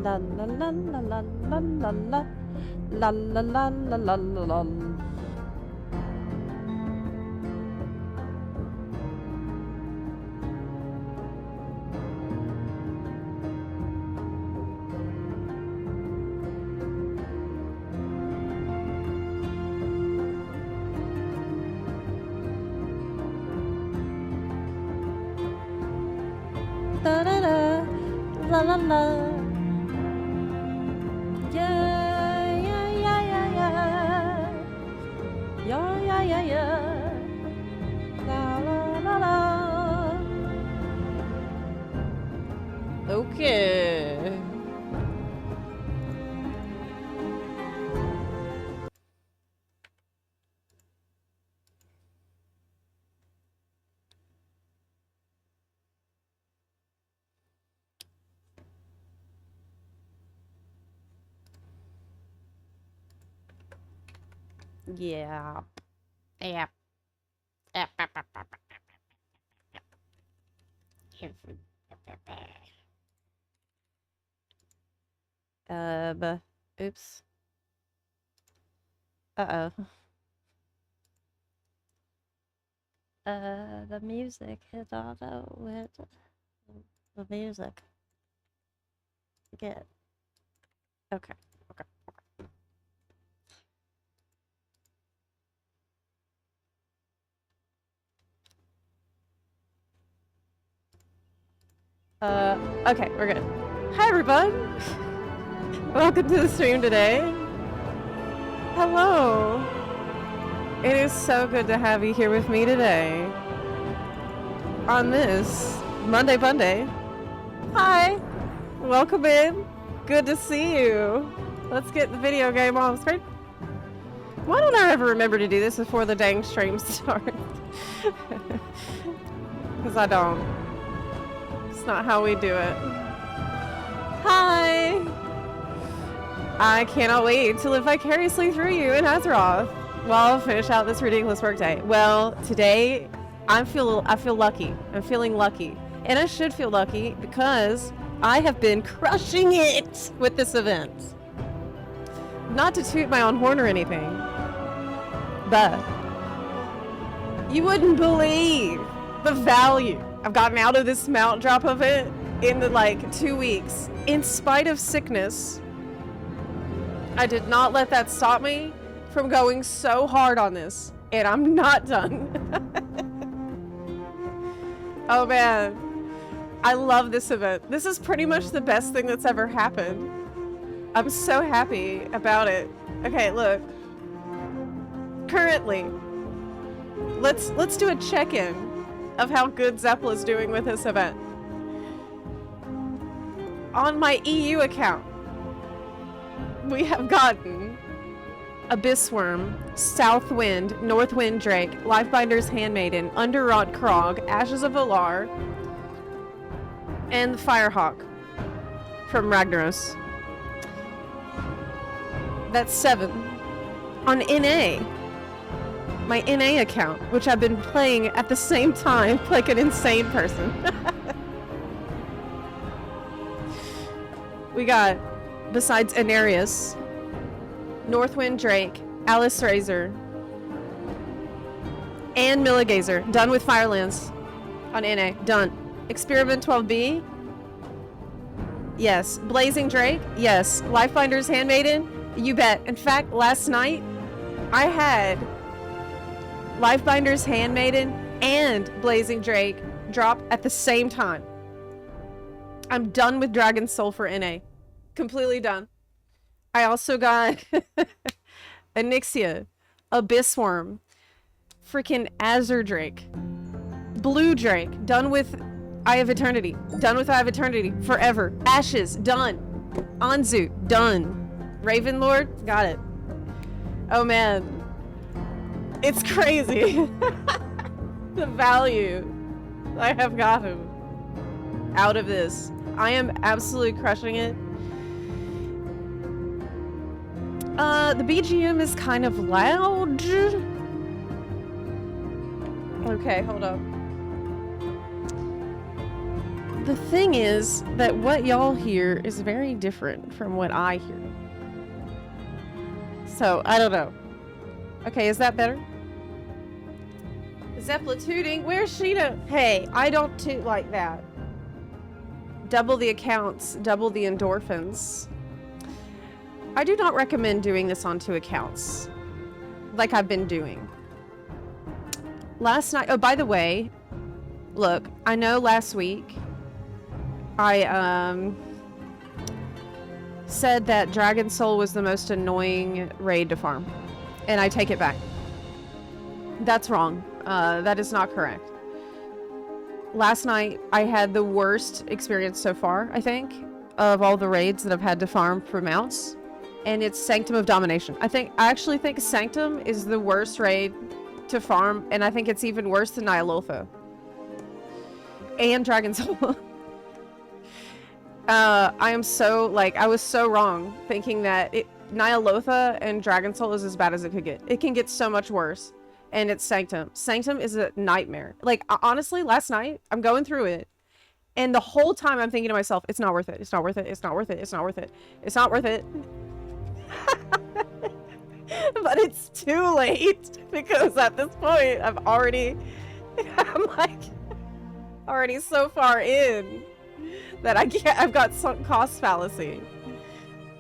La la la la la la la la. La la la la la la la. Da da da, la la la. Yeah, yeah, yeah, yeah, yeah. Yeah, yeah, yeah, yeah. La la la la. Okay. Yeah. Yep. Oops. Uh-oh. The music hit auto with the music. Get. Okay. Okay. Okay, we're good. Hi, everyone! Welcome to the stream today. Hello! It is so good to have you here with me today. On this Monday Bunday. Hi! Welcome in. Good to see you. Let's get the video game on screen. Why don't I ever remember to do this before the dang stream starts? Because I don't. It's not how we do it. Hi! I cannot wait to live vicariously through you in Azeroth while I finish out this ridiculous workday. Well, today I feel lucky. I'm feeling lucky. And I should feel lucky because I have been crushing it with this event. Not to toot my own horn or anything, but you wouldn't believe the value I've gotten out of this mount drop of it in the, like, 2 weeks. In spite of sickness, I did not let that stop me from going so hard on this, and I'm not done. Oh man, I love this event. This is pretty much the best thing that's ever happened. I'm so happy about it. Okay, look. Currently, let's do a check-in of how good Zepla is doing with this event. On my EU account, we have gotten Abyssworm, Southwind, Northwind Drake, Lifebinder's Handmaiden, Underrot Krog, Ashes of Valar, and the Firehawk from Ragnaros. That's 7. On NA, my NA account, which I've been playing at the same time like an insane person. We got, besides Anarius, Northwind Drake, Alice Razor, and Milligazer. Done with Firelands on NA. Done. Experiment 12B? Yes. Blazing Drake? Yes. Lifebinder's Handmaiden? You bet. In fact, last night, I had Lifebinder's Handmaiden and Blazing Drake drop at the same time. I'm done with Dragon's Soul for NA. Completely done. I also got Onyxia, Abyssworm, freaking Azure Drake, Blue Drake, done with Eye of Eternity, done with Eye of Eternity, forever. Ashes, done. Anzu, done. Ravenlord, got it. Oh man. It's crazy. The value I have gotten out of this. I am absolutely crushing it. The BGM is kind of loud. Okay, hold up. The thing is that what y'all hear is very different from what I hear. So, I don't know. Okay, is that better? Zepla tooting? Where's Sheena? Hey, I don't toot like that. Double the accounts, double the endorphins. I do not recommend doing this on 2 accounts, like I've been doing. Last night, oh, by the way, look, I know last week I said that Dragon Soul was the most annoying raid to farm, and I take it back. That's wrong. That is not correct. Last night, I had the worst experience so far, I think, of all the raids that I've had to farm for mounts. And it's Sanctum of Domination. I actually think Sanctum is the worst raid to farm, and I think it's even worse than Nyalotha. And Dragon Soul. I am so, like, I was so wrong thinking that Nyalotha and Dragon Soul is as bad as it could get. It can get so much worse. And it's Sanctum. Sanctum is a nightmare. Like, honestly, last night, I'm going through it. And the whole time I'm thinking to myself, it's not worth it. It's not worth it. It's not worth it. It's not worth it. It's not worth it. But it's too late. Because at this point, I'm like, already so far in that I've got sunk cost fallacy.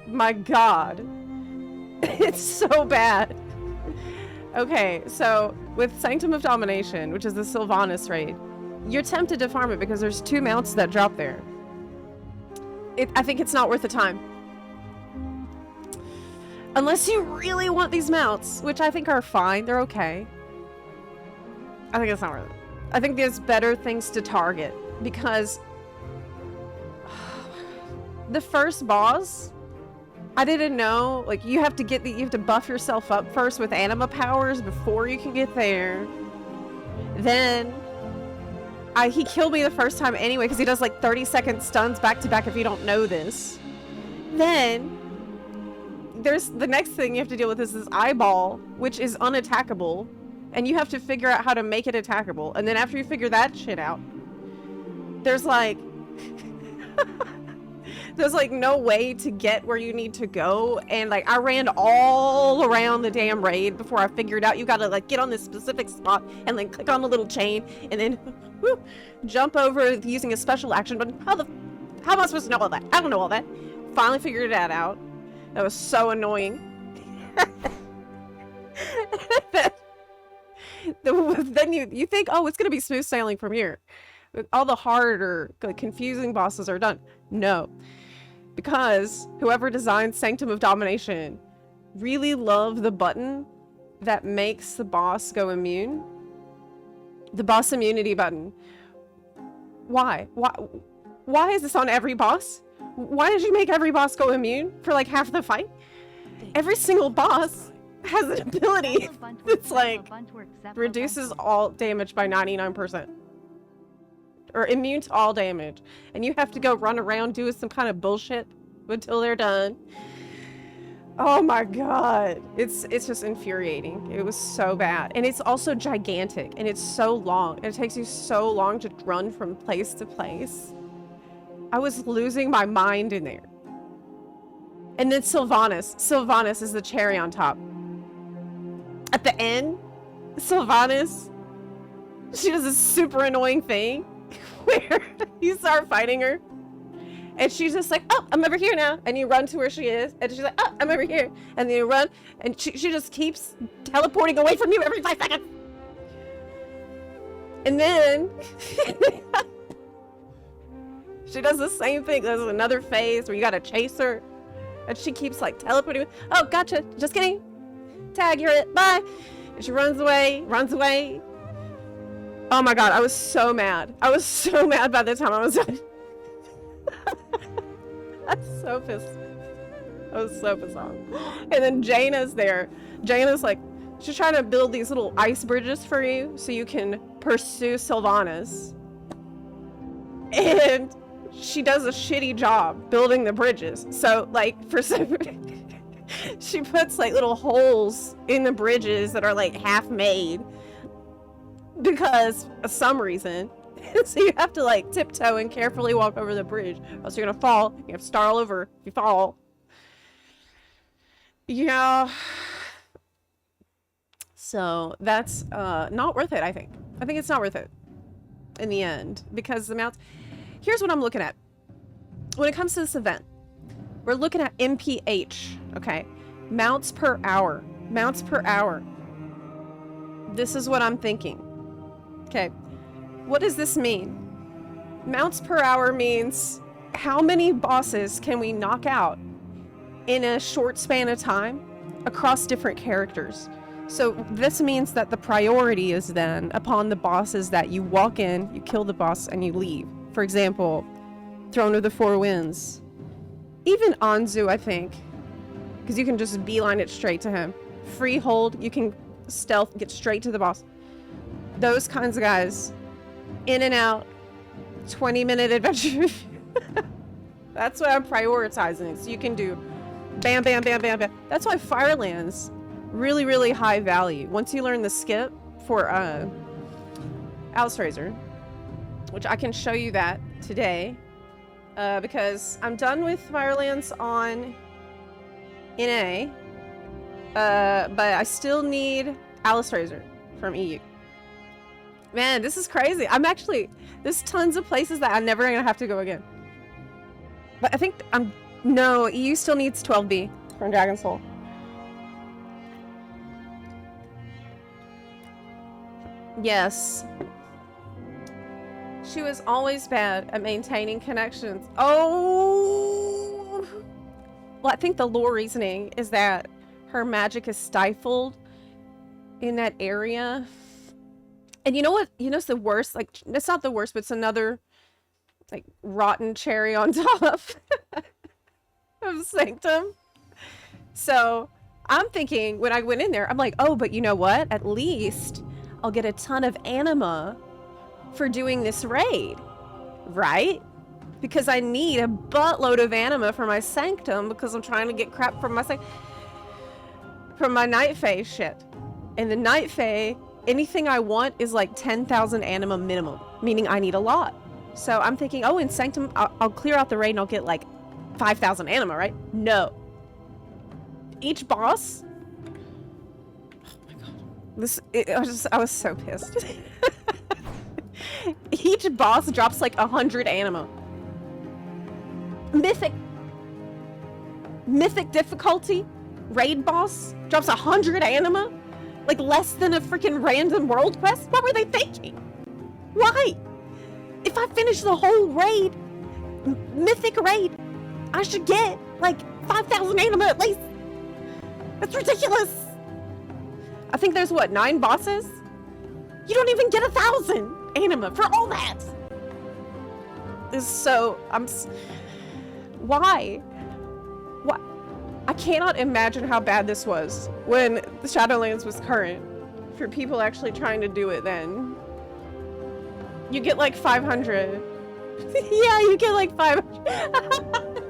My God. It's so bad. Okay, so with Sanctum of Domination, which is the Sylvanas raid, you're tempted to farm it because there's 2 mounts that drop there. I think it's not worth the time. Unless you really want these mounts, which I think are fine, they're okay. I think it's not worth it. I think there's better things to target because the first boss, I didn't know, like, you have to buff yourself up first with anima powers before you can get there. Then he killed me the first time anyway because he does like 30-second stuns back to back if you don't know this. Then there's the next thing you have to deal with is this eyeball, which is unattackable, and you have to figure out how to make it attackable. And then after you figure that shit out, there's like there's like no way to get where you need to go. And like I ran all around the damn raid before I figured out you gotta like get on this specific spot and then click on the little chain and then whoo, jump over using a special action button. How am I supposed to know all that? I don't know all that. Finally figured that out. That was so annoying. Then you think, oh, it's gonna be smooth sailing from here. All the harder, confusing bosses are done. No. Because whoever designed Sanctum of Domination really loved the button that makes the boss go immune. The boss immunity button. Why? Why is this on every boss? Why did you make every boss go immune for like half the fight? Every single boss has an ability that's like reduces all damage by 99%. Or immune to all damage. And you have to go run around doing some kind of bullshit until they're done. Oh my God. It's just infuriating. It was so bad. And it's also gigantic. And it's so long. And it takes you so long to run from place to place. I was losing my mind in there. And then Sylvanas. Sylvanas is the cherry on top. At the end, Sylvanas, she does this super annoying thing where you start fighting her and she's just like, oh, I'm over here now, and you run to where she is and she's like, oh, I'm over here, and then you run and she just keeps teleporting away from you every 5 seconds. And then she does the same thing. There's another phase where you gotta chase her and she keeps like teleporting. Oh, gotcha, just kidding, tag, you're it, bye. And she runs away. Oh my God, I was so mad. I was so mad by the time I was done. I was so pissed. I was so pissed off. And then Jaina's there. Jaina's like, she's trying to build these little ice bridges for you so you can pursue Sylvanas. And she does a shitty job building the bridges. So like for some she puts like little holes in the bridges that are like half made because of some reason. So you have to like tiptoe and carefully walk over the bridge, or else you're gonna fall. You have to start all over if you fall. Yeah. So that's not worth it, I think. I think it's not worth it in the end, because the mounts... Here's what I'm looking at. When it comes to this event, we're looking at MPH, okay? Mounts per hour. Mounts per hour. This is what I'm thinking. Okay. What does this mean? Mounts per hour means how many bosses can we knock out in a short span of time across different characters. So this means that the priority is then upon the bosses that you walk in, you kill the boss, and you leave. For example, Throne of the Four Winds. Even Anzu, I think. Because you can just beeline it straight to him. Freehold, you can stealth, get straight to the boss. Those kinds of guys. In and out. 20-minute adventure. That's what I'm prioritizing. So you can do bam, bam, bam, bam, bam. That's why Firelands, really, really high value. Once you learn the skip for Alice Razor, which I can show you that today, because I'm done with Firelands on NA, but I still need Alice Razor from EU. Man, this is crazy. There's tons of places that I'm never gonna have to go again. But I think no, EU still needs 12B from Dragon Soul. Yes. She was always bad at maintaining connections. Oh! Well, I think the lore reasoning is that her magic is stifled in that area. And you know what? You know what's the worst? Like, it's not the worst, but it's another, like, rotten cherry on top of Sanctum. So, I'm thinking, when I went in there, I'm like, oh, but you know what? At least I'll get a ton of anima for doing this raid, right? Because I need a buttload of anima for my Sanctum, because I'm trying to get crap from my Night Fae shit. And the Night Fae, anything I want is like 10,000 anima minimum, meaning I need a lot. So I'm thinking, oh, in Sanctum, I'll clear out the raid and I'll get like 5,000 anima, right? No. Each boss... Oh my god. I was so pissed. Each boss drops like 100 anima. Mythic difficulty raid boss drops 100 anima? Like less than a freaking random world quest? What were they thinking? Why? If I finish the whole raid, mythic raid, I should get like 5,000 anima at least. That's ridiculous. I think there's what, 9 bosses? You don't even get 1,000 anima for all that. This is so, why? What? I cannot imagine how bad this was when the Shadowlands was current for people actually trying to do it then. You get like 500. Yeah, you get like 500.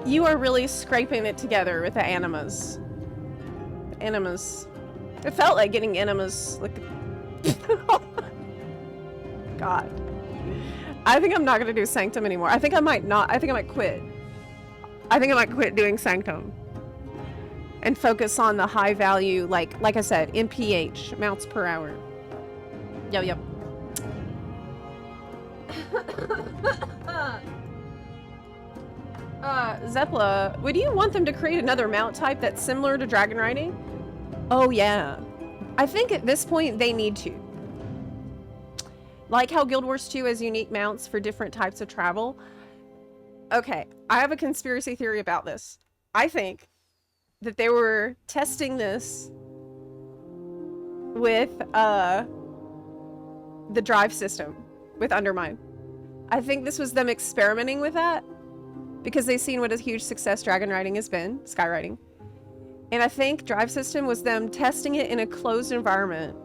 You are really scraping it together with the animas. Animas. It felt like getting animas like God. I think I'm not gonna do Sanctum anymore. I think I might quit. I think I might quit doing Sanctum and focus on the high value, like I said, MPH, mounts per hour. Yep. Zepla, would you want them to create another mount type that's similar to dragon riding? Oh yeah. I think at this point they need to. Like how Guild Wars 2 has unique mounts for different types of travel. Okay, I have a conspiracy theory about this. I think that they were testing this with the drive system with Undermine. I think this was them experimenting with that because they've seen what a huge success dragon riding has been, skywriting. And I think drive system was them testing it in a closed environment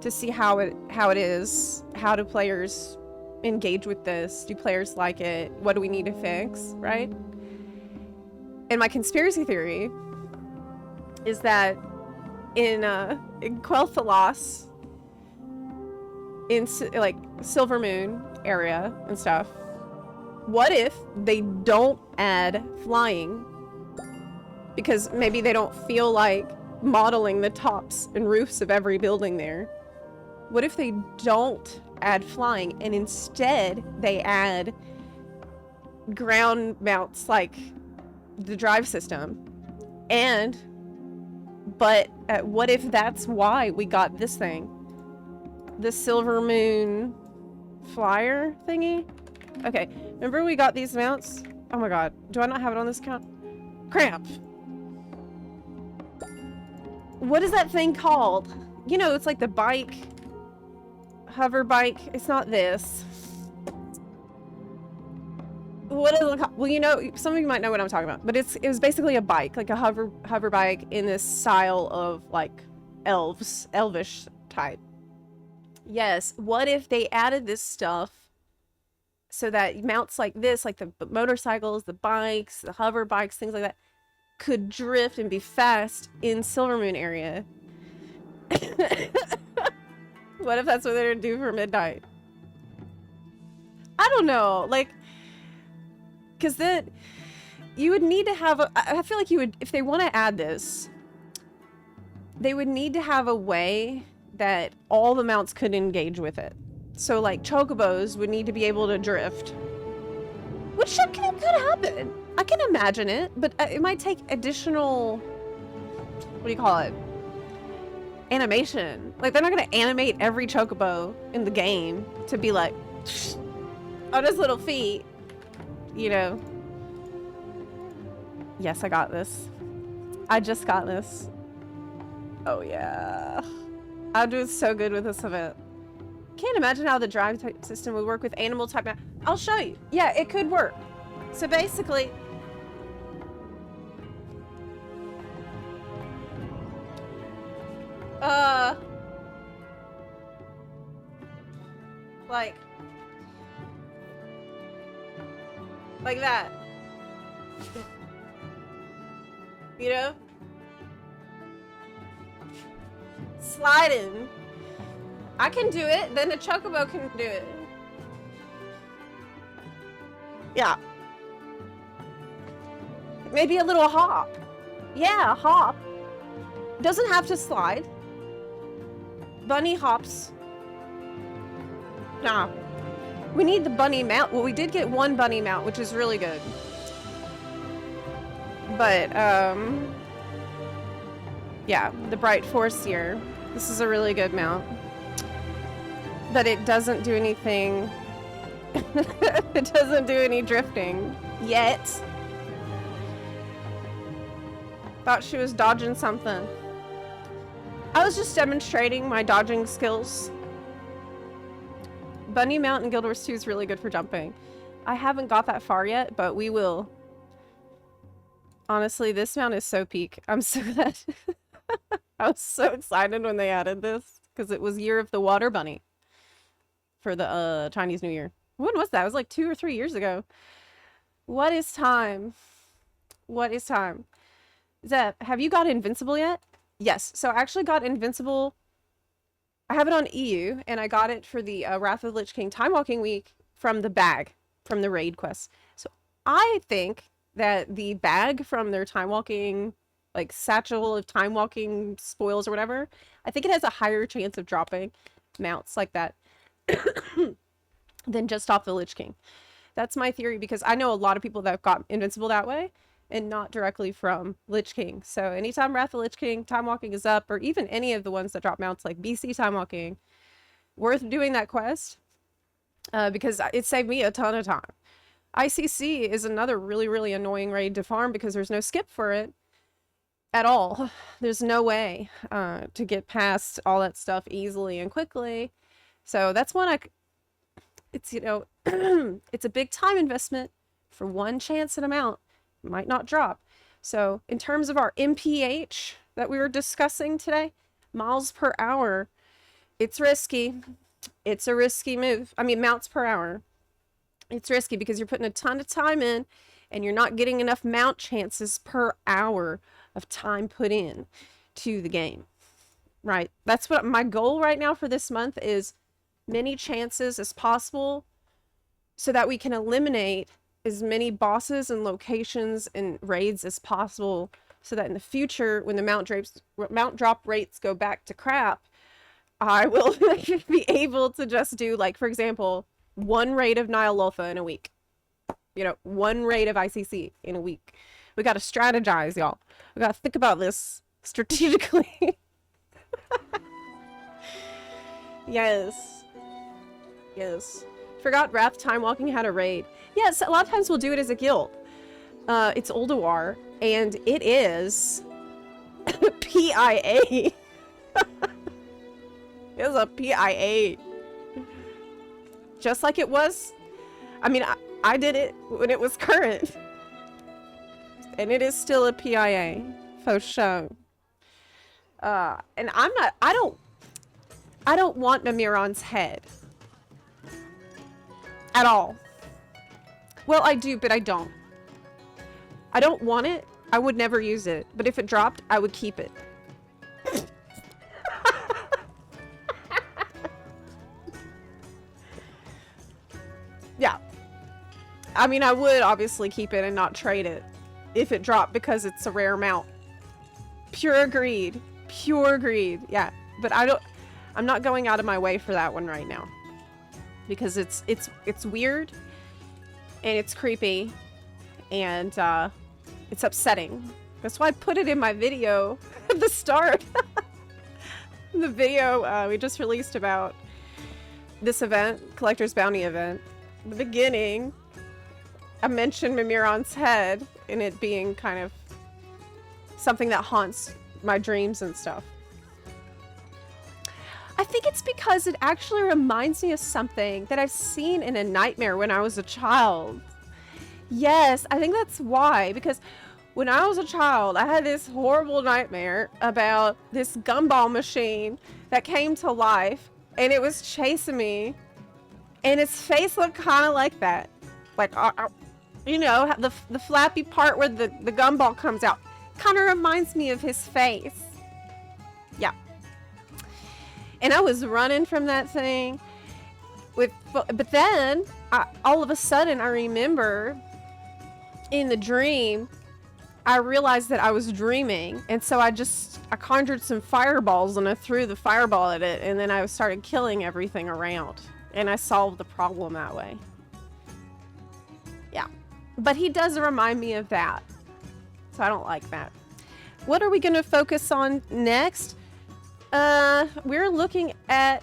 to see how it is, how do players engage with this, do players like it, what do we need to fix, right? And my conspiracy theory is that in Quel'Thalas, in like Silver Moon area and stuff, what if they don't add flying because maybe they don't feel like modeling the tops and roofs of every building there? What if they don't add flying and instead they add ground mounts like the drive system? But what if that's why we got this thing? The Silver Moon flyer thingy? Okay, remember we got these mounts? Oh my god, do I not have it on this account? Cramp! What is that thing called? You know, it's like the bike, hover bike. It's not this. What is it called? Well, you know, some of you might know what I'm talking about, but it was basically a bike, like a hover bike in this style of like elvish type. Yes, what if they added this stuff so that mounts like this, like the motorcycles, the bikes, the hover bikes, things like that, could drift and be fast in Silver Moon area? What if that's what they're gonna do for midnight? I don't know, like, because then you would need to have I feel like you would, if they want to add this, they would need to have a way that all the mounts could engage with it. So like chocobos would need to be able to drift, which could happen. I can imagine it, but it might take additional, what do you call it, animation. Like they're not going to animate every chocobo in the game to be like on his little feet, you know. Yes, I got this. I just got this. Oh yeah, I'm doing so good with this event. Can't imagine how the drive type system would work with animal type. I'll show you. Yeah, it could work. So basically, like that. You know? Sliding. I can do it, then the chocobo can do it. Yeah. Maybe a little hop. Yeah, hop. Doesn't have to slide. Bunny hops. Nah. We need the bunny mount. Well, we did get one bunny mount, which is really good. But, yeah, the Bright Forcier. This is a really good mount. But it doesn't do anything. It doesn't do any drifting. Yet. Thought she was dodging something. I was just demonstrating my dodging skills. Bunny Mount in Guild Wars 2 is really good for jumping. I haven't got that far yet, but we will. Honestly, this mount is so peak. I'm so glad. I was so excited when they added this because it was Year of the Water Bunny for the Chinese New Year. When was that? It was like 2 or 3 years ago. What is time? What is time? Zep, have you got Invincible yet? Yes. So I actually got Invincible. I have it on EU, and I got it for the Wrath of the Lich King Time Walking Week from the bag, from the raid quest. So I think that the bag from their Time Walking, like satchel of Time Walking spoils or whatever, I think it has a higher chance of dropping mounts like that than just off the Lich King. That's my theory, because I know a lot of people that have got Invincible that way and not directly from Lich King. So anytime Wrath of the Lich King Time Walking is up, or even any of the ones that drop mounts like BC Time Walking, worth doing that quest because it saved me a ton of time. ICC is another really, really annoying raid to farm because there's no skip for it at all. There's no way to get past all that stuff easily and quickly. So that's one it's, you know, it's a big time investment for one chance at a mount. It might not drop. So in terms of our MPH that we were discussing today, miles per hour, it's risky. It's a risky move. I mean, mounts per hour. It's risky because you're putting a ton of time in and you're not getting enough mount chances per hour of time put in to the game. Right? That's what my goal right now for this month is many chances as possible so that we can eliminate as many bosses and locations and raids as possible, so that in the future, when the mount drop rates go back to crap, I will be able to just do, like, for example, one raid of Nyalotha in a week. You know, one raid of ICC in a week. We got to strategize, y'all. We got to think about this strategically. Yes. Yes. Forgot Wrath Time Walking had a raid. Yes, a lot of times we'll do it as a guild. It's Ulduar, and it is PIA. It was a PIA. Just like it was. I mean, I did it when it was current. And it is still a PIA. For sure. And I don't want Mimiron's head. At all. Well, I do, but I don't. I don't want it. I would never use it. But if it dropped, I would keep it. Yeah. I mean, I would obviously keep it and not trade it if it dropped, because it's a rare mount. Pure greed. Pure greed. Yeah. But I'm not going out of my way for that one right now. Because it's weird. And it's creepy. And it's upsetting. That's why I put it in my video at the start. The video we just released about this event, Collector's Bounty event. The beginning, I mentioned Mimiron's head and it being kind of something that haunts my dreams and stuff. I think it's because it actually reminds me of something that I've seen in a nightmare when I was a child. Yes, I think that's why. Because when I was a child, I had this horrible nightmare about this gumball machine that came to life and it was chasing me. And its face looked kind of like that. Like, you know, the flappy part where the gumball comes out. Kind of reminds me of his face. Yeah. And I was running from that thing. But then, all of a sudden, I remember in the dream, I realized that I was dreaming. And so I conjured some fireballs and I threw the fireball at it. And then I started killing everything around. And I solved the problem that way. Yeah. But he does remind me of that. So I don't like that. What are we going to focus on next? We're looking at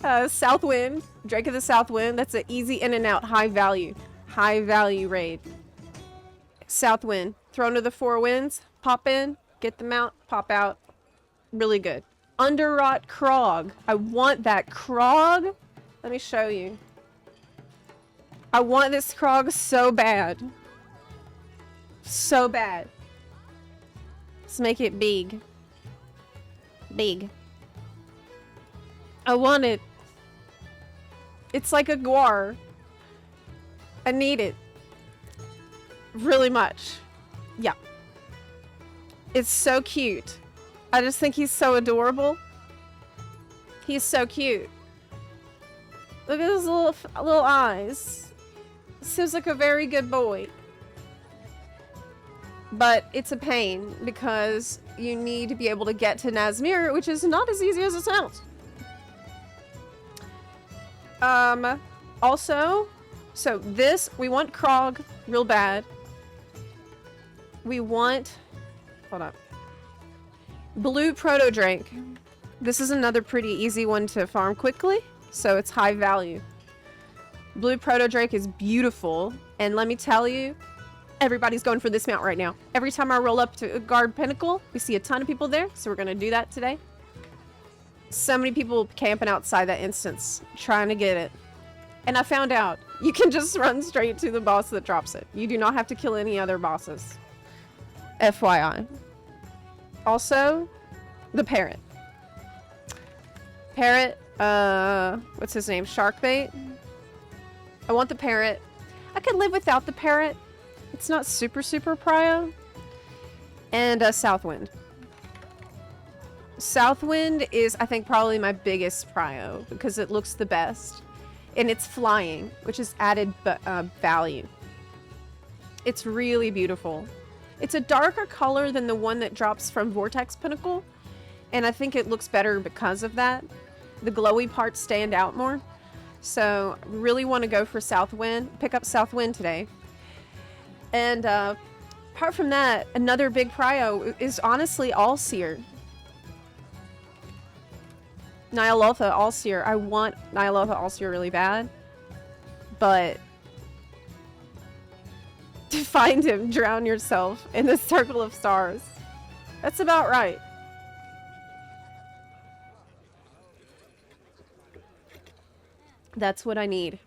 Southwind, Drake of the Southwind. That's an easy in and out, high value raid. Southwind, Throne of the Four Winds, pop in, get them out, pop out. Really good. Underwrought Krog. I want that Krog. Let me show you. I want this Krog so bad. So bad. Let's make it big. Big. I want it. It's like a guar. I need it. Really much. Yeah. It's so cute. I just think he's so adorable. He's so cute. Look at his little eyes. Seems like a very good boy. But it's a pain because you need to be able to get to Nazmir, which is not as easy as it sounds. Also, so this, we want Krog real bad. We want, hold up. Blue Proto Drake. This is another pretty easy one to farm quickly, so it's high value. Blue Proto Drake is beautiful, and let me tell you, everybody's going for this mount right now. Every time I roll up to Guard Pinnacle, we see a ton of people there, so we're going to do that today. So many people camping outside that instance, trying to get it. And I found out, you can just run straight to the boss that drops it. You do not have to kill any other bosses. FYI. Also, the parrot. Parrot, what's his name? Sharkbait? I want the parrot. I could live without the parrot. It's not super prio. And Southwind. Southwind is, I think, probably my biggest prio because it looks the best. And it's flying, which is added value. It's really beautiful. It's a darker color than the one that drops from Vortex Pinnacle. And I think it looks better because of that. The glowy parts stand out more. So really want to go for Southwind. Pick up Southwind today. And apart from that, another big prio is honestly Allseer. Nyalotha Allseer. I want Nyalotha Allseer really bad. But to find him, drown yourself in the circle of stars. That's about right. That's what I need.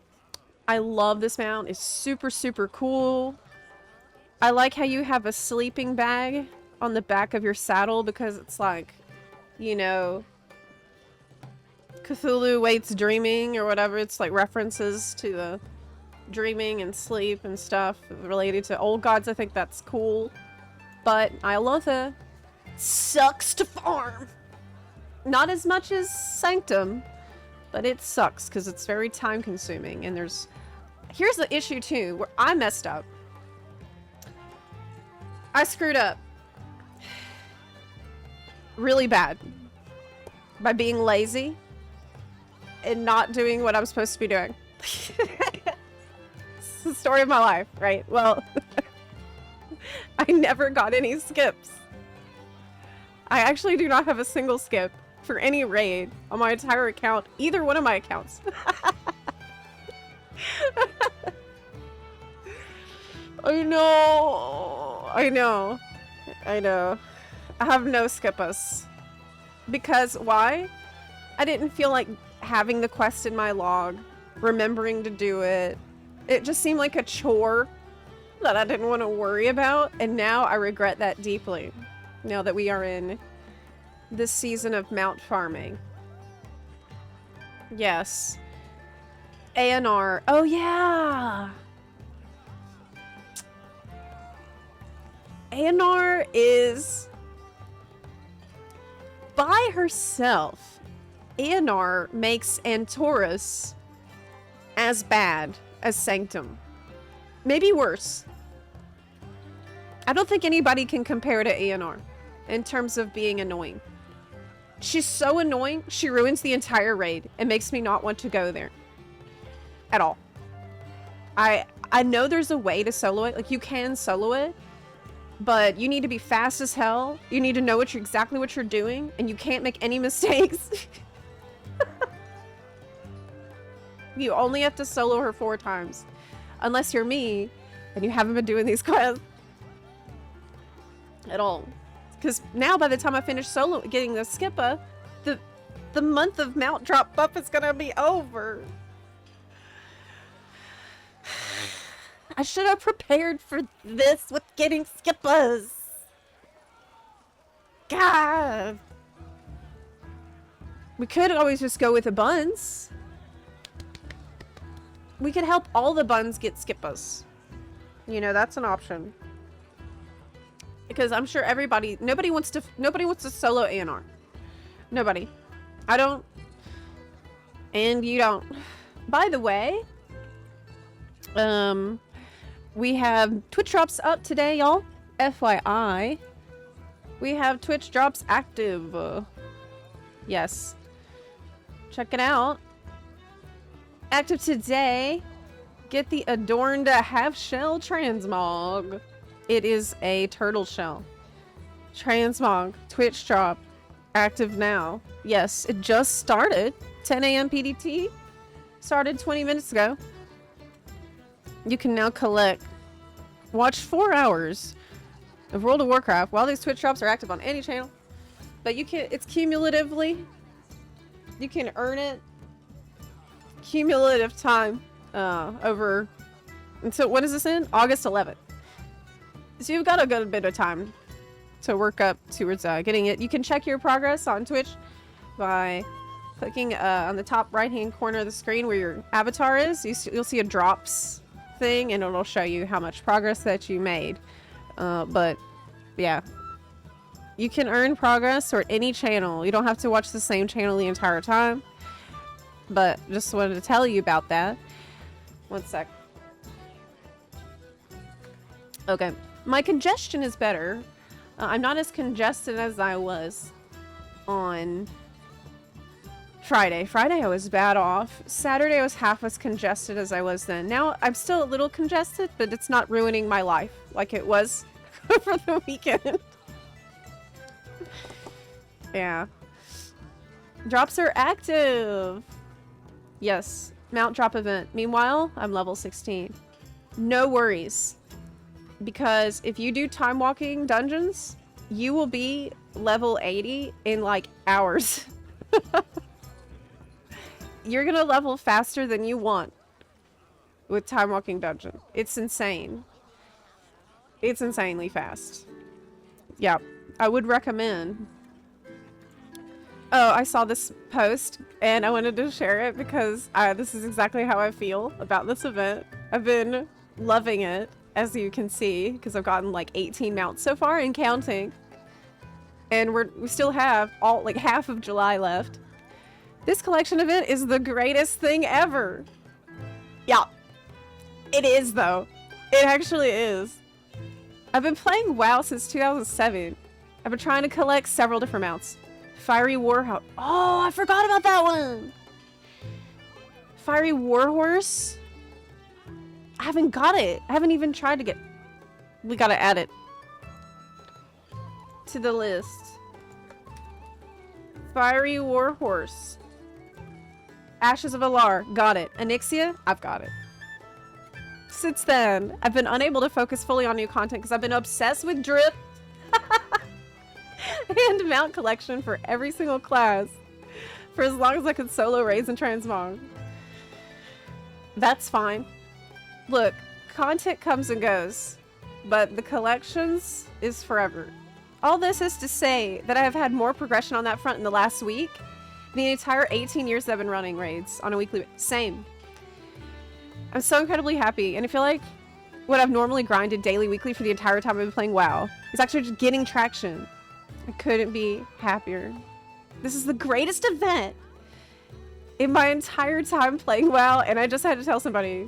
I love this mount. It's super, super cool. I like how you have a sleeping bag on the back of your saddle because it's like, you know, Cthulhu waits dreaming or whatever. It's like references to the dreaming and sleep and stuff related to old gods. I think that's cool. But Nyalotha sucks to farm. Not as much as Sanctum, but it sucks because it's very time consuming. And here's the issue too, where I messed up. I screwed up really bad by being lazy and not doing what I'm supposed to be doing. It's the story of my life, right? Well, I never got any skips. I actually do not have a single skip for any raid on my entire account, either one of my accounts. I know. I have no skippas. Because why? I didn't feel like having the quest in my log, remembering to do it. It just seemed like a chore that I didn't want to worry about, and now I regret that deeply. Now that we are in this season of mount farming. Yes. ANR. Oh yeah! ANR is by herself. ANR makes Antorus as bad as Sanctum. Maybe worse. I don't think anybody can compare to ANR in terms of being annoying. She's so annoying, she ruins the entire raid and makes me not want to go there. At all. I know there's a way to solo it. Like, you can solo it, but you need to be fast as hell. You need to know exactly what you're doing, and you can't make any mistakes. You only have to solo her 4 times. Unless you're me, and you haven't been doing these quests at all. Because now by the time I finish solo getting the Skippa, the month of mount drop buff is gonna be over. I should have prepared for this with getting Skippas. God. We could always just go with the buns. We could help all the buns get Skippas. You know, that's an option. Because I'm sure nobody wants to solo ANR. Nobody. I don't. And you don't. By the way, we have Twitch drops up today, y'all. FYI. We have Twitch drops active. Yes. Check it out. Active today. Get the adorned half-shell transmog. It is a turtle shell. Transmog. Twitch drop. Active now. Yes, it just started. 10 a.m. PDT. Started 20 minutes ago. You can now watch 4 hours of World of Warcraft while these Twitch drops are active on any channel. But it's cumulatively. You can earn it. Cumulative time over until, what is this in? August 11th. So you've got a good bit of time to work up towards getting it. You can check your progress on Twitch by clicking on the top right hand corner of the screen where your avatar is. You'll see a drops thing, and it'll show you how much progress that you made. But yeah, You can earn progress or any channel. You don't have to watch the same channel the entire time. But just wanted to tell you about that. One sec. Okay. My congestion is better. I'm not as congested as I was on Friday. Friday I was bad off. Saturday I was half as congested as I was then. Now I'm still a little congested, but it's not ruining my life like it was for the weekend. Yeah. Drops are active. Yes. Mount drop event. Meanwhile, I'm level 16. No worries. Because if you do time walking dungeons, you will be level 80 in like hours. You're gonna level faster than you want with time walking dungeon. It's insane. It's insanely fast. Yeah, I would recommend. Oh, I saw this post and I wanted to share it because this is exactly how I feel about this event. I've been loving it, as you can see, because I've gotten like 18 mounts so far and counting. And we still have all like half of July left. This collection event is the greatest thing ever. Yeah, it is though. It actually is. I've been playing WoW since 2007. I've been trying to collect several different mounts. Fiery Warhorse. Oh, I forgot about that one. Fiery Warhorse. I haven't got it. I haven't even tried to get. We gotta add it to the list. Fiery Warhorse. Ashes of Alar. Got it. Onyxia. I've got it. Since then, I've been unable to focus fully on new content because I've been obsessed with drip and mount collection for every single class for as long as I could solo raids and transmog. That's fine. Look, content comes and goes, but the collections is forever. All this is to say that I have had more progression on that front in the last week than the entire 18 years that I've been running raids on a weekly basis. Same. I'm so incredibly happy, and I feel like what I've normally grinded daily, weekly for the entire time I've been playing WoW is actually just getting traction. I couldn't be happier. This is the greatest event in my entire time playing WoW, and I just had to tell somebody.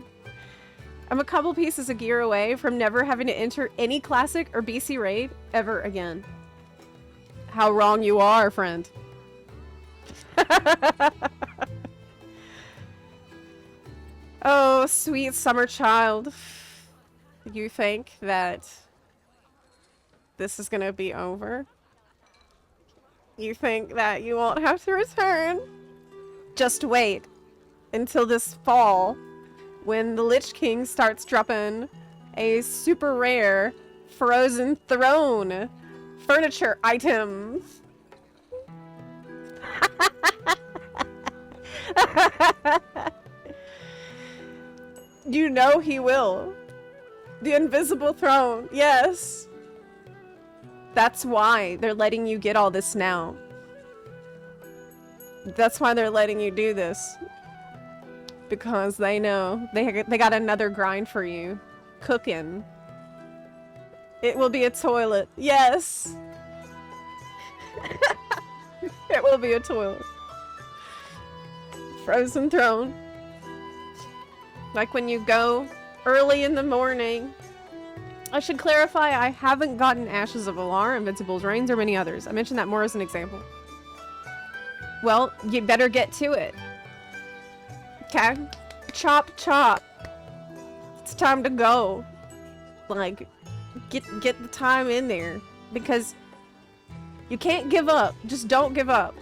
I'm a couple pieces of gear away from never having to enter any classic or BC raid ever again. How wrong you are, friend. Oh, sweet summer child. You think that this is gonna be over? You think that you won't have to return? Just wait until this fall when the Lich King starts dropping a super rare Frozen Throne furniture item. You know he will. The invisible throne, yes. That's why they're letting you get all this now. That's why they're letting you do this. Because they know they got another grind for you. Cooking. It will be a toilet. Yes. It will be a toilet. Frozen Throne. Like when you go early in the morning. I should clarify, I haven't gotten Ashes of Alar, Invincible's Reigns, or many others. I mentioned that more as an example. Well, you better get to it. Okay? Chop, chop. It's time to go. Like, get the time in there. Because you can't give up. Just don't give up.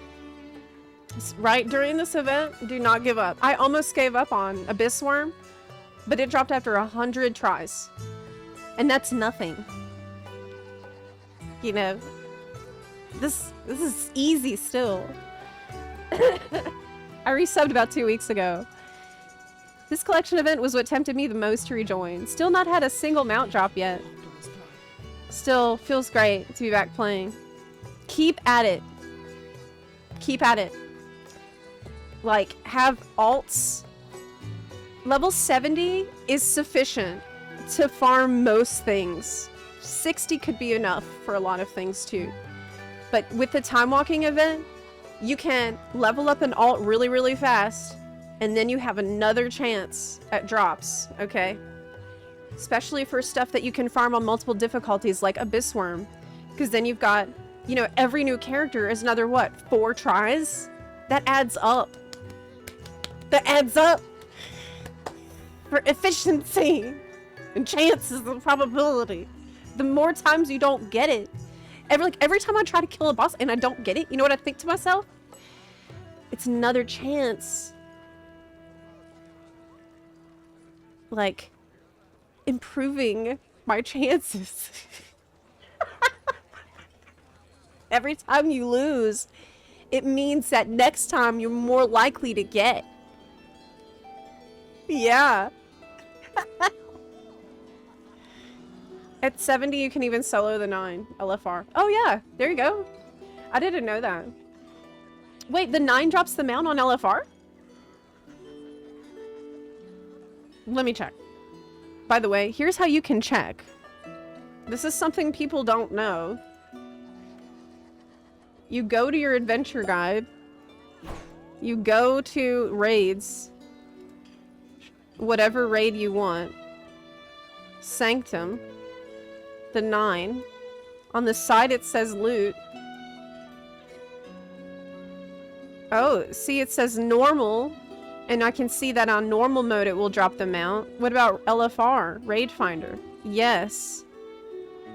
Right during this event, do not give up. I almost gave up on Abyss Worm, but it dropped after 100 tries. And that's nothing. You know, this is easy still. I resubbed about 2 weeks ago. This collection event was what tempted me the most to rejoin. Still not had a single mount drop yet. Still feels great to be back playing. Keep at it. Keep at it. Like, have alts. Level 70 is sufficient to farm most things. 60 could be enough for a lot of things too. But with the time walking event, you can level up an alt really, really fast, and then you have another chance at drops, okay? Especially for stuff that you can farm on multiple difficulties, like Abyss Worm. Because then you've got, you know, every new character is another, what, 4 tries? That adds up. That adds up for efficiency and chances and probability. The more times you don't get it, every time I try to kill a boss and I don't get it, you know what I think to myself? It's another chance. Like, improving my chances. Every time you lose, it means that next time you're more likely to get. Yeah. At 70, you can even solo the 9 LFR. Oh yeah, there you go. I didn't know that. Wait, the 9 drops the mount on LFR? Let me check. By the way, here's how you can check. This is something people don't know. You go to your adventure guide. You go to raids. Whatever raid you want. Sanctum. The 9. On the side it says loot. Oh, see it says normal. And I can see that on normal mode it will drop the mount. What about LFR? Raid Finder? Yes.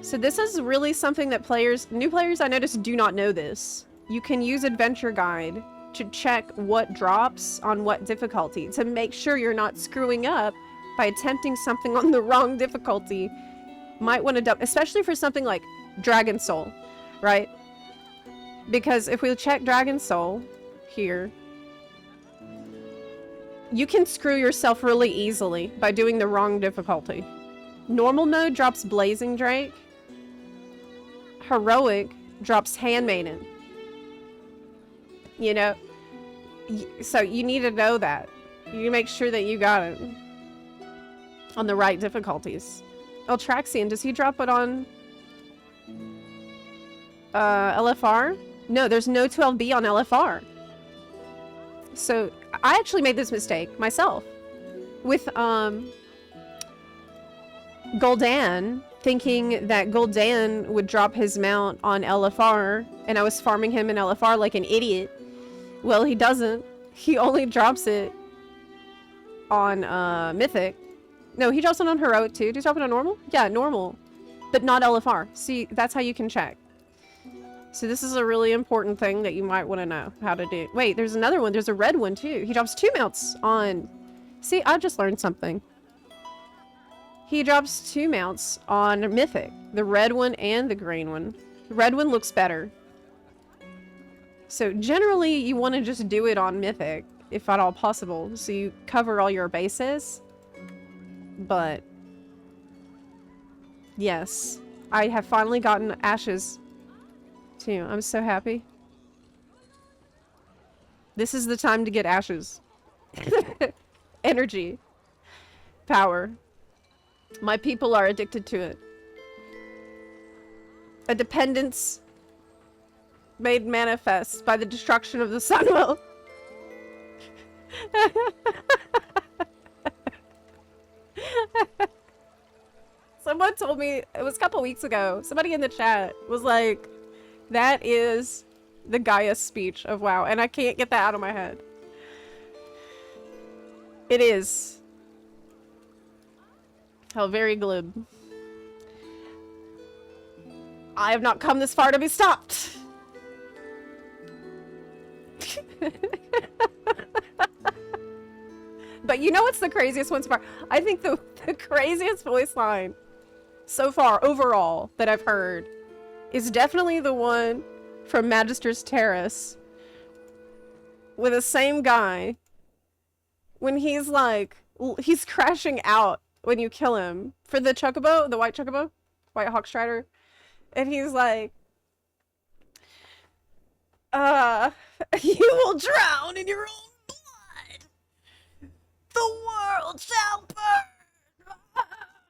So this is really something that new players I noticed do not know this. You can use Adventure Guide to check what drops on what difficulty to make sure you're not screwing up by attempting something on the wrong difficulty. Might want to dump, especially for something like Dragon Soul, right? Because if we check Dragon Soul here, you can screw yourself really easily by doing the wrong difficulty. Normal mode drops Blazing Drake. Heroic drops Handmaiden. You know? So you need to know that. You make sure that you got it on the right difficulties. Eltraxian, does he drop it on LFR? No, there's no 12B on LFR. So I actually made this mistake myself with Gul'dan, thinking that Gul'dan would drop his mount on LFR, and I was farming him in LFR like an idiot. Well, he doesn't. He only drops it on Mythic. No, he drops it on Heroic too. Does he drop it on normal? Yeah, normal. But not LFR. See, that's how you can check. So this is a really important thing that you might want to know how to do. Wait, there's another one. There's a red one too. He drops 2 mounts on... See, I just learned something. He drops 2 mounts on Mythic. The red one and the green one. The red one looks better. So generally, you want to just do it on Mythic, if at all possible, so you cover all your bases. But... yes. I have finally gotten Ashes too. I'm so happy. This is the time to get Ashes. Energy. Power. My people are addicted to it. A dependence made manifest by the destruction of the Sunwell. Someone told me, it was a couple weeks ago, somebody in the chat was like, that is the Gaia speech of WoW, and I can't get that out of my head. It is. How very glib. I have not come this far to be stopped. But you know what's the craziest one so far? I think the craziest voice line so far, overall, that I've heard is definitely the one from Magister's Terrace with the same guy when he's like, he's crashing out when you kill him for the chocobo, the white chocobo, white hawk strider, and he's like, you will drown in your own blood. The world shall burn.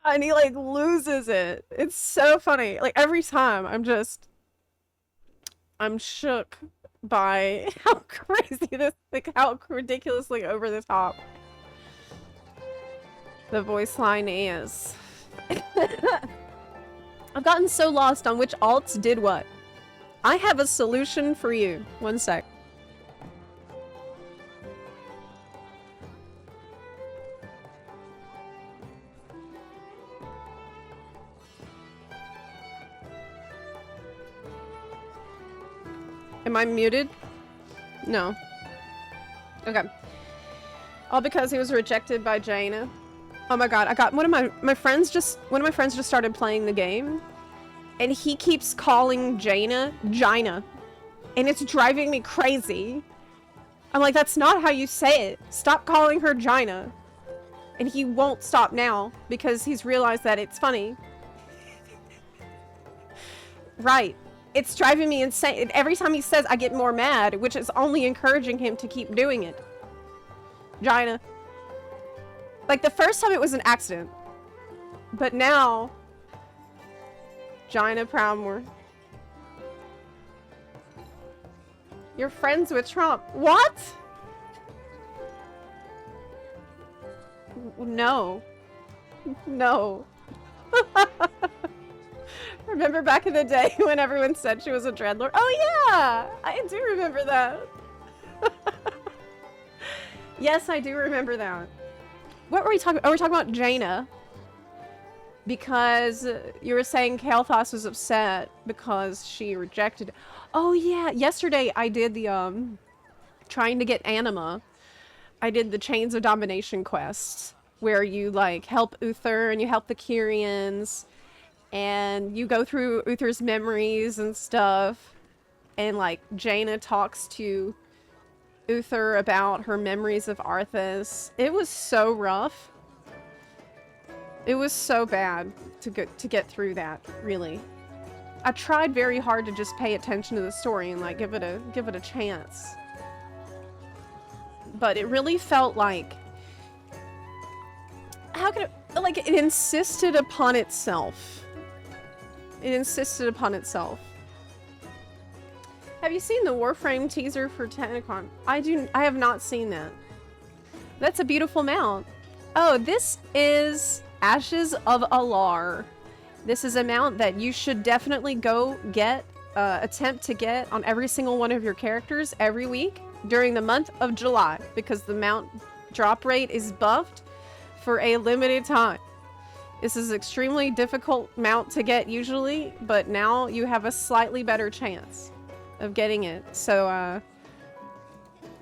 And he like loses it. It's so funny. Like every time I'm just, I'm shook by how crazy this, like how ridiculously over the top the voice line is. I've gotten so lost on which alts did what. I have a solution for you. One sec. Am I muted? No. Okay. All because he was rejected by Jaina. Oh my god, I got one of my friends just started playing the game, and he keeps calling Jaina Gina, and it's driving me crazy. I'm like, that's not how you say it. Stop calling her Gina. And he won't stop now because he's realized that it's funny. Right. It's driving me insane. Every time he says, I get more mad, which is only encouraging him to keep doing it. Gina. Like, the first time it was an accident. But now... Gina Proudmore. You're friends with Trump. What? No. No. Remember back in the day when everyone said she was a dreadlord? Oh yeah! I do remember that. Yes, I do remember that. What were we talking about? Oh, we're talking about Jaina. Because you were saying Kael'thas was upset because she rejected... Oh yeah, yesterday I did the, trying to get anima. I did the Chains of Domination quests, where you, like, help Uther and you help the Kyrians. And you go through Uther's memories and stuff. And, like, Jaina talks to Uther about her memories of Arthas. It was so rough. It was so bad to get through that, really. I tried very hard to just pay attention to the story and, like, give it a chance. But it really felt like... How could it... Like, it insisted upon itself. It insisted upon itself. Have you seen the Warframe teaser for Technicon? I have not seen that. That's a beautiful mount. Oh, this is Ashes of Alar. This is a mount that you should definitely go get, attempt to get on every single one of your characters every week during the month of July, because the mount drop rate is buffed for a limited time. This is an extremely difficult mount to get usually, but now you have a slightly better chance of getting it. So,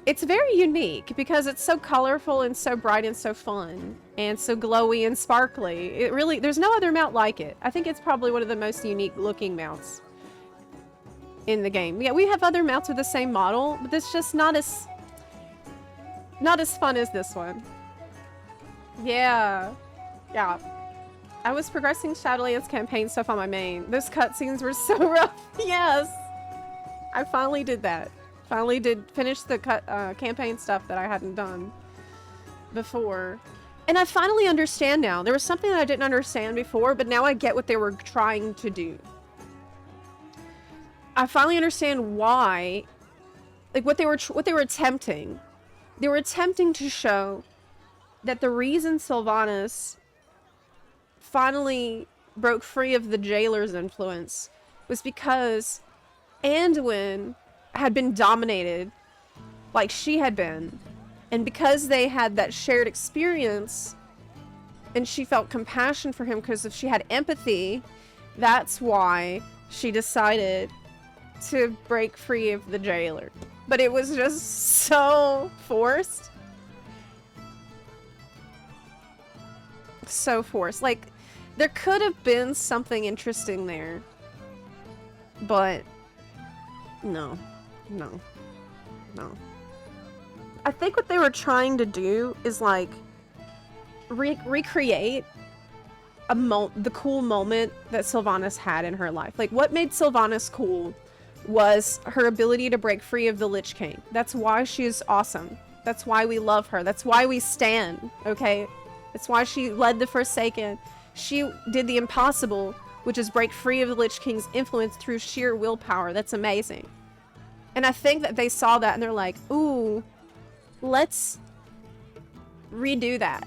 it's very unique because it's so colorful and so bright and so fun and so glowy and sparkly. It really, there's no other mount like it. I think it's probably one of the most unique looking mounts in the game. Yeah, we have other mounts with the same model, but it's just not as fun as this one. Yeah. Yeah. I was progressing Shadowlands campaign stuff on my main. Those cutscenes were so rough. Yes! I finally did that. Finally did finish the campaign stuff that I hadn't done before. And I finally understand now. There was something that I didn't understand before, but now I get what they were trying to do. I finally understand why, like what they were attempting. They were attempting to show that the reason Sylvanas finally broke free of the jailer's influence was because Anduin had been dominated like she had been, and because they had that shared experience and she felt compassion for him because if she had empathy, that's why she decided to break free of the jailer. But it was just so forced. So forced. Like, there could have been something interesting there, but no. No. No. I think what they were trying to do is, like, recreate the cool moment that Sylvanas had in her life. Like, what made Sylvanas cool was her ability to break free of the Lich King. That's why she's awesome. That's why we love her. That's why we stand, okay? That's why she led the Forsaken. She did the impossible, which is break free of the Lich King's influence through sheer willpower. That's amazing. And I think that they saw that and they're like, ooh, let's redo that.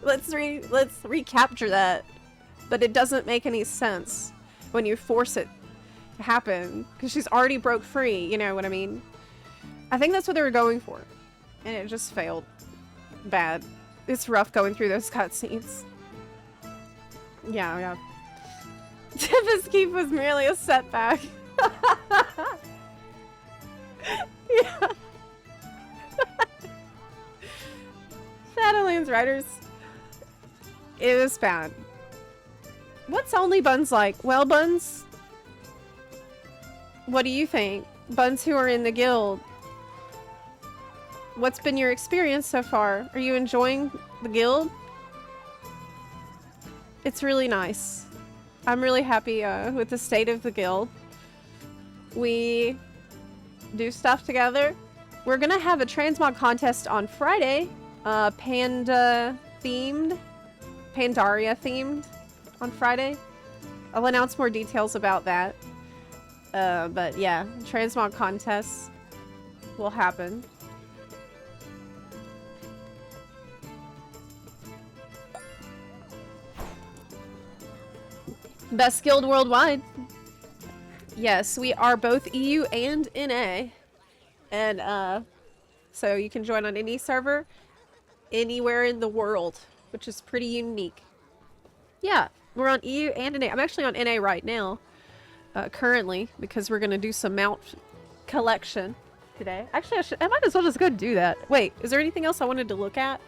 let's recapture that. But it doesn't make any sense when you force it to happen because she's already broke free, you know what I mean? I think that's what they were going for. And it just failed. Bad. It's rough going through those cutscenes. Yeah. Tempest Keep was merely a setback. Yeah. Shadowlands Riders. It was bad. What's Only Buns like? Well, Buns, what do you think? Buns who are in the guild. What's been your experience so far? Are you enjoying the guild? It's really nice. I'm really happy with the state of the guild. We do stuff together. We're gonna have a transmog contest on Friday. Pandaria themed on Friday. I'll announce more details about that. But yeah, transmog contests will happen. Best guild worldwide. Yes, we are both EU and NA. And so you can join on any server anywhere in the world, which is pretty unique. Yeah, we're on EU and NA. I'm actually on NA right now, currently, because we're going to do some mount collection today. Actually, I might as well just go do that. Wait, is there anything else I wanted to look at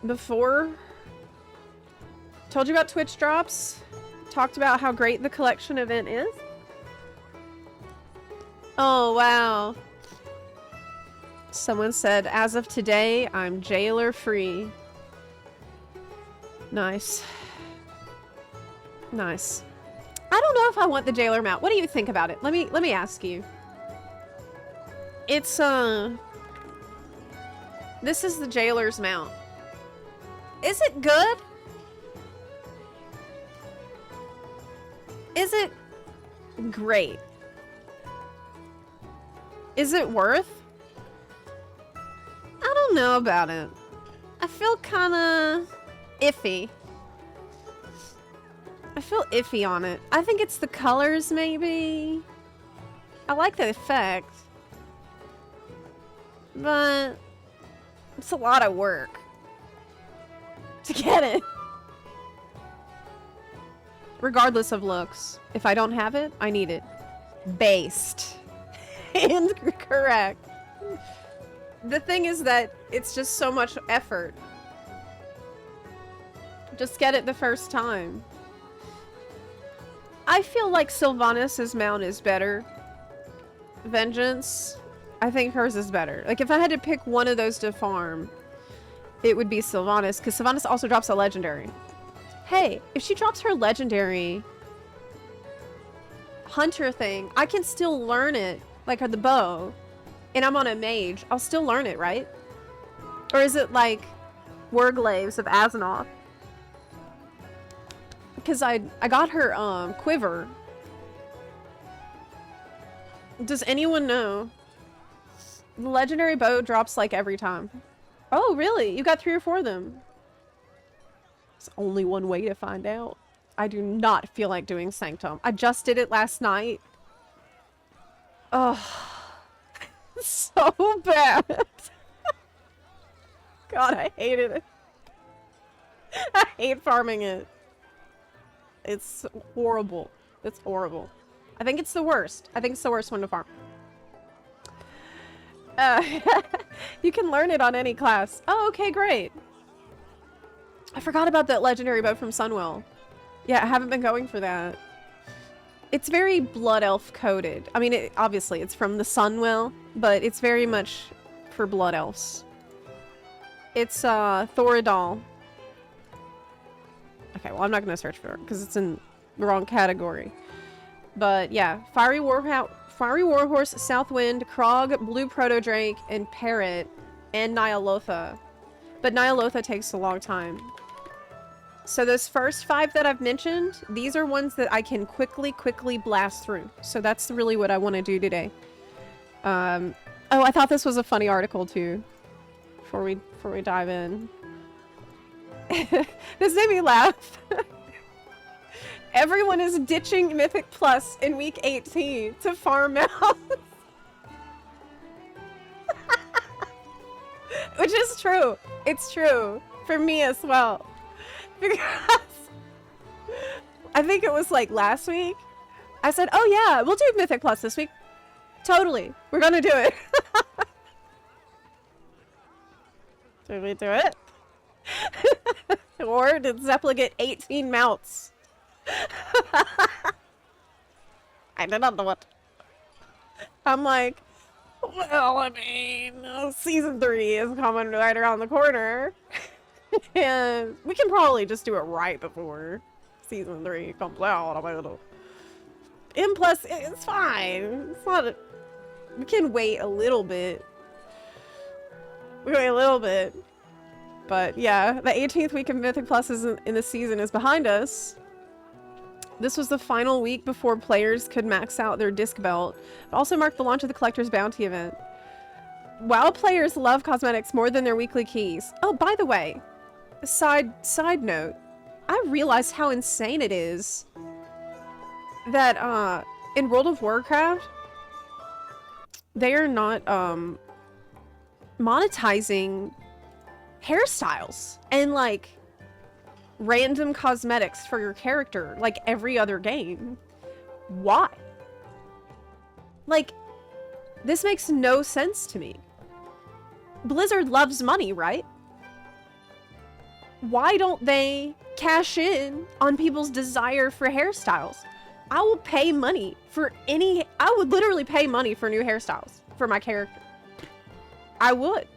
before? Told you about Twitch drops. Talked about how great the collection event is. Oh, wow. Someone said, as of today, I'm jailer free. Nice. Nice. I don't know if I want the jailer mount. What do you think about it? Let me ask you. It's this is the jailer's mount. Is it good? Is it great? Is it worth? I don't know about it. I feel kinda iffy. I feel iffy on it. I think it's the colors, maybe. I like the effect. But it's a lot of work to get it. Regardless of looks. If I don't have it, I need it. Based. And correct. The thing is that it's just so much effort. Just get it the first time. I feel like Sylvanas' mount is better. Vengeance, I think hers is better. Like, if I had to pick one of those to farm, it would be Sylvanas, because Sylvanas also drops a legendary. Hey, if she drops her legendary hunter thing, I can still learn it, like the bow, and I'm on a mage. I'll still learn it, right? Or is it like Warglaves of Azeroth? Because I got her quiver. Does anyone know? The legendary bow drops like every time. Oh, really? You got 3 or 4 of them. There's only one way to find out. I do not feel like doing Sanctum. I just did it last night. Oh, so bad. God, I hated it. I hate farming it. It's horrible. It's horrible. I think it's the worst. I think it's the worst one to farm. You can learn it on any class. Oh, okay, great. I forgot about that legendary bow from Sunwell. Yeah, I haven't been going for that. It's very Blood Elf coded. I mean, obviously it's from the Sunwell, but it's very much for Blood Elves. It's Thoradal. Okay, well, I'm not going to search for it because it's in the wrong category. But yeah, Fiery Warhorse, Southwind, Krog, Blue Protodrake, and Parrot, and Nyalotha. But Nyalotha takes a long time. So those first 5 that I've mentioned, these are ones that I can quickly blast through. So that's really what I want to do today. Oh, I thought this was a funny article too. Before we dive in. This made me laugh. Everyone is ditching Mythic Plus in week 18 to farm out. Which is true. It's true. For me as well. Because I think it was like last week. I said, oh yeah, we'll do Mythic Plus this week. Totally. We're gonna do it. Did we do it? Or did Zepla get 18 mounts? I did not know it. I'm like, well, I mean, season 3 is coming right around the corner. And we can probably just do it right before season 3 comes out. I mean, and plus, it's fine. It's not we can wait a little bit. We wait a little bit. But yeah, the 18th week of Mythic Plus in the season is behind us. This was the final week before players could max out their disc belt. It also marked the launch of the Collector's Bounty event. WoW players love cosmetics more than their weekly keys. Oh, by the way, side note, I realized how insane it is that in World of Warcraft, they are not monetizing hairstyles and like random cosmetics for your character like every other game. Why? Like, this makes no sense to me. Blizzard loves money, right? Why don't they cash in on people's desire for hairstyles? I will pay money for I would literally pay money for new hairstyles for my character. I would.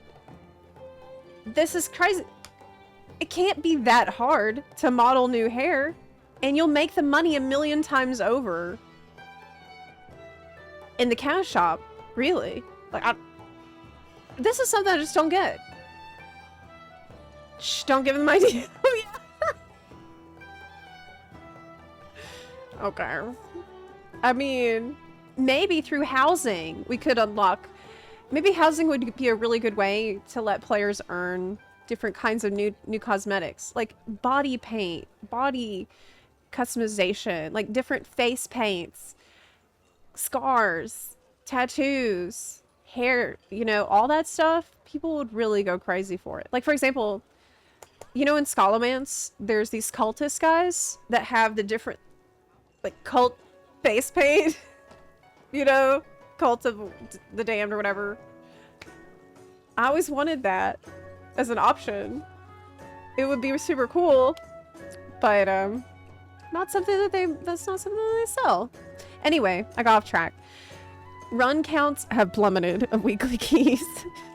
This is crazy. It can't be that hard to model new hair, and you'll make the money 1,000,000 times over in the cash shop. Really? Like, this is something I just don't get. Shh, don't give him my idea. Oh, yeah. Okay. I mean, maybe through housing we could unlock. Maybe housing would be a really good way to let players earn different kinds of new cosmetics, like body paint, body customization, like different face paints, scars, tattoos, hair, you know, all that stuff. People would really go crazy for it. Like, for example, you know, in Scholomance, there's these cultist guys that have the different, like, cult face paint, you know, Cult of the Damned or whatever. I always wanted that as an option. It would be super cool, but not something that that's not something that they sell. Anyway, I got off track. Run counts have plummeted of weekly keys,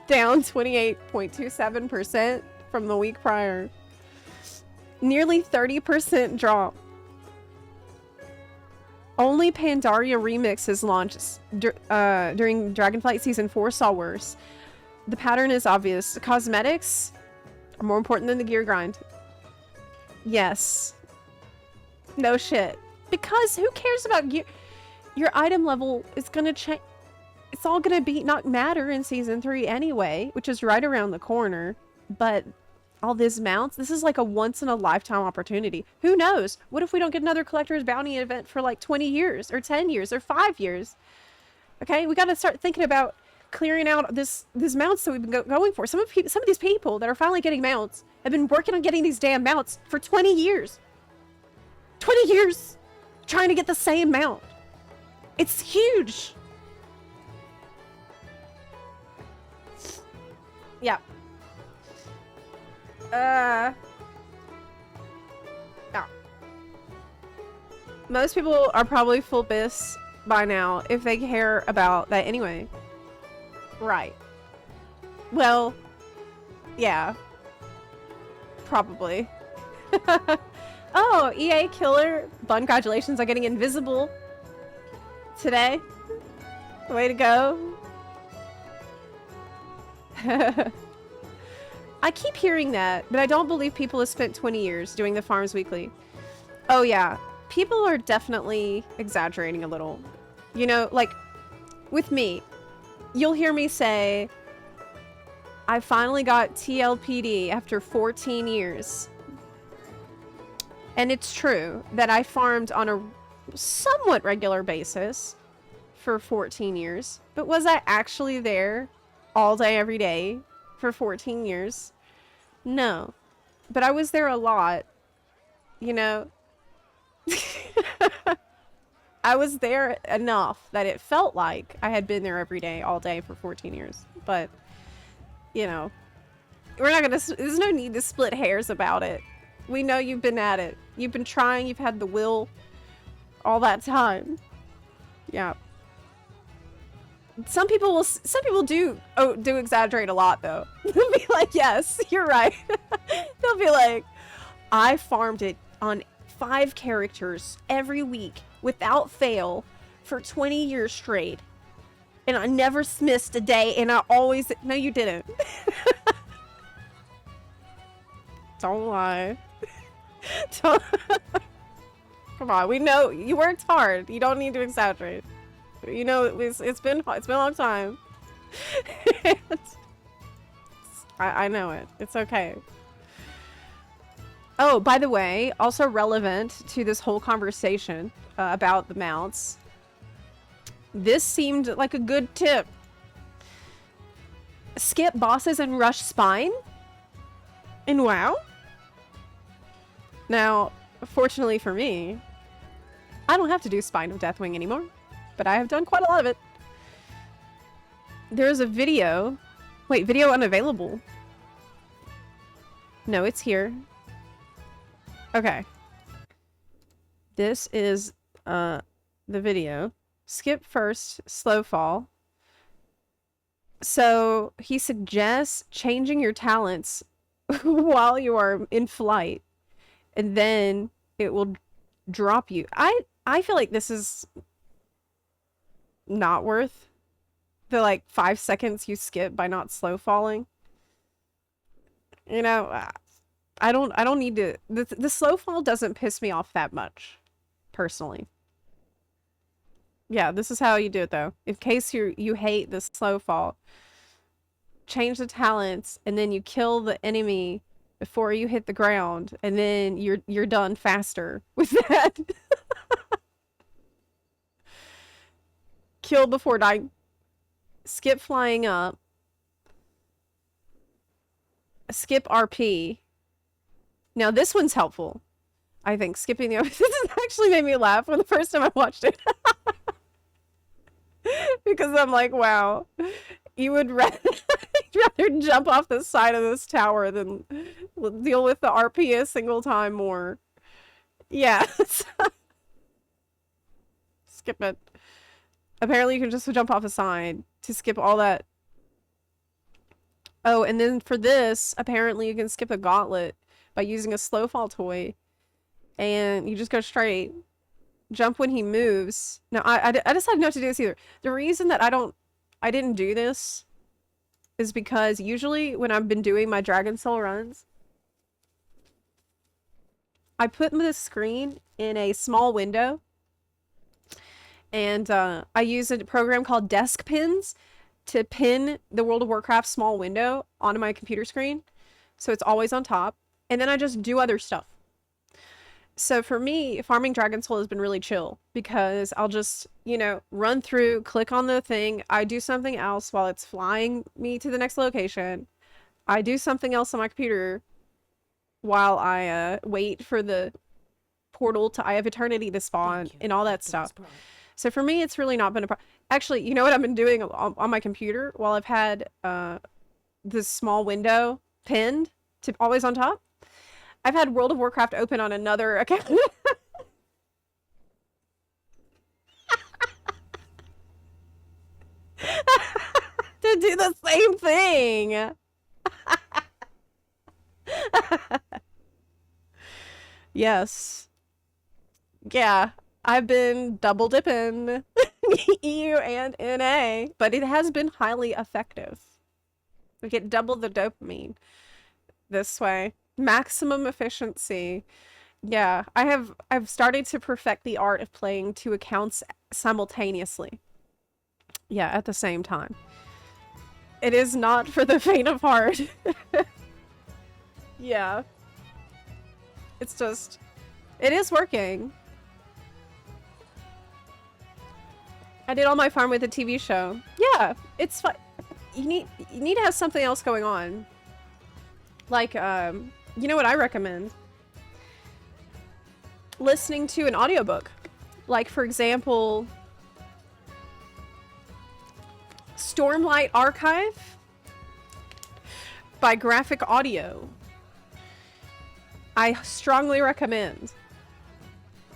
down 28.27% from the week prior. Nearly 30% drop. Only Pandaria remixes launched during Dragonflight Season 4 saw worse. The pattern is obvious. Cosmetics are more important than the gear grind. Yes. No shit. Because who cares about gear? Your item level is gonna change. It's all gonna not matter in Season 3 anyway, which is right around the corner. But all these mounts, this is like a once-in-a-lifetime opportunity. Who knows? What if we don't get another Collector's Bounty event for like 20 years, or 10 years, or 5 years? Okay, we gotta start thinking about clearing out these mounts that we've been going for. Some of these people that are finally getting mounts have been working on getting these damn mounts for 20 years. 20 years trying to get the same mount. It's huge. Yeah. Yeah. Most people are probably full bis by now if they care about that anyway. Right. Well, yeah. Probably. Oh, EA Killer. Congratulations on getting invisible today. Way to go. I I keep hearing that, but I don't believe people have spent 20 years doing the farms weekly. Oh yeah, people are definitely exaggerating a little. You know, like, with me, you'll hear me say, I finally got TLPD after 14 years. And it's true that I farmed on a somewhat regular basis for 14 years. But was I actually there all day, every day for 14 years? No. But I was there a lot, you know? I was there enough that it felt like I had been there every day, all day for 14 years. But, you know, we're not gonna, there's no need to split hairs about it. We know you've been at it. You've been trying, you've had the will all that time. Yeah. Some people do exaggerate a lot though. They'll be like, yes, you're right. They'll be like, I farmed it on 5 characters every week without fail for 20 years straight. And I never missed a day, and I always... No, you didn't. Don't lie. Don't... Come on, we know you worked hard. You don't need to exaggerate. You know, it's been a long time. I know it. It's okay. Oh, by the way, also relevant to this whole conversation about the mounts, this seemed like a good tip. Skip bosses and rush spine in WoW. Now, fortunately for me, I don't have to do Spine of Deathwing anymore, but I have done quite a lot of it. There's a video. Wait, video unavailable. No, it's here. Okay. This is the video. Skip first, slow fall. So he suggests changing your talents while you are in flight, and then it will drop you. I feel like this is not worth the like 5 seconds you skip by not slow falling. You know, I don't need to. The slow fall doesn't piss me off that much, personally. Yeah, this is how you do it though. In case you hate the slow fall, change the talents, and then you kill the enemy before you hit the ground, and then you're done faster with that. Kill before dying. Skip flying up. Skip RP. Now this one's helpful. I think skipping the this has actually made me laugh for the first time I watched it. Because I'm like, wow, you would rather jump off the side of this tower than deal with the RP a single time more. Yeah. Skip it. Apparently you can just jump off a side to skip all that. Oh, and then for this, apparently you can skip a gauntlet by using a slow fall toy. And you just go straight. Jump when he moves. Now, I decided not to do this either. The reason that I didn't do this is because usually when I've been doing my Dragon Soul runs, I put this screen in a small window, and I use a program called Desk Pins to pin the World of Warcraft small window onto my computer screen, so it's always on top, and then I just do other stuff. So for me, farming Dragon Soul has been really chill, because I'll just, you know, run through, click on the thing, I do something else while it's flying me to the next location, I do something else on my computer while I wait for the portal to Eye of Eternity to spawn and all that stuff. So for me, it's really not been a problem. Actually, you know what I've been doing on my computer while I've had this small window pinned to always on top? I've had World of Warcraft open on another account. To do the same thing. Yes. Yeah, I've been double dipping EU and NA, but it has been highly effective. We get double the dopamine. this way. Maximum efficiency. Yeah, I've started to perfect the art of playing two accounts simultaneously. Yeah, at the same time. It is not for the faint of heart. Yeah. It's just, it is working. I did all my farm with a TV show. Yeah, it's fun. You need to have something else going on. Like, you know what I recommend? Listening to an audiobook. Like, for example, Stormlight Archive by Graphic Audio. I strongly recommend.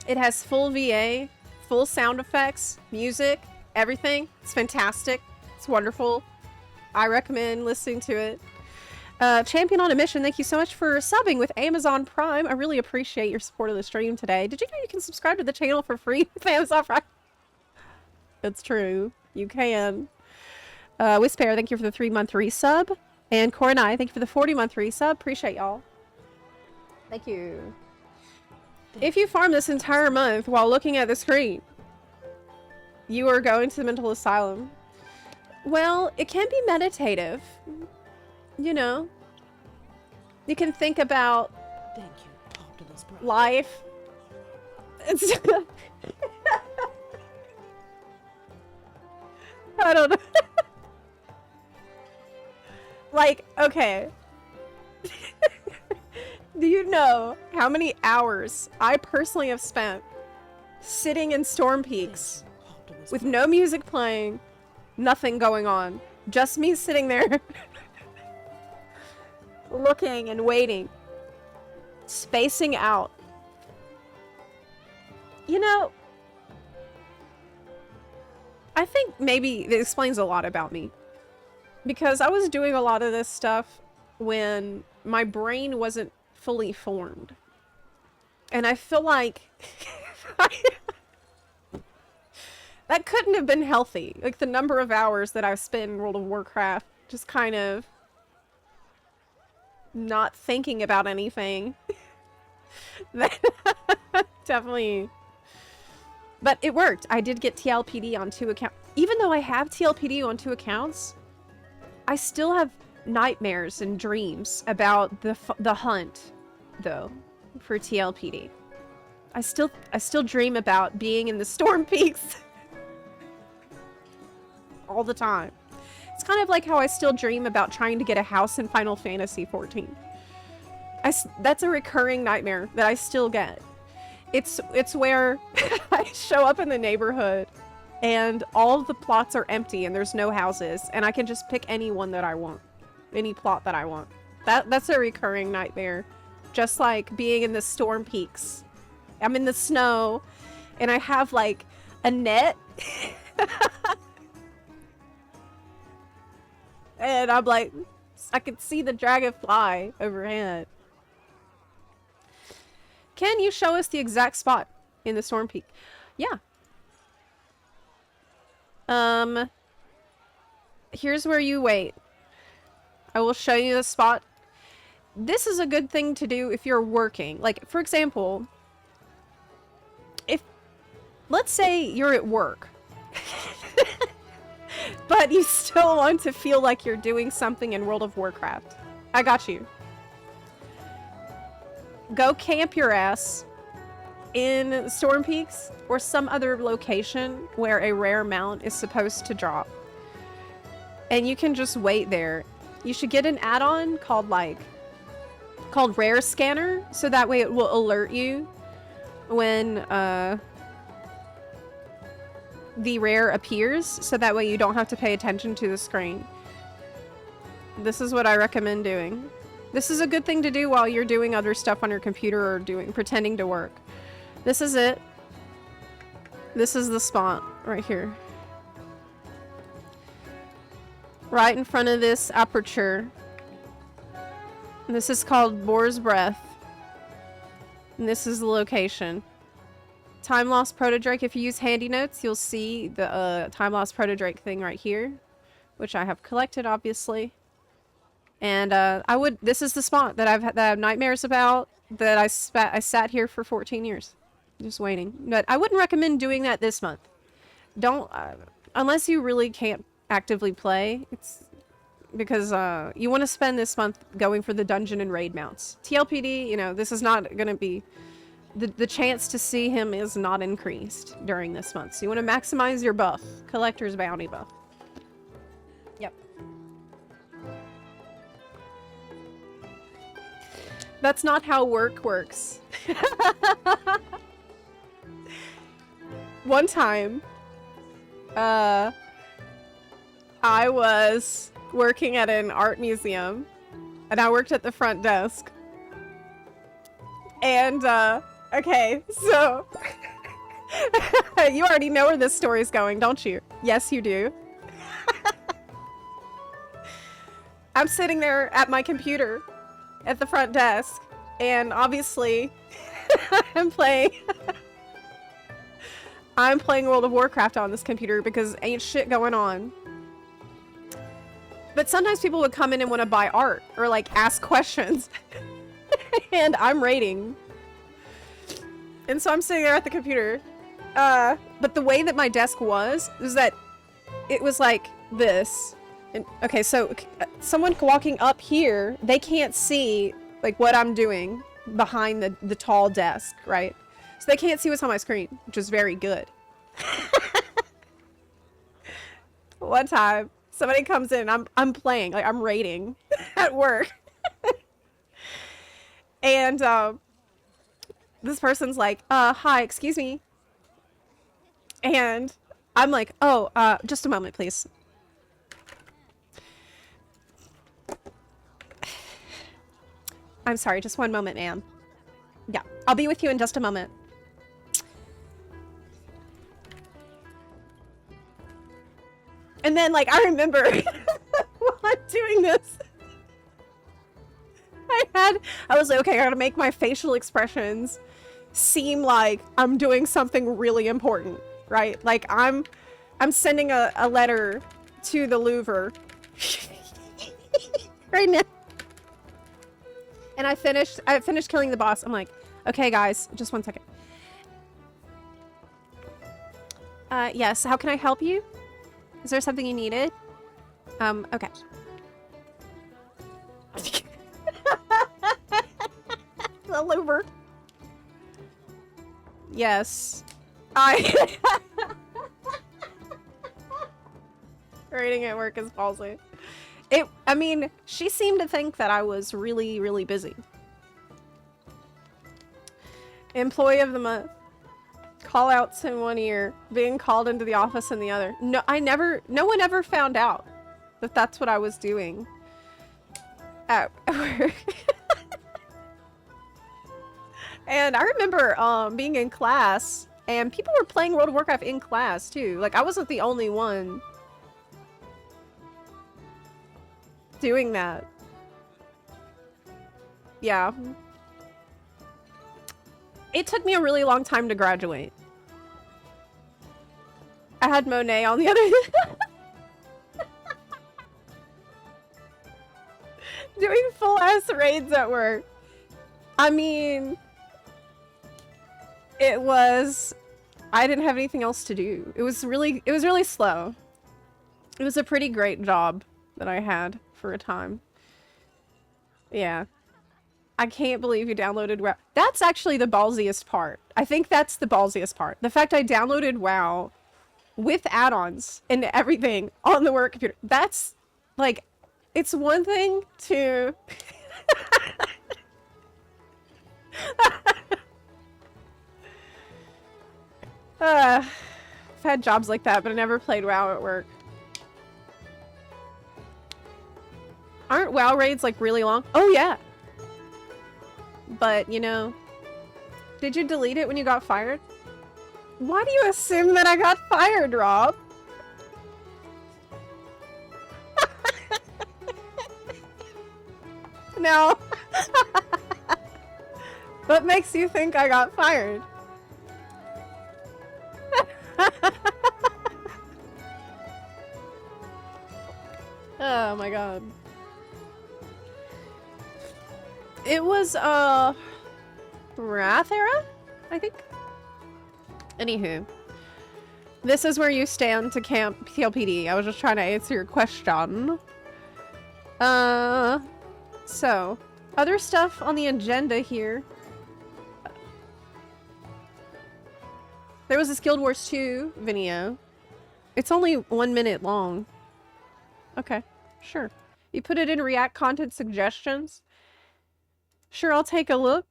It has full VA, full sound effects, music, everything. It's fantastic. It's wonderful. I recommend listening to it. Champion on a Mission, thank you so much for subbing with Amazon Prime. I really appreciate your support of the stream today. Did you know you can subscribe to the channel for free with Amazon Prime? It's true. You can. Whisper, thank you for the 3-month resub. And Coronai, thank you for the 40-month resub. Appreciate y'all. Thank you. If you farm this entire month while looking at the screen, you are going to the mental asylum. Well, it can be meditative. You know, you can think about life. I don't know. Like, okay. Do you know how many hours I personally have spent sitting in Storm Peaks with no music playing, nothing going on, just me sitting there looking and waiting, spacing out. You know, I think maybe it explains a lot about me, because I was doing a lot of this stuff when my brain wasn't fully formed, and I feel like that couldn't have been healthy. Like, the number of hours that I've spent in World of Warcraft just kind of not thinking about anything. Definitely. But it worked. I did get TLPD on 2 accounts. Even though I have TLPD on 2 accounts, I still have nightmares and dreams about the hunt, though, for TLPD. I still dream about being in the Storm Peaks all the time. It's kind of like how I still dream about trying to get a house in Final Fantasy XIV. That's a recurring nightmare that I still get. It's where I show up in the neighborhood and all of the plots are empty and there's no houses, and I can just pick any one that I want. Any plot that I want. That's a recurring nightmare. Just like being in the Storm Peaks. I'm in the snow and I have like a net and I'm like, I can see the dragonfly overhead. Can you show us the exact spot in the Storm Peak? Yeah. Here's where you wait. I will show you the spot. This is a good thing to do if you're working. Like, for example, let's say you're at work, but you still want to feel like you're doing something in World of Warcraft. I got you. Go camp your ass in Storm Peaks or some other location where a rare mount is supposed to drop. And you can just wait there. You should get an add-on called Rare Scanner, so that way it will alert you when the rare appears, so that way you don't have to pay attention to the screen. This is what I recommend doing. This is a good thing to do while you're doing other stuff on your computer or pretending to work. This is it. This is the spot right here. Right in front of this aperture. This is called Boar's Breath. And this is the location. Time Lost Protodrake. If you use handy notes, you'll see the Time Lost Protodrake thing right here, which I have collected, obviously. And this is the spot that I have nightmares about, that I sat here for 14 years. Just waiting. But I wouldn't recommend doing that this month. Don't, unless you really can't actively play. It's because you want to spend this month going for the dungeon and raid mounts. TLPD, you know, this is not going to be, the chance to see him is not increased during this month. So you want to maximize your buff, collector's bounty buff. Yep. That's not how work works. One time, I was working at an art museum, and I worked at the front desk. And, okay, so... you already know where this story's going, don't you? Yes, you do. I'm sitting there at my computer at the front desk, and obviously I'm playing World of Warcraft on this computer because ain't shit going on. But sometimes people would come in and want to buy art or like ask questions. And I'm raiding. And so I'm sitting there at the computer. But the way that my desk was that it was like this. And, okay, so someone walking up here, they can't see like what I'm doing behind the tall desk, right? So they can't see what's on my screen, which is very good. One time, somebody comes in, I'm playing, like I'm raiding at work. And this person's like, hi, excuse me. And I'm like, oh, just a moment, please. I'm sorry, just one moment, ma'am. Yeah, I'll be with you in just a moment. And then, like, I remember while I'm doing this, I was like, okay, I gotta make my facial expressions seem like I'm doing something really important, right? Like, I'm sending a letter to the Louvre right now. And I finished killing the boss. I'm like, okay, guys, just one second. Yes, how can I help you? Is there something you needed? Okay. The Louvre. Yes. Rating at work is ballsy. I mean, she seemed to think that I was really, really busy. Employee of the month. Call outs in one ear. Being called into the office in the other. No one ever found out that that's what I was doing at work. And I remember being in class, and people were playing World of Warcraft in class too. Like, I wasn't the only one doing that. Yeah. It took me a really long time to graduate. I had Monet on the other doing full ass raids at work. I mean, I didn't have anything else to do. It was really slow. It was a pretty great job that I had for a time. Yeah. I can't believe you downloaded WoW. That's actually the ballsiest part. I think that's the ballsiest part. The fact I downloaded WoW with add-ons and everything on the work computer. That's, like, it's one thing to... I've had jobs like that, but I never played WoW at work. Aren't WoW raids, like, really long? Oh, yeah. But, you know, did you delete it when you got fired? Why do you assume that I got fired, Rob? No. What makes you think I got fired? Oh my god. It was, Wrath era, I think. Anywho. This is where you stand to camp PLPD. I was just trying to answer your question. So, other stuff on the agenda here. There was this Guild Wars 2 video. It's only 1 minute long. Okay, sure. You put it in React content suggestions. Sure, I'll take a look.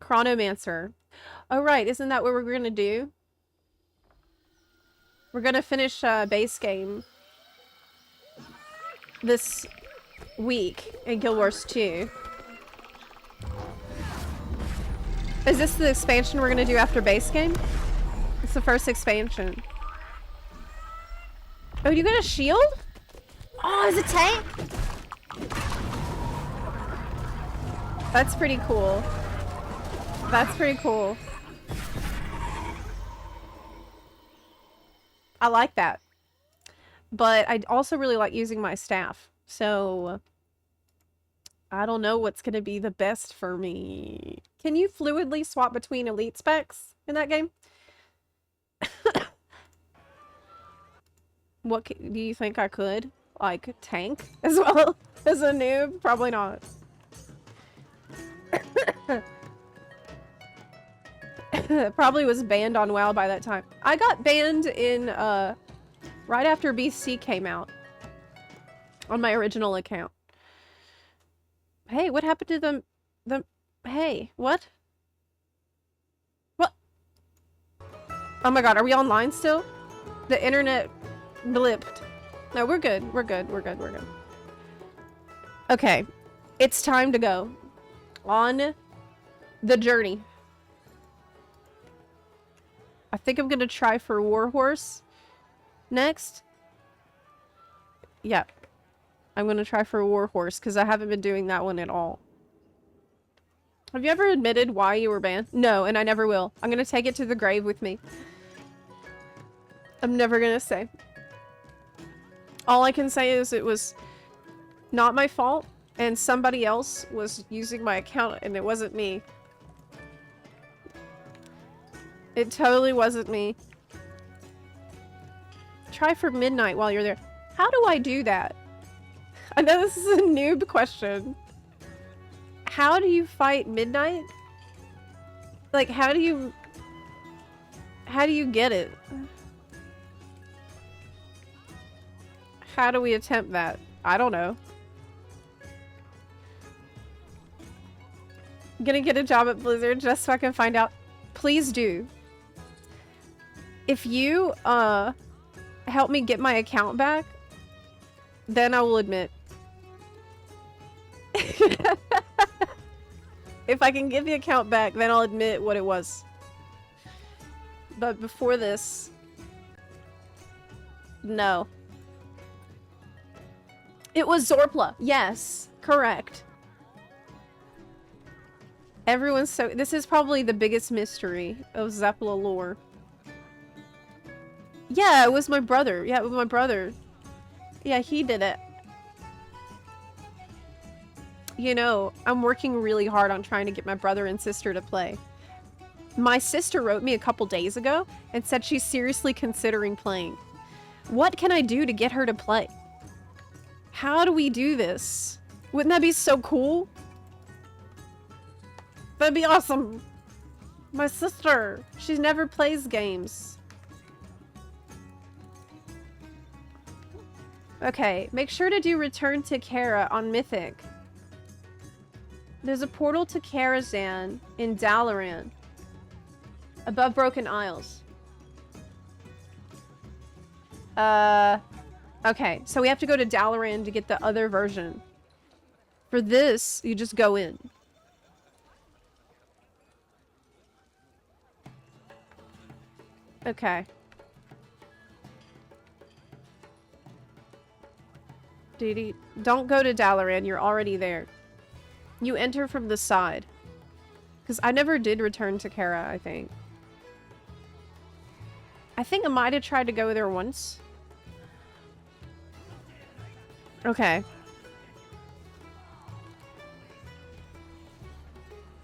Chronomancer. Oh, right. Isn't that what we're going to do? We're going to finish base game this week in Guild Wars 2. Is this the expansion we're going to do after base game? It's the first expansion. Oh, you got a shield? Oh, is it tank? That's pretty cool. That's pretty cool. I like that. But I also really like using my staff. So I don't know what's going to be the best for me. Can you fluidly swap between elite specs in that game? What do you think I could? Like, tank as well as a noob? Probably not. Probably was banned on WoW by that time. I got banned in, right after BC came out. On my original account. Hey, what happened to hey, what? What? Oh my god, are we online still? The internet blipped. No, we're good. We're good. We're good. We're good. Okay. It's time to go. On the journey. I think I'm gonna try for Warhorse next. Yeah. I'm gonna try for Warhorse because I haven't been doing that one at all. Have you ever admitted why you were banned? No, and I never will. I'm gonna take it to the grave with me. I'm never gonna say. All I can say is it was not my fault, and somebody else was using my account, and it wasn't me. It totally wasn't me. Try for midnight while you're there. How do I do that? I know this is a noob question. How do you fight midnight? Like, how do you get it? How do we attempt that? I don't know. I'm gonna get a job at Blizzard just so I can find out. Please do. If you, help me get my account back, then I will admit. If I can get the account back, then I'll admit what it was. But before this... No. It was Zepla. Yes. Correct. Everyone's so... This is probably the biggest mystery of Zepla lore. Yeah, it was my brother. Yeah, it was my brother. Yeah, he did it. You know, I'm working really hard on trying to get my brother and sister to play. My sister wrote me a couple days ago and said she's seriously considering playing. What can I do to get her to play? How do we do this? Wouldn't that be so cool? That'd be awesome. My sister, she never plays games. Okay, make sure to do Return to Kara on Mythic. There's a portal to Karazhan in Dalaran. Above Broken Isles. Okay, so we have to go to Dalaran to get the other version. For this, you just go in. Okay. Don't go to Dalaran, you're already there. You enter from the side. Because I never did return to Kara, I think. I think I might have tried to go there once. Okay.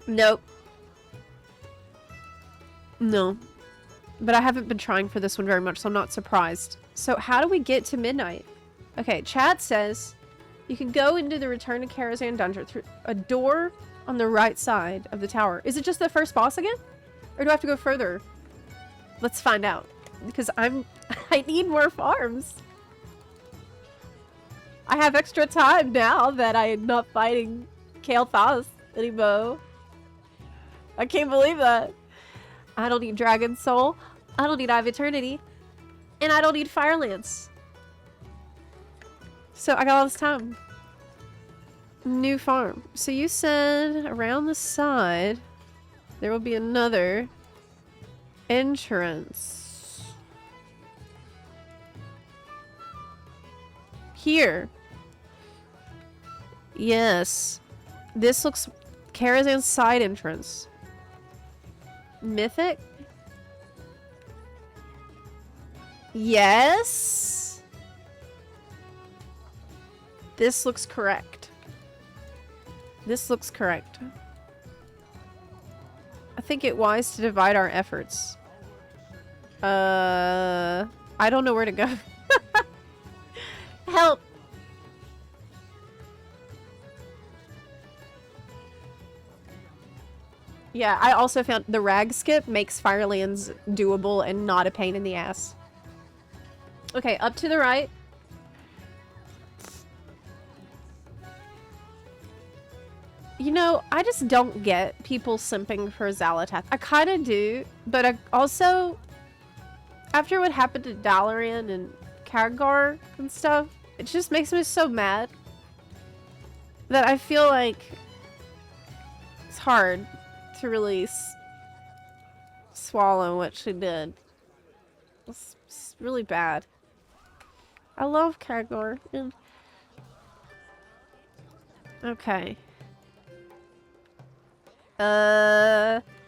Nope. No. But I haven't been trying for this one very much, so I'm not surprised. So how do we get to midnight? Okay, chat says you can go into the Return to Karazhan dungeon through a door on the right side of the tower. Is it just the first boss again? Or do I have to go further? Let's find out. Because I need more farms. I have extra time now that I'm not fighting Kael'thas anymore. I can't believe that. I don't need Dragon Soul. I don't need Eye of Eternity. And I don't need Fire Lance. So I got all this time. New farm. So you said around the side there will be another entrance. Here. Yes. This looks Karazhan's side entrance. Mythic? Yes. This looks correct. This looks correct. I think it wise to divide our efforts. I don't know where to go. Help! Yeah, I also found the rag skip makes Firelands doable and not a pain in the ass. Okay, up to the right. You know, I just don't get people simping for Xal'atath. I kind of do, but I also, after what happened to Dalaran and Khadgar and stuff, it just makes me so mad that I feel like it's hard to really swallow what she did. It's really bad. I love Khadgar. Okay.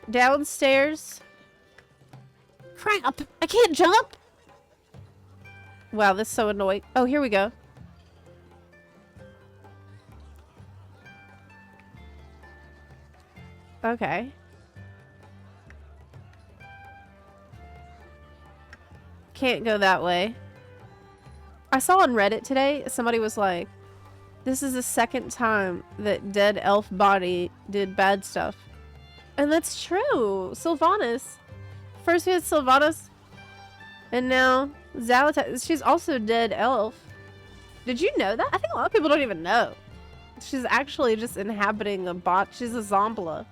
Downstairs. Crap! I can't jump! Wow, this is so annoying. Oh, here we go. Okay. Can't go that way. I saw on Reddit today, somebody was like, this is the second time that dead elf body did bad stuff. And that's true. Sylvanas. First we had Sylvanas, and now Xal'atath. She's also dead elf. Did you know that? I think a lot of people don't even know. She's actually just inhabiting a bot. She's a Zombla.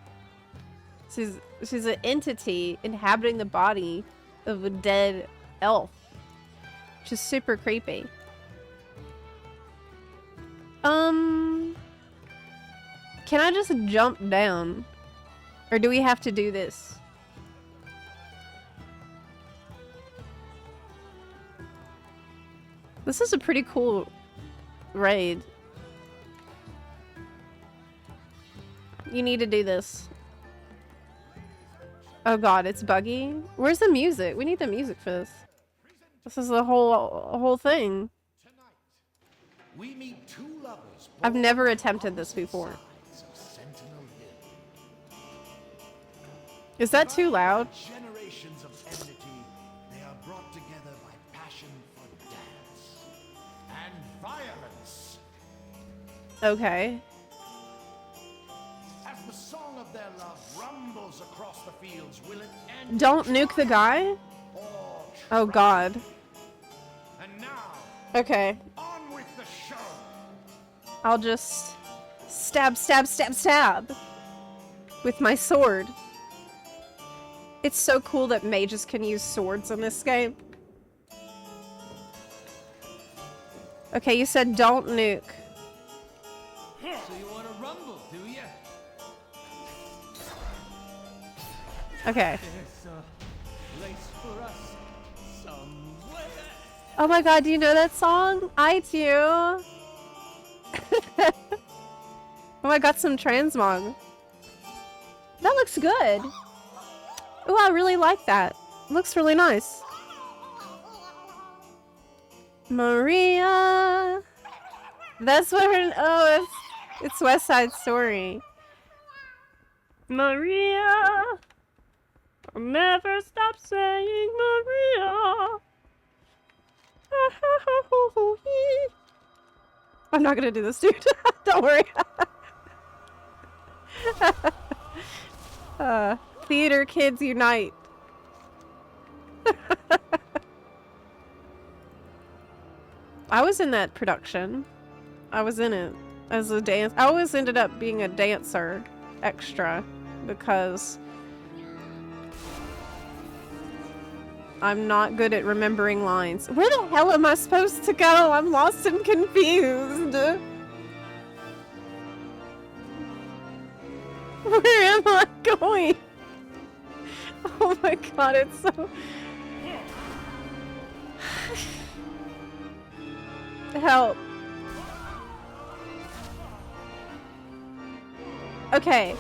She's an entity inhabiting the body of a dead elf. Which is super creepy. Can I just jump down? Or do we have to do this? This is a pretty cool raid. You need to do this. Oh god, it's buggy. Where's the music? We need the music for this. This is the whole thing. I've never attempted this before. Is that too loud? Generations of enmity, they are brought together by passion for dance and violence. Okay. As the song of their love rumbles across the fields, will it end? Don't nuke the guy? Oh god. And now, Okay. on with the show. I'll just stab, stab, stab, stab with my sword. It's so cool that mages can use swords in this game. Okay, you said don't nuke. So you want to rumble, do you? Okay. There's a place for us somewhere. Oh my god, do you know that song? I do. Oh, I got some transmog. That looks good. Oh, I really like that. Looks really nice. That's what her. Oh, it's West Side Story. Maria, I'll never stop saying Maria. I'm not gonna do this, dude. Don't worry. Theater kids unite. I was in that production. I was in it as a dance. I always ended up being a dancer extra because I'm not good at remembering lines. Where the hell am I supposed to go? I'm lost and confused. Where am I going? Oh my god, it's so... Help. Okay,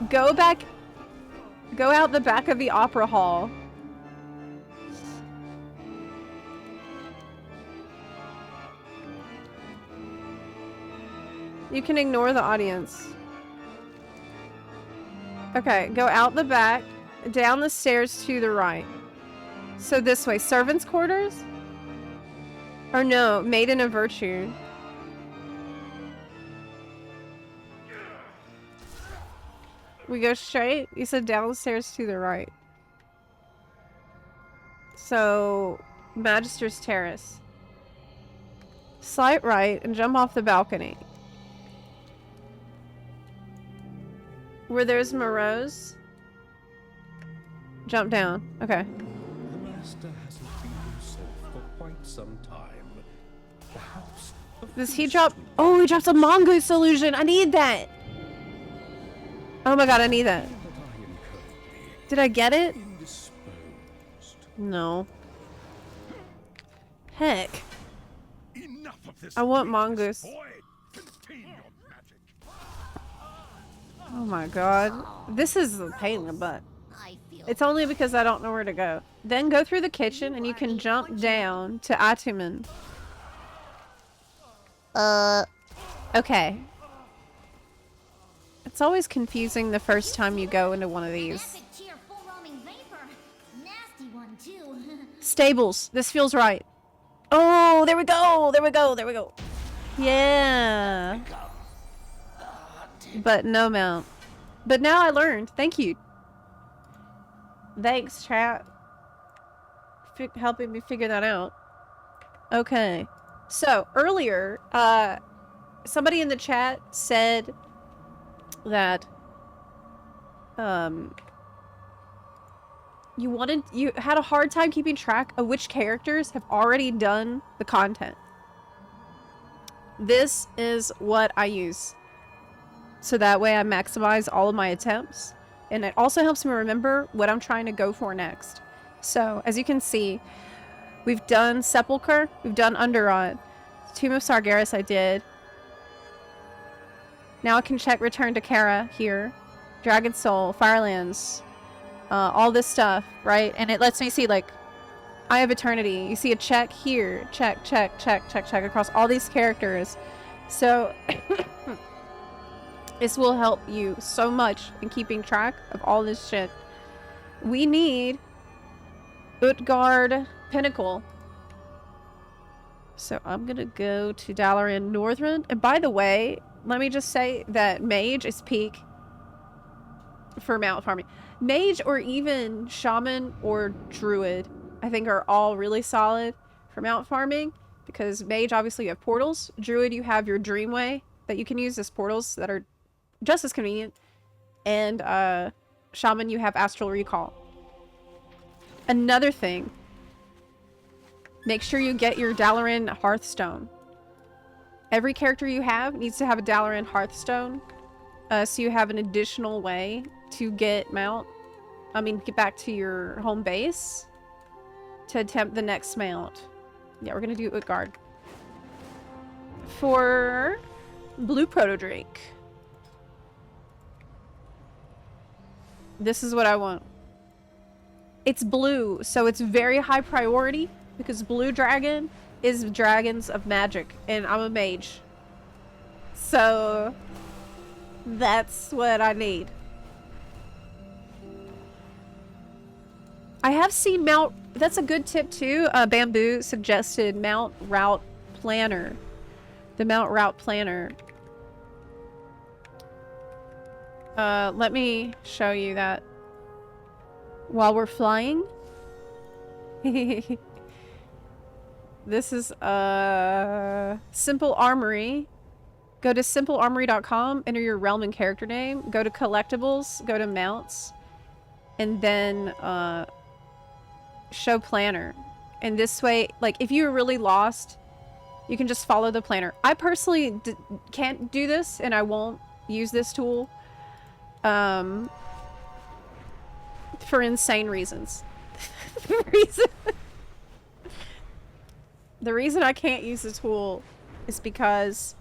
go out the back of the opera hall. You can ignore the audience. Okay, go out the back, down the stairs to the right. So this way, servants' quarters? Or no, Maiden of Virtue. We go straight? You said down the stairs to the right. So, Magister's Terrace. Slight right and jump off the balcony. Where there's Moreau's. Jump down. Okay. The master hasn't been himself for quite some time. Perhaps. Does he drop? Oh, he drops a mongoose illusion. I need that. Oh my god, I need that. Did I get it? No. Heck. Enough of this. I want mongoose. Boy, contain your magic. Oh my god. This is a pain in the butt. It's only because I don't know where to go. Then go through the kitchen and you can jump down to Atumen. Okay. It's always confusing the first time you go into one of these. Stables. This feels right. Oh, there we go. There we go. There we go. Yeah. But no mount. But now I learned. Thank you. Thanks, chat. Helping me figure that out. Okay. So, earlier, somebody in the chat said that, you had a hard time keeping track of which characters have already done the content. This is what I use. So that way I maximize all of my attempts. And it also helps me remember what I'm trying to go for next. So, as you can see, we've done Sepulchre, we've done Underrot, Tomb of Sargeras I did. Now I can check Return to Kara here, Dragon Soul, Firelands, all this stuff, right? And it lets me see, like, Eye of Eternity. You see a check here, check, check, check, check, check across all these characters. So... This will help you so much in keeping track of all this shit. We need Utgard Pinnacle. So I'm gonna go to Dalaran Northrend. And by the way, let me just say that Mage is peak for mount farming. Mage or even Shaman or Druid, I think are all really solid for mount farming. Because Mage, obviously you have portals. Druid, you have your Dreamway that you can use as portals that are just as convenient. And Shaman, you have Astral Recall. Another thing, make sure you get your Dalaran Hearthstone. Every character you have needs to have a Dalaran Hearthstone, so you have an additional way to get back to your home base to attempt the next mount. Yeah, we're gonna do Utgard for Blue Proto-Drake. This is what I want. It's blue, so it's very high priority because blue dragon is dragons of magic, and I'm a mage. So that's what I need. I have seen Mount. That's a good tip too. Bamboo suggested Mount Route Planner. The Mount Route Planner. Let me show you that while we're flying. This is Simple Armory. Go to simplearmory.com, enter your realm and character name, go to collectibles, go to mounts, and then show planner. And this way, like if you're really lost, you can just follow the planner. I personally can't do this, and I won't use this tool for insane reasons. The reason I can't use the tool is because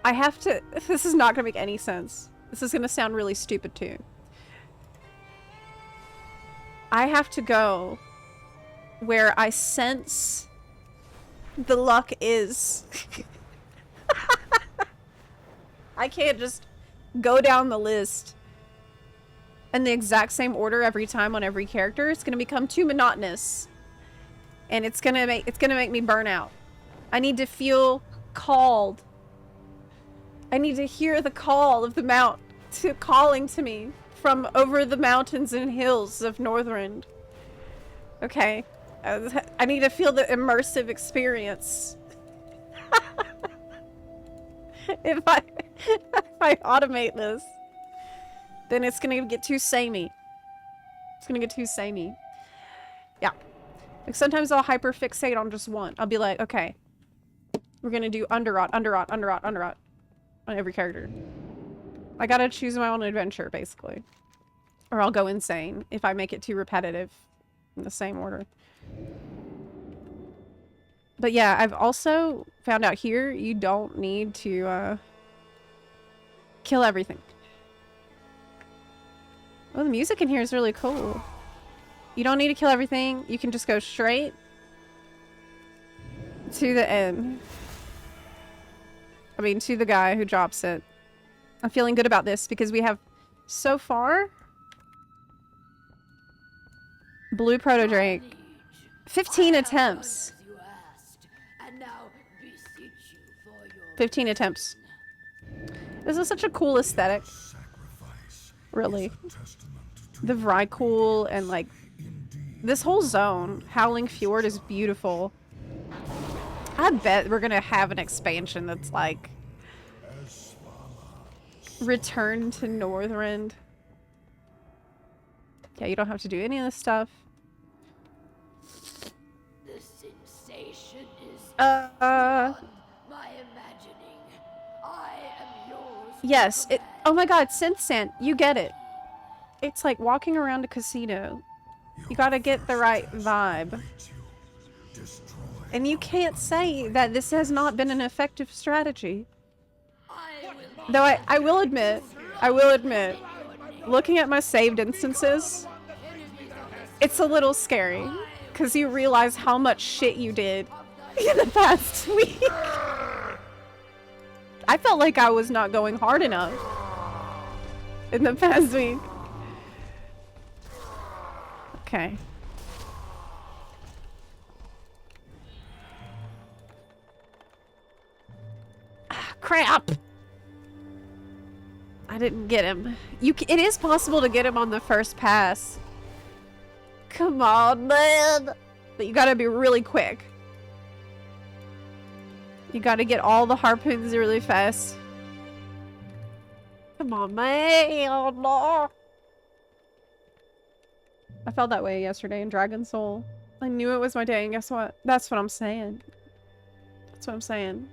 I have to. This is not gonna make any sense. This is gonna sound really stupid too. I have to go where I sense the luck is. I can't just go down the list in the exact same order every time on every character. It's gonna become too monotonous, and it's gonna make me burn out. I need to feel called. I need to hear the call of the mount calling to me from over the mountains and hills of Northrend. Okay, I need to feel the immersive experience. If I automate this, then it's gonna get too samey. It's gonna get too samey. Yeah. Like sometimes I'll hyperfixate on just one. I'll be like, okay, we're gonna do underrot on every character. I gotta choose my own adventure, basically. Or I'll go insane if I make it too repetitive in the same order. But yeah, I've also found out here you don't need to kill everything. Oh, the music in here is really cool. You don't need to kill everything. You can just go straight to the end. I mean, to the guy who drops it. I'm feeling good about this because we have, so far, Blue Proto-Drake, 15 attempts. 15 attempts. This is such a cool aesthetic. Really. The Vrykul and like this whole zone, Howling Fjord, is beautiful. I bet we're gonna have an expansion that's like Return to Northrend. Yeah, you don't have to do any of this stuff. The sensation is My imagining. I am yours. Yes, it. Oh my God, Synth-Sant, you get it. It's like walking around a casino. You gotta get the right vibe. And you can't say that this has not been an effective strategy. Though I will admit, looking at my saved instances, it's a little scary. Because you realize how much shit you did in the past week. I felt like I was not going hard enough in the past week. Okay. Ah, crap! I didn't get him. It is possible to get him on the first pass. Come on, man! But you gotta be really quick. You gotta get all the harpoons really fast. Come on, man! Oh, no! I felt that way yesterday in Dragon Soul. I knew it was my day, and guess what? That's what I'm saying. That's what I'm saying.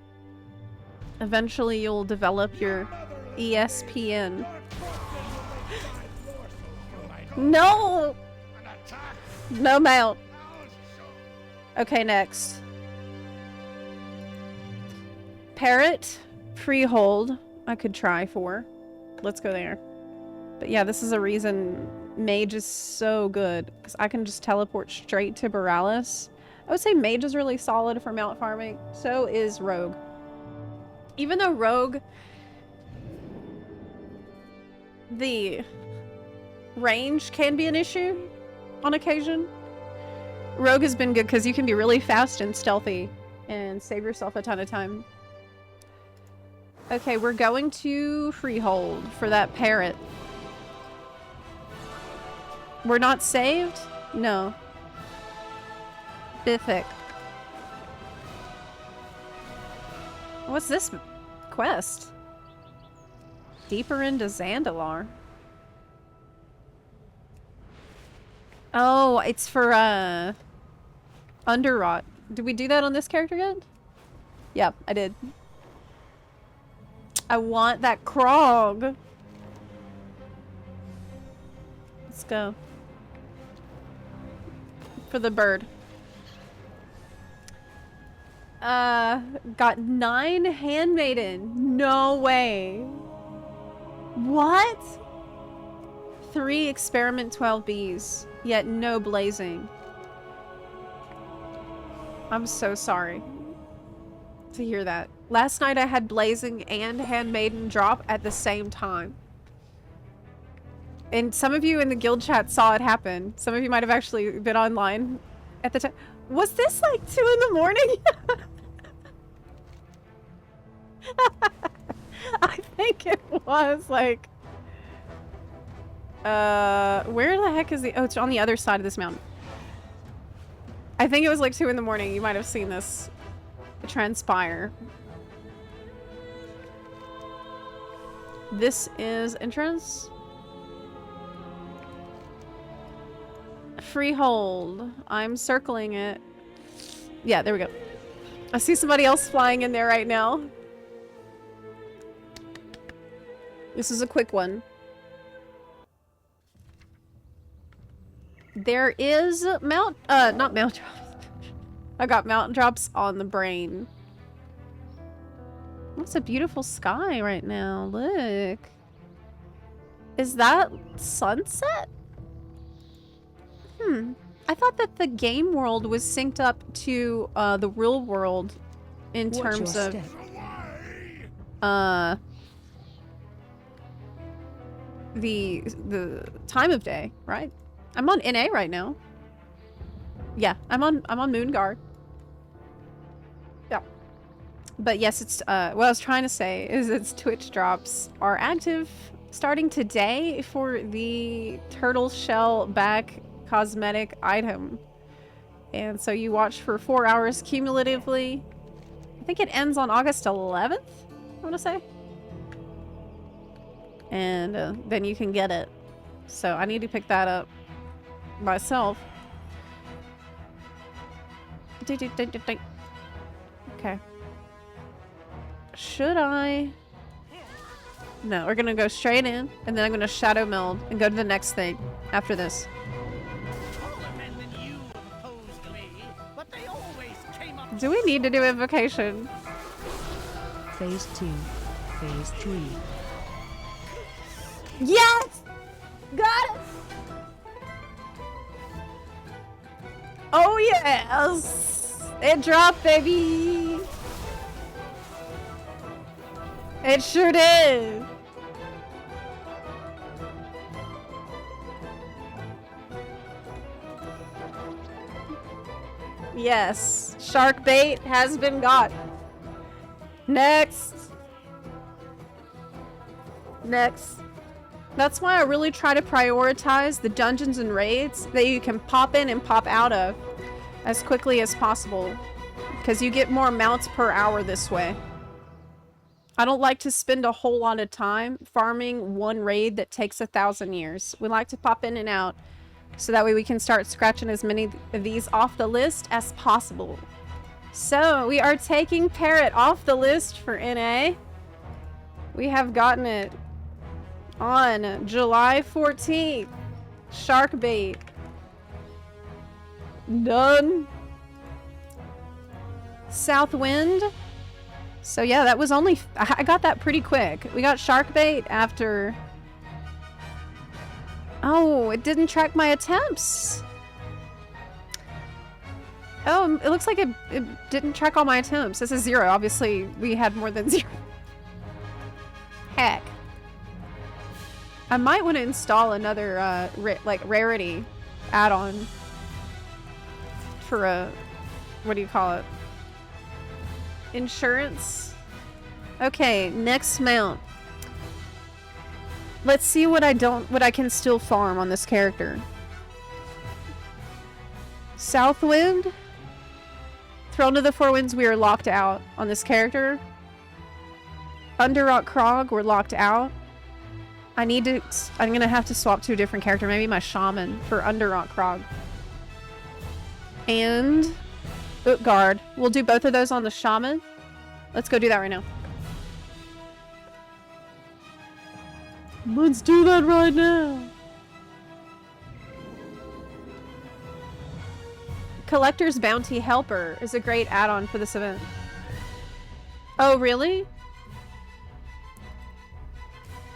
Eventually you'll develop your ESPN. No! No mount. Okay, next. Parrot, freehold, I could try for. Let's go there. But yeah, this is a reason Mage is so good. Because I can just teleport straight to Borealis. I would say Mage is really solid for mount farming. So is Rogue. Even though Rogue, the range can be an issue on occasion, Rogue has been good because you can be really fast and stealthy and save yourself a ton of time. Okay, we're going to Freehold for that parrot. We're not saved? No. Bithic. What's this quest? Deeper into Zandalar. Oh, it's for, Underrot. Did we do that on this character yet? Yeah, I did. I want that Krog. Let's go. For the bird. Got 9 handmaiden. No way. What? 3 experiment 12 bees. Yet no blazing. I'm so sorry to hear that. Last night I had blazing and handmaiden drop at the same time. And some of you in the guild chat saw it happen. Some of you might have actually been online at the time. Was this like 2 in the morning? I think it was like... where the heck is the... Oh, it's on the other side of this mountain. I think it was like 2 in the morning. You might have seen this transpire. This is entrance. Freehold. I'm circling it. Yeah, there we go. I see somebody else flying in there right now. This is a quick one. There is not mount drops. I got mount drops on the brain. What's a beautiful sky right now? Look. Is that sunset? I thought that the game world was synced up to the real world in terms of the time of day, right? I'm on NA right now. Yeah, I'm on Moonguard. Yeah. But yes, it's what I was trying to say is its Twitch drops are active starting today for the turtle shell back cosmetic item. And so you watch for 4 hours cumulatively. I think it ends on August 11th, I want to say. And then you can get it. So I need to pick that up myself. Okay. Should I? No, we're gonna go straight in, and then I'm gonna shadow meld and go to the next thing after this. Do we need to do invocation? Phase 2. Phase 3. Yes! Got it! Oh yes! It dropped, baby! It sure did! Yes, shark bait has been got. Next. Next. That's why I really try to prioritize the dungeons and raids that you can pop in and pop out of as quickly as possible, because you get more mounts per hour this way. I don't like to spend a whole lot of time farming one raid that takes 1,000 years. We like to pop in and out so that way we can start scratching as many of these off the list as possible. So we are taking Parrot off the list for NA. We have gotten it on July 14th. Shark bait. Done. South wind. So yeah, that was only... I got that pretty quick. We got shark bait after... Oh, it didn't track my attempts. Oh, it looks like it didn't track all my attempts. This is 0. Obviously, we had more than 0. Heck. I might want to install another, rarity add-on for a, what do you call it? Insurance? Okay, next mount. Let's see what I can still farm on this character. Southwind? Throne of the Four Winds, we are locked out on this character. Underrock Krog, we're locked out. I'm gonna have to swap to a different character, maybe my Shaman for Underrock Krog. And Utgard. We'll do both of those on the Shaman. Let's go do that right now. Let's do that right now. Collector's Bounty Helper is a great add-on for this event. Oh, really?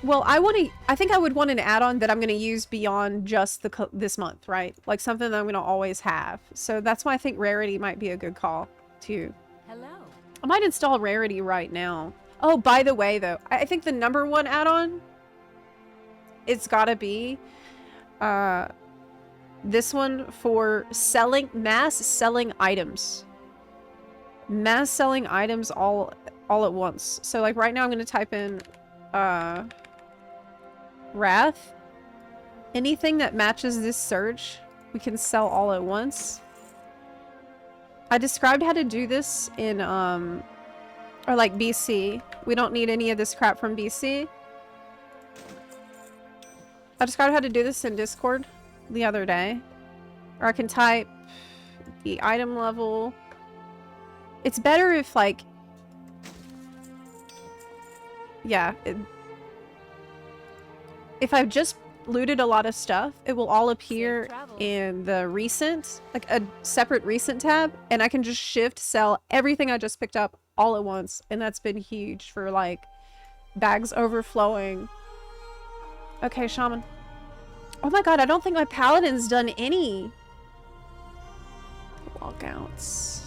Well, I think I would want an add-on that I'm going to use beyond just this month, right? Like something that I'm going to always have. So that's why I think Rarity might be a good call, too. Hello. I might install Rarity right now. Oh, by the way, though, I think the #1 add-on, it's got to be this one for mass selling items. Mass selling items all at once. So, like, right now I'm going to type in Wrath. Anything that matches this search, we can sell all at once. I described how to do this in, or like BC. We don't need any of this crap from BC. I described how to do this in Discord the other day. Or I can type the item level. It's better if, like, yeah, if I've just looted a lot of stuff, it will all appear in the recent, like a separate recent tab, and I can just shift sell everything I just picked up all at once, and that's been huge for, like, bags overflowing. Okay, Shaman. Oh my god, I don't think my Paladin's done any walkouts.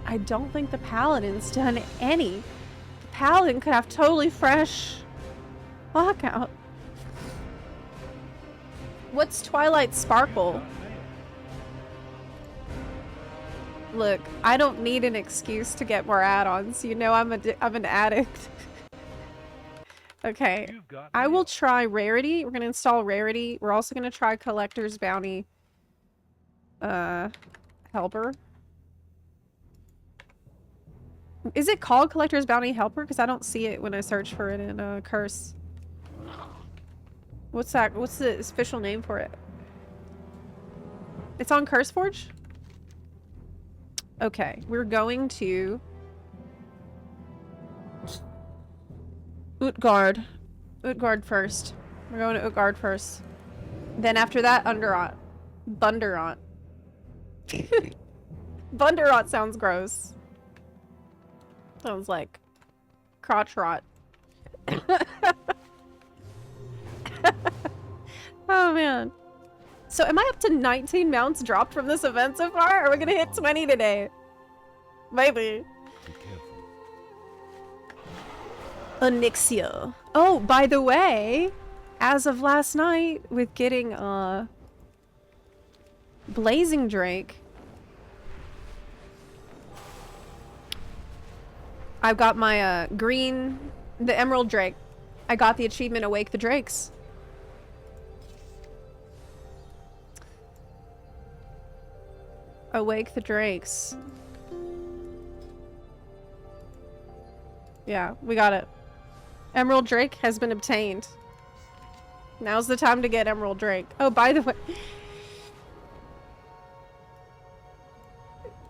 I don't think the Paladin's done any. The Paladin could have totally fresh lockout. What's Twilight Sparkle? Look, I don't need an excuse to get more add-ons. You know I'm an addict. Okay, I will try Rarity. We're gonna install Rarity. We're also gonna try Collector's Bounty Helper. Is it called Collector's Bounty Helper? Because I don't see it when I search for it in Curse. What's that? What's the official name for it? It's on CurseForge? Okay, we're going to Utgard. Utgard first. We're going to Utgard first. Then after that, Underrot. Bunderot. Bunderot sounds gross. Sounds like crotch rot. Oh man. So am I up to 19 mounts dropped from this event so far? Or are we gonna hit 20 today? Maybe. Onyxia. Oh, by the way, as of last night, with getting Blazing Drake, I've got my the Emerald Drake. I got the achievement Awake the Drakes. Awake the Drakes. Yeah, we got it. Emerald Drake has been obtained. Now's the time to get Emerald Drake. Oh, by the way,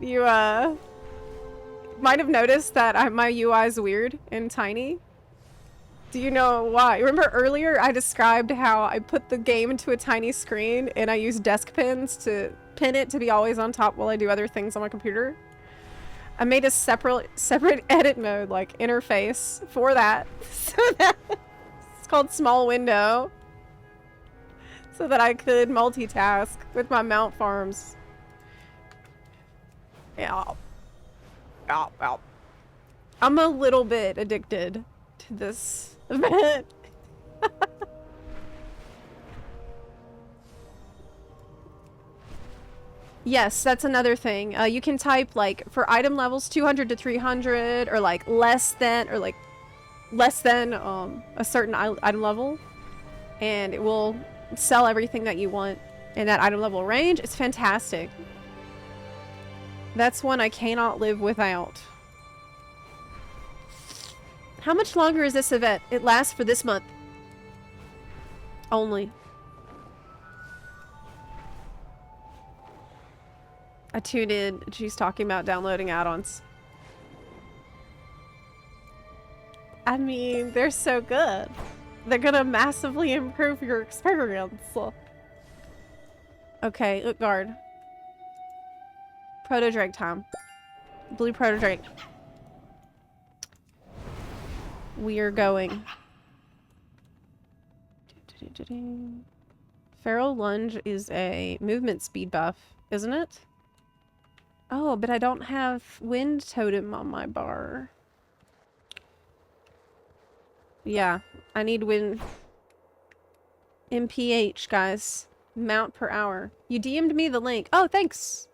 you might have noticed that my UI is weird and tiny. Do you know why? Remember earlier I described how I put the game into a tiny screen and I use desk pins to pin it to be always on top while I do other things on my computer? I made a separate edit mode, like, interface for that. So that it's called Small Window. So that I could multitask with my mount farms. Yeah. Ow, ow. I'm a little bit addicted to this event. Yes, that's another thing. You can type like for item levels 200 to 300 or like less than a certain item level, and it will sell everything that you want in that item level range. It's fantastic. That's one I cannot live without. How much longer is this event? It lasts for this month only. I tuned in and she's talking about downloading add-ons. I mean, they're so good. They're gonna massively improve your experience. Okay, look, guard. Proto Drake time. Blue Proto Drake. We are going. Feral Lunge is a movement speed buff, isn't it? Oh, but I don't have Wind Totem on my bar. Yeah, I need Wind... MPH, guys. Mount per hour. You DM'd me the link. Oh, thanks!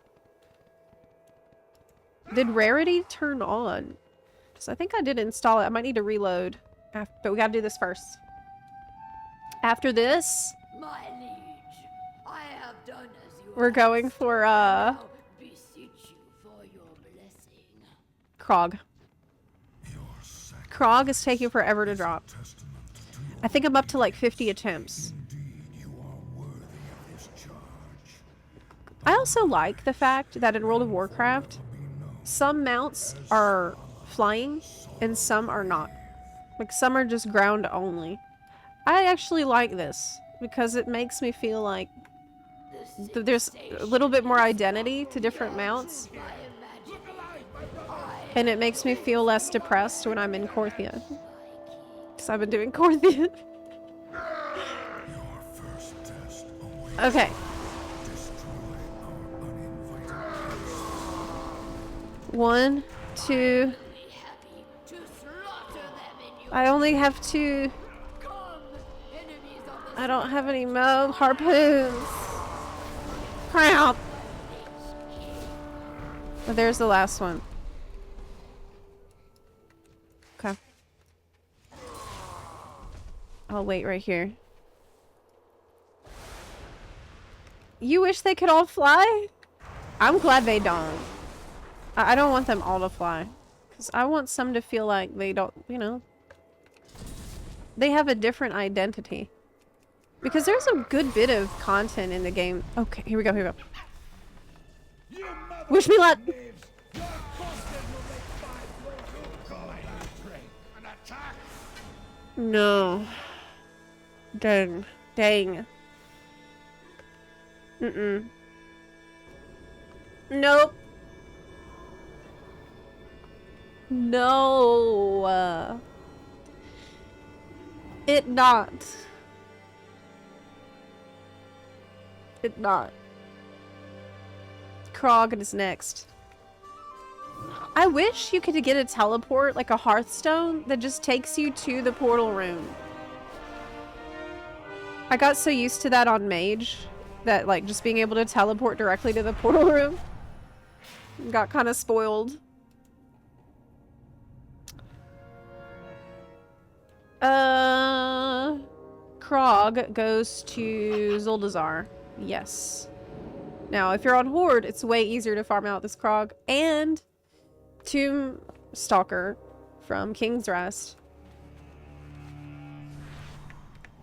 Did Rarity turn on? Because I think I did install it. I might need to reload. But we gotta do this first. After this... My liege, I have done as you we're going for, now beseech you for your blessing. Krog. Krog is taking forever to drop. I think I'm up to like 50 attempts. I also like the fact that in World of Warcraft, some mounts are flying and some are not. Like some are just ground only. I actually like this because it makes me feel like there's a little bit more identity to different mounts. And it makes me feel less depressed when I'm in Korthia. Because I've been doing Korthia. Okay. One, two. I only have two. I don't have any mo harpoons. Crap. Oh, there's the last one. Okay. I'll wait right here. You wish they could all fly? I'm glad they don't. I don't want them all to fly. Because I want some to feel like they don't, you know. They have a different identity. Because there's a good bit of content in the game. Okay, here we go, here we go. Wish me luck! No. Dang. Dang. Mm-mm. Nope. No. It not. It not. Krog is next. I wish you could get a teleport, like a Hearthstone, that just takes you to the portal room. I got so used to that on Mage, that like just being able to teleport directly to the portal room got kind of spoiled. Krog goes to Zuldazar. Yes. Now, if you're on Horde, it's way easier to farm out this Krog and Tomb Stalker from King's Rest.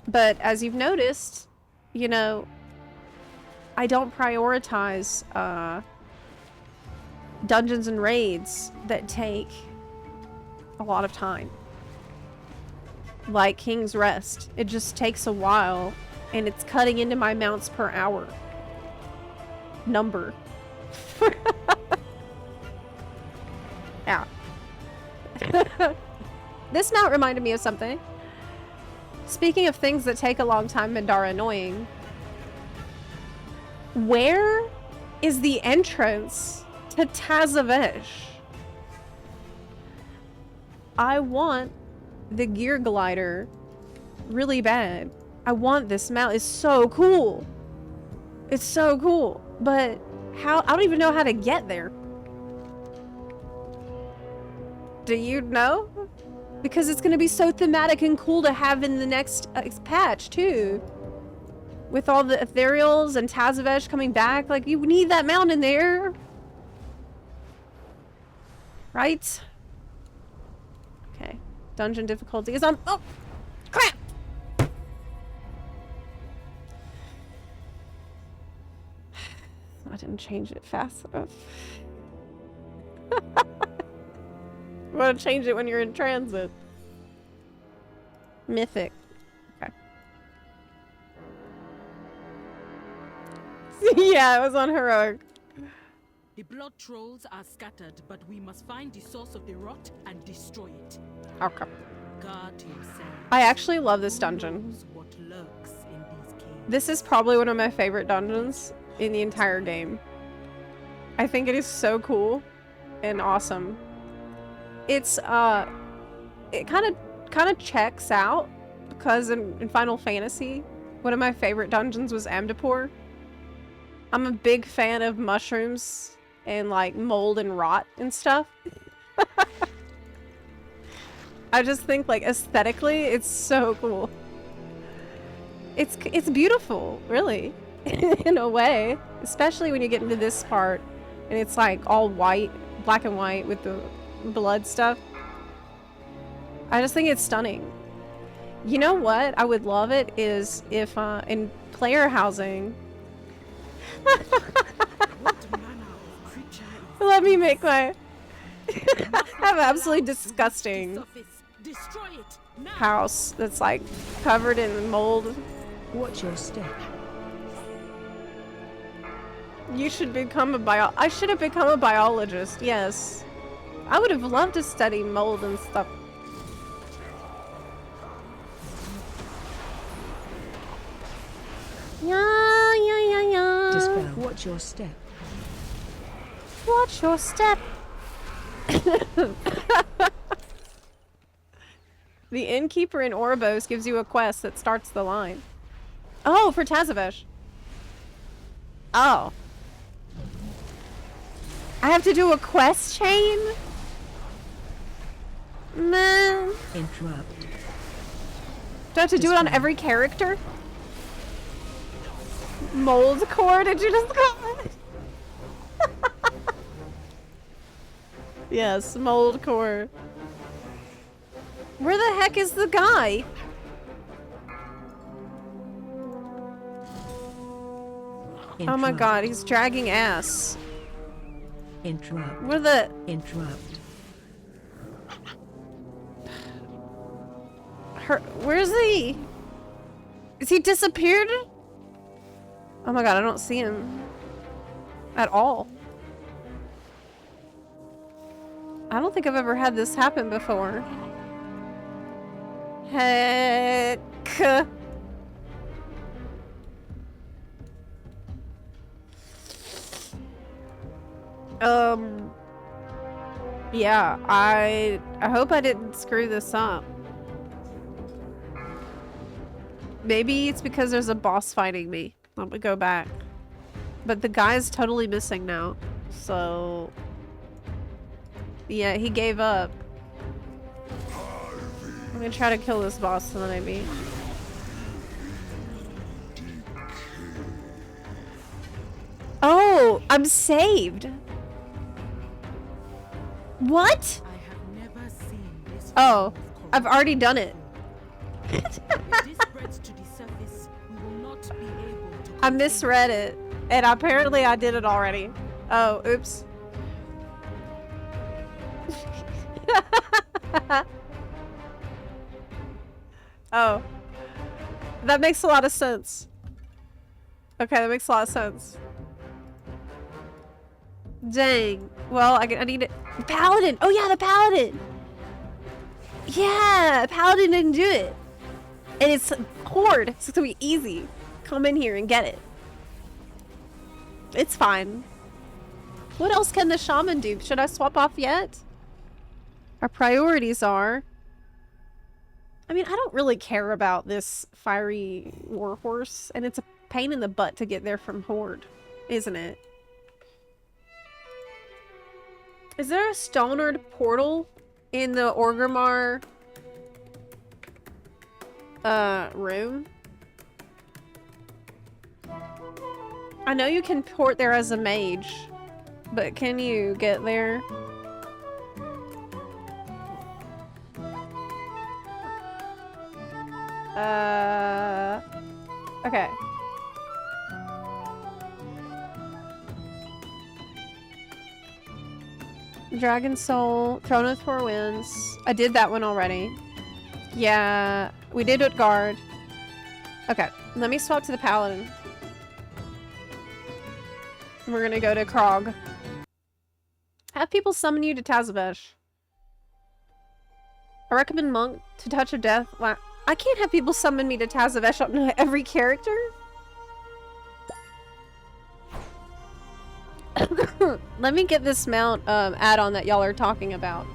But as you've noticed, you know, I don't prioritize dungeons and raids that take a lot of time. Like King's Rest. It just takes a while, and it's cutting into my mounts per hour number. Yeah. This mount reminded me of something. Speaking of things that take a long time and are annoying, where is the entrance to Tazavesh. I want the gear glider really bad. I want this mount. It's so cool. It's so cool. But how? I don't even know how to get there. Do you know? Because it's going to be so thematic and cool to have in the next patch, too. With all the ethereals and Tazavesh coming back. Like, you need that mount in there. Right? Okay. Dungeon difficulty is on. Oh! Crap! I didn't change it fast enough. You want to change it when you're in transit. Mythic. Okay. Yeah, it was on heroic. The blood trolls are scattered, but we must find the source of the rot and destroy it. Okay. Guard yourself. I actually love this dungeon. What lurks in these caves. This is probably one of my favorite dungeons in the entire game. I think it is so cool and awesome. It's it kind of checks out because in Final Fantasy, one of my favorite dungeons was Amdapur. I'm a big fan of mushrooms and like mold and rot and stuff. I just think like aesthetically it's so cool. It's beautiful, really. In a way, especially when you get into this part and it's like all white, black and white with the blood stuff. I just think it's stunning. You know what I would love it is if in player housing let me make my I have absolutely disgusting house that's like covered in mold. Watch your step. You should become a I should have become a biologist, yes. I would have loved to study mold and stuff. Yeah. Dispel. Watch your step. Watch your step. The innkeeper in Oribos gives you a quest that starts the line. Oh, for Tazavesh. Oh. I have to do a quest chain? Man. Interrupt. Do I have to do it on every character? Mold core, did you just call it? Yes, mold core. Where the heck is the guy? Interrupt. Oh my god, he's dragging ass. Interrupt. Where the... Interrupt. Where's he? Is he disappeared? Oh my god, I don't see him. At all. I don't think I've ever had this happen before. Heck. Yeah, I hope I didn't screw this up. Maybe it's because there's a boss fighting me. Let me go back. But the guy's totally missing now. So... yeah, he gave up. I'm gonna try to kill this boss maybe. Oh, I'm saved. What? I have never seen this. Oh, I've already done it. If this spreads to the surface, we will not be able to. I misread it, and apparently I did it already. Oh, oops. Oh. That makes a lot of sense. Okay, that makes a lot of sense. Dang. Well, I need it. The paladin! Oh yeah, the paladin! Yeah, the paladin didn't do it. And it's horde, so it's gonna be easy. Come in here and get it. It's fine. What else can the shaman do? Should I swap off yet? Our priorities are... I mean, I don't really care about this fiery warhorse, and it's a pain in the butt to get there from Horde, isn't it? Is there a Stonard portal in the Orgrimmar room? I know you can port there as a mage, but can you get there? Okay. Dragon Soul, Throne of Four Winds. I did that one already. Yeah, we did Utgard. Okay, let me swap to the Paladin. We're gonna go to Krog. Have people summon you to Tazavesh. I recommend Monk to Touch of Death. I can't have people summon me to Tazavesh on every character. Let me get this mount add-on that y'all are talking about.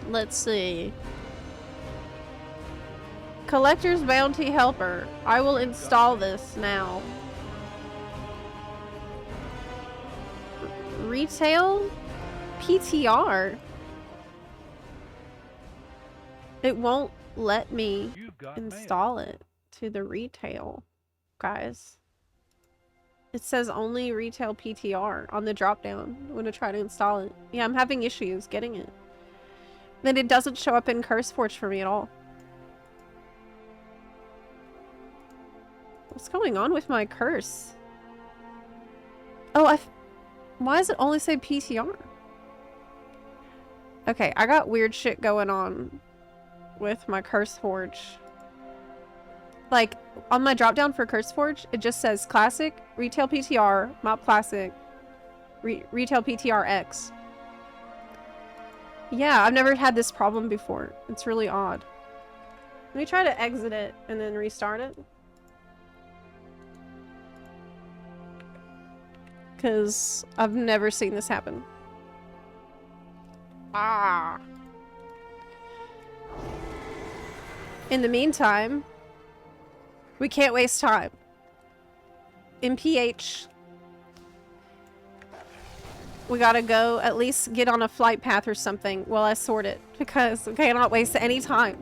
Let's see. Collector's Bounty Helper. I will install this now. Retail? PTR? It won't let me install it to the retail, guys. It says only retail PTR on the drop down when I try to install it. Yeah, I'm having issues getting it. Then it doesn't show up in CurseForge for me at all. What's going on with my curse? Oh, why does it only say PTR? Okay, I got weird shit going on with my CurseForge. Like, on my dropdown for CurseForge, it just says Classic, Retail PTR, Mop Classic, Retail PTR X. Yeah, I've never had this problem before. It's really odd. Let me try to exit it and then restart it. Because I've never seen this happen. Ah. In the meantime, we can't waste time. In PH, we gotta go at least get on a flight path or something while I sort it, because we cannot waste any time.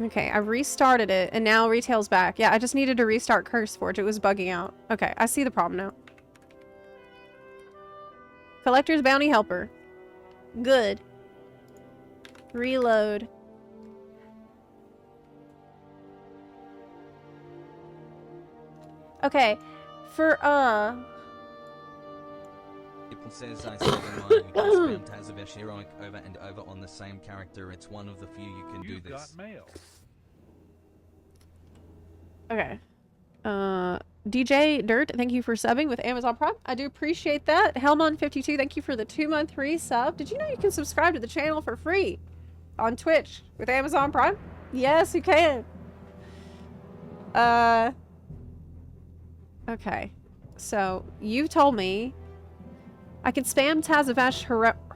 Okay, I restarted it, and now retail's back. Yeah, I just needed to restart CurseForge. It was bugging out. Okay, I see the problem now. Collector's Bounty Helper. Good. Reload. Okay, for, It says I said in mine, you can spam Tazavesh heroic over and over on the same character. It's one of the few you can do this. Got mail. okay. DJ Dirt, thank you for subbing with Amazon Prime. I do appreciate that. Helmon52, thank you for the 2-month resub. Did you know you can subscribe to the channel for free on Twitch with Amazon Prime? Yes, you can. Okay. So, you told me I can spam Tazavesh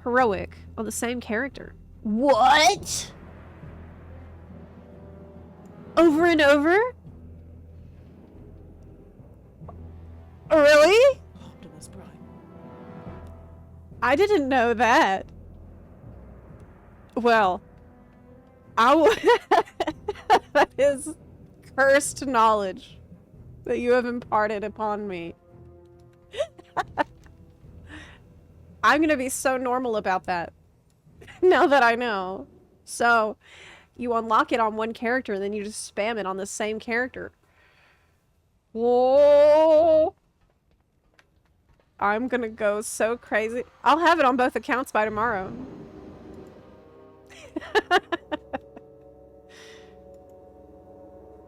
heroic on the same character. What? Over and over? Really? Optimus Prime. I didn't know that. Well, that is cursed knowledge that you have imparted upon me. I'm gonna be so normal about that now that I know. So, you unlock it on one character and then you just spam it on the same character. Whoa! I'm gonna go so crazy. I'll have it on both accounts by tomorrow.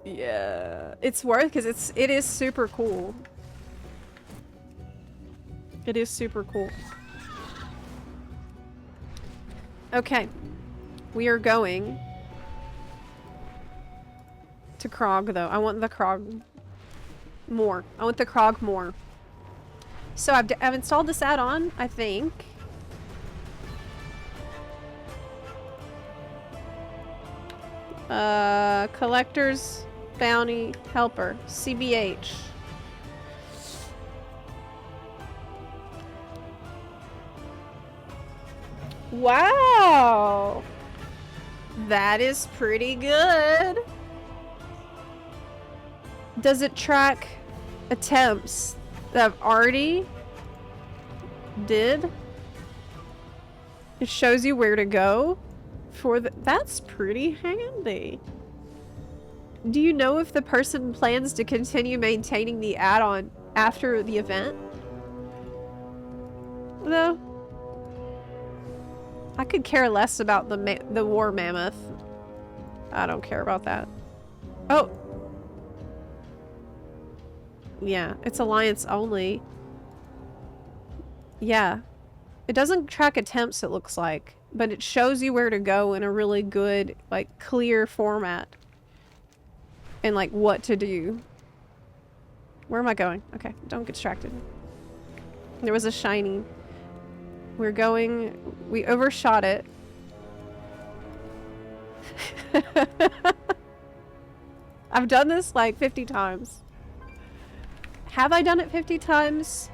Yeah, it's worth, because it is super cool. It is super cool. Okay. We are going to Krog, though. I want the Krog more. I want the Krog more. So I've installed this add-on, I think. Collector's Bounty Helper. CBH. Wow! That is pretty good. Does it track attempts that I've already did? It shows you where to go for the— that's pretty handy. Do you know if the person plans to continue maintaining the add-on after the event? No. I could care less about the war mammoth. I don't care about that. Oh. Yeah, it's alliance only. Yeah. It doesn't track attempts, it looks like, but it shows you where to go in a really good, like, clear format. And, like, what to do. Where am I going? Okay, don't get distracted. There was a shiny. We're going... we overshot it. I've done this like 50 times. Have I done it 50 times?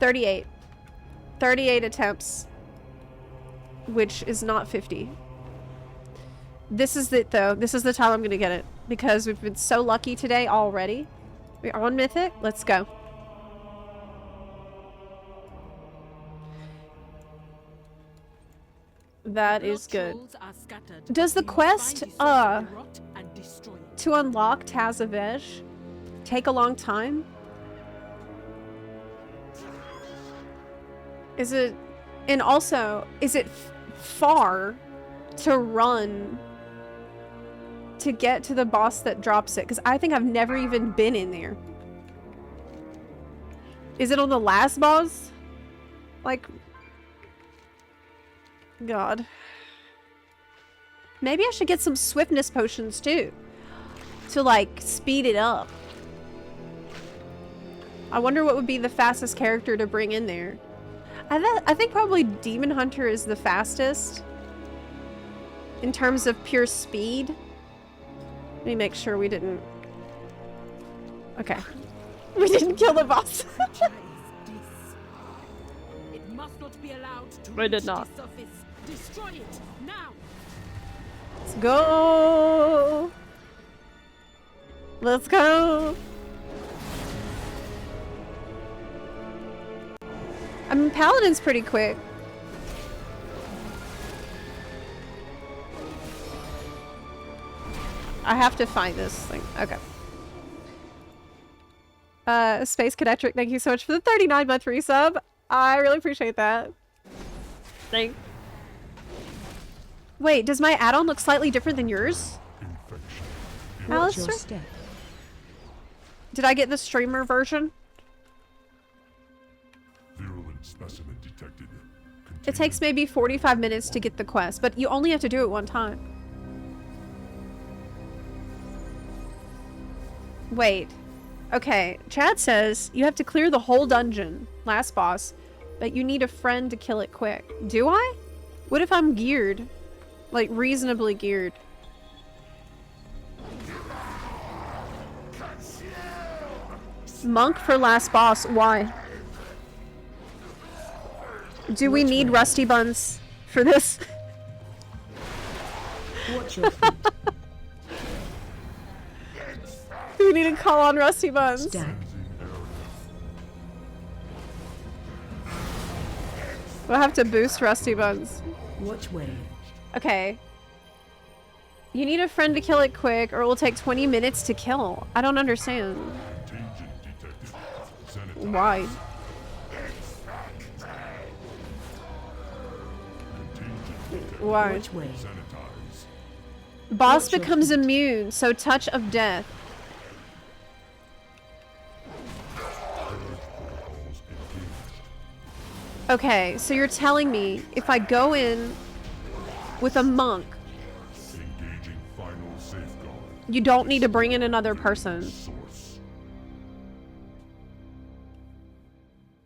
38. 38 attempts. Which is not 50. This is it though. This is the time I'm gonna get it. Because we've been so lucky today already. We're on Mythic. Let's go. That is good. Does the quest, to unlock Tazavesh take a long time? Is it... and also, is it far to run to get to the boss that drops it? Because I think I've never even been in there. Is it on the last boss? Like... God. Maybe I should get some swiftness potions too. To like speed it up. I wonder what would be the fastest character to bring in there. I think probably Demon Hunter is the fastest. In terms of pure speed. Let me make sure we didn't... okay. We didn't kill the boss. It must not be allowed to I did reach not. the surface. Destroy it now. Let's go. Let's go. I mean, Paladin's pretty quick. I have to find this thing. Okay. Space Cadetric, thank you so much for the 39-month resub. I really appreciate that. Thanks. Wait, does my add-on look slightly different than yours? What's your Alistair? step? Did I get the streamer version? Virulent specimen detected. It takes maybe 45 minutes to get the quest, but you only have to do it one time. Wait. Okay, Chad says you have to clear the whole dungeon, last boss, but you need a friend to kill it quick. Do I? What if I'm geared? Like, reasonably geared. Monk for last boss, why? Do we need Rusty Buns for this? Watch your feet. Do we need to call on Rusty Buns? Stack. We'll have to boost Rusty Buns. Watch way. Okay. You need a friend to kill it quick, or it will take 20 minutes to kill. I don't understand. Why? Why? Watch way. Boss Watch your becomes feet. immune, so touch of death. Okay, so you're telling me if I go in with a monk, Engaging final safeguard. you don't need to bring in another person. Source.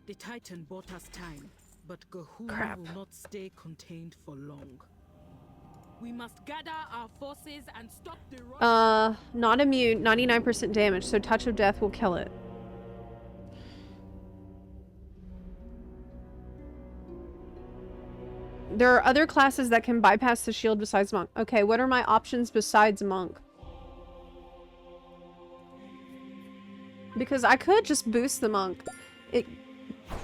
The Titan bought us time, but Gahul Crap. will not stay contained for long. We must gather our forces and stop the rot. Not immune, 99% damage, so Touch of Death will kill it. There are other classes that can bypass the shield besides Monk. Okay, what are my options besides Monk? Because I could just boost the Monk,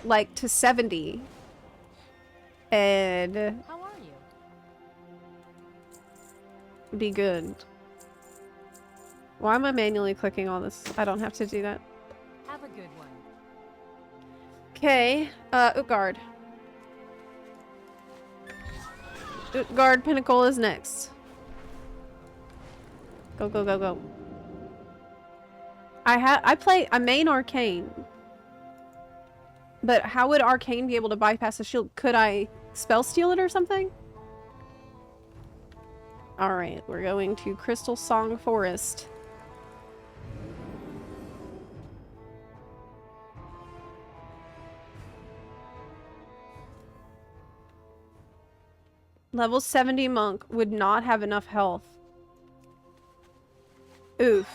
like, to 70. And How are you? be good. Why am I manually clicking all this? I don't have to do that. Have a good one. Okay, Utgard. Utgard Pinnacle is next. Go, go, go, go. I main Arcane. But how would Arcane be able to bypass the shield? Could I spell steal it or something? Alright, we're going to Crystal Song Forest. Level 70 monk would not have enough health. Oof.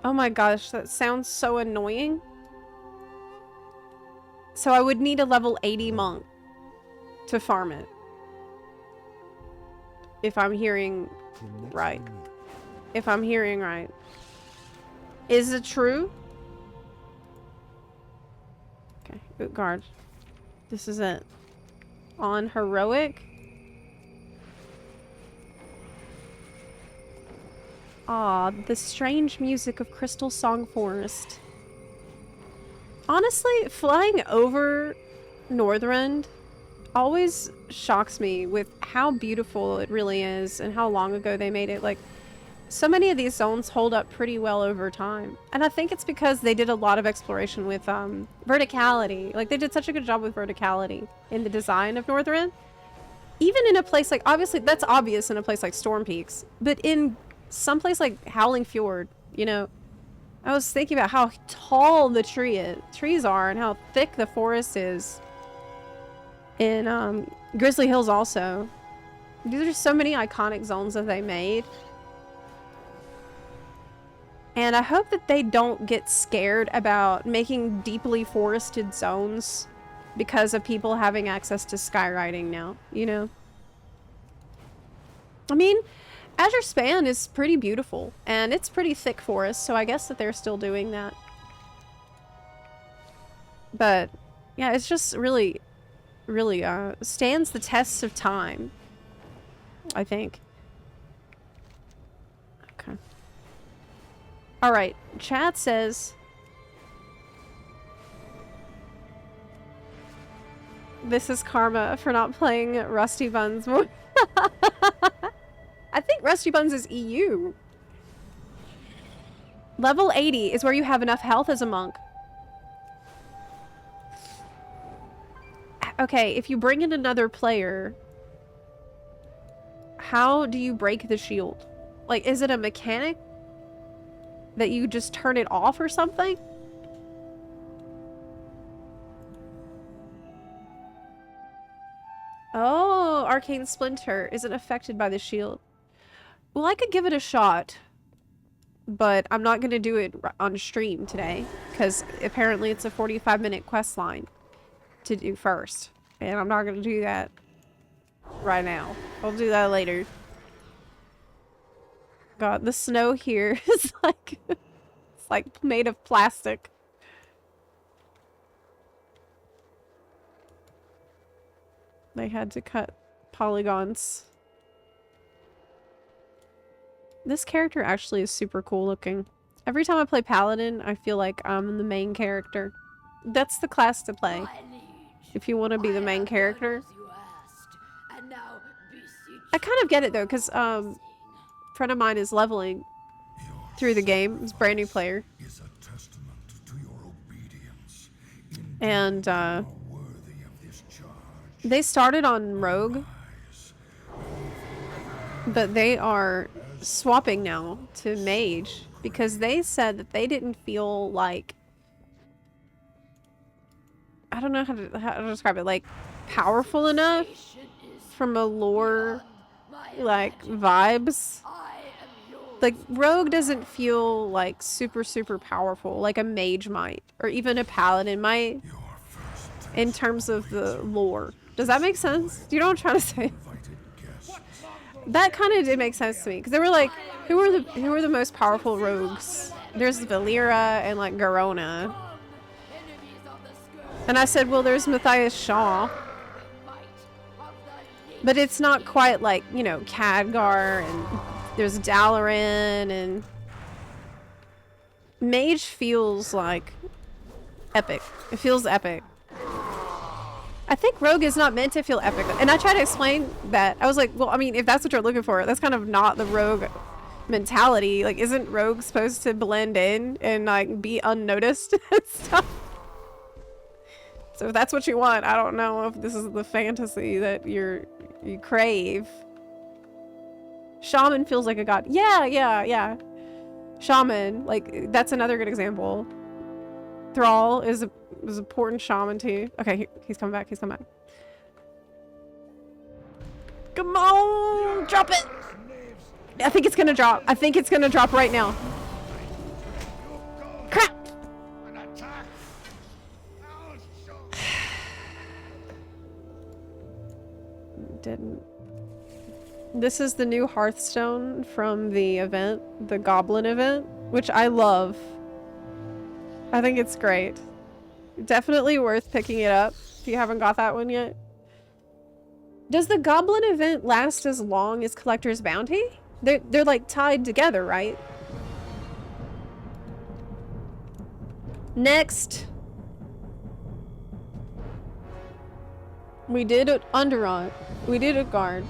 Oh my gosh, that sounds so annoying. So I would need a level 80 monk to farm it. If I'm hearing right. If I'm hearing right. Is it true? Okay, Utgard. This is it. On heroic. Ah, the strange music of Crystal Song Forest. Honestly, flying over Northrend always shocks me with how beautiful it really is and how long ago they made it. Like, so many of these zones hold up pretty well over time. And I think it's because they did a lot of exploration with verticality. Like, they did such a good job with verticality in the design of Northrend. Even in a place like, obviously, that's obvious in a place like Storm Peaks, but in some place like Howling Fjord, you know, I was thinking about how tall the trees are and how thick the forest is. In Grizzly Hills also. These are just so many iconic zones that they made. And I hope that they don't get scared about making deeply forested zones because of people having access to skywriting now, you know? I mean, Azure Span is pretty beautiful, and it's pretty thick forest, so I guess that they're still doing that. But, yeah, it's just really stands the test of time, I think. Okay. Alright, chat says... This is karma for not playing Rusty Buns more. I think Rusty Buns is EU. Level 80 is where you have enough health as a monk. Okay, if you bring in another player, how do you break the shield? Like, is it a mechanic that you just turn it off or something? Oh, Arcane Splinter isn't affected by the shield. Well, I could give it a shot, but I'm not going to do it on stream today, because apparently it's a 45-minute quest line to do first, and I'm not going to do that right now. I'll do that later. God, the snow here is like, it's like made of plastic. They had to cut polygons. This character actually is super cool looking. Every time I play Paladin, I feel like I'm the main character. That's the class to play. If you want to be the main character. I kind of get it though, because a friend of mine is leveling through the game. He's a brand new player. And they started on rogue, but they are swapping now to mage because they said that they didn't feel like, I don't know how to describe it, like powerful enough from a lore like vibes. Like rogue doesn't feel like super powerful like a mage might, or even a paladin might, in terms of the lore. Does that make sense? Do you know what I'm trying to say? That kind of did make sense to me, because they were like, who are the most powerful rogues? There's Valera and like Garona, and I said, well, there's Matthias Shaw, but it's not quite like, you know, Khadgar, and there's Dalaran, and mage feels like epic. It feels epic. I think rogue is not meant to feel epic. And I tried to explain that. I was like, well, I mean, if that's what you're looking for, that's kind of not the rogue mentality. Like, isn't rogue supposed to blend in and like be unnoticed and stuff? So if that's what you want, I don't know if this is the fantasy that you crave. Shaman feels like a god. Yeah. Shaman, like, that's another good example. Thrall is a important shaman too. Okay, he's coming back. Come on, drop it. I think it's gonna drop. Right now. Crap. Didn't. This is the new Hearthstone from the event, the Goblin event, which I love. I think it's great. Definitely worth picking it up if you haven't got that one yet. Does the Goblin event last as long as Collector's Bounty? They're like tied together, right? Next. We did it Underon. We did it Guard.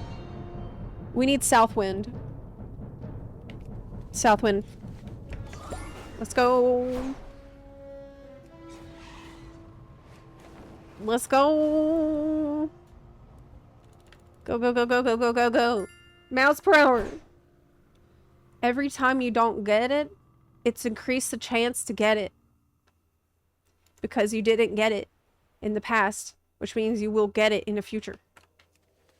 We need Southwind. Southwind. Let's go. Let's go. Go. Miles per hour. Every time you don't get it, it's increased the chance to get it. Because you didn't get it in the past, which means you will get it in the future.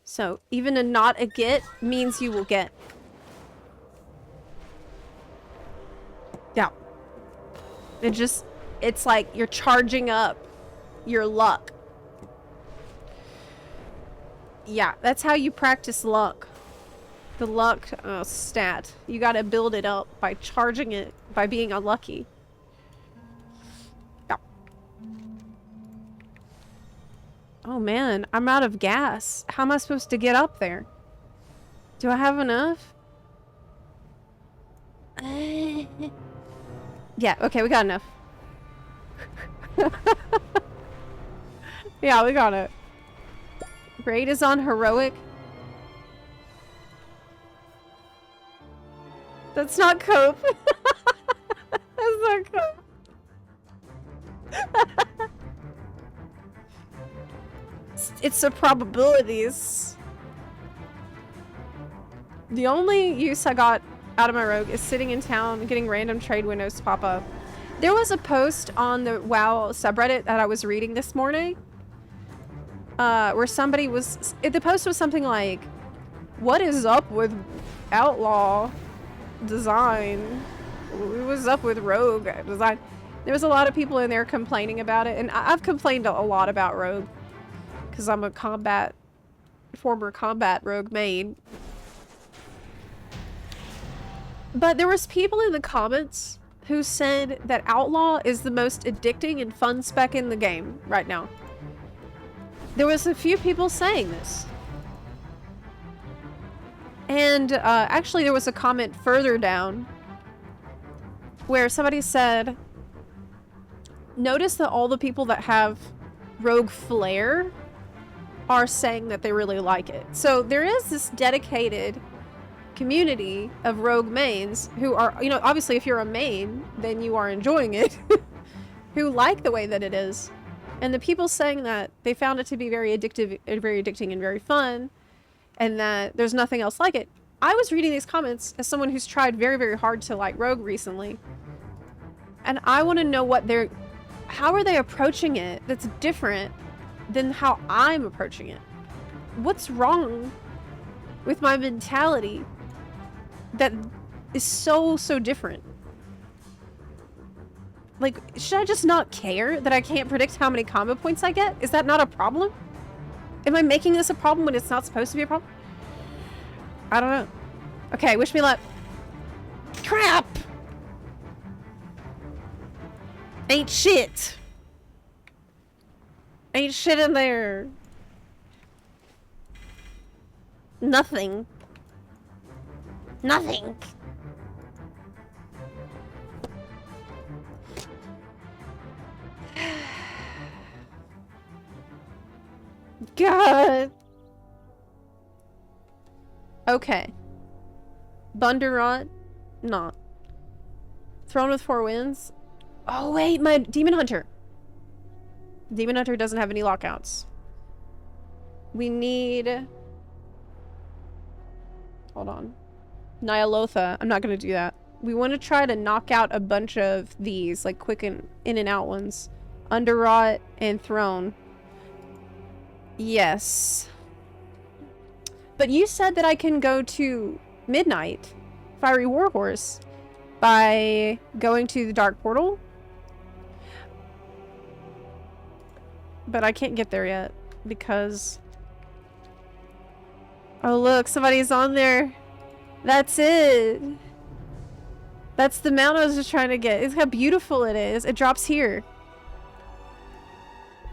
So, even a not a get means you will get. Yeah. It's like you're charging up your luck. Yeah, that's how you practice luck. The luck stat. You gotta build it up by charging it, by being unlucky. Yeah. Oh man, I'm out of gas. How am I supposed to get up there? Do I have enough? Yeah, okay, we got enough. Yeah, we got it. Raid is on heroic. That's not cope. That's not cope. It's the probabilities. The only use I got out of my rogue is sitting in town and getting random trade windows to pop up. There was a post on the WoW subreddit that I was reading this morning. Where somebody was... The post was something like, what is up with outlaw design? What was up with rogue design? There was a lot of people in there complaining about it, and I've complained a lot about rogue because I'm a former combat rogue main. But there was people in the comments who said that outlaw is the most addicting and fun spec in the game right now. There was a few people saying this. And actually there was a comment further down where somebody said, notice that all the people that have rogue flair are saying that they really like it. So there is this dedicated community of rogue mains who are, you know, obviously if you're a main, then you are enjoying it, who like the way that it is. And the people saying that they found it to be very addictive, very addicting and very fun, and that there's nothing else like it. I was reading these comments as someone who's tried very, very hard to like Rogue recently. And I want to know how are they approaching it that's different than how I'm approaching it? What's wrong with my mentality that is so different? Like, should I just not care that I can't predict how many combo points I get? Is that not a problem? Am I making this a problem when it's not supposed to be a problem? I don't know. Okay, wish me luck. Crap! Ain't shit. Ain't shit in there. Nothing. Nothing. God. Okay. Bunderot, not. Throne with 4 wins. Oh wait, my Demon Hunter. Demon Hunter doesn't have any lockouts. We need... Hold on. Nyalotha. I'm not gonna do that. We want to try to knock out a bunch of these, like quick and in and out ones. Underrot and Throne. Yes. But you said that I can go to Midnight, Fiery Warhorse, by going to the Dark Portal. But I can't get there yet because... Oh look, somebody's on there. That's it. That's the mount I was just trying to get. It's how beautiful it is. It drops here.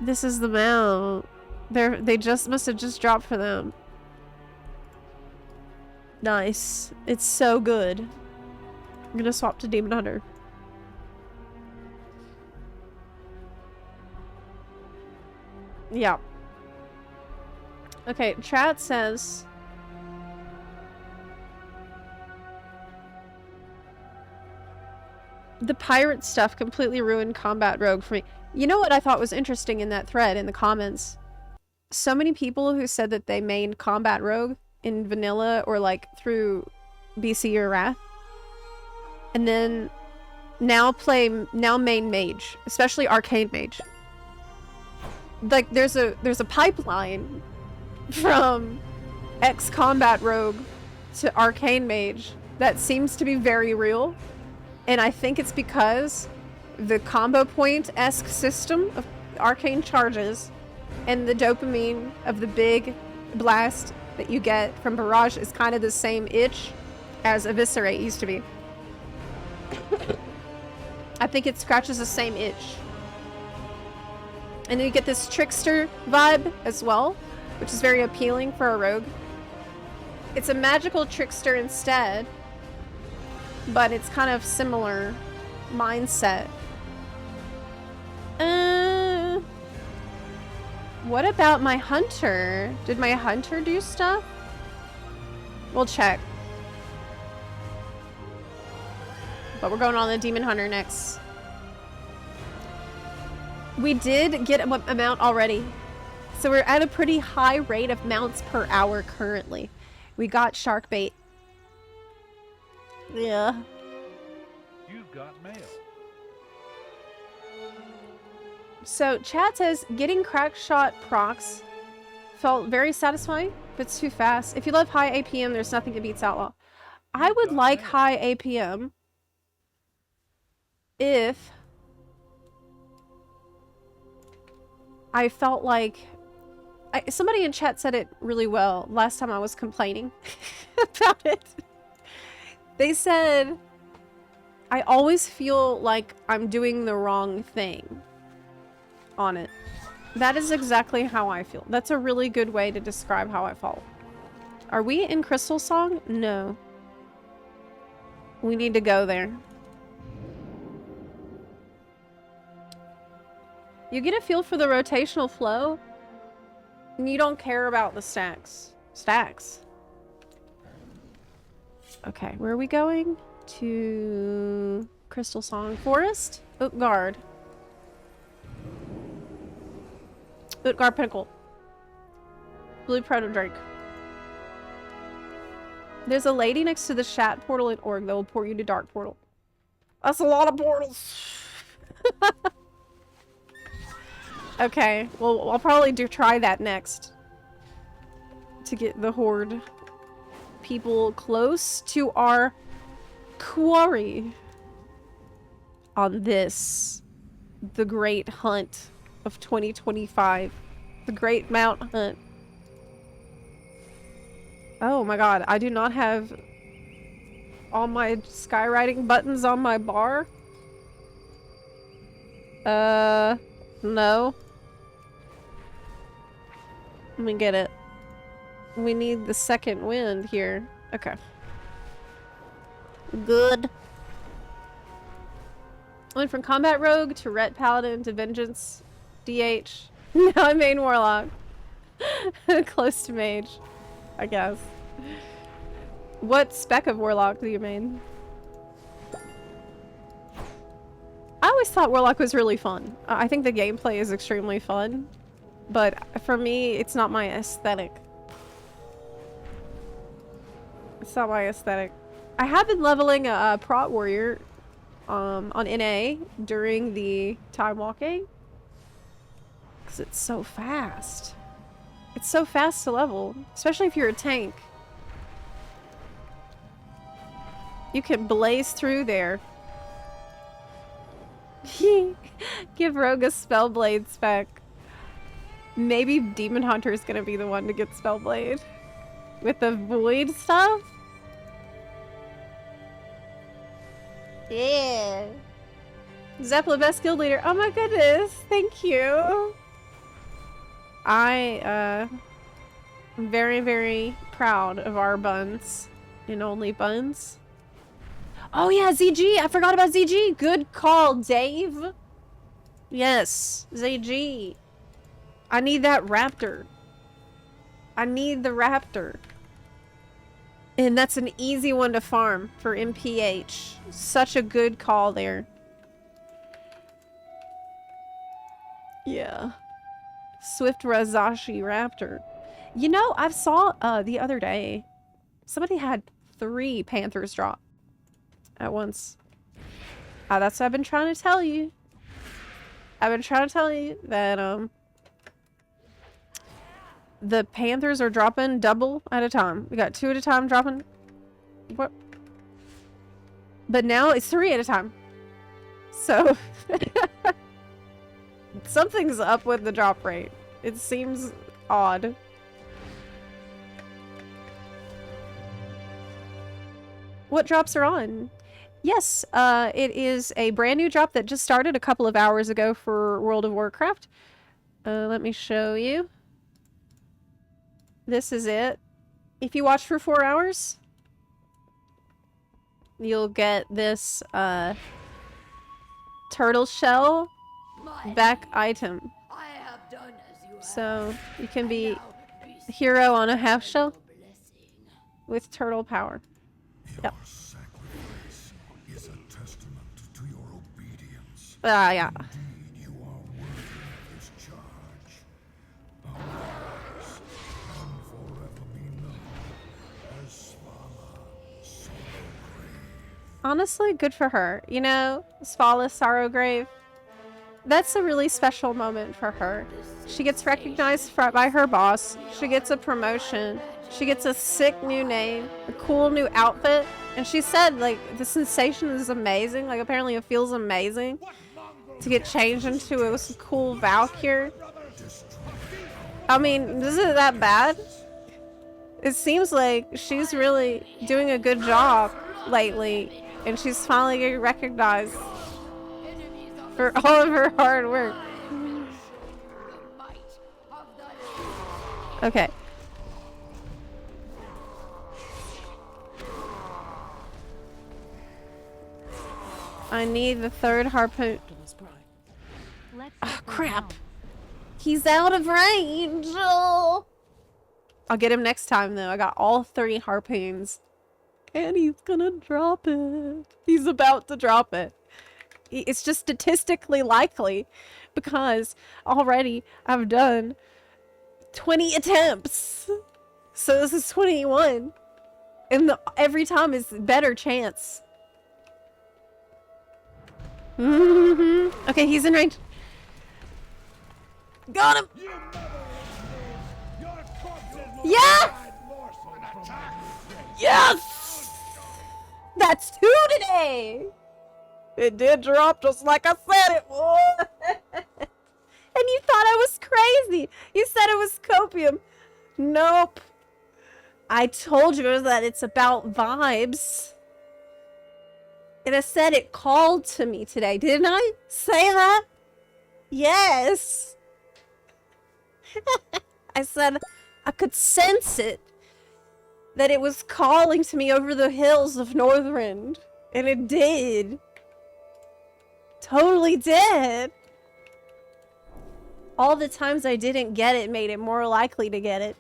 This is the mount. They just must have just dropped for them. Nice. It's so good. I'm gonna swap to Demon Hunter. Yeah. Okay, chat says... The pirate stuff completely ruined Combat Rogue for me. You know what I thought was interesting in that thread in the comments? So many people who said that they mained Combat Rogue in vanilla or like through BC or Wrath, and then now main Mage, especially Arcane Mage. Like there's a pipeline from ex-Combat Rogue to Arcane Mage that seems to be very real, and I think it's because the combo point-esque system of arcane charges and the dopamine of the big blast that you get from Barrage is kind of the same itch as Eviscerate used to be. I think it scratches the same itch. And then you get this trickster vibe as well, which is very appealing for a rogue. It's a magical trickster instead, but it's kind of similar mindset. What about my hunter? Did my hunter do stuff? We'll check. But we're going on the Demon Hunter next. We did get a mount already. So we're at a pretty high rate of mounts per hour currently. We got shark bait. Yeah. You got mail. So chat says getting crack shot procs felt very satisfying, but it's too fast. If you love high APM, there's nothing that beats Outlaw. I would like high APM if I felt like somebody in chat said it really well last time I was complaining about it. They said I always feel like I'm doing the wrong thing on it. That is exactly how I feel. That's a really good way to describe how I felt. Are we in Crystal Song? No. We need to go there. You get a feel for the rotational flow, and you don't care about the stacks. Stacks. Okay, where are we going? To Crystal Song Forest? Oak Guard. Utgar Pinnacle. Blue Proto Drake. There's a lady next to the chat portal in Org that will port you to Dark Portal. That's a lot of portals. Okay, well, I'll probably try that next. To get the horde people close to our quarry. On this, the great hunt of 2025. The Great Mount Hunt. Oh my god, I do not have all my skywriting buttons on my bar. No. Let me get it. We need the second wind here. Okay. Good. Went from Combat Rogue to Ret Paladin to Vengeance DH. Now I'm main Warlock. Close to Mage, I guess. What spec of Warlock do you main? I always thought Warlock was really fun. I think the gameplay is extremely fun. But for me, it's not my aesthetic. It's not my aesthetic. I have been leveling a Prot Warrior on NA during the time walking. Because it's so fast. It's so fast to level. Especially if you're a tank. You can blaze through there. Give Rogue a Spellblade spec. Maybe Demon Hunter is gonna be the one to get Spellblade. With the Void stuff? Yeah. Zepla, best guild leader. Oh my goodness. Thank you. I'm very, very proud of our buns. And only buns. Oh yeah, ZG! I forgot about ZG! Good call, Dave! Yes, ZG. I need that raptor. I need the raptor. And that's an easy one to farm for MPH. Such a good call there. Yeah. Swift Razashi raptor. You know, I saw the other day, somebody had 3 panthers drop at once. That's what I've been trying to tell you. I've been trying to tell you that the panthers are dropping double at a time. We got 2 at a time dropping. What? But now it's 3 at a time. So something's up with the drop rate. It seems odd. What drops are on? Yes, it is a brand new drop that just started a couple of hours ago for World of Warcraft. Let me show you. This is it. If you watch for 4 hours, you'll get this turtle shell back item. So you can be a hero on a half shell with turtle power. Yep. Sacrifice is a testament to your obedience. Yeah. Indeed, you are worthy of this charge. Arise and forever be known as Svala Sorrowgrave. Honestly, good for her. You know, Svala Sorrowgrave. That's a really special moment for her. She gets recognized by her boss. She gets a promotion. She gets a sick new name, a cool new outfit, and she said, like, the sensation is amazing. Like, apparently it feels amazing to get changed into a cool Valkyr. I mean, isn't that bad? It seems like she's really doing a good job lately, and she's finally getting recognized for all of her hard work. Okay. I need the 3rd harpoon. Oh, crap. He's out of range. Oh. I'll get him next time, though. I got all 3 harpoons. And he's gonna drop it. He's about to drop it. It's just statistically likely because already I've done 20 attempts. So this is 21. And every time is better chance. Okay, he's in range. Got him! Yes! Yes! That's 2 today! It did drop just like I said it would. And you thought I was crazy. You said it was copium. Nope. I told you that it's about vibes. And I said it called to me today. Didn't I say that? Yes. I said I could sense it. That it was calling to me over the hills of Northrend. And it did. Totally did. All the times I didn't get it made it more likely to get it.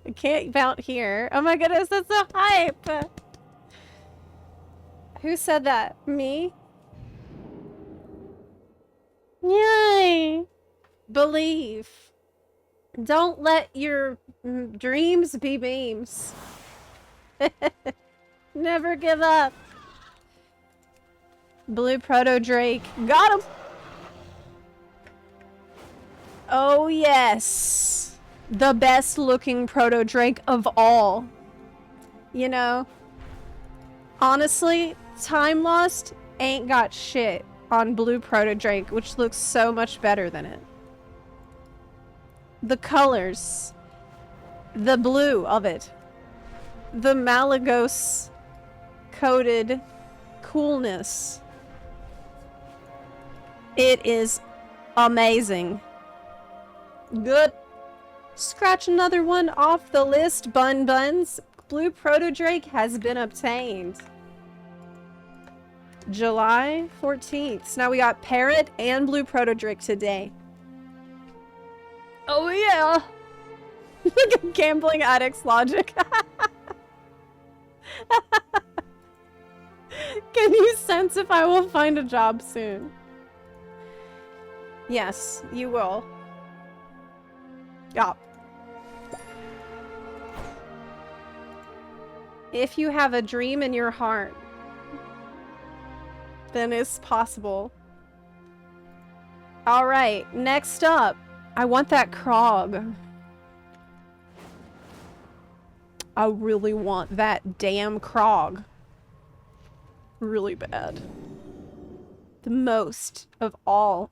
I can't mount here. Oh my goodness, that's so hype! Who said that? Me? Yay! Believe. Don't let your dreams be beams. Never give up. Blue Proto Drake. Got him! Oh yes. The best looking Proto Drake of all. You know? Honestly, Time Lost ain't got shit on Blue Proto Drake, which looks so much better than it. The colors. The blue of it. The Malagos coated coolness. It is amazing. Good. Scratch another one off the list, Bun Buns. Blue Proto Drake has been obtained. July 14th. So now we got Parrot and Blue Proto Drake today. Oh yeah! Like a gambling addict's logic. Can you sense if I will find a job soon? Yes, you will. Yeah. If you have a dream in your heart, then it's possible. Alright, next up. I want that Krog. I really want that damn Krog. Really bad. The most of all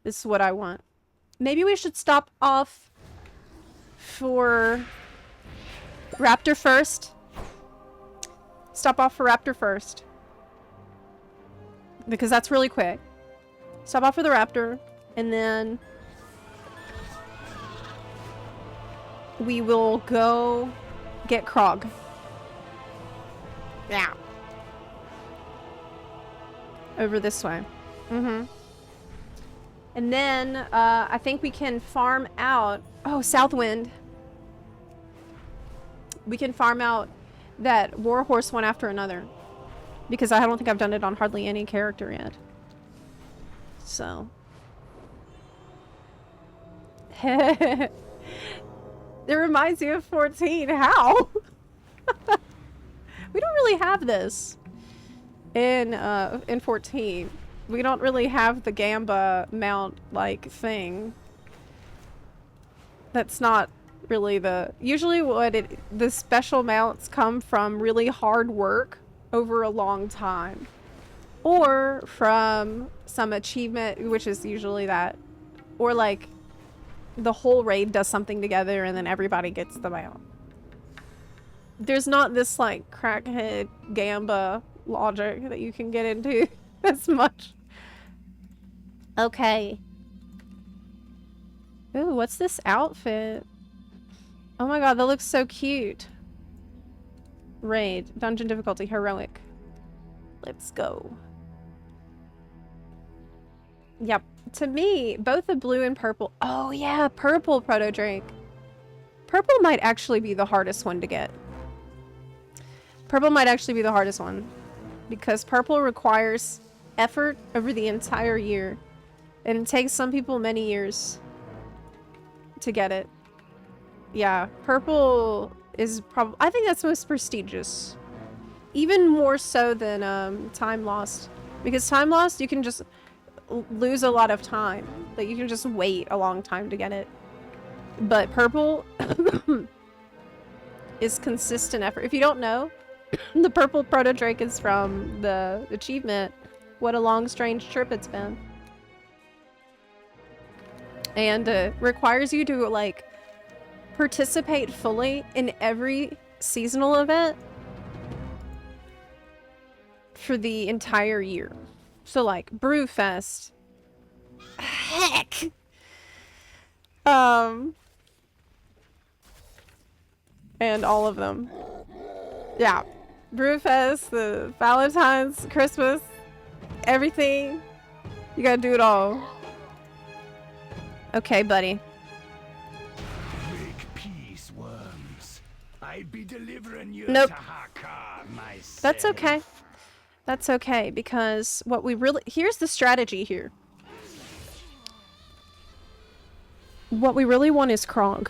is what I want. Maybe we should stop off for Raptor first. Stop off for Raptor first. Because that's really quick. Stop off for the Raptor, and then we will go get Krog. Yeah. Over this way. And then, I think we can farm out... Oh, Southwind. We can farm out that Warhorse one after another. Because I don't think I've done it on hardly any character yet. So. It reminds you of 14. How? We don't really have this in 14. We don't really have the Gamba mount like thing. That's not really the... Usually the special mounts come from really hard work over a long time. Or from some achievement, which is usually that. Or like the whole raid does something together and then everybody gets the mount. There's not this like crackhead Gamba logic that you can get into as much. Okay. Ooh, what's this outfit? Oh my god, that looks so cute. Raid. Dungeon difficulty. Heroic. Let's go. Yep. To me, both the blue and purple... Oh yeah, purple Proto Drake. Purple might actually be the hardest one to get. Purple might actually be the hardest one. because purple requires effort over the entire year. And it takes some people many years to get it. Yeah, purple is probably... I think that's most prestigious. Even more so than Time Lost. Because Time Lost, you can just lose a lot of time. Like, you can just wait a long time to get it. But purple is consistent effort. If you don't know, the purple proto-drake is from the achievement, What a Long Strange Trip It's Been. And requires you to, like, participate fully in every seasonal event for the entire year. So, like, Brewfest. Heck! And all of them. Yeah. Brewfest, the Valentine's, Christmas, everything. You gotta do it all. Okay, buddy. Make peace, worms. I'd be delivering you Nope. to Hakar myself. That's okay. That's okay, because what we really... Here's the strategy here. What we really want is Krog.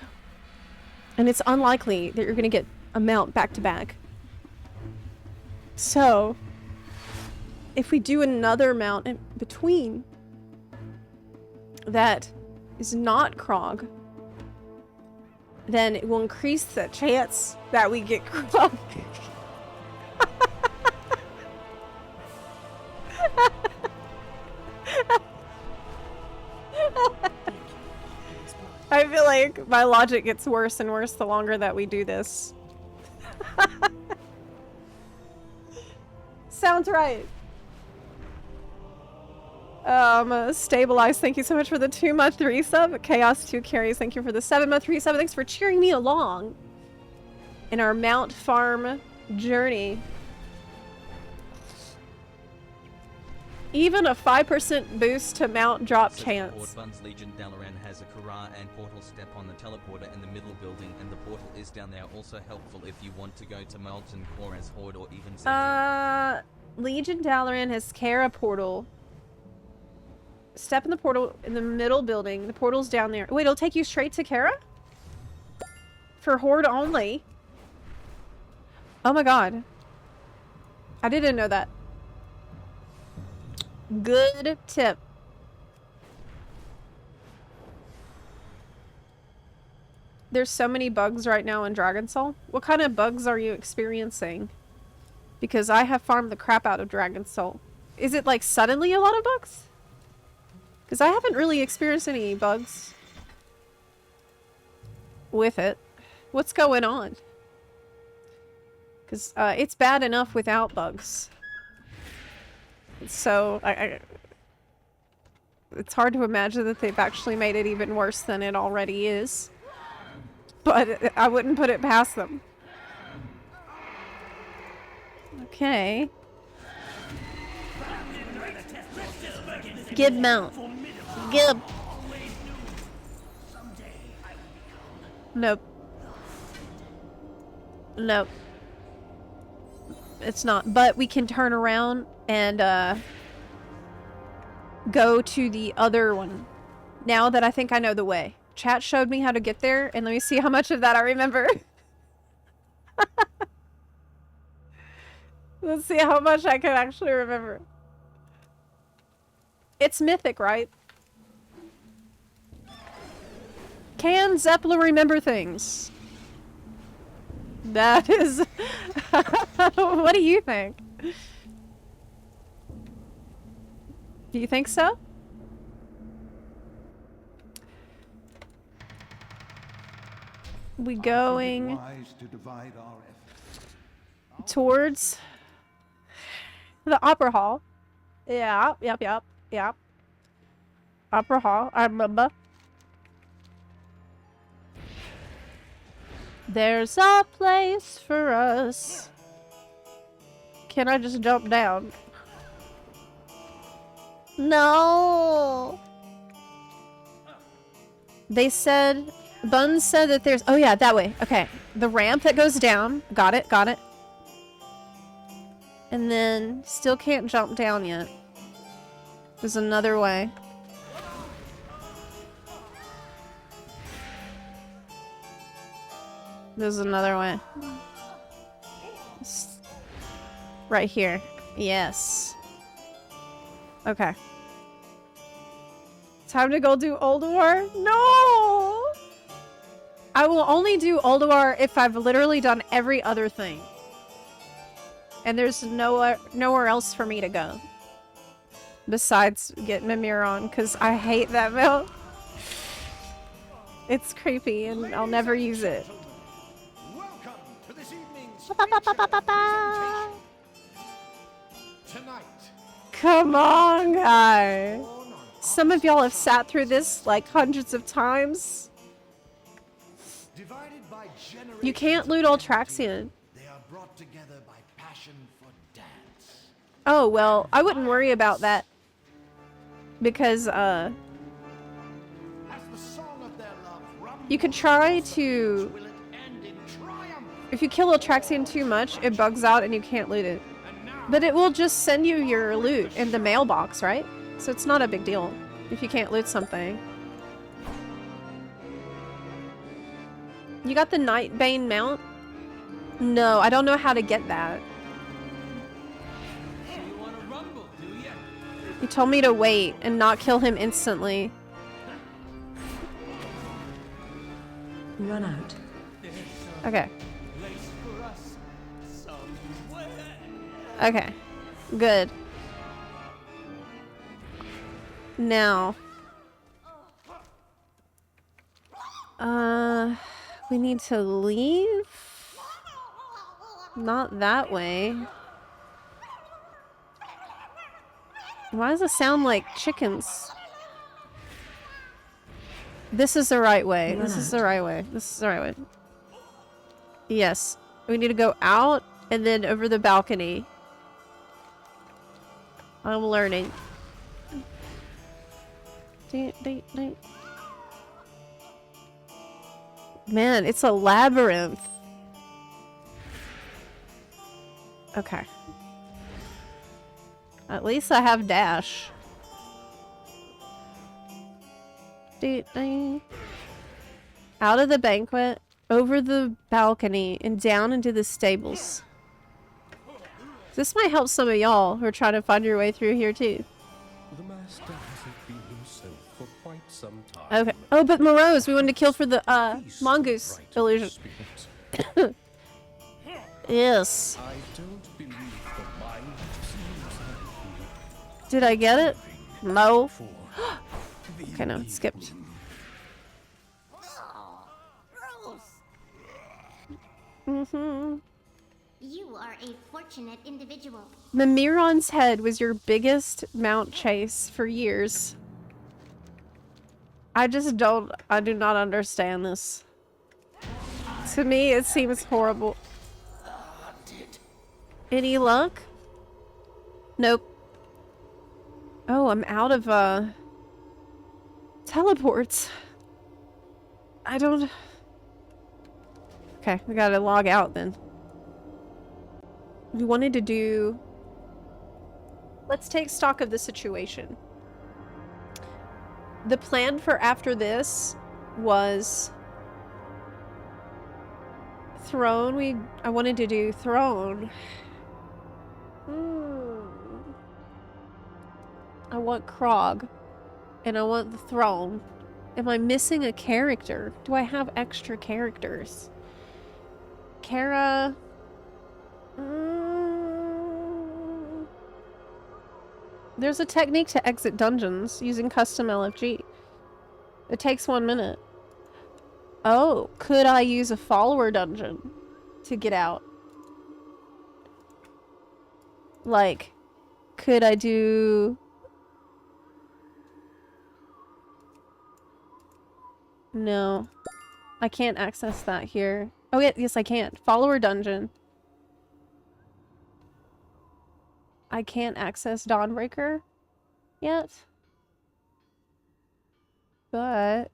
And it's unlikely that you're going to get a mount back to back. So, if we do another mount in between that is not Krog, then it will increase the chance that we get Krog. I feel like my logic gets worse and worse the longer that we do this. Sounds right. Stabilize, thank you so much for the 2-month resub. Chaos 2 carries, thank you for the 7-month resub. Thanks for cheering me along in our mount farm journey. Even a 5% boost to mount drop chance. Buns Legion Dalaran has a Kara and portal step on the teleporter in the middle building, and the portal is down there. Also helpful if you want to go to Molten Core as Horde or even Zepla. Legion Dalaran has Kara portal. Step in the portal in the middle building. The portal's down there. Wait, it'll take you straight to Kara? For Horde only? Oh my god. I didn't know that. Good tip. There's so many bugs right now in Dragon Soul. What kind of bugs are you experiencing? Because I have farmed the crap out of Dragon Soul. Is it like suddenly a lot of bugs? Because I haven't really experienced any bugs with it. What's going on? Because it's bad enough without bugs. So, it's hard to imagine that they've actually made it even worse than it already is. But I wouldn't put it past them. Okay. Gib mount. Gib. Nope. Nope. It's not. But we can turn around and go to the other one. Now that I think I know the way. Chat showed me how to get there, and let me see how much of that I remember. Let's see how much I can actually remember. It's mythic, right? Can Zepla remember things? That is... What do you think? Do you think so? We going towards the Opera Hall. Yeah, yep. Opera Hall, I remember. There's a place for us. Can I just jump down? No. They said... Buns said that there's... Oh yeah, that way. Okay. The ramp that goes down. Got it. And then still can't jump down yet. There's another way. There's another way. Right here. Yes. Okay. Time to go do Old War? No! I will only do Old War if I've literally done every other thing. And there's nowhere else for me to go. Besides get Mimiron, because I hate that mount. It's creepy and I'll never use it. Welcome to this evening's presentation. Tonight, Come on, guy. Some of y'all have sat through this like hundreds of times. divided by You can't loot all Traxian. they are brought together by passion for dance. Oh, well, I wouldn't worry about that. Because, As the song of their love rumbles, you could try to... will it end in triumph? If you kill a Traxian too much, it bugs out and you can't loot it. But it will just send you your loot in the mailbox, right? So it's not a big deal if you can't loot something. You got the Nightbane mount? No, I don't know how to get that. You wanna rumble, do ya? You told me to wait and not kill him instantly. Run out. Okay. Place for us somewhere. Okay. Good. Now. We need to leave? Not that way. Why does it sound like chickens? This is the right way. This is the right way. This is the right way. Yes. We need to go out and then over the balcony. I'm learning. Man, it's a labyrinth. Okay. At least I have dash. Out of the banquet, over the balcony, and down into the stables. This might help some of y'all who are trying to find your way through here too. The master hasn't been himself for quite some time. Okay. Oh, but Morose, we wanted to kill for the Peace, mongoose bright illusion. spirit. Yes. I don't believe the mind seems Did I get it? No. for Okay, no, it skipped. Mm-hmm. You are a fortunate individual. Mimiron's head was your biggest mount chase for years. I do not understand this. To me, it seems horrible. Any luck? Nope. Oh, I'm out of, teleports. I don't... Okay, we gotta log out then. We wanted to do... Let's take stock of the situation. The plan for after this was... Throne. I wanted to do Throne. I want Krog. And I want the Throne. Am I missing a character? Do I have extra characters? Kara... There's a technique to exit dungeons using custom LFG. It takes 1 minute. Oh, could I use a follower dungeon to get out? Like, could I do... No. I can't access that here. Oh, yeah, yes, I can. Follower dungeon. I can't access Dawnbreaker yet. But...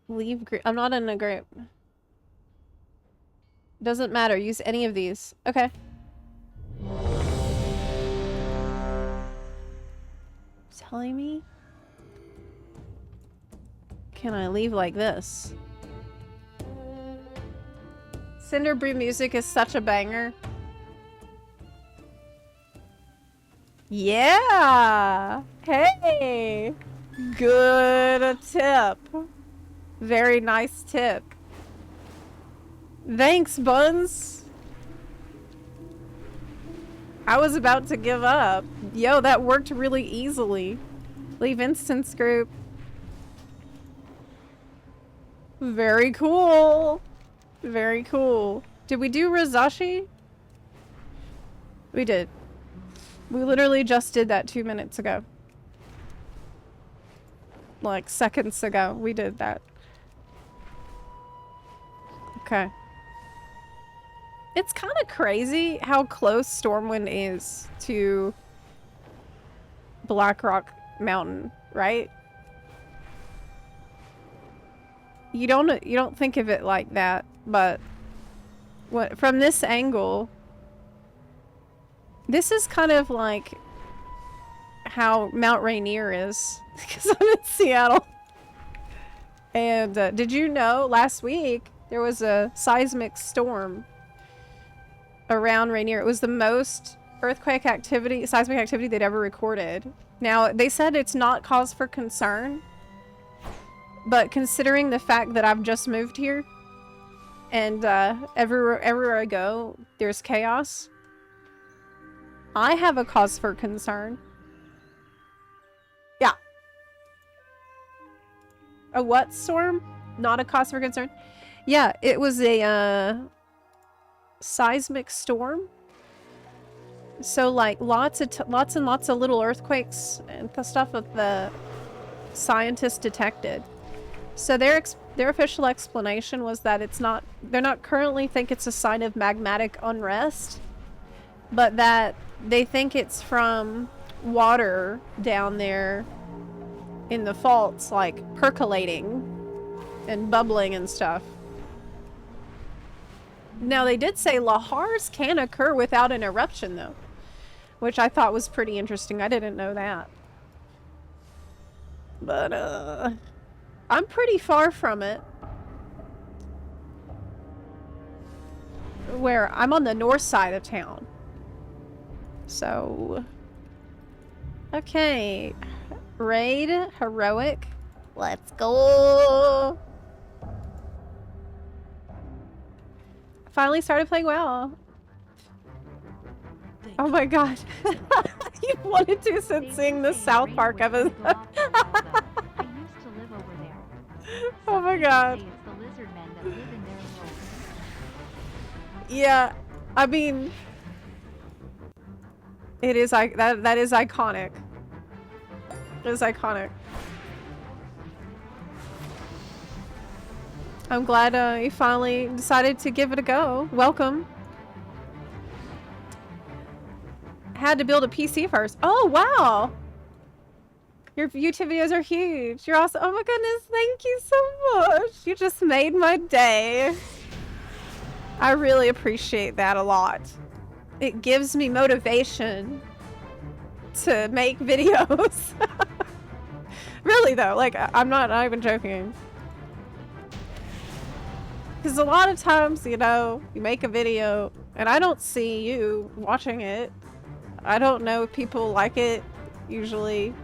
Leave group. I'm not in a group. Doesn't matter. Use any of these. Okay. telling me? Can I leave like this? Cinder Brew music is such a banger. Yeah! Hey! Good tip. Very nice tip. Thanks, Buns. I was about to give up. Yo, that worked really easily. Leave instance group. Very cool. Very cool. Did we do Rizashi? We did. We literally just did that 2 minutes ago. Like seconds ago, we did that. Okay. It's kind of crazy how close Stormwind is to Blackrock Mountain, right? You don't think of it like that, but from this angle, this is kind of like how Mount Rainier is, because I'm in Seattle. And did you know last week there was a seismic storm around Rainier? It was the most seismic activity they'd ever recorded. Now, they said it's not cause for concern, but considering the fact that I've just moved here and everywhere I go, there's chaos, I have a cause for concern. Yeah. A what storm? Not a cause for concern? Yeah, it was a seismic storm. So like lots and lots of little earthquakes and the stuff that the scientists detected. So their official explanation was that they're not currently think it's a sign of magmatic unrest, but that they think it's from water down there in the faults, like percolating and bubbling and stuff. Now, they did say lahars can occur without an eruption, though, which I thought was pretty interesting. I didn't know that. But, I'm pretty far from it. Where I'm on the north side of town. So, okay. Raid, heroic. Let's go. Finally started playing WoW. Oh my god. You wanted to since seeing the South Park episode. Oh my god. Yeah, I mean, it is that is iconic. It is iconic. I'm glad you finally decided to give it a go. Welcome. Had to build a PC first. Oh wow. Your YouTube videos are huge. You're awesome. Oh my goodness, thank you so much. You just made my day. I really appreciate that a lot. It gives me motivation to make videos. Really though, like I'm not even joking. Because a lot of times, you know, you make a video and I don't see you watching it. I don't know if people like it usually.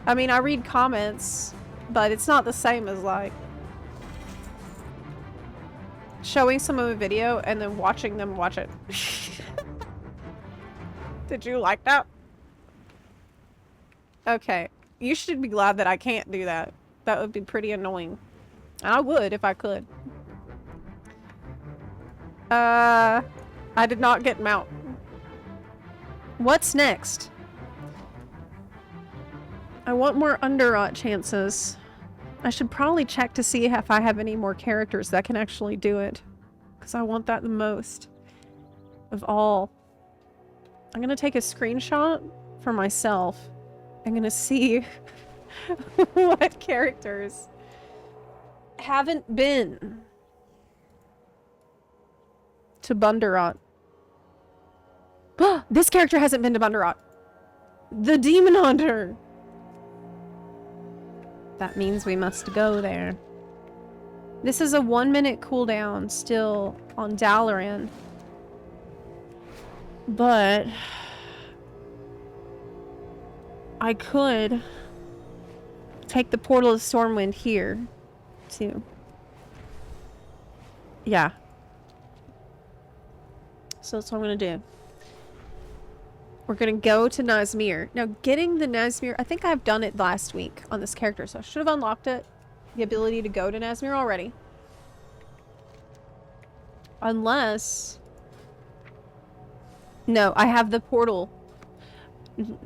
I mean, I read comments, but it's not the same as like showing someone a video and then watching them watch it. Did you like that? Okay. You should be glad that I can't do that. That would be pretty annoying. And I would if I could. I did not get mount. What's next? I want more Underrot chances. I should probably check to see if I have any more characters that can actually do it. Because I want that the most of all. I'm going to take a screenshot for myself. I'm going to see what characters haven't been to Bunderot. This character hasn't been to Bunderot. The Demon Hunter! That means we must go there. This is a 1-minute cooldown still on Dalaran. But I could take the Portal of Stormwind here too. Yeah. So that's what I'm gonna do. We're gonna go to Nazmir. Now, getting the Nazmir, I think I've done it last week on this character, so I should have unlocked it. The ability to go to Nazmir already. Unless... No, I have the portal.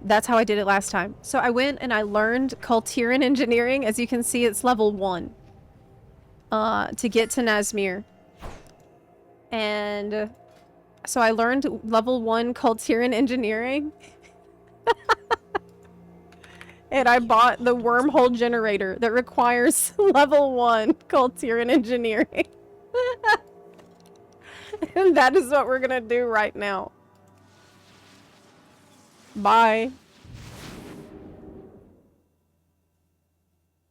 That's how I did it last time. So I went and I learned Kultiran Engineering. As you can see, it's level 1. To get to Nazmir. And... So I learned level 1 Kultiran Engineering. And I bought the wormhole generator that requires level 1 Kultiran Engineering. And that is what we're gonna do right now. Bye.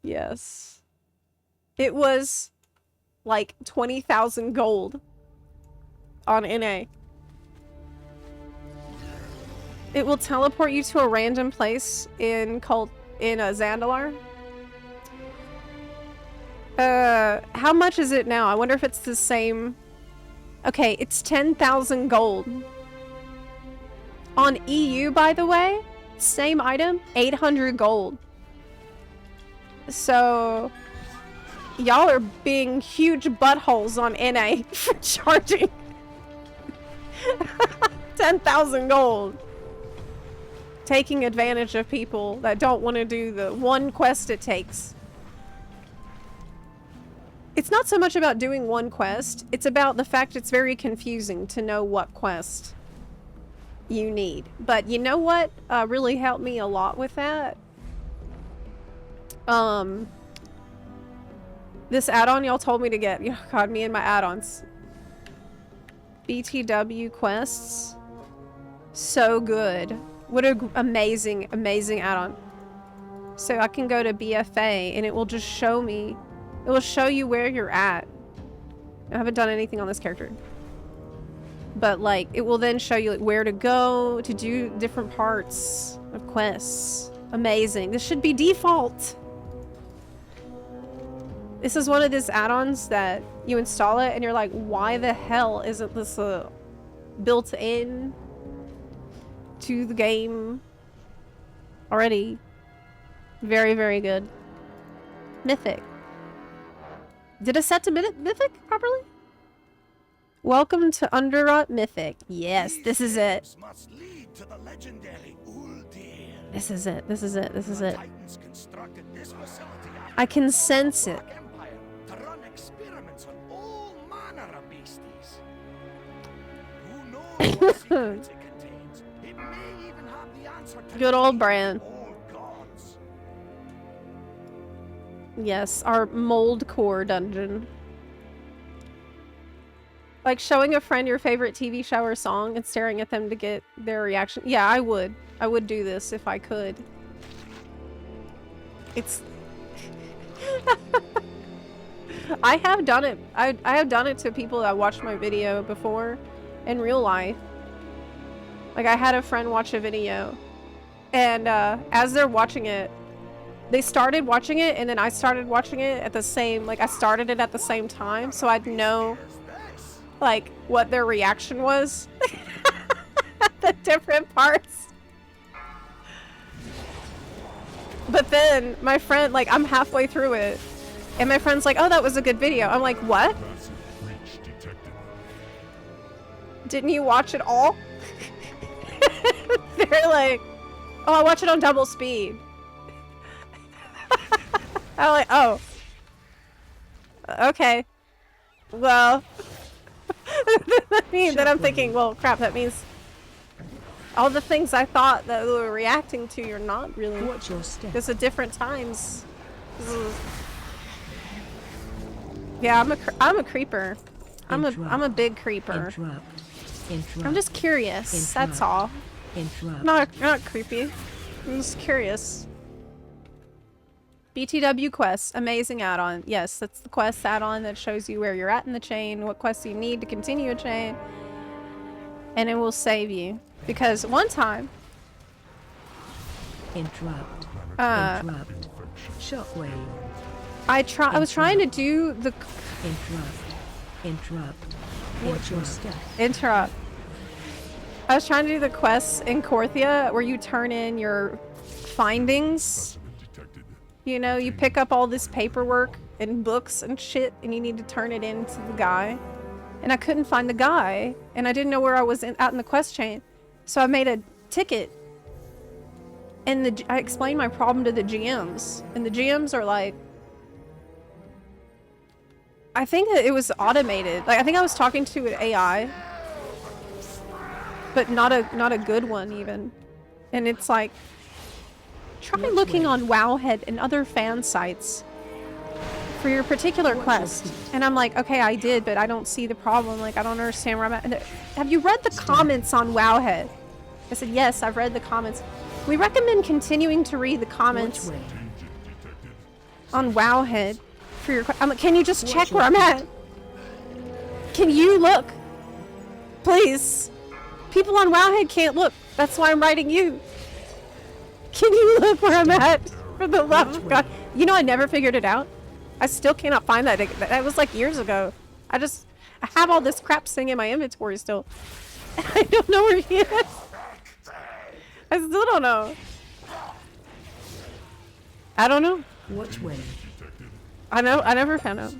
Yes. It was like 20,000 gold on NA. It will teleport you to a random place in Zandalar. How much is it now? I wonder if it's the same. Okay, it's 10,000 gold. On EU, by the way, same item, 800 gold. So, y'all are being huge buttholes on NA for charging 10,000 gold. Taking advantage of people that don't want to do the one quest it takes. It's not so much about doing one quest, it's about the fact it's very confusing to know what quest you need. But you know what really helped me a lot with that? This add-on y'all told me to get. Oh god, me and my add-ons. BTW quests. So good. What an amazing, amazing add-on. So I can go to BFA and it will just show me. It will show you where you're at. I haven't done anything on this character. But like, it will then show you like, where to go to do different parts of quests. Amazing. This should be default. This is one of these add-ons that you install it and you're like, why the hell isn't this built in to the game already? Very, very good. Mythic. Did I set to Mythic properly? Welcome to Underrot Mythic. Yes, this is it. This is it. This is it. This is it. I can sense it. Good old Bran. Yes, our mold core dungeon. Like showing a friend your favorite TV show or song and staring at them to get their reaction. Yeah, I would. I would do this if I could. It's... I have done it. I have done it to people that watched my video before in real life. Like I had a friend watch a video and as they're watching it, they started watching it and then I started watching it at the same, like I started it at the same time so I'd know like what their reaction was at the different parts. But then my friend, like I'm halfway through it and my friend's like, oh, that was a good video. I'm like, what? Didn't you watch it all? They're like, oh, I watch it on double speed. I'm like, oh. Okay. Well. Then I'm thinking, well, crap, that means all the things I thought that we were reacting to, you're not really. Watch your step. Because at different times. Yeah, I'm a creeper. I'm a big creeper. Interrupt. I'm just curious. Interrupt. That's all. Interrupt. Not creepy. I'm just curious. BTW quests, amazing add-on. Yes, that's the quest add-on that shows you where you're at in the chain, what quests you need to continue a chain, and it will save you. Because one time, Interrupt. Interrupt. Shockwave. I was trying to do the Interrupt. Watch your step. interrupt. I was trying to do the quests in Korthia where you turn in your findings. You know, you pick up all this paperwork and books and shit, and you need to turn it in to the guy. And I couldn't find the guy, and I didn't know where I was out in the quest chain. So I made a ticket, and I explained my problem to the GMs, and the GMs are like, I think that it was automated. Like, I think I was talking to an AI, but not a good one even. And it's like, try looking on Wowhead and other fan sites for your particular quest. And I'm like, okay, I did, but I don't see the problem. Like, I don't understand where I'm at. And have you read the comments on Wowhead? I said, yes, I've read the comments. We recommend continuing to read the comments on Wowhead for your. I'm like, can you just check where I'm at? Can you look, please? People on Wowhead can't look. That's why I'm writing you. Can you look where I'm at? For the love of God. You know, I never figured it out. I still cannot find that. That was like years ago. I have all this crap sitting in my inventory still. I don't know where he is. I still don't know. I don't know. Which way? I never found out.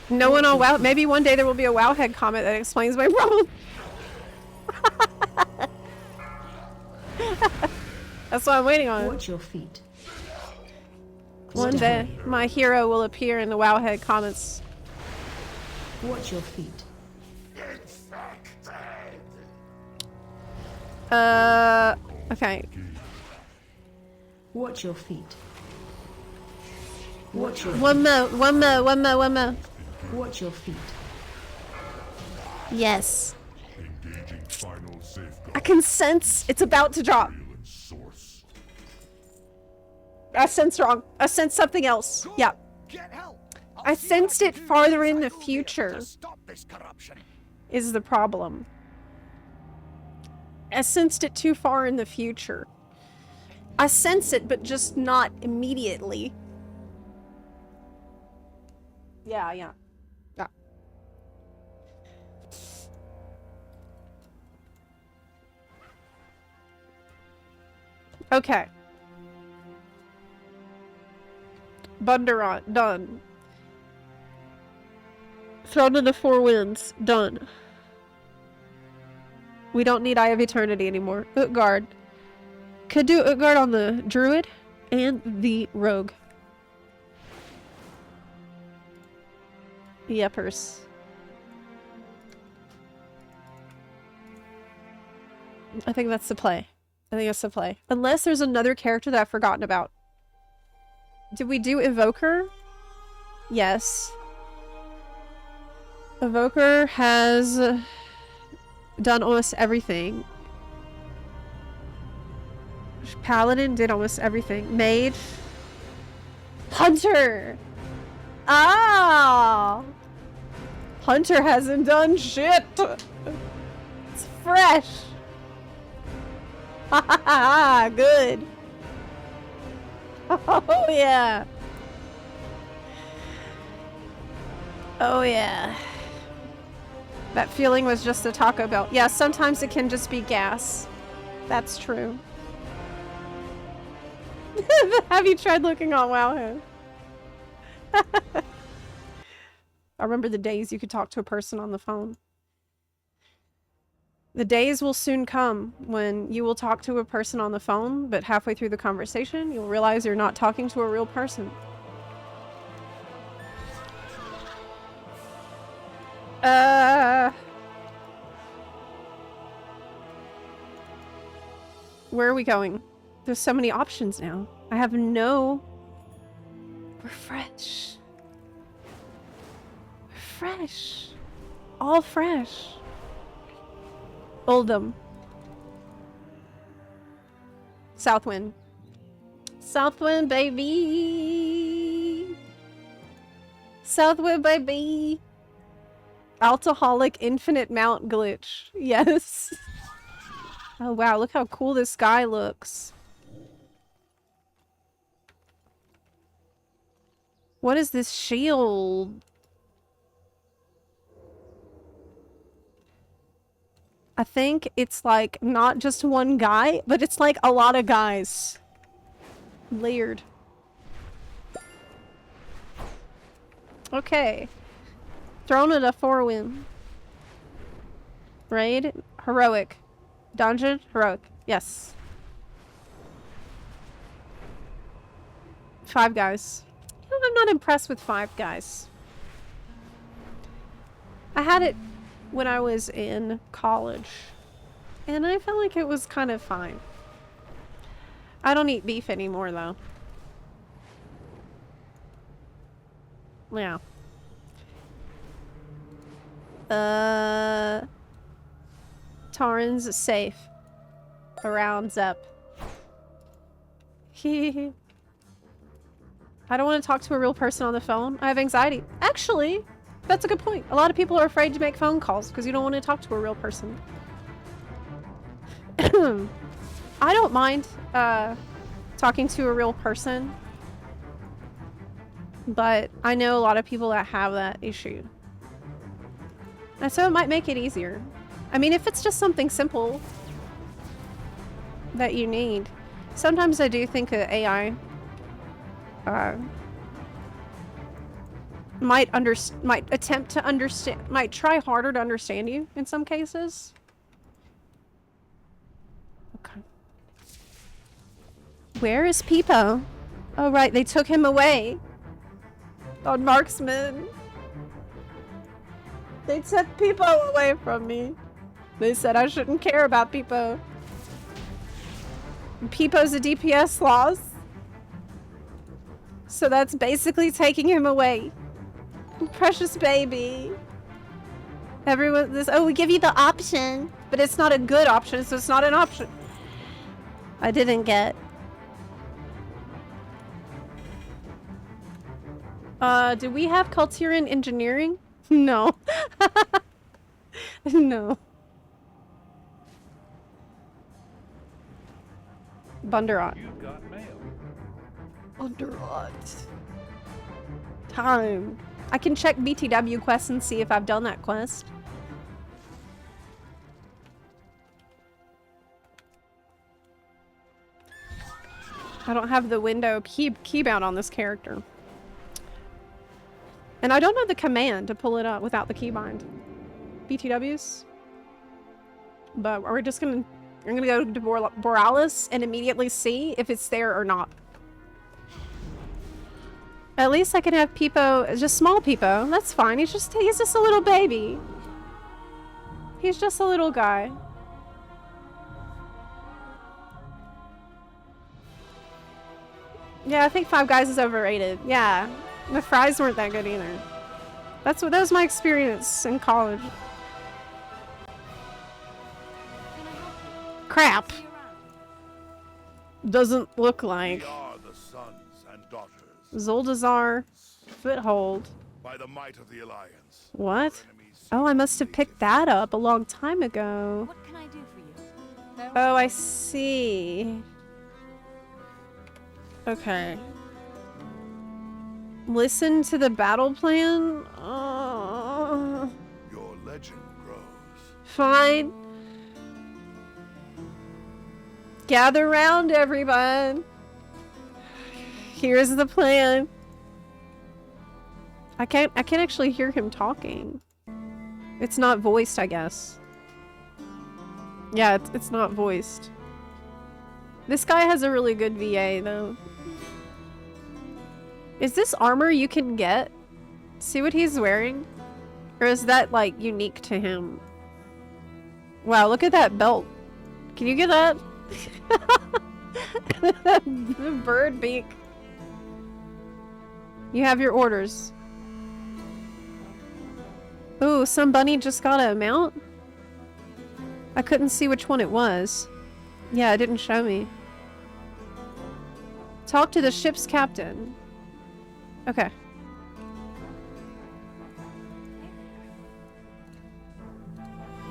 No one on WoW. Maybe one day there will be a Wowhead comment that explains my problem. That's what I'm waiting on. Watch your feet. One day, my hero will appear in the Wowhead comments. Watch your feet. Okay. Watch your feet. Watch your One more. Watch your feet. Yes. Engaging final safeguard. I can sense it's about to drop. Source. I sense wrong. I sense something else. Yeah. I sensed it farther in the future. Is the problem. I sensed it too far in the future. I sense it, but just not immediately. Yeah. Okay. Bunderon, done. Throne of the Four Winds, done. We don't need Eye of Eternity anymore. Utgard. Could do Utgard on the Druid and the Rogue. Yepers. I think that's the play. Unless there's another character that I've forgotten about. Did we do Evoker? Yes. Evoker has done almost everything. Paladin did almost everything. Mage. Hunter! Ah! Hunter hasn't done shit! It's fresh! Ha ha ha! Good! Oh yeah! Oh yeah. That feeling was just a Taco Bell. Yeah, sometimes it can just be gas. That's true. Have you tried looking on Wowhead? I remember the days you could talk to a person on the phone. The days will soon come when you will talk to a person on the phone, but halfway through the conversation, you'll realize you're not talking to a real person. Where are we going? There's so many options now. I have no... We're fresh. We're fresh. All fresh. Oldham. Southwind. Southwind, baby. Southwind, baby. Alcoholic infinite mount glitch. Yes. Oh wow, look how cool this guy looks. What is this shield? I think it's like not just one guy, but it's like a lot of guys. Layered. Okay. Thrown at a 4-win. Raid. Heroic. Dungeon. Heroic. Yes. 5 guys. You know, I'm not impressed with 5 guys. I had it when I was in college, and I felt like it was kind of fine. I don't eat beef anymore, though. Yeah. Tarn's safe. Around Zep. I don't want to talk to a real person on the phone. I have anxiety. Actually, that's a good point. A lot of people are afraid to make phone calls because you don't want to talk to a real person. I don't mind talking to a real person, but I know a lot of people that have that issue. And so it might make it easier. I mean, if it's just something simple that you need. Sometimes I do think that AI might attempt to understand, might try harder to understand you in some cases. Okay. Where is Peepo? Oh right, they took him away. On Marksman. They took Peepo away from me. They said I shouldn't care about Peepo. Peepo's a DPS loss. So that's basically taking him away. Precious baby. Everyone, oh, we give you the option, but it's not a good option, so it's not an option. I didn't get. Do we have Cultiran engineering? No. No. Bunderot. You've got mail. Bunderot. Time. I can check BTW quests and see if I've done that quest. I don't have the window keybound on this character. And I don't know the command to pull it up without the keybind. BTWs. But we're just gonna... I'm gonna go to Borealis and immediately see if it's there or not. At least I can have Peepo, just small Peepo. That's fine. He's just a little baby. He's just a little guy. Yeah, I think Five Guys is overrated. Yeah, the fries weren't that good either. That was my experience in college. Crap. Doesn't look like. We are the sons and daughters. Zoldazar foothold. By the might of the Alliance. What? Oh, I must have picked that up a long time ago. What can I do for you? Oh, I see. Okay. Listen to the battle plan? Your legend grows. Fine. Gather round, everyone. Here's the plan. I can't actually hear him talking. It's not voiced, I guess. Yeah, it's not voiced. This guy has a really good VA, though. Is this armor you can get? See what he's wearing? Or is that, like, unique to him? Wow, look at that belt. Can you get that? The bird beak. You have your orders. Ooh, some bunny just got a mount? I couldn't see which one it was. Yeah, it didn't show me. Talk to the ship's captain. Okay.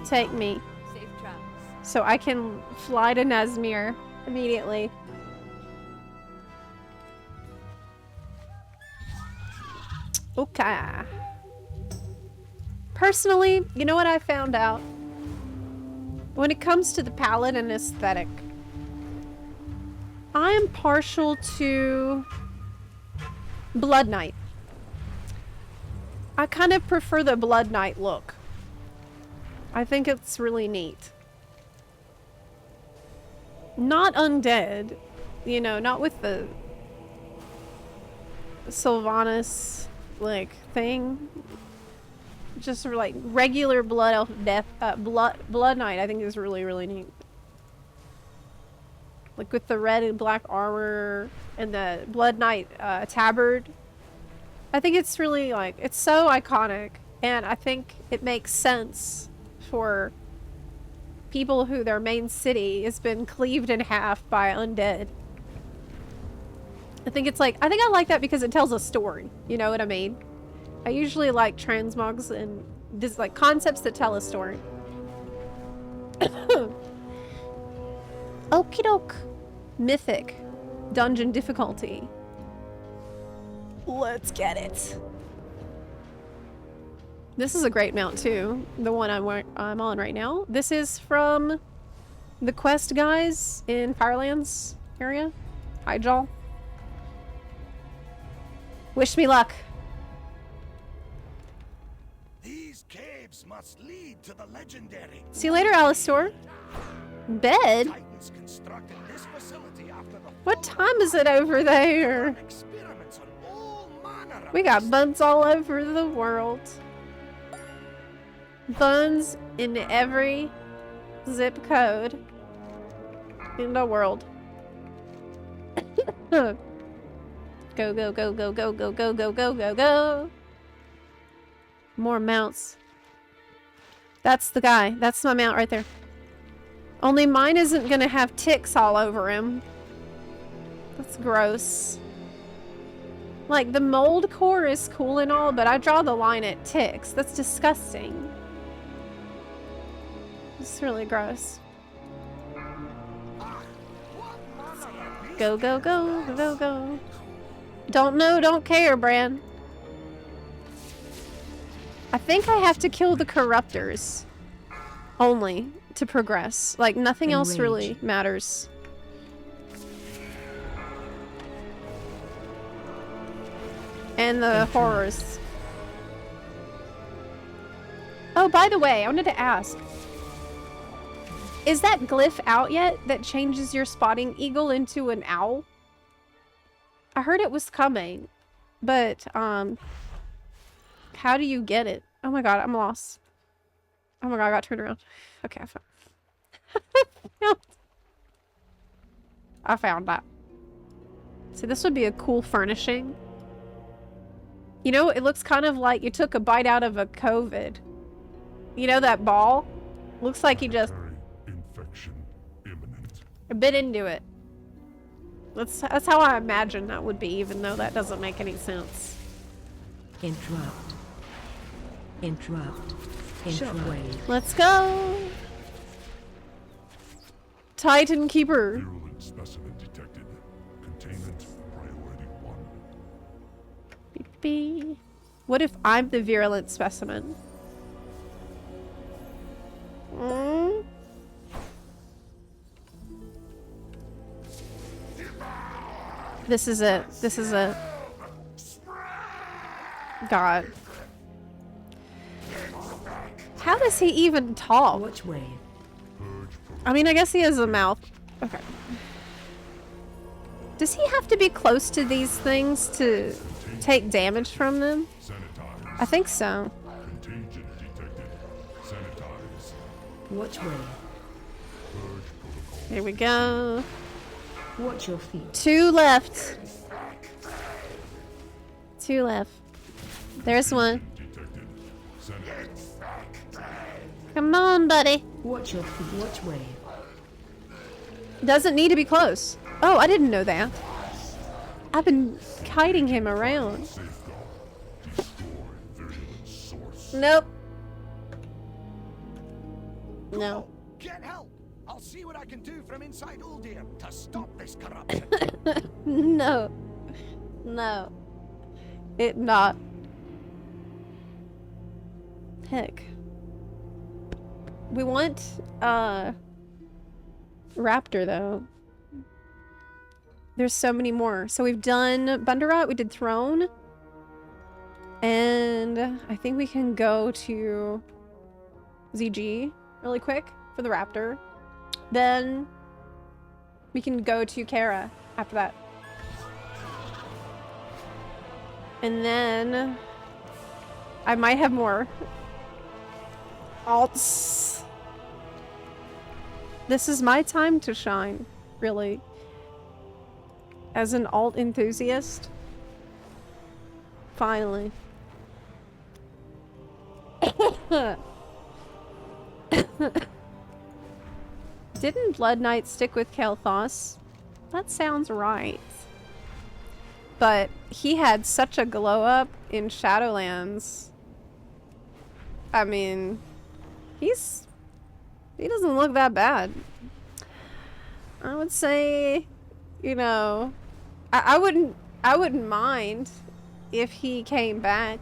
Take me. Safe travels. So I can fly to Nazmir immediately. Okay. Personally, you know what I found out? When it comes to the palette and aesthetic, I am partial to Blood Knight. I kind of prefer the Blood Knight look. I think it's really neat. Not undead, you know, not with the Sylvanas like thing. Just sort of like regular blood elf death blood knight I think is really, really neat. Like with the red and black armor and the Blood Knight tabard. I think it's really like, it's so iconic, and I think it makes sense for people who their main city has been cleaved in half by undead. I think it's like, I think I like that because it tells a story, you know what I mean? I usually like transmogs and just like concepts that tell a story. Okie doke. Mythic. Dungeon difficulty. Let's get it. This is a great mount too. The one I'm on right now. This is from the quest guys in Firelands area. Hyjal. Wish me luck. These caves must lead to the legendary. See you later, Alistor. Bed? Titans constructed this facility after the What time is it over there? experiments on all manner of We got buns all over the world. Buns in every zip code in the world. Go, go, go, go, go, go, go, go, go, go, go. More mounts. That's the guy. That's my mount right there. Only mine isn't gonna have ticks all over him. That's gross. Like, the mold core is cool and all, but I draw the line at ticks. That's disgusting. It's really gross. Go, go, go, go, go. Don't know, don't care, Bran. I think I have to kill the corruptors. Only to progress. Like, nothing else really matters. And the horrors. Oh, by the way, I wanted to ask. Is that glyph out yet that changes your spotting eagle into an owl? I heard it was coming, but how do you get it? Oh my god, I'm lost. Oh my god, I got turned around. Okay, I found that. So this would be a cool furnishing. You know, it looks kind of like you took a bite out of a COVID. You know that ball? Looks like you just Infection imminent. bit into it. That's how I imagine that would be, even though that doesn't make any sense. Interrupt. Interrupt. Shockwave. Let's go! Titan Keeper. Virulent specimen detected. Containment priority 1. Beep. What if I'm the virulent specimen? Mm? This is it. This is it. God. How does he even talk? Which way? I mean, I guess he has a mouth. Okay. Does he have to be close to these things to take damage from them? I think so. Contagion detected. Sanitize. Which way? Here we go. Watch your feet. 2 left. 2 left. There's one. Detected. Sanitize. Come on, buddy. Watch your feet. Which way? Doesn't need to be close. Oh, I didn't know that. I've been kiting him around. Nope. No. Get help! I'll see what I can do from inside Uldir to stop this corruption. No. No. It not. Heck. We want, Raptor, though. There's so many more. So we've done Bunderot, we did Throne. And I think we can go to ZG really quick for the Raptor. Then we can go to Kara after that. And then I might have more alts. This is my time to shine, really. As an alt enthusiast. Finally. Didn't Blood Knight stick with Kael'thas? That sounds right. But he had such a glow up in Shadowlands. I mean, he doesn't look that bad. I would say, you know, I wouldn't mind if he came back.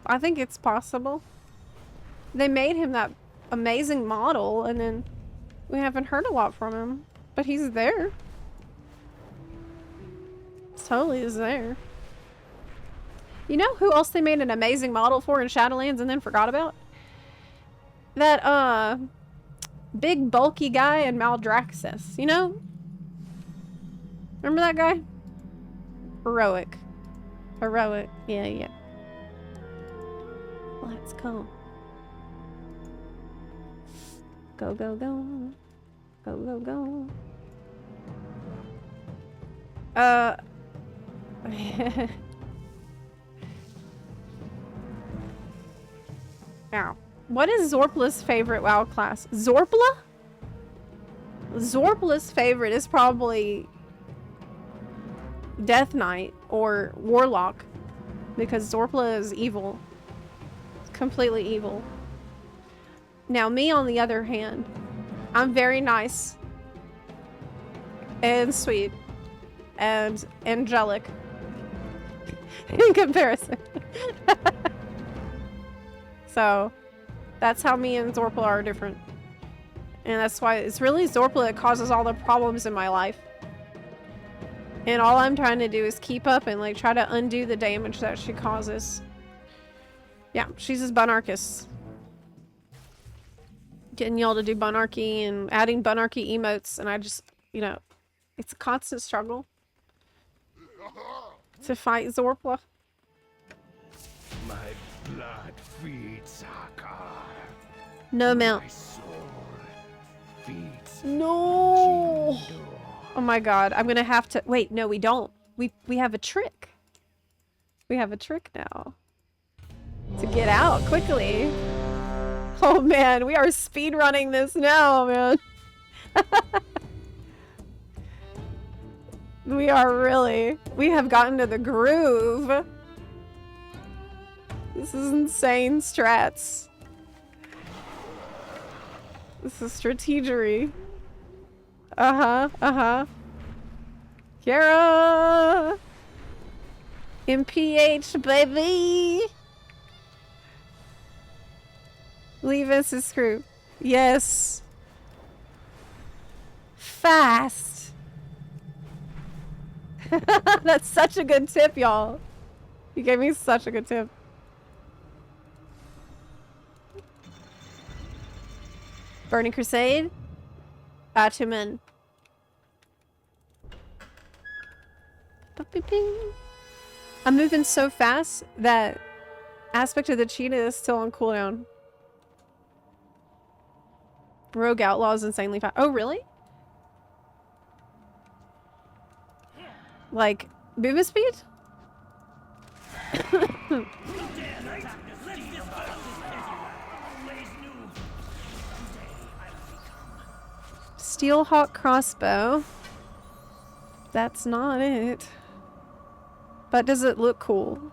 I think it's possible. They made him that amazing model, and then we haven't heard a lot from him. But he's there. Totally is there. You know who else they made an amazing model for in Shadowlands and then forgot about? That, big bulky guy in Maldraxxus, you know? Remember that guy? Heroic. Heroic. Yeah, yeah. Let's go. Go, go, go. Go, go, go. Ow. What is Zorpla's favorite WoW class? Zorpla? Zorpla's favorite is probably Death Knight or Warlock, because Zorpla is evil. Completely evil. Now me, on the other hand, I'm very nice and sweet and angelic in comparison. So that's how me and Zorpla are different. And that's why it's really Zorpla that causes all the problems in my life. And all I'm trying to do is keep up and like try to undo the damage that she causes. Yeah, she's just Bunarchus. Getting y'all to do Bunarchy and adding Bunarchy emotes, and I just, you know, it's a constant struggle to fight Zorpla. My blood feeds Hakar. No mount. My soul feeds No. Jindo. Oh my god, I'm gonna have to wait. No, we don't. We have a trick. We have a trick now to get out quickly. Oh man, we are speed running this now, man. We have gotten to the groove. This is insane strats. This is strategery. Kiara! MPH, baby! Leave us his crew. Yes. Fast. That's such a good tip, y'all. You gave me such a good tip. Burning Crusade. Atumen. I'm moving so fast that aspect of the cheetah is still on cooldown. Rogue Outlaw is insanely fast. Oh, really? Like, movement speed? Steelhawk crossbow. That's not it. But does it look cool?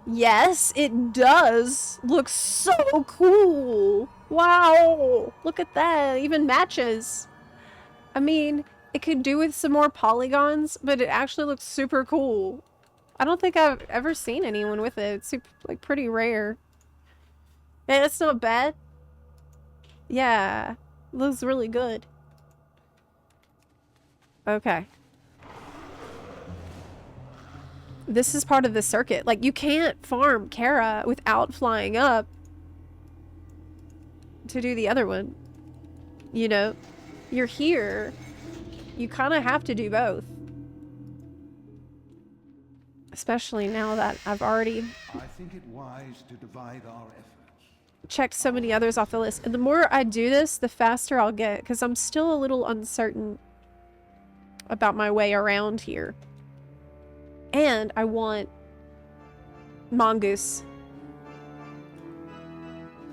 Yes, it does. Looks so cool. Wow. Look at that. It even matches. I mean, it could do with some more polygons, but it actually looks super cool. I don't think I've ever seen anyone with it. It's super, like, pretty rare. Yeah, it's not bad. Yeah. Looks really good. Okay. This is part of the circuit. Like, you can't farm Kara without flying up to do the other one. You know? You're here. You kind of have to do both. Especially now that I've already I think it wise to divide our efforts. checked so many others off the list. And the more I do this, the faster I'll get. Because I'm still a little uncertain about my way around here. And I want Mongoose.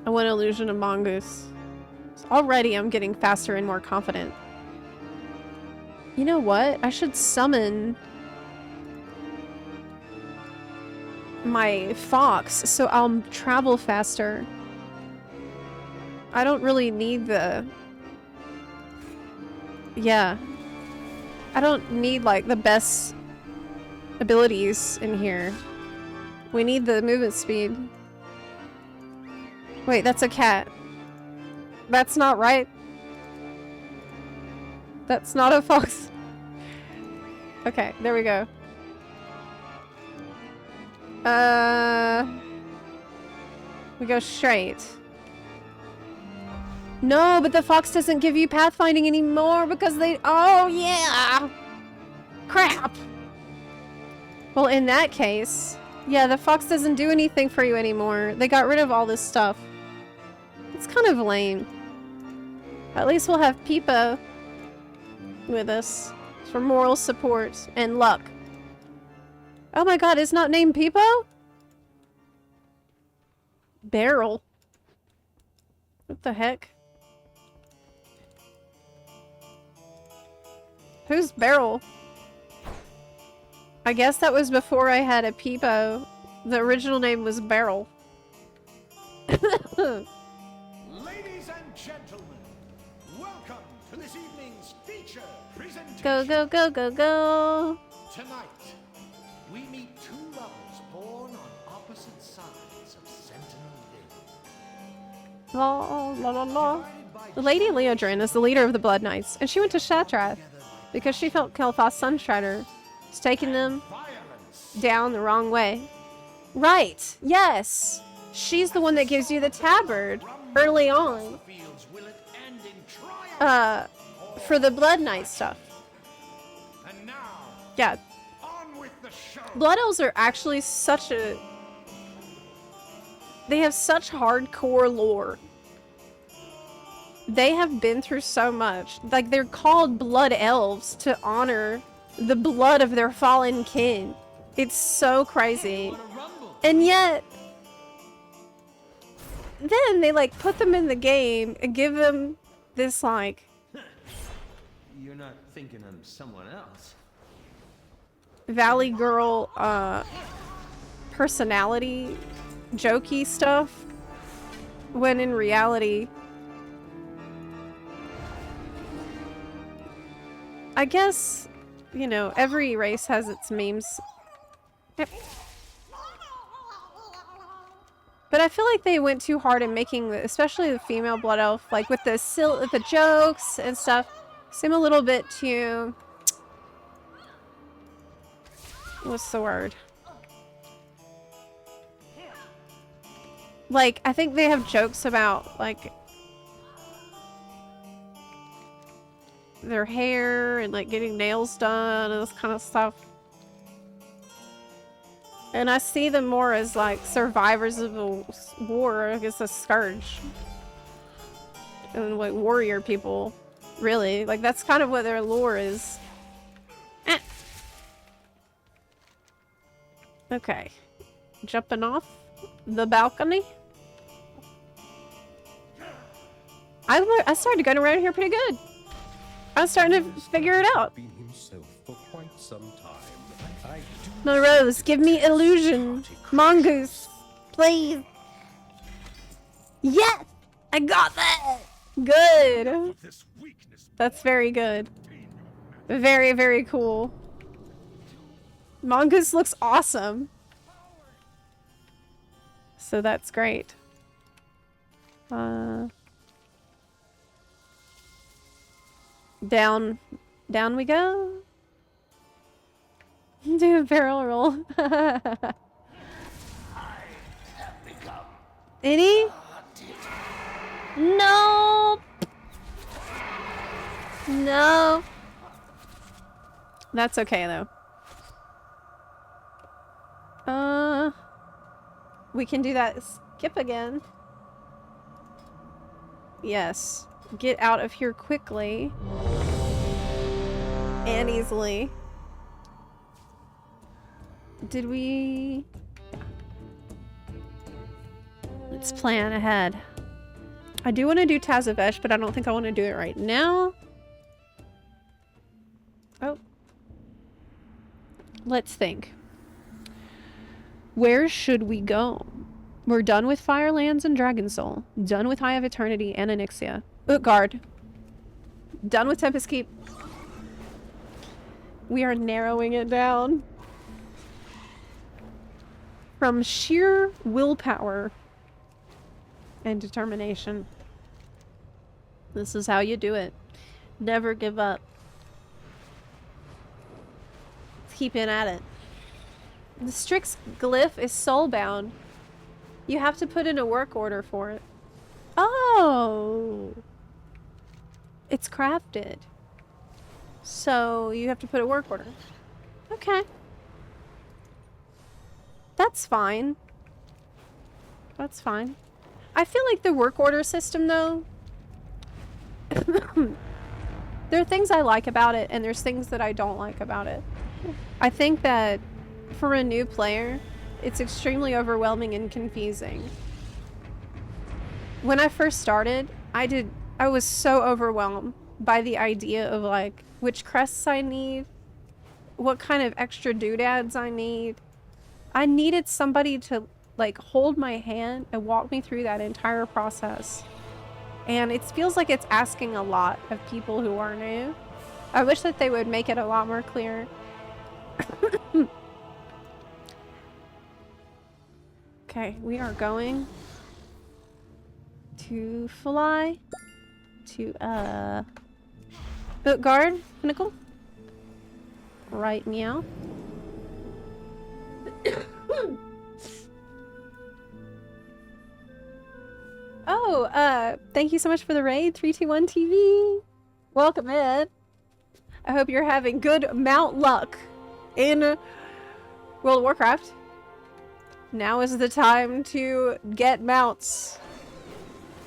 I want Illusion of Mongoose. So already I'm getting faster and more confident. You know what? I should summon my fox so I'll travel faster. I don't really need the... Yeah. I don't need, like, the best abilities in here. We need the movement speed. Wait, that's a cat. That's not right. That's not a fox. Okay, there we go. We go straight. No, but the fox doesn't give you pathfinding anymore because they... Oh, yeah! Crap! Well, in that case... Yeah, the fox doesn't do anything for you anymore. They got rid of all this stuff. It's kind of lame. At least we'll have Peepo with us for moral support and luck. Oh my god, it's not named Peepo? Beryl. What the heck? Who's Beryl? I guess that was before I had a Peepo. The original name was Beryl. Ladies and gentlemen, welcome to this evening's feature presentation. Go, go, go, go, go. Tonight, we meet two lovers born on opposite sides of Sentinel Hill. La, la, la, la. Lady Leodrin is the leader of the Blood Knights, and she went to Shatrath because she felt Kel'Thas Sunstrider was taking them down the wrong way. Right, yes! She's the one that gives you the tabard early on. For the Blood Knight stuff. Yeah. Blood Elves are actually such a... They have such hardcore lore. They have been through so much. Like, they're called Blood Elves to honor the blood of their fallen kin. It's so crazy. And yet... Then they, like, put them in the game and give them this, like... You're not thinking of someone else. Valley Girl, personality, jokey stuff. When in reality... I guess, you know, every race has its memes. Yep. But I feel like they went too hard in making, especially the female Blood Elf, like with the jokes and stuff, seem a little bit too... What's the word? Like, I think they have jokes about, like... their hair and like getting nails done and this kind of stuff. And I see them more as like survivors of a war against a scourge. And like warrior people, really. Like that's kind of what their lore is. Eh. Okay. Jumping off the balcony. I started going around here pretty good. I was starting to figure it out. Been himself for quite some time. I do Morose, give me illusion. Mongoose, please. Yes! I got that! Good. That's very good. Very, very cool. Mongoose looks awesome. So that's great. Down we go. Do a barrel roll. Any? No. No. That's okay though. We can do that skip again. Yes. Get out of here quickly. And easily. Did we... Let's plan ahead. I do want to do Tazavesh, but I don't think I want to do it right now. Oh. Let's think. Where should we go? We're done with Firelands and Dragonsoul. Done with Eye of Eternity and Onyxia. Utgard. Done with Tempest Keep. We are narrowing it down. From sheer willpower and determination. This is how you do it. Never give up. Keep in at it. The Strix glyph is soulbound. You have to put in a work order for it. Oh! It's crafted. So you have to put a work order. Okay. That's fine. That's fine. I feel like the work order system, though... there are things I like about it, and there's things that I don't like about it. I think that for a new player, it's extremely overwhelming and confusing. When I first started, I was so overwhelmed by the idea of like which crests I need, what kind of extra doodads I need. I needed somebody to like hold my hand and walk me through that entire process. And it feels like it's asking a lot of people who are new. I wish that they would make it a lot more clear. Okay, we are going to fly to Utgard Pinnacle. Right, meow. Oh, thank you so much for the raid, 321 TV. Welcome in. I hope you're having good mount luck in World of Warcraft. Now is the time to get mounts.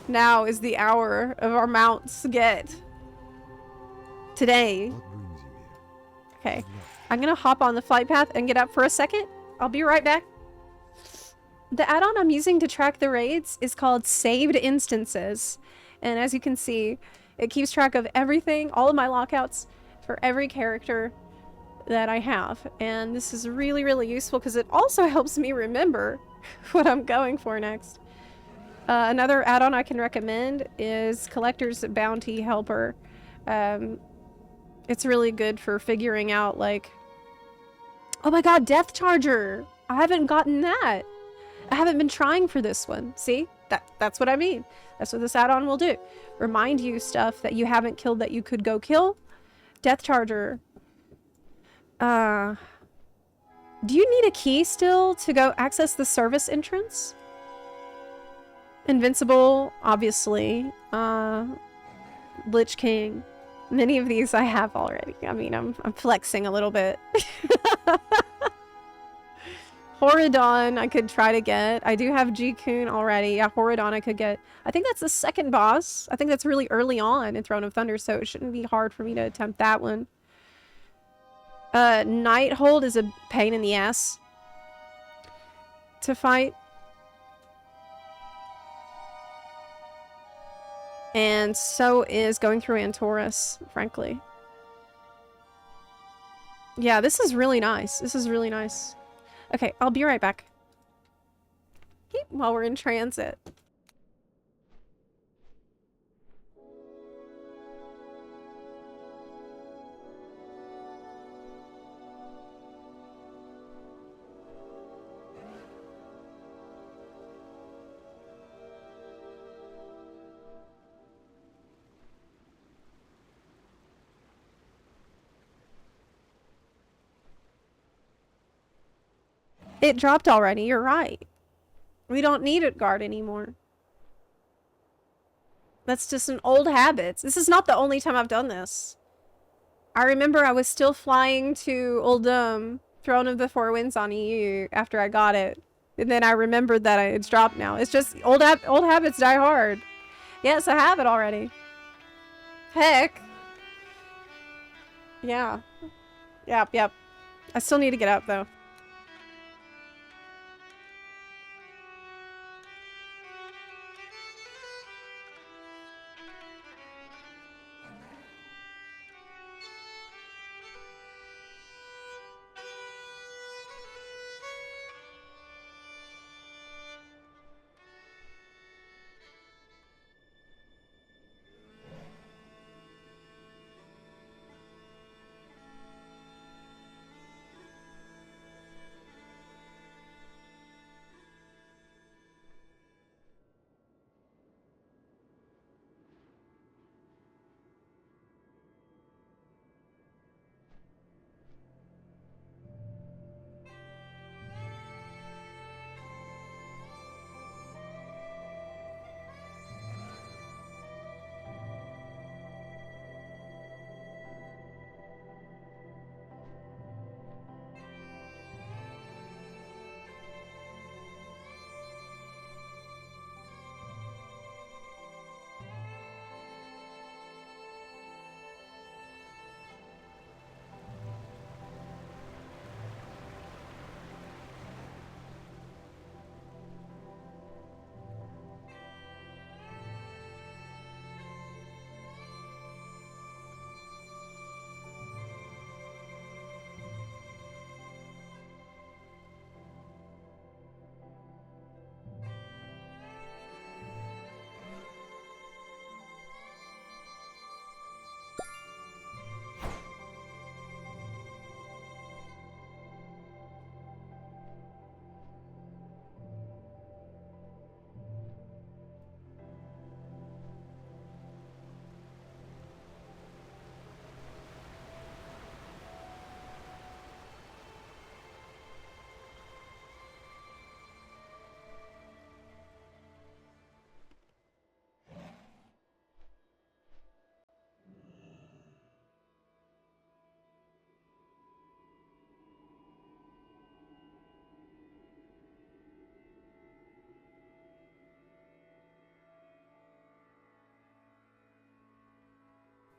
Now is the hour of our mounts get. Today. Okay. I'm gonna hop on the flight path and get up for a second. I'll be right back. The add-on I'm using to track the raids is called Saved Instances. And as you can see, it keeps track of everything, all of my lockouts for every character that I have. And this is really, really useful because it also helps me remember what I'm going for next. Another add-on I can recommend is Collector's Bounty Helper. It's really good for figuring out, like... Oh my god, Death Charger! I haven't gotten that! I haven't been trying for this one. See? That's what I mean. That's what this add-on will do. Remind you stuff that you haven't killed that you could go kill. Death Charger. Do you need a key still to go access the service entrance? Invincible, obviously. Lich King. Many of these I have already. I mean, I'm flexing a little bit. Horadon I could try to get. I do have G-Kun already. Yeah, Horadon I could get. I think that's the second boss. I think that's really early on in Throne of Thunder, so it shouldn't be hard for me to attempt that one. Nighthold is a pain in the ass to fight. And so is going through Antorus, frankly. Yeah, this is really nice. This is really nice. Okay, I'll be right back. While we're in transit. It dropped already, you're right. We don't need a guard anymore. That's just an old habit. This is not the only time I've done this. I remember I was still flying to Old Throne of the Four Winds on EU after I got it. And then I remembered that it's dropped now. It's just old habits die hard. Yes, I have it already. Heck. Yeah. Yep. I still need to get up though.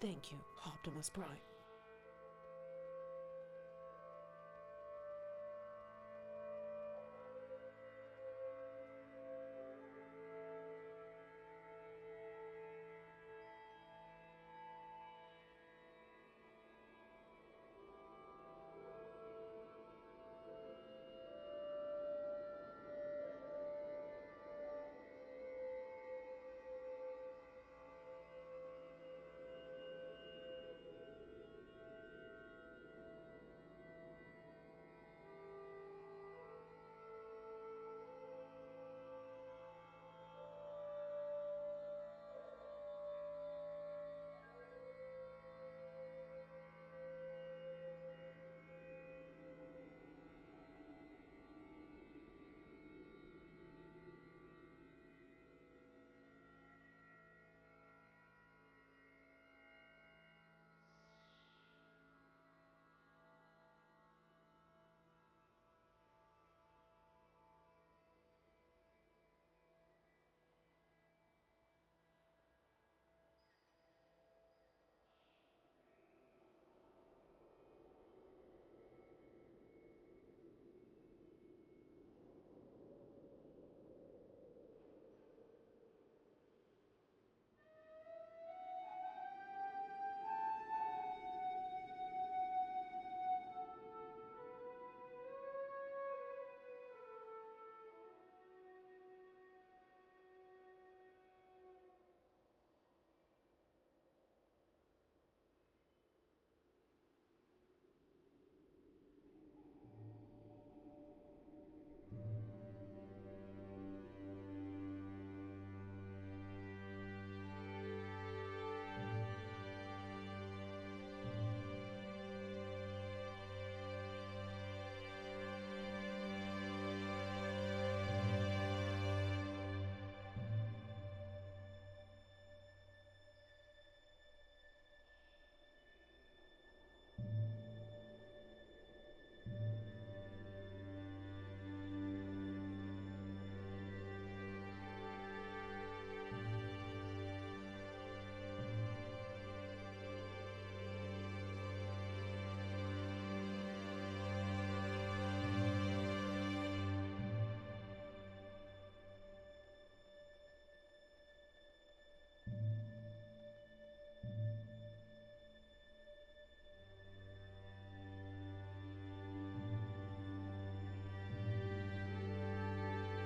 Thank you, Optimus Prime.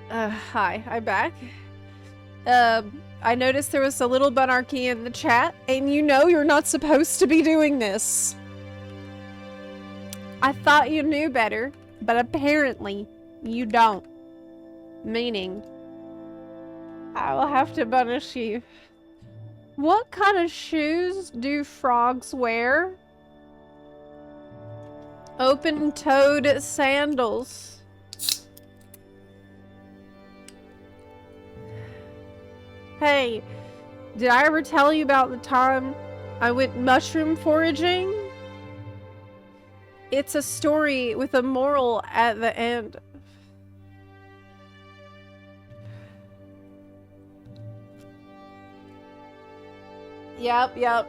Hi, I'm back. I noticed there was a little bunarchy in the chat, and you know you're not supposed to be doing this. I thought you knew better, but apparently you don't. Meaning, I will have to punish you. What kind of shoes do frogs wear? Open-toed sandals. Hey, did I ever tell you about the time I went mushroom foraging? It's a story with a moral at the end. Yep.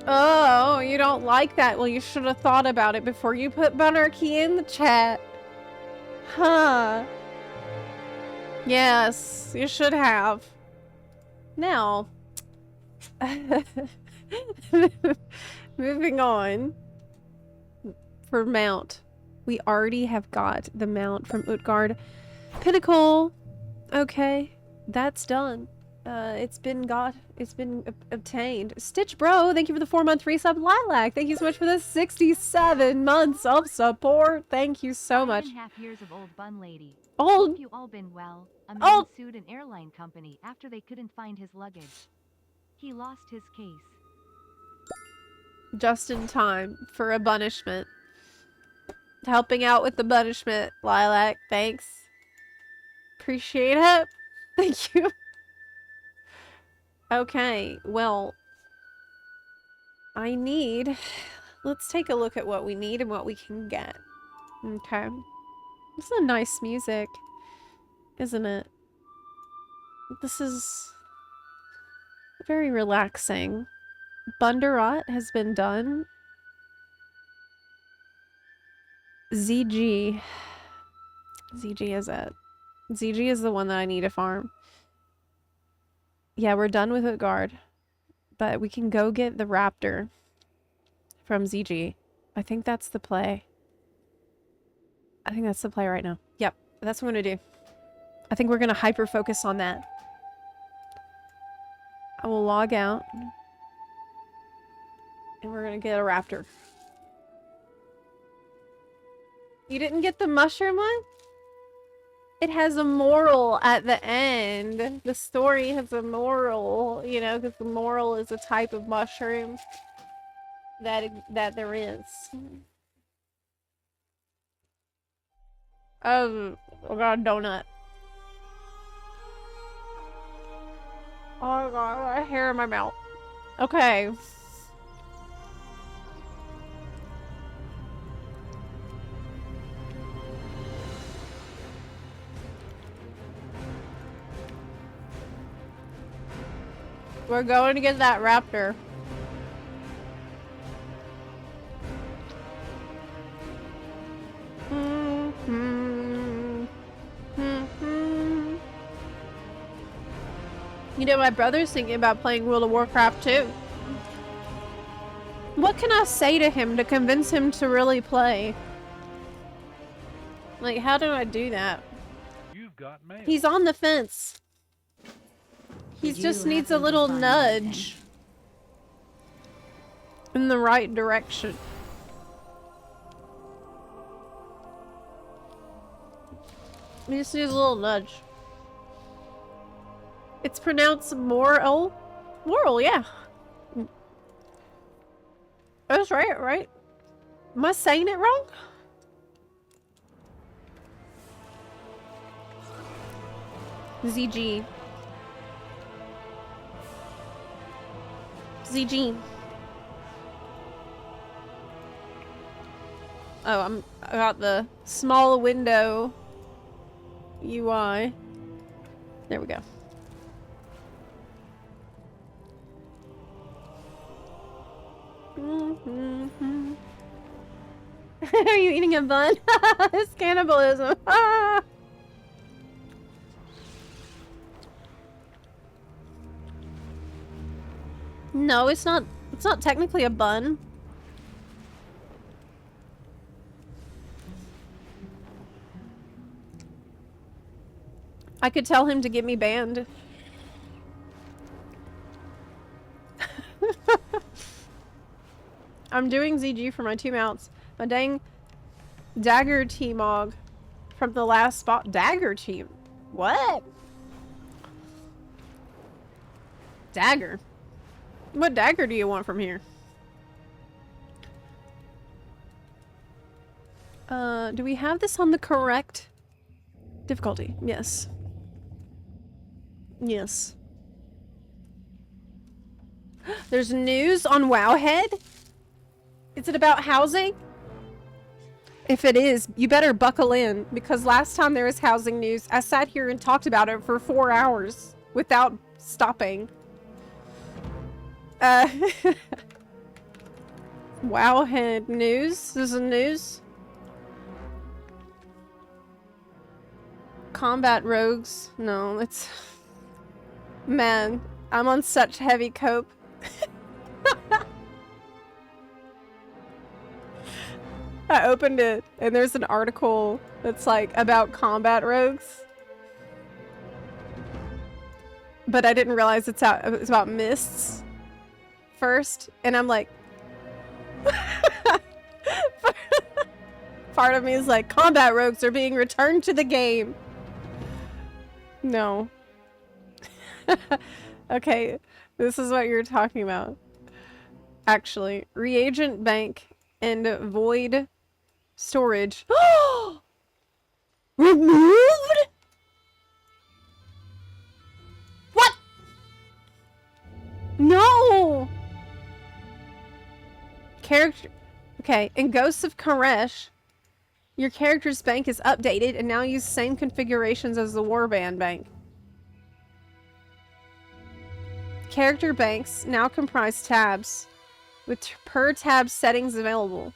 Oh, you don't like that? Well, you should have thought about it before you put bunarchy in the chat. Huh. Yes, you should have. Now, moving on. For mount. We already have got the mount from Utgard. Pinnacle. Okay, that's done. It's been obtained. Stitch Bro, thank you for the 4-month resub. Lilac, thank you so much for the 67 months of support. Thank you so much. 5.5 years of old bun lady. Old. Hope you all been well. A man sued an airline company after they couldn't find his luggage. He lost his case. Just in time for a punishment. Helping out with the punishment, Lilac. Thanks. Appreciate it. Thank you. Okay, well, let's take a look at what we need and what we can get. Okay. This is a nice music, isn't it? This is very relaxing. Bunderot has been done. ZG is it. ZG is the one that I need to farm. Yeah, we're done with Utgard. But we can go get the raptor from ZG. I think that's the play. I think that's the play right now. Yep, that's what I'm gonna do. I think we're gonna hyper-focus on that. I will log out. And we're gonna get a raptor. You didn't get the mushroom one? It has a moral at the end. The story has a moral, you know, because the moral is a type of mushroom that there is. Oh, I got a donut. Oh, I got a hair in my mouth. Okay. We're going to get that raptor. You know, my brother's thinking about playing World of Warcraft too. What can I say to him to convince him to really play? Like, how do I do that? You've got mail. He's on the fence. He just needs a little nudge in the right direction. He just needs a little nudge. It's pronounced Moral. Moral, yeah. That's right, right? Am I saying it wrong? ZG. ZG. Oh, I got the small window UI. There we go. Are you eating a bun? It's cannibalism. No, it's not. It's not technically a bun. I could tell him to get me banned. I'm doing ZG for my 2 mounts. My dang dagger T-Mog from the last spot. Dagger team? What? Dagger? What dagger do you want from here? Do we have this on the correct difficulty? Yes. Yes. There's news on Wowhead? Is it about housing? If it is, you better buckle in, because last time there was housing news, I sat here and talked about it for 4 hours without stopping. Wowhead news? This is news? Combat rogues? No, it's... Man, I'm on such heavy cope. I opened it and there's an article that's like about combat rogues. But I didn't realize it's about mists first, and I'm like part of me is like, combat rogues are being returned to the game. No. Okay, this is what you're talking about. Actually, reagent bank and void storage. Removed? What? No! Character... Okay, in Ghosts of Koresh, your character's bank is updated and now uses same configurations as the Warband bank. Character banks now comprise tabs, with per tab settings available.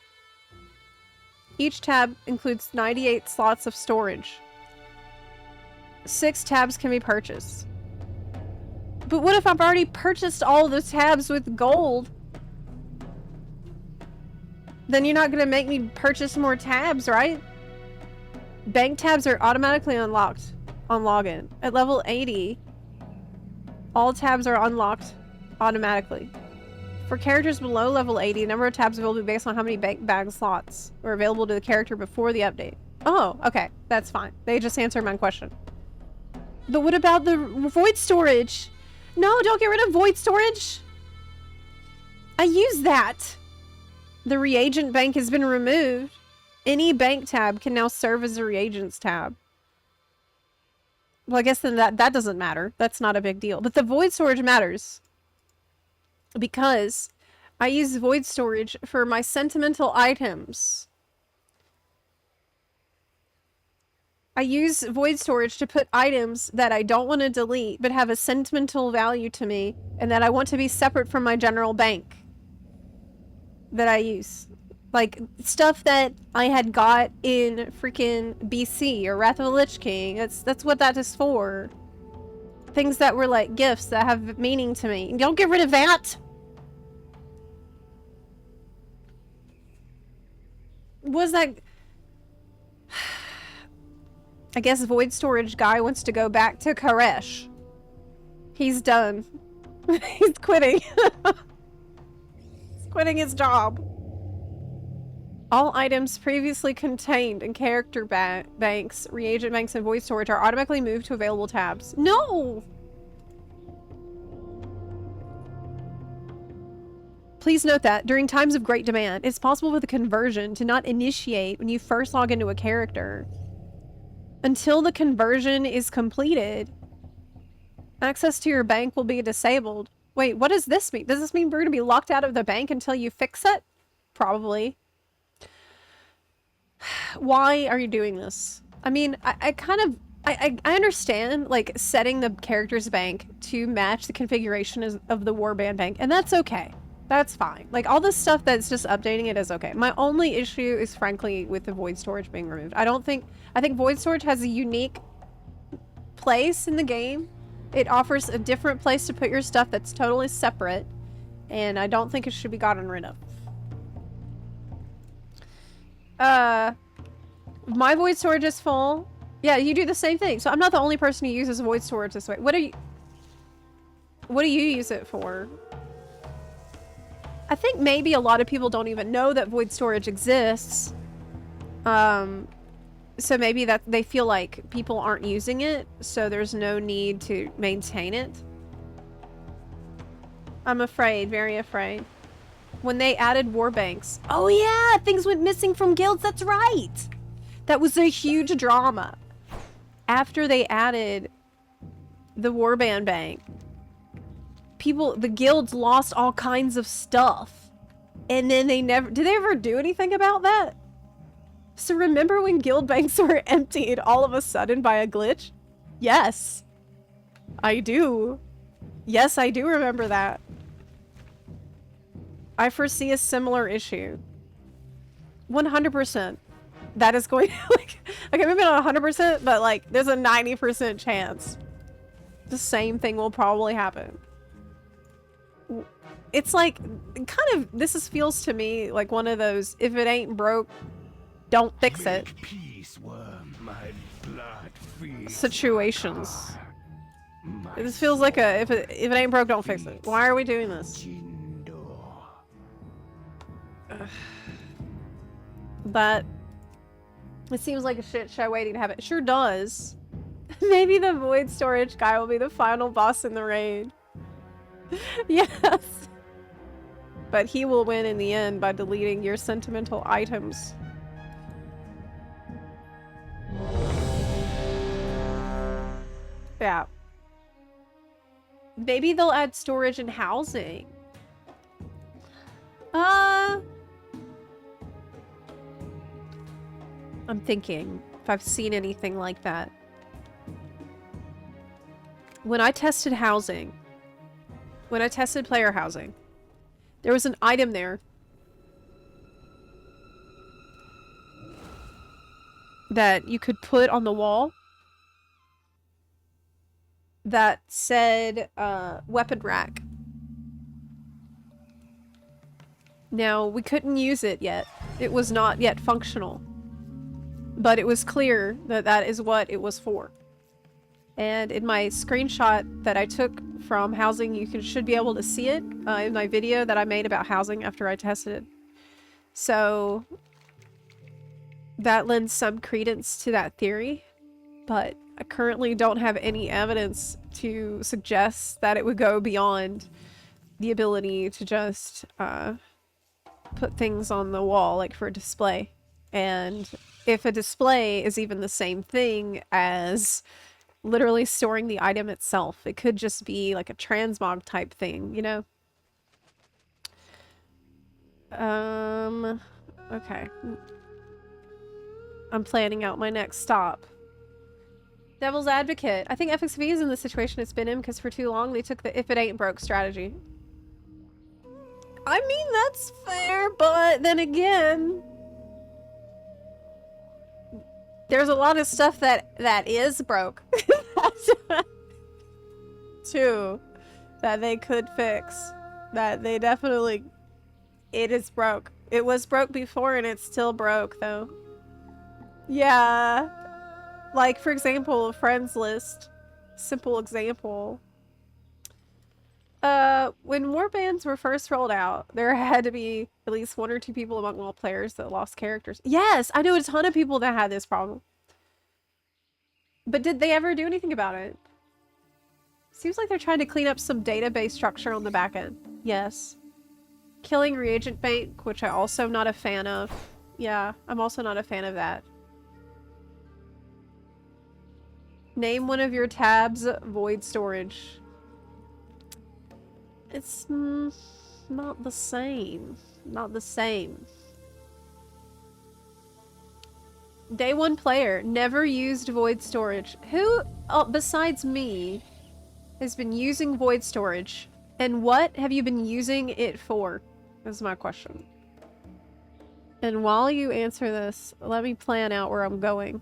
Each tab includes 98 slots of storage. 6 tabs can be purchased. But what if I've already purchased all the tabs with gold? Then you're not going to make me purchase more tabs, right? Bank tabs are automatically unlocked on login. At level 80, all tabs are unlocked automatically. For characters below level 80, the number of tabs available based on how many bank bag slots were available to the character before the update. Oh, okay. That's fine. They just answered my question. But what about the void storage? No, don't get rid of void storage. I use that. The reagent bank has been removed. Any bank tab can now serve as a reagents tab. Well, I guess then that doesn't matter. That's not a big deal. But the void storage matters. Because I use void storage for my sentimental items. I use void storage to put items that I don't want to delete but have a sentimental value to me and that I want to be separate from my general bank that I use. Like, stuff that I had got in freaking BC or Wrath of the Lich King. That's what that is for. Things that were like gifts that have meaning to me. Don't get rid of that! Was that... I guess void storage guy wants to go back to Koresh. He's done. He's quitting. He's quitting his job. All items previously contained in character banks, reagent banks, and void storage are automatically moved to available tabs. No! Please note that, during times of great demand, it's possible for the conversion to not initiate when you first log into a character. Until the conversion is completed, access to your bank will be disabled. Wait, what does this mean? Does this mean we're going to be locked out of the bank until you fix it? Probably. Why are you doing this? I mean, I understand, like, setting the character's bank to match the configuration of the Warband bank, and that's okay. That's fine. Like, all this stuff that's just updating it is okay. My only issue is, frankly, with the void storage being removed. I think void storage has a unique place in the game. It offers a different place to put your stuff that's totally separate, and I don't think it should be gotten rid of. My void storage is full. Yeah, you do the same thing. So I'm not the only person who uses void storage this way. What do you use it for? I think maybe a lot of people don't even know that void storage exists. So maybe that they feel like people aren't using it, so there's no need to maintain it. I'm afraid, very afraid. When they added war banks. Oh yeah, things went missing from guilds, that's right! That was a huge drama. After they added the warband bank, the guilds lost all kinds of stuff. And then did they ever do anything about that? So remember when guild banks were emptied all of a sudden by a glitch? Yes. I do. Yes, I do remember that. I foresee a similar issue. 100%. That is going to, like, okay, maybe not 100%, but like, there's a 90% chance the same thing will probably happen. It's like, kind of, feels to me like one of those, if it ain't broke, don't fix it peace, worm. My blood feeds situations. This feels like a, if it ain't broke, don't fix it. Why are we doing this? But it seems like a shit show waiting to happen. It sure does. Maybe the void storage guy will be the final boss in the raid. Yes. But he will win in the end by deleting your sentimental items. Yeah. Maybe they'll add storage and housing. I'm thinking if I've seen anything like that. When I tested housing, when I tested player housing, there was an item there that you could put on the wall that said weapon rack. Now, we couldn't use it yet. It was not yet functional. But it was clear that that is what it was for. And in my screenshot that I took from housing, you should be able to see it in my video that I made about housing after I tested it. So that lends some credence to that theory, but I currently don't have any evidence to suggest that it would go beyond the ability to just put things on the wall, like for a display. And if a display is even the same thing as literally storing the item itself, it could just be like a transmog type thing, you know? Okay. I'm planning out my next stop. Devil's Advocate. I think FXV is in the situation it's been in because for too long they took the if it ain't broke strategy. I mean, that's fair, but then again, there's a lot of stuff that is broke. Too. That they could fix. That they definitely... It is broke. It was broke before and it's still broke, though. Yeah. Like, for example, a friends list. Simple example. When warbands were first rolled out, there had to be at least 1 or 2 people among all players that lost characters. Yes! I know a ton of people that had this problem. But did they ever do anything about it? Seems like they're trying to clean up some database structure on the back end. Yes. Killing reagent bank, which I also am not a fan of. Yeah, I'm also not a fan of that. Name one of your tabs void storage. It's not the same. Not the same. Day 1 player. Never used void storage. Who, besides me, has been using void storage? And what have you been using it for? Is my question. And while you answer this, let me plan out where I'm going.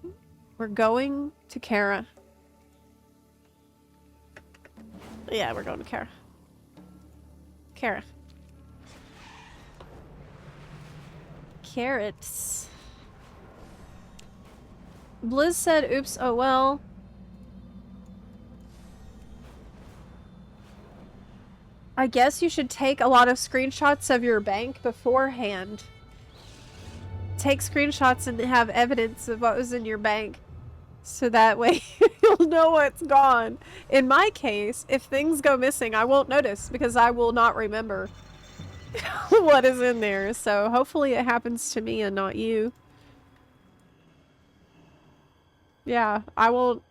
We're going to Kara. Yeah, we're going to Kara. Kara. Carrots. Blizz said, oops, oh well. I guess you should take a lot of screenshots of your bank beforehand. Take screenshots and have evidence of what was in your bank. So that way you'll know what's gone. In my case, if things go missing, I won't notice because I will not remember what is in there. So hopefully it happens to me and not you. Yeah, I won't.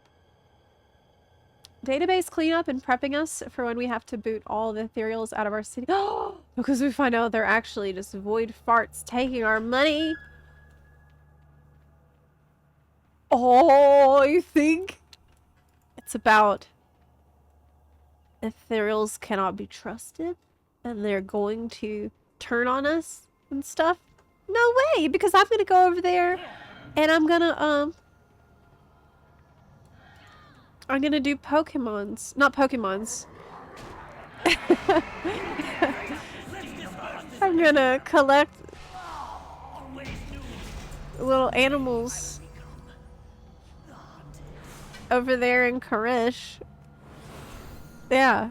Database cleanup and prepping us for when we have to boot all the ethereals out of our city. Because we find out they're actually just void farts taking our money. Oh, you think? It's about ethereals cannot be trusted and they're going to turn on us and stuff? No way, because I'm gonna go over there and I'm gonna do Pokemons. Not Pokemons. I'm gonna collect little animals over there in Karish. Yeah.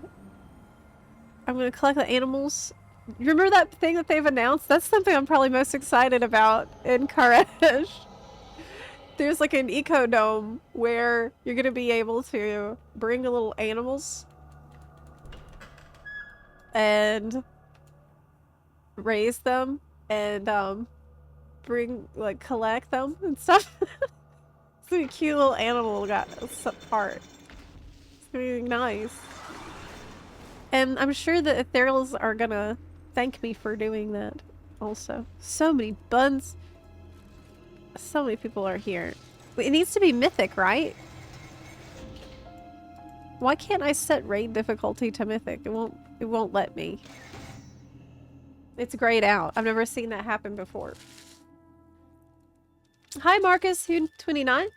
I'm gonna collect the animals. You remember that thing that they've announced? That's something I'm probably most excited about in Karish. There's like an ecodome where you're gonna be able to bring the little animals and raise them and collect them and stuff. It's a cute little animal got a part. It's gonna be nice. And I'm sure the ethereals are gonna thank me for doing that also. So many buns. So many people are here. It needs to be mythic, right? Why can't I set raid difficulty to mythic? It won't let me. It's grayed out. I've never seen that happen before. Hi Marcus, who 29?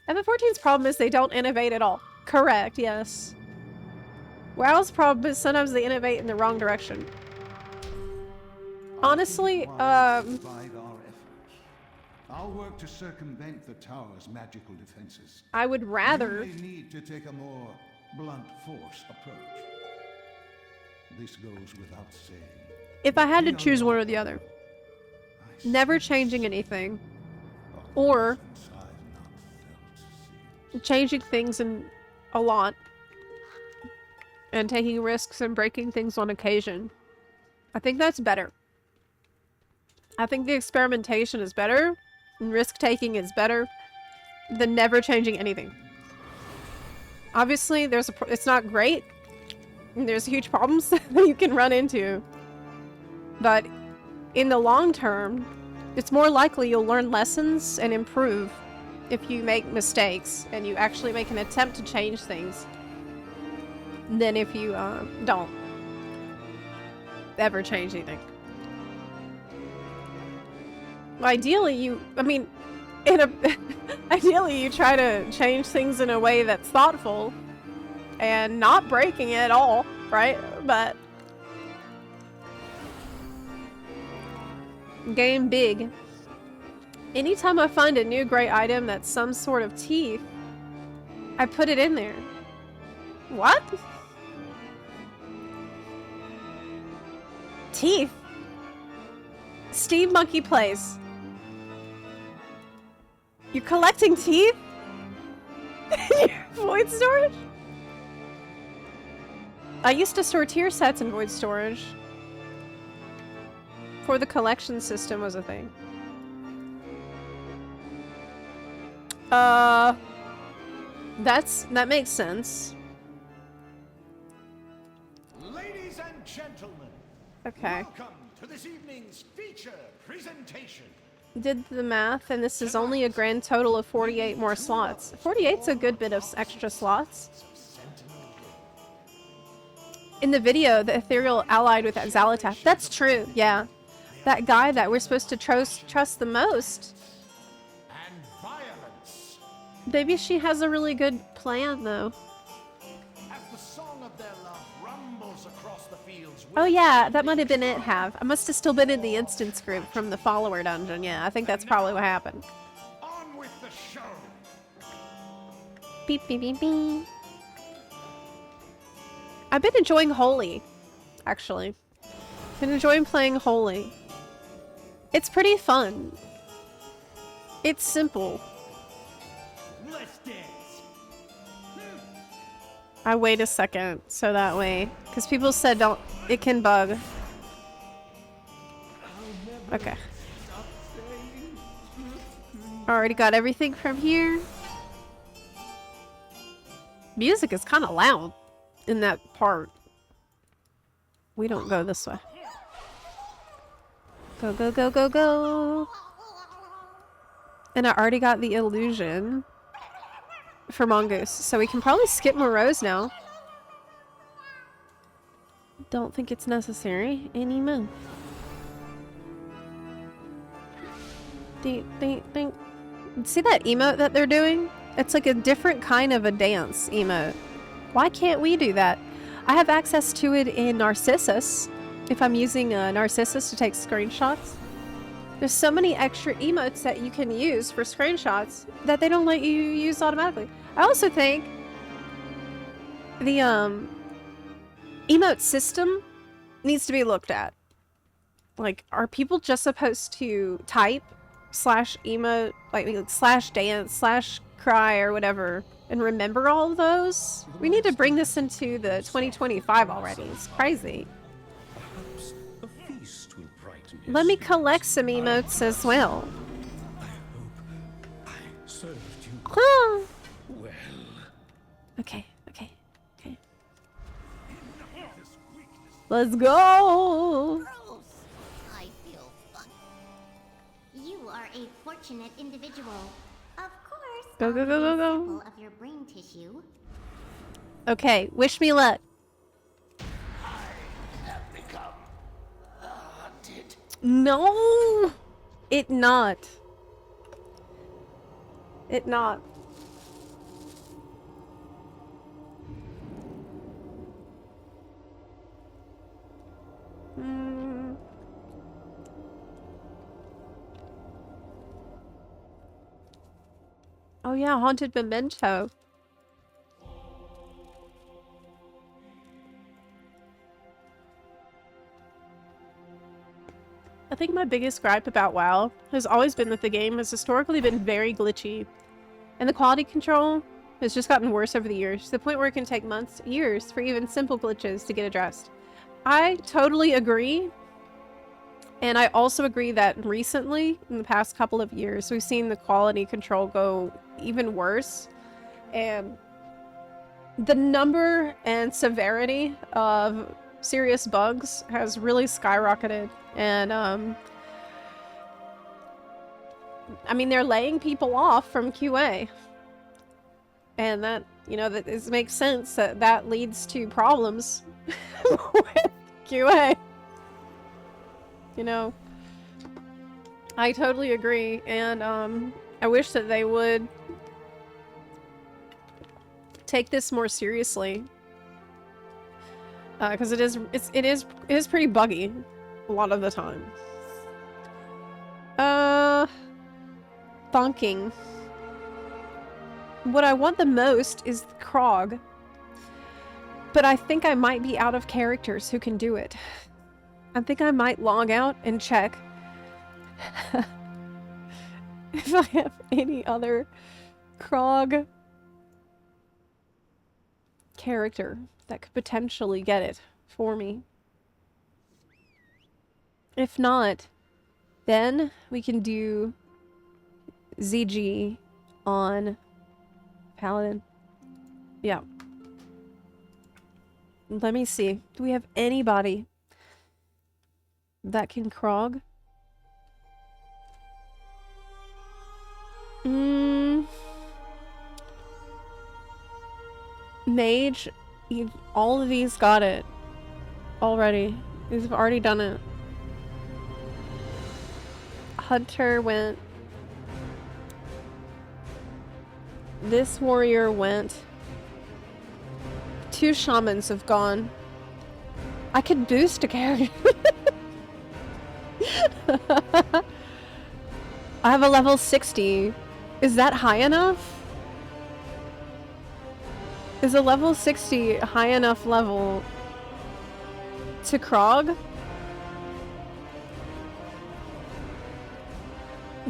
MF14's problem is they don't innovate at all. Correct, yes. WoW's problem is sometimes they innovate in the wrong direction. Honestly, I'll work to circumvent the tower's magical defenses. I would rather... You may need to take a more blunt force approach. This goes without saying. If I had to choose one or the other. Never changing anything. Or... changing things in a lot. And taking risks and breaking things on occasion. I think that's better. I think the experimentation is better. And risk-taking is better than never changing anything. Obviously, it's not great. And there's huge problems that you can run into. But in the long term, it's more likely you'll learn lessons and improve if you make mistakes and you actually make an attempt to change things than if you don't ever change anything. Ideally, ideally you try to change things in a way that's thoughtful and not breaking it at all, right? But game big. Anytime I find a new great item that's some sort of teeth, I put it in there. What? Teeth? Steve Monkey Plays. You're collecting teeth? Void storage? I used to store tier sets in void storage. Before the collection system was a thing. That makes sense. Ladies and gentlemen, okay. Welcome to this evening's feature presentation. Did the math, and this is only a grand total of 48 more slots. 48's a good bit of extra slots. In the video, the ethereal allied with Xalatath. That's true, yeah. That guy that we're supposed to trust the most. And violence. Maybe she has a really good plan, though. As the song of their love rumbles across the fields. Oh yeah, that might have been it, Have. I must have still been in the instance group from the follower dungeon. Yeah, I think that's probably what happened. On with the show. Beep, beep, beep, beep. I've been enjoying Holy, actually. Been enjoying playing Holy. It's pretty fun. It's simple. Let's dance. I wait a second, so that way, because people said don't, it can bug. Okay. Already got everything from here. Music is kind of loud in that part. We don't go this way. Go, go, go, go, go. And I already got the illusion for Mongoose, so we can probably skip more rows now. Don't think it's necessary anymore. Ding, ding, ding. See that emote that they're doing? It's like a different kind of a dance emote. Why can't we do that? I have access to it in Narcissus. If I'm using Narcissus to take screenshots. There's so many extra emotes that you can use for screenshots that they don't let you use automatically. I also think the emote system needs to be looked at. Like, are people just supposed to type /emote, like /dance, /cry or whatever, and remember all of those? We need to bring this into the 2025 already. It's crazy. Let me collect some emotes as well. Huh. Okay, okay, okay. Let's go! I feel funny. You are a fortunate individual. Of course. Go, go, go, go, go. Sample of your brain tissue. Okay, wish me luck. No! It not. It not. Oh yeah, Haunted Memento. I think my biggest gripe about WoW has always been that the game has historically been very glitchy. And the quality control has just gotten worse over the years, to the point where it can take months, years, for even simple glitches to get addressed. I totally agree. And I also agree that recently, in the past couple of years, we've seen the quality control go even worse. And the number and severity of serious bugs has really skyrocketed. And, I mean, they're laying people off from QA. And that, you know, that makes sense that that leads to problems with QA. You know, I totally agree. And, I wish that they would take this more seriously. Because it is pretty buggy a lot of the time. Thonking. What I want the most is the Krog. But I think I might be out of characters who can do it. I think I might log out and check if I have any other Krog character that could potentially get it for me. If not, then we can do ZG on Paladin. Yeah. Let me see. Do we have anybody that can Krog? Mage, all of these got it already. These have already done it. Hunter went. This warrior went. 2 shamans have gone. I could boost a character. I have a level 60. Is that high enough? Is a level 60 high enough level to Krog?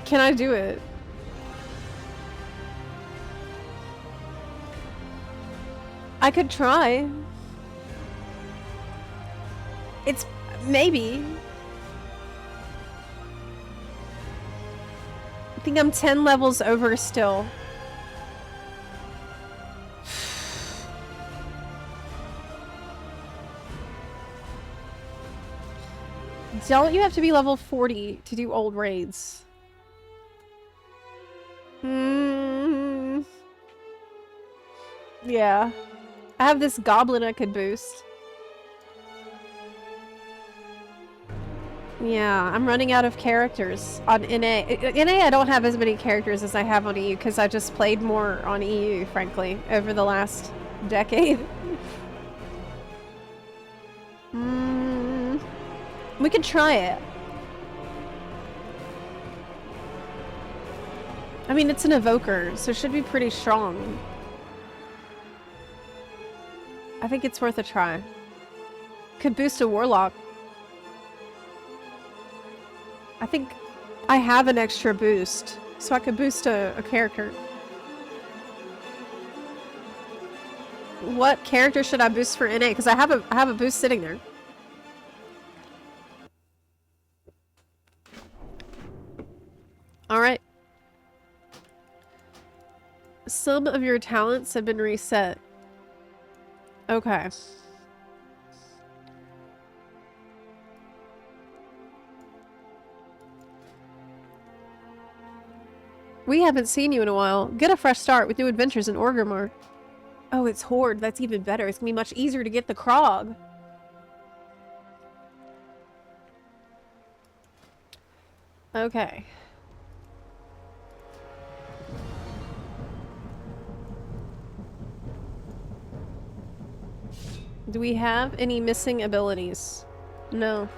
Can I do it? I could try. It's maybe. I think I'm 10 levels over still. Don't you have to be level 40 to do old raids? Yeah. I have this goblin I could boost. Yeah, I'm running out of characters on NA. NA, I don't have as many characters as I have on EU because I just played more on EU, frankly, over the last decade. We could try it. I mean, it's an evoker, so it should be pretty strong. I think it's worth a try. Could boost a warlock. I think I have an extra boost, so I could boost a character. What character should I boost for NA? Because I have a boost sitting there. All right. Some of your talents have been reset. Okay. We haven't seen you in a while. Get a fresh start with new adventures in Orgrimmar. Oh, it's Horde. That's even better. It's gonna be much easier to get the Krog. Okay. Do we have any missing abilities? No.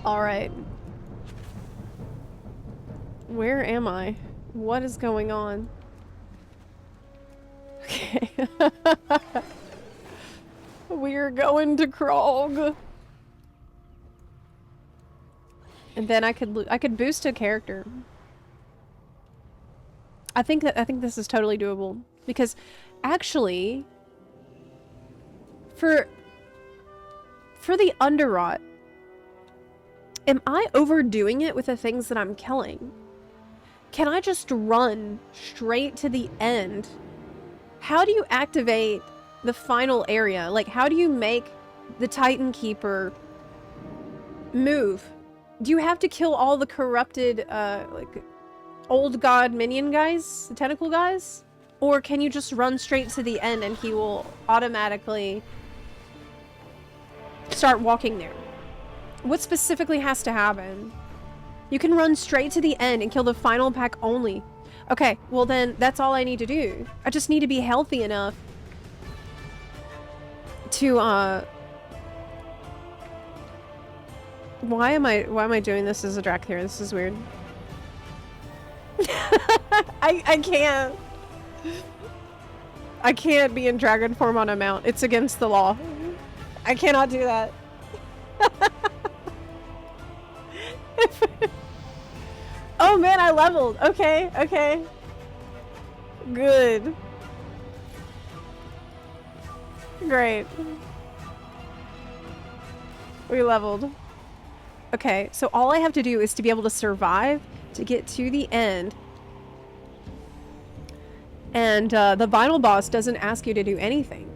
Alright. Where am I? What is going on? Okay. We're going to Krog. And then I could boost a character. I think this is totally doable because actually for the underrot, am I overdoing it with the things that I'm killing? Can I just run straight to the end? How do you activate the final area? Like, how do you make the Titan Keeper move? Do you have to kill all the corrupted, like, old god minion guys? The tentacle guys? Or can you just run straight to the end and he will automatically start walking there? What specifically has to happen? You can run straight to the end and kill the final pack only. Okay, well then, that's all I need to do. I just need to be healthy enough to, Why am I doing this as a Dracthyr? This is weird. I can't. I can't be in dragon form on a mount. It's against the law. I cannot do that. Oh man, I leveled. Okay, okay. Good. Great. We leveled. Okay, so all I have to do is to be able to survive to get to the end. And the final boss doesn't ask you to do anything,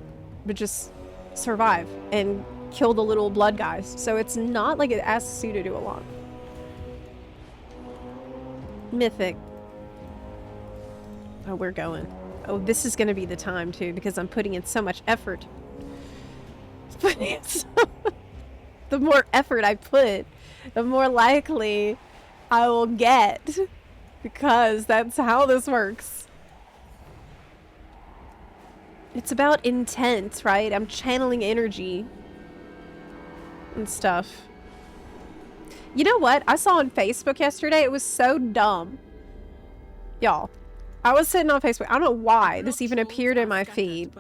but just survive and kill the little blood guys. So it's not like it asks you to do a lot. Mythic. Oh, we're going. Oh, this is going to be the time too, because I'm putting in so much effort. The more effort I put, the more likely I will get, because that's how this works. It's about intent, right? I'm channeling energy and stuff. You know what? I saw on Facebook yesterday, it was so dumb. Y'all, I was sitting on Facebook. I don't know why this even appeared in my feed,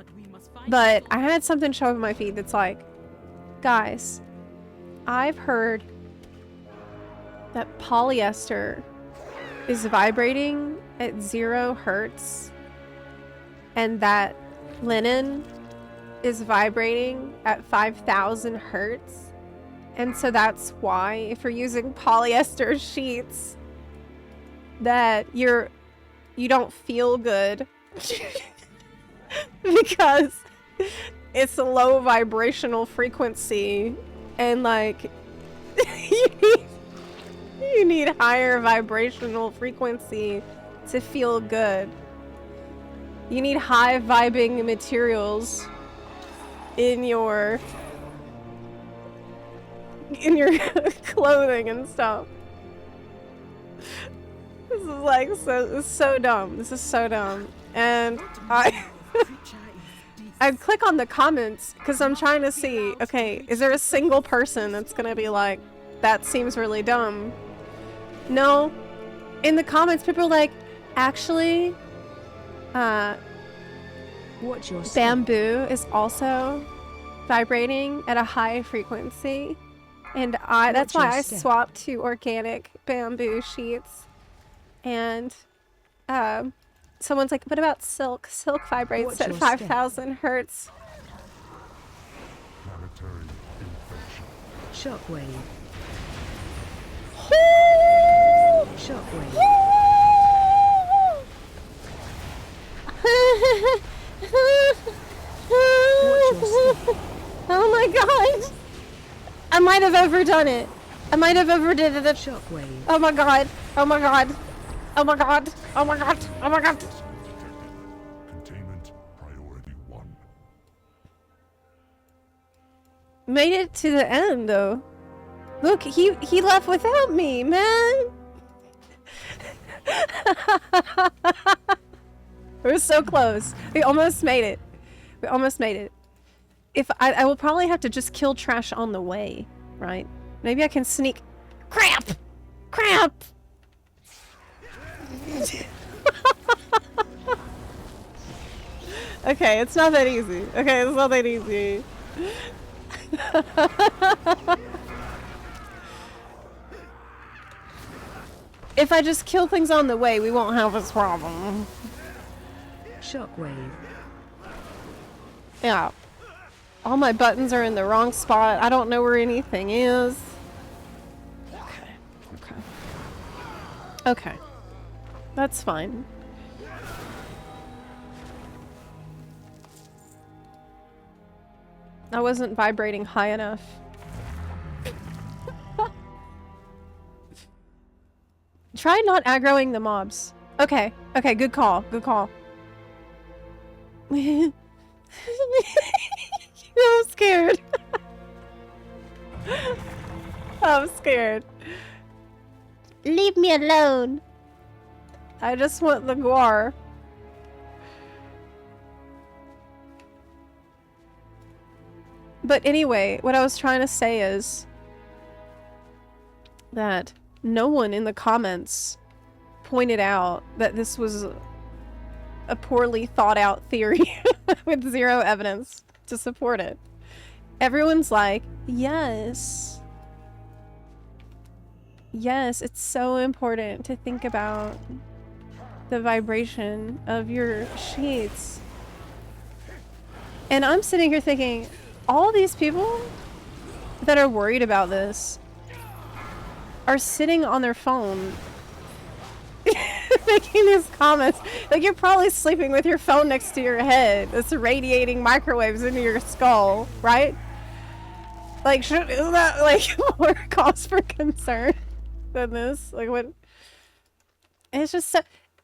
but I had something show up in my feed that's like, guys, I've heard that polyester is vibrating at 0 hertz and that linen is vibrating at 5,000 hertz. And so that's why if you're using polyester sheets that you don't feel good because it's a low vibrational frequency and like you need higher vibrational frequency to feel good. You need high vibing materials in your clothing and stuff. This is like so dumb. This is so dumb. And I'd click on the comments because I'm trying to see, okay, is there a single person that's gonna be like, that seems really dumb? No. In the comments, people are like, actually, Watch your bamboo is also vibrating at a high frequency. And that's why I swapped to organic bamboo sheets. And someone's like, what about silk? Silk vibrates at 5,000 hertz. Planetary infection. Shockwave. Shockwave. Oh my god! I might have overdone it. I might have overdid it. Shockwave. Oh my god. Oh my god. Oh my god. Oh my god. Oh my god. Containment priority 1. Made it to the end though. Look, he left without me, man. We're so close. We almost made it. We almost made it. If I will probably have to just kill trash on the way, right? Maybe I can sneak. Crap! Crap! Okay, it's not that easy. Okay, it's not that easy. If I just kill things on the way, we won't have this problem. Shockwave. Yeah. All my buttons are in the wrong spot. I don't know where anything is. Okay. Okay. Okay. That's fine. I wasn't vibrating high enough. Try not aggroing the mobs. Okay. Okay, good call. Good call. I'm scared. I'm scared. Leave me alone. I just want the guar. But anyway, what I was trying to say is that no one in the comments pointed out that this was a poorly thought out theory with zero evidence to support it. Everyone's like, yes. Yes, it's so important to think about the vibration of your sheets. And I'm sitting here thinking, all these people that are worried about this are sitting on their phone making these comments. Like, you're probably sleeping with your phone next to your head that's radiating microwaves into your skull, right? Like, isn't that like more cause for concern than this? Like, what? It's just so,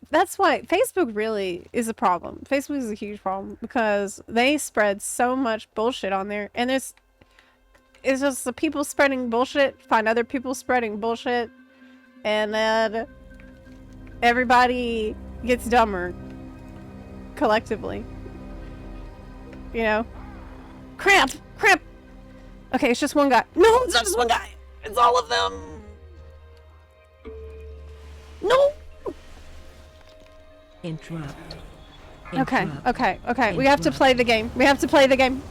that's why Facebook really is a problem. Facebook is a huge problem because they spread so much bullshit on there, and it's just the people spreading bullshit find other people spreading bullshit, and then everybody gets dumber collectively. You know? Crap! Crap! Okay, it's just one guy. No, it's not just one guy! It's all of them! No! Interrupt. Okay, Interrupt. okay, okay. We have to Interrupt. play the game. We have to play the game.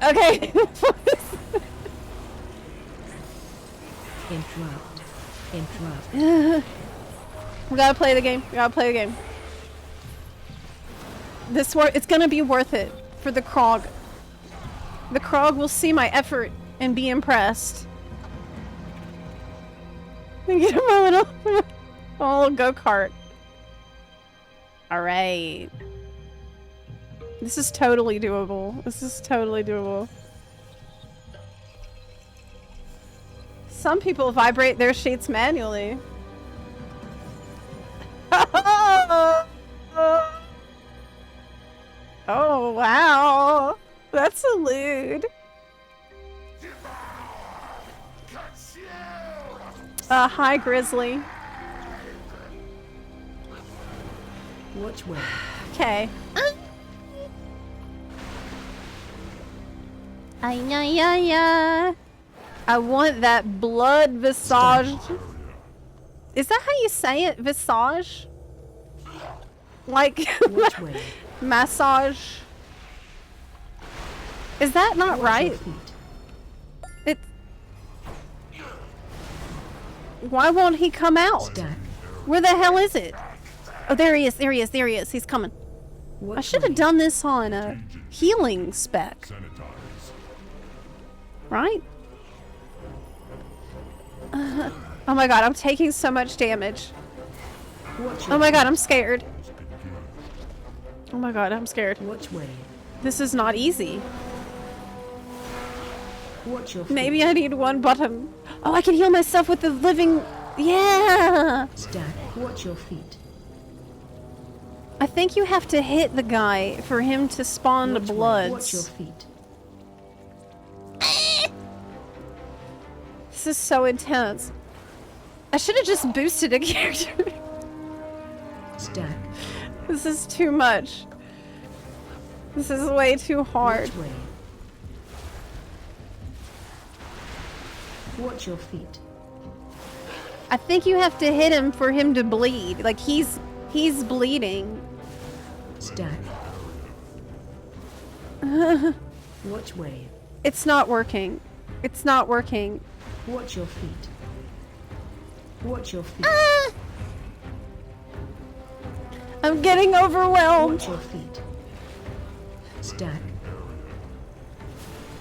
Okay. Interrupt. Interrupt. We gotta play the game. We gotta play the game. It's gonna be worth it for the Krog. The Krog will see my effort and be impressed. Get him a little go-kart. Alright. This is totally doable. This is totally doable. Some people vibrate their sheets manually. Oh, wow. That's a lewd. Hi, Grizzly. Watch where? Okay. Ay. I want that blood visage. Is that how you say it? Visage? Like Watch where? massage? Is that not Watch right? your feet. It. Why won't he come out? Stack. Where the hell is it? Oh, there he is. There he is. There he is. He's coming. Watch I should have where? done this on a healing spec. Right? Oh my god, I'm taking so much damage. Watch Oh your my god, I'm scared. Oh my god, I'm scared. Watch where? This is not easy. Watch your feet. Maybe I need one button. Oh, I can heal myself with the living... Yeah! Stack. Watch your feet. I think you have to hit the guy for him to spawn the Watch where? bloods. Watch your feet. This is so intense. I should have just boosted a character. Stack. This is too much. This is way too hard. Watch where? Watch your feet. I think you have to hit him for him to bleed. Like he's bleeding. Stack. Watch where? It's not working. It's not working. Watch your feet. Watch your feet. Ah! I'm getting overwhelmed. Watch your feet. Stack.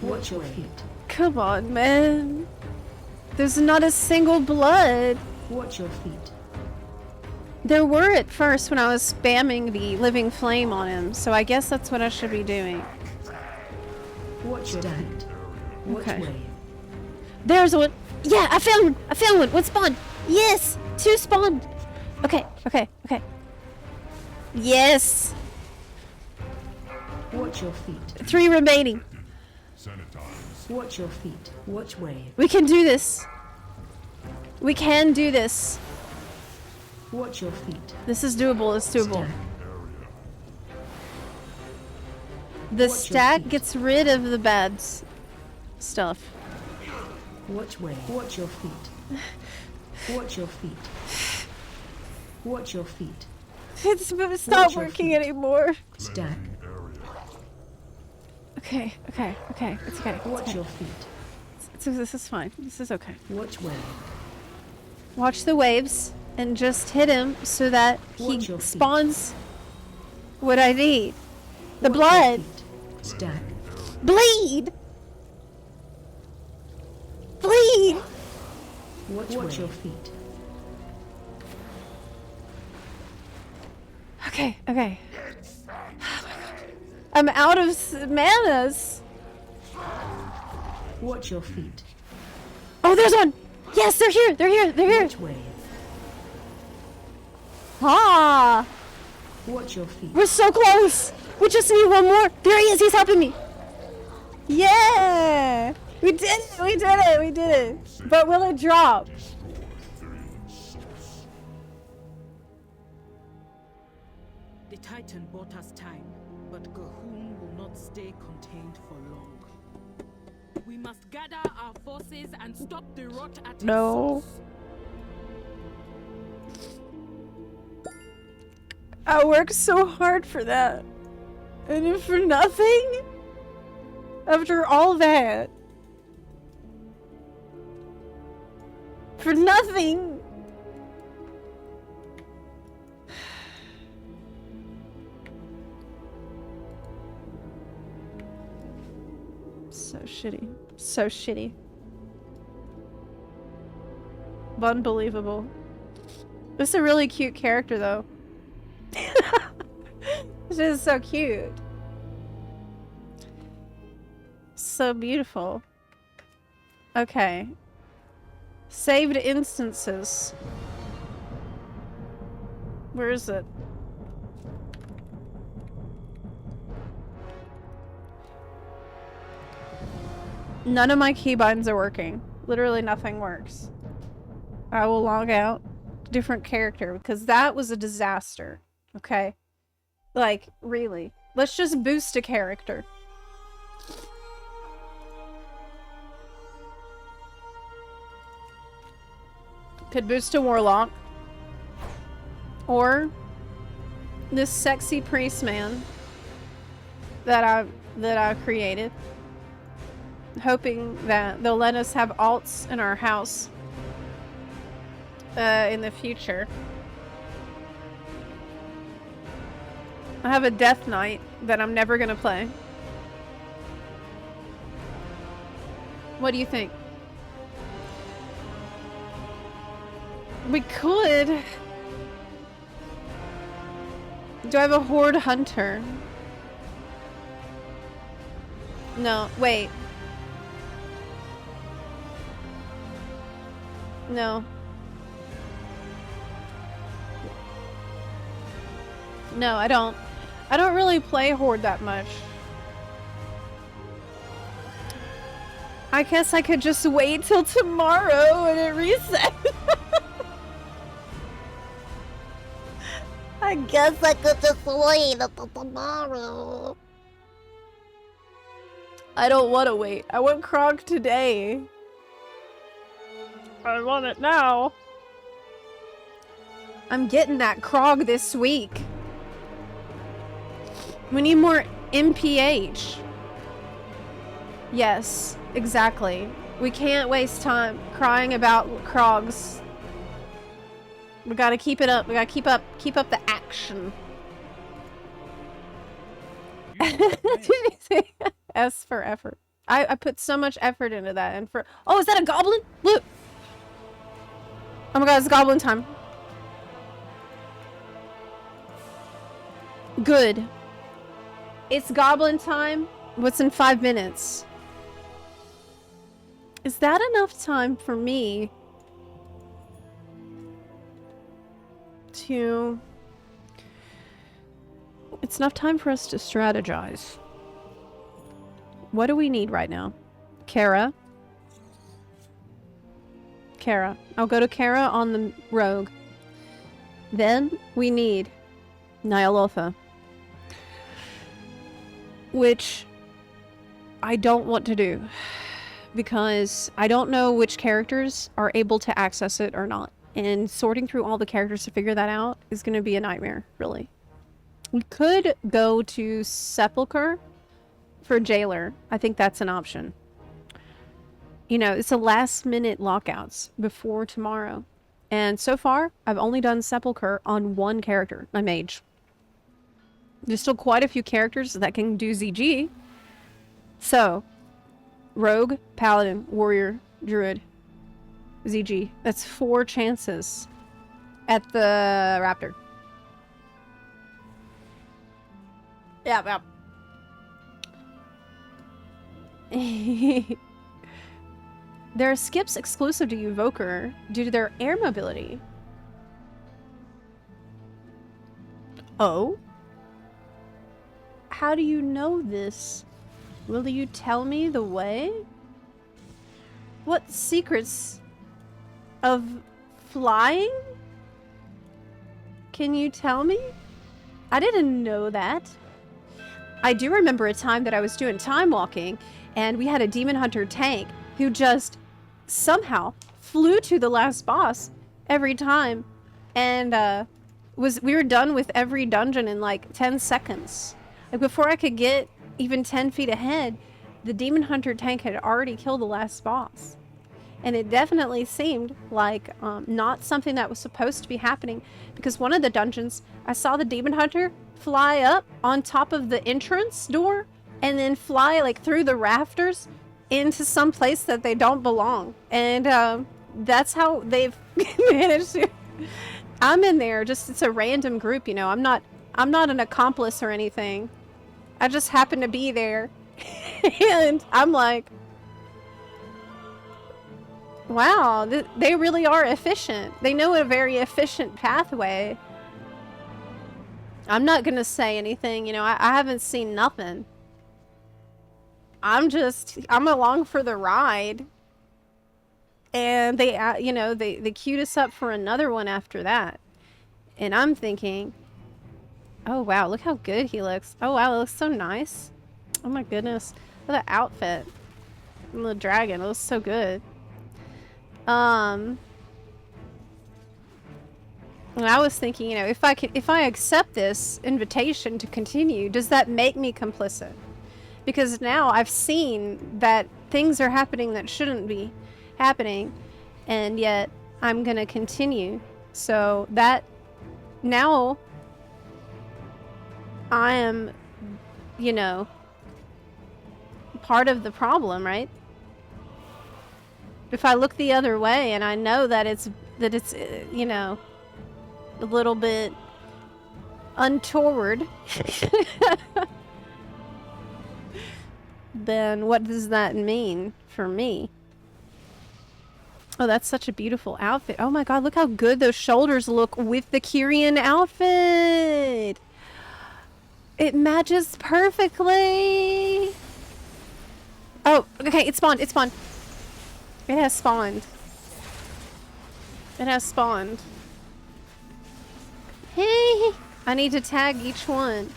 Watch your feet. Come on, man. There's not a single blood. Watch your feet. There were at first when I was spamming the living flame on him, so I guess that's what I should be doing. Watch your feet. Watch Okay. where? There's one. Yeah, I found one. I found one. What spawned? Yes, 2 spawned. Okay. Yes. Watch your feet. 3 remaining. Watch your feet. Watch where? We can do this. We can do this. Watch your feet. This is doable. It's doable. Stack. The Watch your stack feet. gets rid of the bad stuff. Watch where? Watch your feet. Watch your feet. Watch your feet. It's not Watch your working feet. anymore. Stack. Okay. It's okay. Watch your feet. This is fine. This is okay. Watch where? Watch the waves and just hit him so that he Watch your feet. spawns what I need. The Watch your blood. feet. Stack. Bleed! Bleed! Watch your feet. Okay. I'm out of manas. Watch your feet. Oh, there's one! Yes, they're here! Watch where? Ah! Watch your feet. We're so close! We just need one more! There he is! He's helping me! Yeah! We did it! But will it drop? The Titan bought us time, but Gahun will not stay contained for long. We must gather our forces and stop the rot at its No. source. I worked so hard for that. And if for nothing? After all that? For nothing? So shitty. So shitty. Unbelievable. This is a really cute character, though. This is so cute. So beautiful. Okay. Saved instances. Where is it? None of my keybinds are working. Literally nothing works. I will log out. Different character, because that was a disaster. Okay? Like, really. Let's just boost a character. Could boost a warlock. Or this sexy priest man that I created. Hoping that they'll let us have alts in our house in the future. I have a Death Knight that I'm never gonna play. What do you think? We could. Do I have a Horde Hunter? No, wait. No. No, I don't. I don't really play Horde that much. I guess I could just wait till tomorrow and it resets. I guess I could just wait until tomorrow. I don't want to wait. I want Krog today. I want it now. I'm getting that Krog this week. We need more MPH. Yes, exactly. We can't waste time crying about Krogs. We gotta keep it up. We gotta keep up the action. S for effort. I put so much effort into that, and for oh, is that a goblin? Look. Oh my god, it's goblin time. Good. It's goblin time. What's in 5 minutes? Is that enough time for me to... It's enough time for us to strategize. What do we need right now? Kara. Kara. I'll go to Kara on the rogue. Then we need Nyalotha. Which I don't want to do. Because I don't know which characters are able to access it or not. And sorting through all the characters to figure that out is going to be a nightmare, really. We could go to Sepulchre for Jailer. I think that's an option. You know, it's a last minute lockouts before tomorrow. And so far, I've only done Sepulchre on one character, my mage. There's still quite a few characters that can do ZG. So, Rogue, Paladin, Warrior, Druid, ZG. That's 4 chances at the Raptor. Yeah. There are skips exclusive to Evoker due to their air mobility. Oh? How do you know this? Will you tell me the way? What secrets of flying? Can you tell me? I didn't know that. I do remember a time that I was doing time walking and we had a demon hunter tank who just somehow flew to the last boss every time and we were done with every dungeon in like 10 seconds. Like before I could get even 10 feet ahead, the Demon Hunter tank had already killed the last boss. And it definitely seemed like not something that was supposed to be happening, because one of the dungeons, I saw the Demon Hunter fly up on top of the entrance door and then fly like through the rafters into some place that they don't belong. And that's how they've managed to... I'm in there, just it's a random group, you know. I'm not an accomplice or anything. I just happen to be there. And I'm like, wow, they really are efficient. They know a very efficient pathway. I'm not gonna say anything, you know, I haven't seen nothing. I'm along for the ride. And they, you know, they queued us up for another one after that. And I'm thinking, oh wow, look how good he looks. Oh wow, it looks so nice. Oh my goodness. Look at that outfit. And the dragon, it looks so good. And I was thinking, you know, if I accept this invitation to continue, does that make me complicit? Because now I've seen that things are happening that shouldn't be happening, and yet I'm gonna continue. So that now I am, you know, part of the problem, right? If I look the other way and I know that it's you know, a little bit untoward, then what does that mean for me? Oh, that's such a beautiful outfit. Oh my god, look how good those shoulders look with the Kyrian outfit. It matches perfectly. Oh, okay, it spawned. It spawned. It has spawned. It has spawned. Hey, I need to tag each one.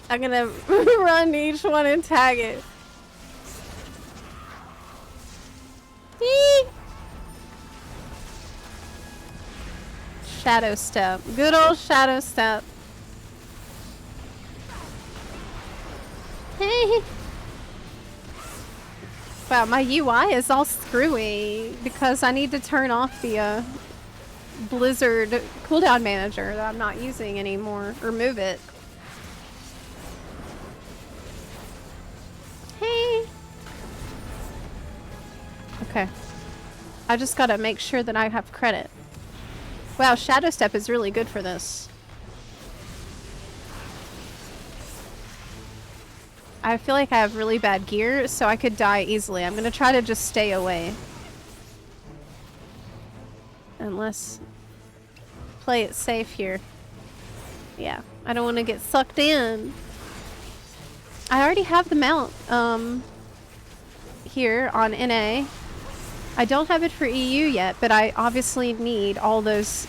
I'm gonna run each one and tag it. Shadow step. Good old shadow step. Hey. Wow, my UI is all screwy because I need to turn off the Blizzard cooldown manager that I'm not using anymore. Remove it. Hey. Okay. I just gotta make sure that I have credit. Wow, Shadow Step is really good for this. I feel like I have really bad gear, so I could die easily. I'm gonna try to just stay away. Unless... play it safe here. Yeah, I don't want to get sucked in. I already have the mount, here on NA. I don't have it for EU yet, but I obviously need all those,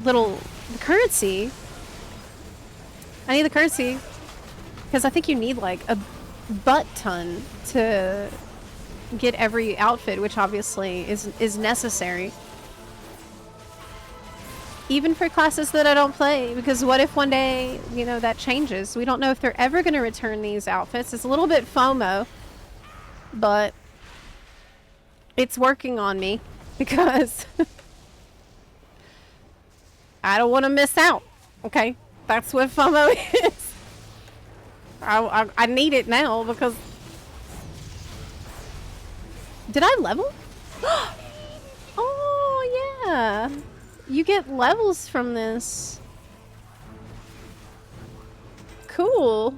little currency. I need the currency. Because I think you need like a butt ton to get every outfit, which obviously is necessary. Even for classes that I don't play, because what if one day, you know, that changes? We don't know if they're ever going to return these outfits. It's a little bit FOMO, but it's working on me because I don't want to miss out. Okay, that's what FOMO is. I need it now because... Did I level? Oh, yeah. You get levels from this. Cool.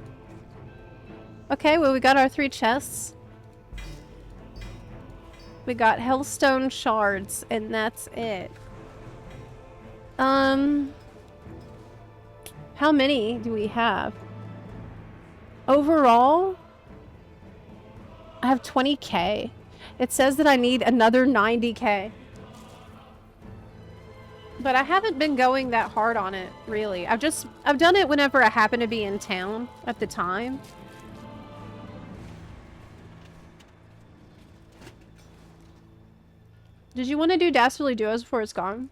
Okay, well, we got our 3 chests. We got Hellstone shards, and that's it. How many do we have? Overall, I have 20k. It says that I need another 90k. But I haven't been going that hard on it, really. I've done it whenever I happen to be in town at the time. Did you want to do Dastardly Duos before it's gone?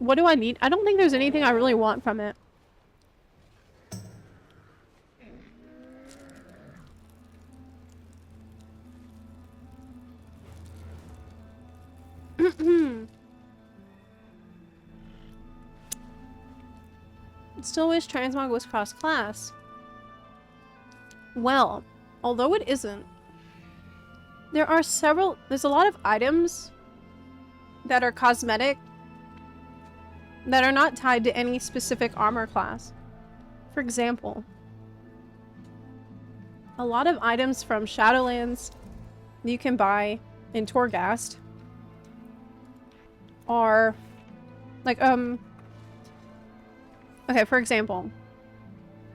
What do I need? I don't think there's anything I really want from it. Still wish transmog was cross-class. Well, although it isn't, there's a lot of items that are cosmetic that are not tied to any specific armor class. For example, a lot of items from Shadowlands you can buy in Torghast are like, okay, for example,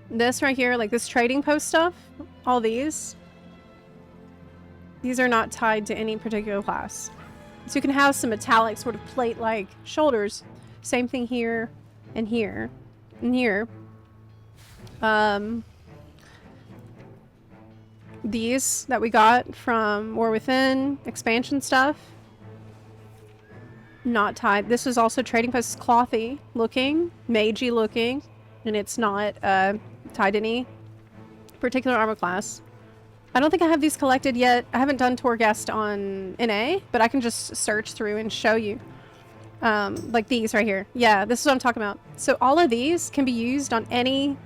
this right here, like this trading post stuff, all these are not tied to any particular class. So you can have some metallic sort of plate-like shoulders. Same thing here, and here, and here. These that we got from War Within, expansion stuff. Not tied. This is also trading post, clothy looking, magey looking, and it's not tied to any particular armor class. I don't think I have these collected yet. I haven't done Torghast on NA, but I can just search through and show you. Like these right here. Yeah, this is what I'm talking about. So all of these can be used on any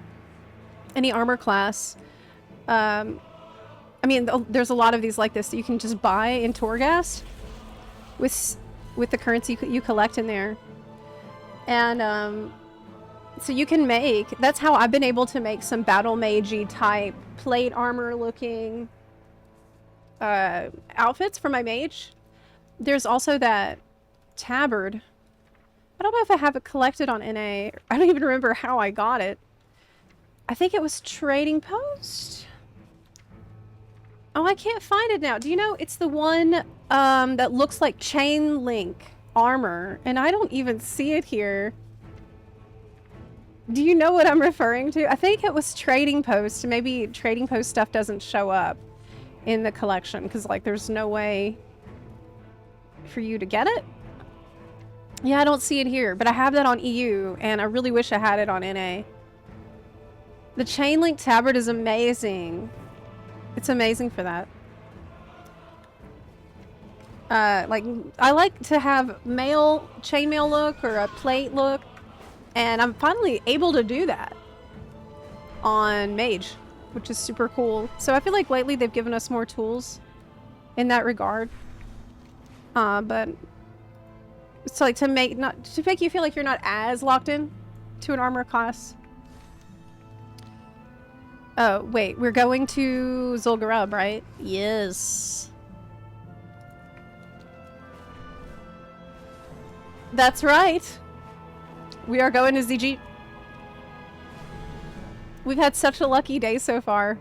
armor class. I mean, there's a lot of these like this that you can just buy in Torghast with the currency you collect in there. And so you can make, that's how I've been able to make some battle magey type plate armor looking outfits for my mage. There's also that tabard. I don't know if I have it collected on NA. I don't even remember how I got it. I think it was trading post. Oh, I can't find it now. Do you know, it's the one that looks like chain link armor, and I don't even see it here. Do you know what I'm referring to? I think it was trading post. Maybe trading post stuff doesn't show up in the collection because like there's no way for you to get it. Yeah, I don't see it here, but I have that on EU and I really wish I had it on NA. The chain link tabard is amazing. It's amazing for that. Like I like to have chainmail look or a plate look. And I'm finally able to do that on Mage, which is super cool. So I feel like lately they've given us more tools in that regard. But it's like to make you feel like you're not as locked in to an armor class. Oh, wait, we're going to Zul'Gurub, right? Yes. That's right. We are going to ZG. We've had such a lucky day so far.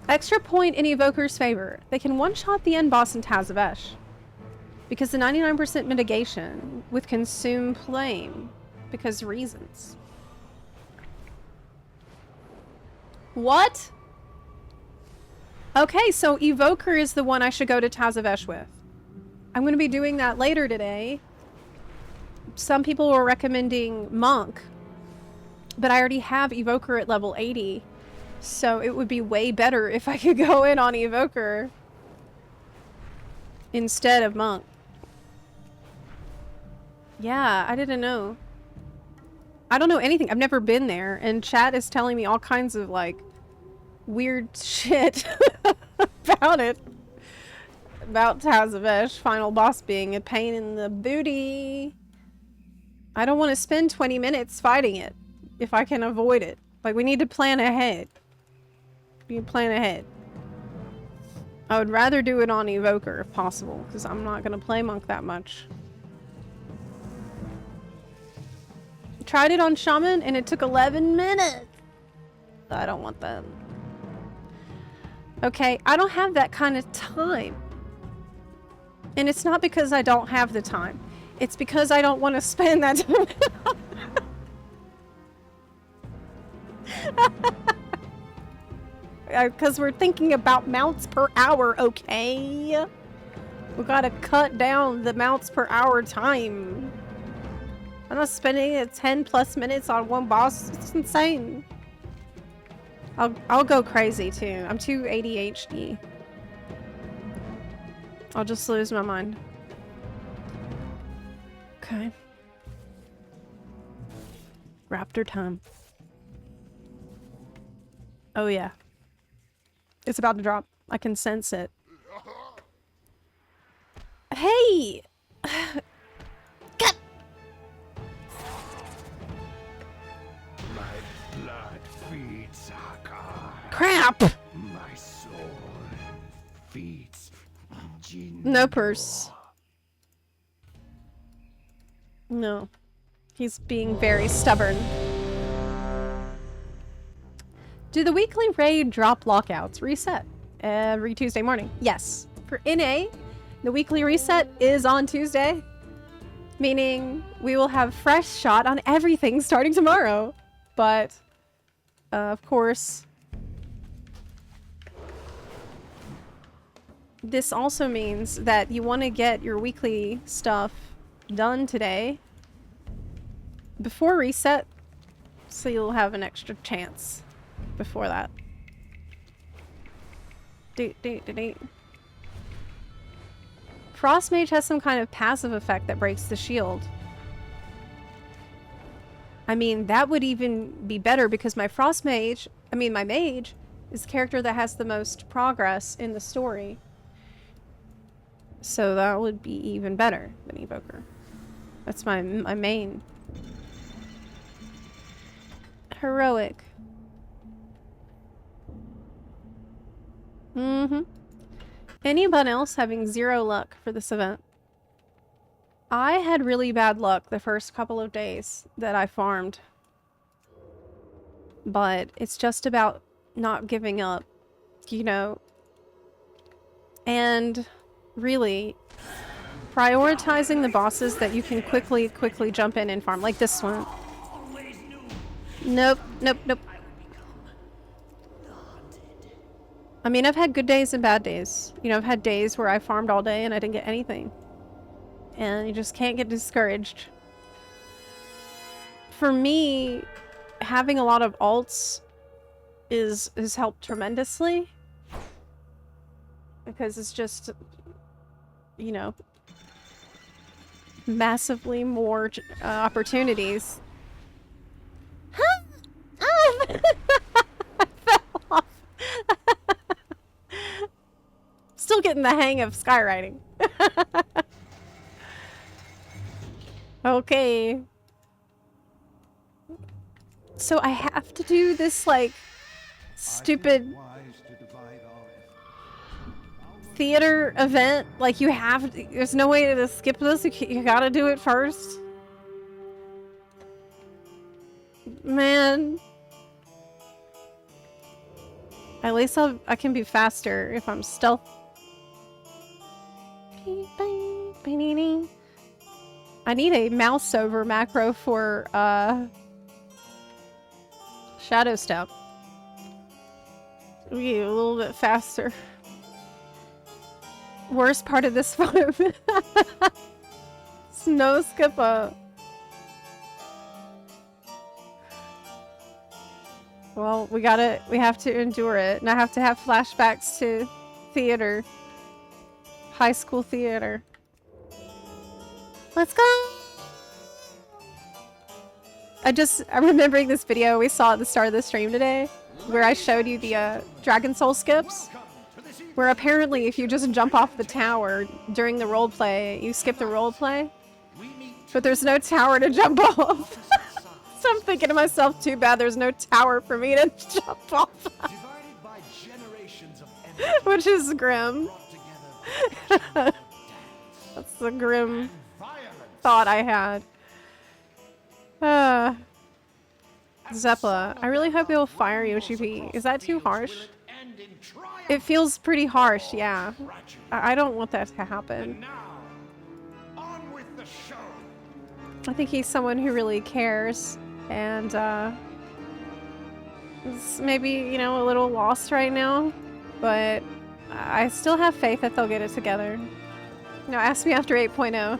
Extra point in Evoker's favor. They can one-shot the end boss in Tazavesh. Because the 99% mitigation with Consume Flame. Because reasons. What? Okay, so Evoker is the one I should go to Tazavesh with. I'm going to be doing that later today. Some people were recommending Monk, but I already have Evoker at level 80, so it would be way better if I could go in on Evoker instead of Monk. Yeah, I didn't know. I don't know anything. I've never been there, and chat is telling me all kinds of, like, weird shit about it. About Tazavesh, final boss being a pain in the booty. I don't want to spend 20 minutes fighting it if I can avoid it. Like, we need to plan ahead. We need to plan ahead. I would rather do it on Evoker if possible, because I'm not going to play Monk that much. Tried it on Shaman and it took 11 minutes. I don't want that. Okay, I don't have that kind of time. And it's not because I don't have the time. It's because I don't want to spend that time. Because we're thinking about mounts per hour, okay? We gotta cut down the mounts per hour time. I'm not spending 10+ minutes on one boss. It's insane. I'll go crazy too. I'm too ADHD. I'll just lose my mind. Okay. Raptor time. Oh yeah. It's about to drop. I can sense it. Hey! God! My blood feeds Sakai. Crap! My soul feeds Jin. No purse. No. He's being very stubborn. Do the weekly raid drop lockouts reset every Tuesday morning? Yes. For NA, the weekly reset is on Tuesday, meaning we will have fresh shot on everything starting tomorrow. But, of course, this also means that you want to get your weekly stuff done today before reset, so you'll have an extra chance before that. Frost Mage has some kind of passive effect that breaks the shield. I mean, that would even be better because my Frost Mage, my mage, is the character that has the most progress in the story. So that would be even better than Evoker. That's my main. Heroic. Anyone else having 0 luck for this event? I had really bad luck the first couple of days that I farmed. But it's just about not giving up, you know. And really prioritizing the bosses that you can quickly jump in and farm, like this one. Nope. I mean, I've had good days and bad days. You know, I've had days where I farmed all day and I didn't get anything. And you just can't get discouraged. For me, having a lot of alts has helped tremendously. Because it's just, you know, massively more opportunities. Huh? Oh! I fell off. Still getting the hang of skywriting. Okay. So I have to do this, like, stupid theater event. Like, you have to, there's no way to skip this. You gotta do it first. Man. At least I can be faster if I'm stealth. I need a mouse over macro for Shadow Step. Be a little bit faster. Worst part of this farm. Snow skipper. Well, we have to endure it. And I have to have flashbacks to theater. High school theater. Let's go! I'm remembering this video we saw at the start of the stream today, where I showed you the Dragon Soul skips. Where apparently if you just jump off the tower during the roleplay, you skip the roleplay. But there's no tower to jump off. So I'm thinking to myself, too bad there's no tower for me to jump off. Which is grim. That's the grim thought I had. Zepla, I really hope you'll fire Yoshi-P. Is that too harsh? It feels pretty harsh, yeah. I don't want that to happen. I think he's someone who really cares, and is maybe, you know, a little lost right now, but I still have faith that they'll get it together. No, ask me after 8.0.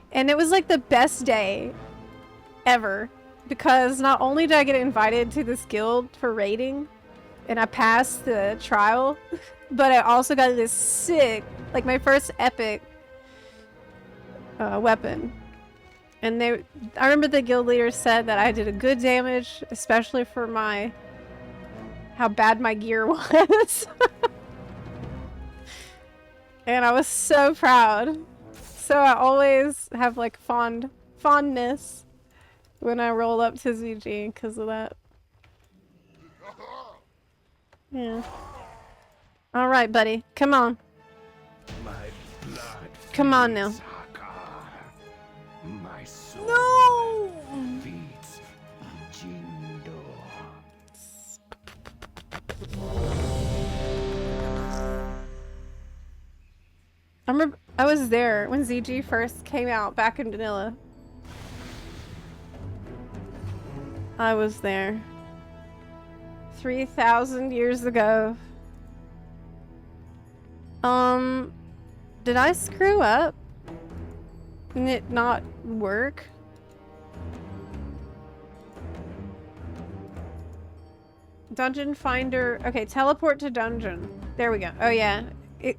And it was like the best day ever. Because not only did I get invited to this guild for raiding, and I passed the trial, but I also got this sick, like my first epic weapon. And I remember the guild leader said that I did a good damage, especially for how bad my gear was. And I was so proud. So I always have like fondness when I roll up to ZG because of that. Yeah. All right, buddy. Come on. My blood. Come on now. My soul. No! Feeds Jindo. I remember I was there when ZG first came out back in vanilla. I was there. 3,000 years ago. Did I screw up? Did it not work? Dungeon finder. Okay, teleport to dungeon. There we go. Oh yeah.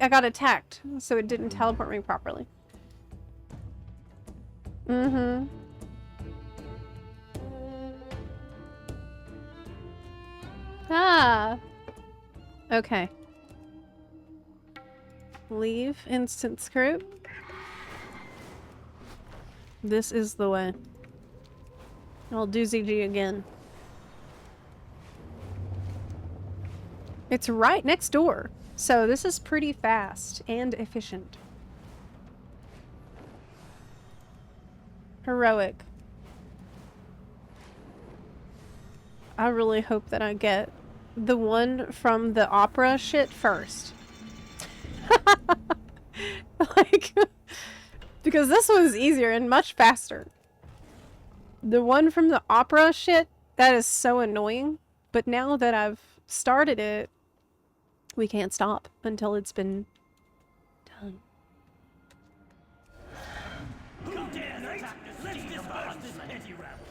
I got attacked, so it didn't teleport me properly. Mm-hmm. Ah. Okay. Leave instance group. This is the way. I'll do ZG again. It's right next door. So this is pretty fast and efficient. Heroic. I really hope that I get the one from the opera shit first. Like, because this one's easier and much faster. The one from the opera shit, that is so annoying. But now that I've started it, we can't stop until it's been done. Let's disperse this petty rabble.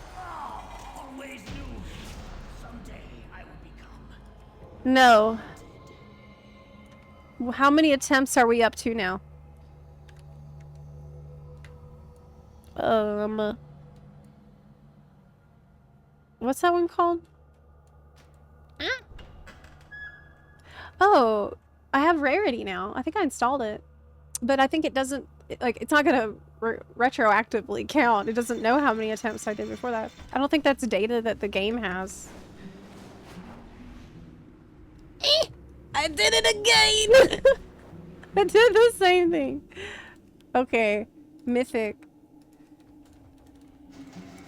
Always knew someday I would become. No. How many attempts are we up to now? What's that one called? Oh, I have rarity now. I think I installed it, but I think it doesn't, like, it's not gonna retroactively count. It doesn't know how many attempts I did before that. I don't think that's data that the game has. I did it again! I did the same thing. Okay, mythic.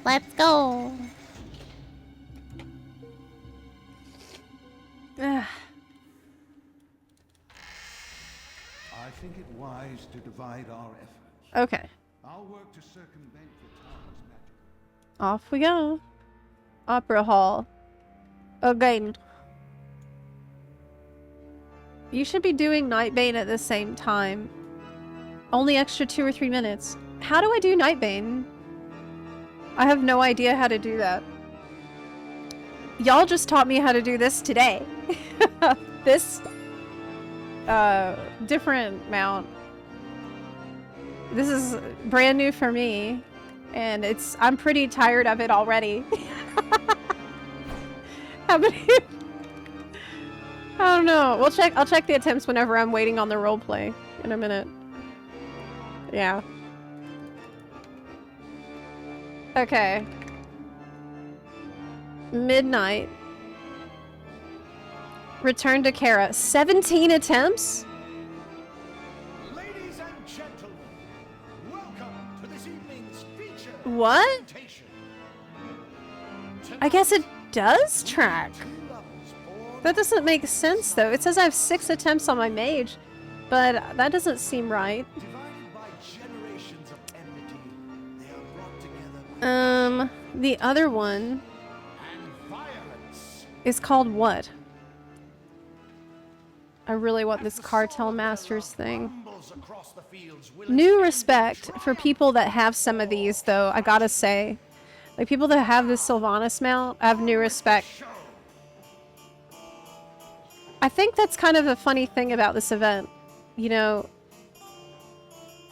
Let's go. I think it wise to divide our efforts. Okay. I'll work to circumvent the town's magic. Off we go. Opera Hall. Again. You should be doing Nightbane at the same time. Only extra 2 or 3 minutes. How do I do Nightbane? I have no idea how to do that. Y'all just taught me how to do this today. This different mount. This is brand new for me, and I'm pretty tired of it already. How many? I don't know. I'll check the attempts whenever I'm waiting on the roleplay in a minute. Yeah. Okay. Midnight. Return to Kara. 17 attempts? Ladies and gentlemen, welcome to this evening's feature. What? I guess it does track. That doesn't make sense though. It says I have 6 attempts on my mage, but that doesn't seem right. The other one is called what? I really want this Cartel Masters thing. eagles across the fields will New extend respect in for people that have some of these, though, I gotta say. Like, people that have this Sylvanas mount, I have new respect. I think that's kind of a funny thing about this event. You know,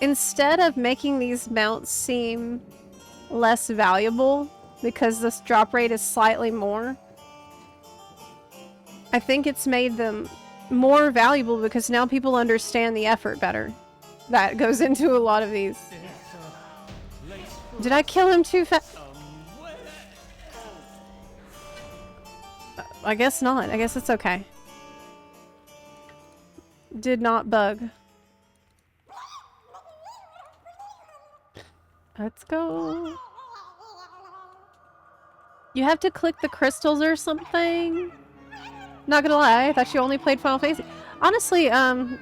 instead of making these mounts seem less valuable because this drop rate is slightly more, I think it's made them more valuable because now people understand the effort better that goes into a lot of these. Did I kill him too fast? I guess not. I guess it's okay. Did not bug. Let's go. You have to click the crystals or something? Not gonna lie, I thought you only played Final Fantasy. Honestly, that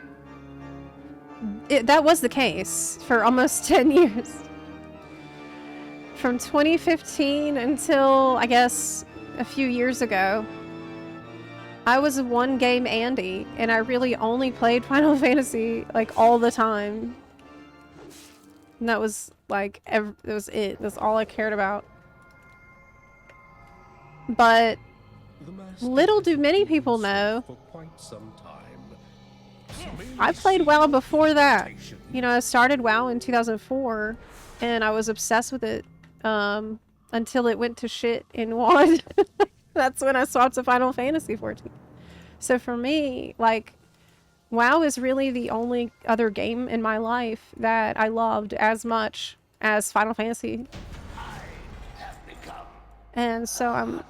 was the case for almost 10 years. From 2015 until, I guess, a few years ago. I was a one-game Andy, and I really only played Final Fantasy, like, all the time. And that was, like, that was it. That's all I cared about. But little do many people know, for quite some time. I played WoW before that. You know, I started WoW in 2004, and I was obsessed with it until it went to shit in WoD. That's when I swapped to Final Fantasy 14. So for me, like, WoW is really the only other game in my life that I loved as much as Final Fantasy. And so I'm...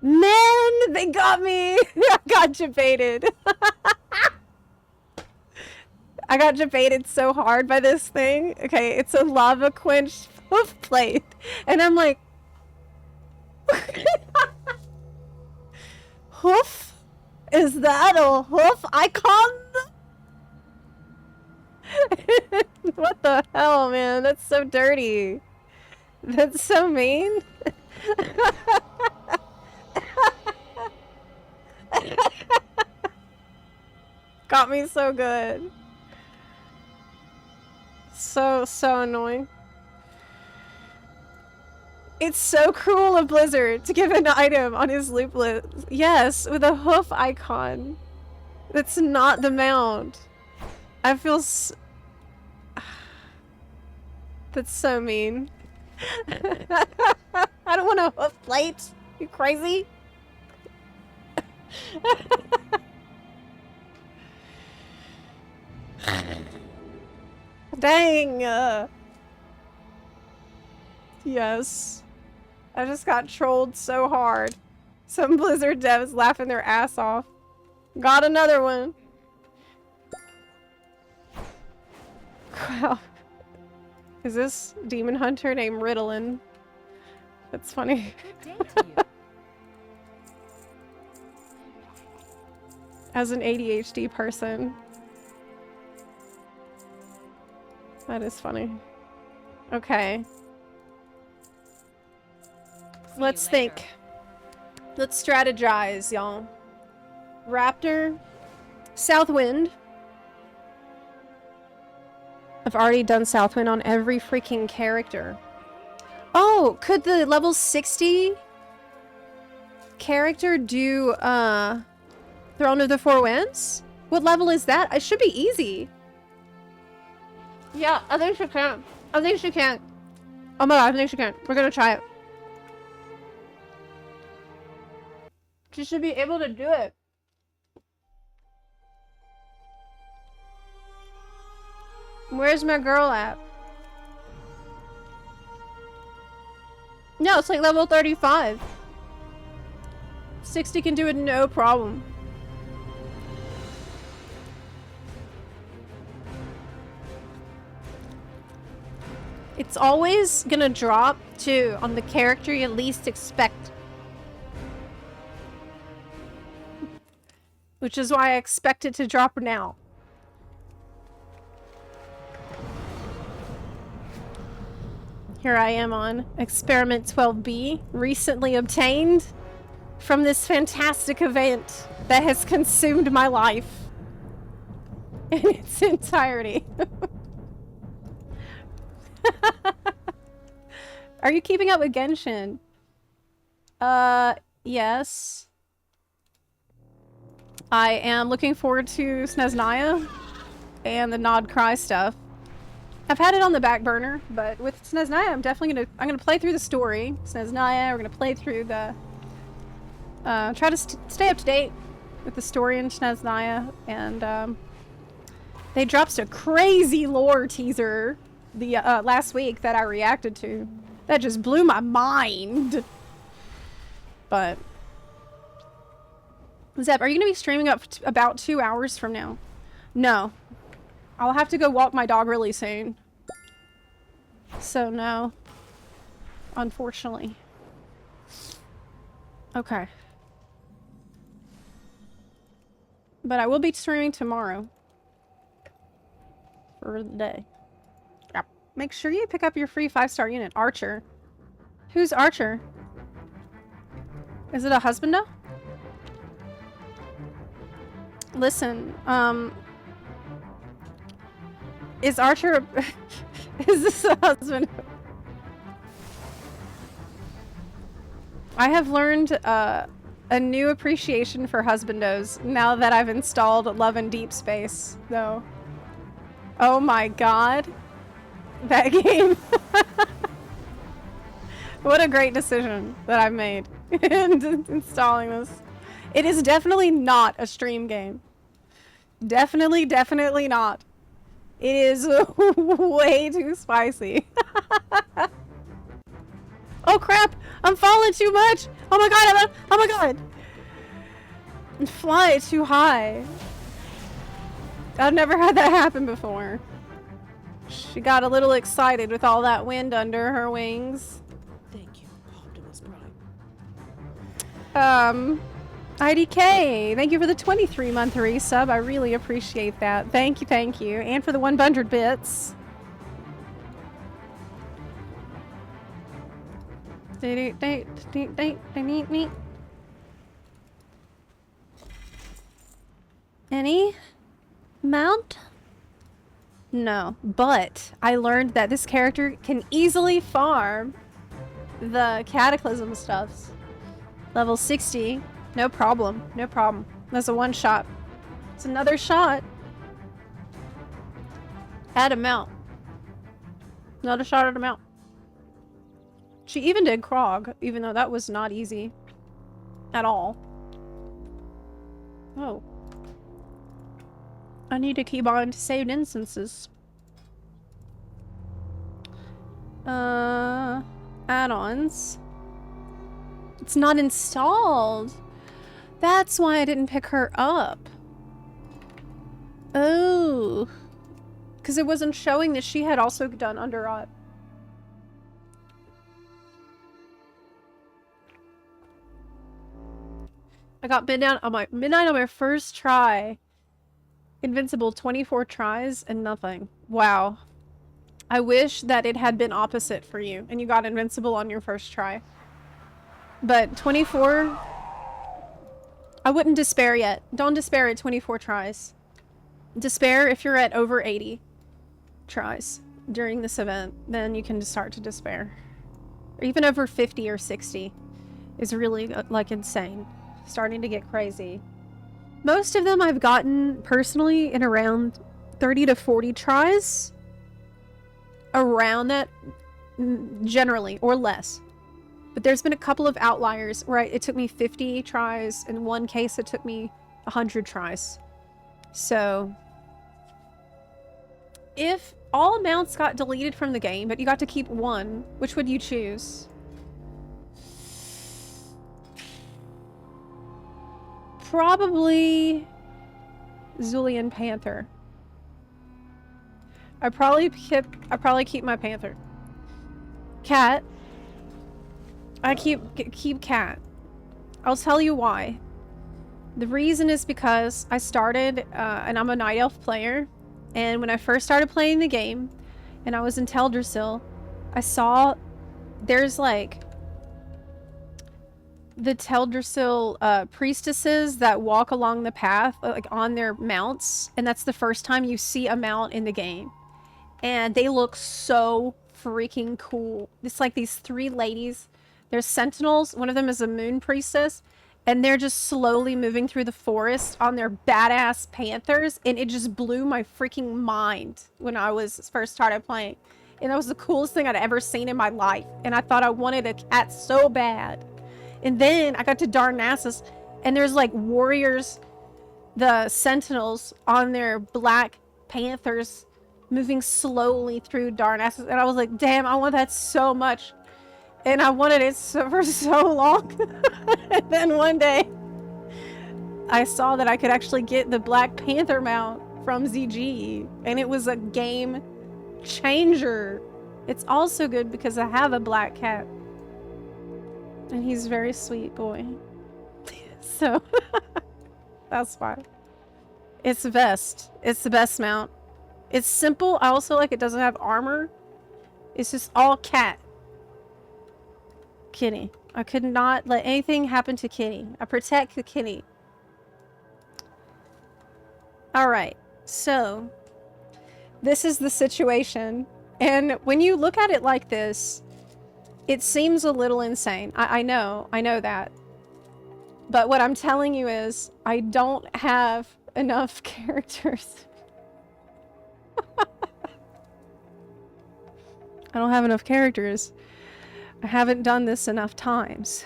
Man, they got me! I got debated. I got debated so hard by this thing. Okay, it's a lava quench hoof plate. And I'm like... Hoof? Is that a hoof icon? What the hell, man? That's so dirty. That's so mean. Got me so good. So annoying. It's so cruel of Blizzard to give an item on his loop list. Yes, with a hoof icon. That's not the mount. I feel That's so mean. I don't want a hoof plate. You crazy? Dang. Yes. I just got trolled so hard. Some Blizzard devs laughing their ass off. Got another one. Wow. Is this demon hunter named Ritalin? That's funny. As an ADHD person. That is funny. Okay. Let's think. Let's strategize, y'all. Raptor. Southwind. I've already done Southwind on every freaking character. Oh, could the level 60 character do Throne of the Four Winds? What level is that? It should be easy. Yeah, I think she can. I think she can. Oh my god, I think she can. We're gonna try it. She should be able to do it. Where's my girl at? No, it's like level 35. 60 can do it no problem. It's always gonna drop too on the character you least expect. Which is why I expect it to drop now. Here I am on Experiment 12B, recently obtained from this fantastic event that has consumed my life. in its entirety. Are you keeping up with Genshin? Yes. I am looking forward to Sneznaya and the Nod Cry stuff. I've had it on the back burner, but with Sneznaya, I'm definitely gonna play through the story. Sneznaya, we're gonna play through the try to stay up to date with the story in Sneznaya, and they dropped a crazy lore teaser the last week that I reacted to. That just blew my mind. But Zep, are you gonna be streaming up about 2 hours from now? No. I'll have to go walk my dog really soon. So no. Unfortunately. Okay. But I will be streaming tomorrow. For the day. Yep. Make sure you pick up your free 5-star unit. Archer. Who's Archer? Is it a husbando? Listen, is Archer is this a husband? I have learned a new appreciation for husbandos now that I've installed Love and Deep Space, though. Oh my god. That game. What a great decision that I've made in installing this. It is definitely not a stream game. Definitely not. It is way too spicy. Oh crap! I'm falling too much! Oh my god! Oh my god! Fly too high. I've never had that happen before. She got a little excited with all that wind under her wings. Thank you, Optimus Prime. IDK, thank you for the 23-month resub. I really appreciate that. Thank you. And for the 100 bits. Any mount? No, but I learned that this character can easily farm the Cataclysm stuffs. Level 60. No problem. That's a one shot. It's another shot. Add a mount. Another shot at a mount. She even did Krog, even though that was not easy. At all. Oh. I need a keybind to saved instances. Add-ons. It's not installed. That's why I didn't pick her up. Oh. Because it wasn't showing that she had also done Underrot. I got midnight on my first try. Invincible 24 tries and nothing. Wow. I wish that it had been opposite for you and you got invincible on your first try. But 24... I wouldn't despair yet. Don't despair at 24 tries. Despair if you're at over 80 tries during this event. Then you can start to despair. Or even over 50 or 60 is really, like, insane. Starting to get crazy. Most of them I've gotten personally in around 30 to 40 tries. Around that, generally, or less. But there's been a couple of outliers where it took me 50 tries. In one case, it took me 100 tries. So, if all mounts got deleted from the game, but you got to keep one, which would you choose? Probably Zulian Panther. I probably keep my Panther. Cat. I keep Cat. I'll tell you why. The reason is because I started, and I'm a Night Elf player, and when I first started playing the game, and I was in Teldrassil, I saw there's like the Teldrassil priestesses that walk along the path, like on their mounts, and that's the first time you see a mount in the game. And they look so freaking cool. It's like these 3 ladies. They're sentinels. One of them is a moon priestess. And they're just slowly moving through the forest on their badass panthers. And it just blew my freaking mind when I was first started playing. And that was the coolest thing I'd ever seen in my life. And I thought I wanted a cat so bad. And then I got to Darnassus, and there's like warriors, the sentinels on their black panthers moving slowly through Darnassus. And I was like, damn, I want that so much. And I wanted it for so long. And then one day, I saw that I could actually get the Black Panther mount from ZG. And it was a game changer. It's also good because I have a black cat. And he's a very sweet boy. So, that's why. It's the best. It's the best mount. It's simple. I also like it doesn't have armor. It's just all cat. Kitty. I could not let anything happen to Kitty. I protect the kitty. Alright. So, this is the situation. And when you look at it like this, it seems a little insane. I know that. But what I'm telling you is, I don't have enough characters. I don't have enough characters. I haven't done this enough times.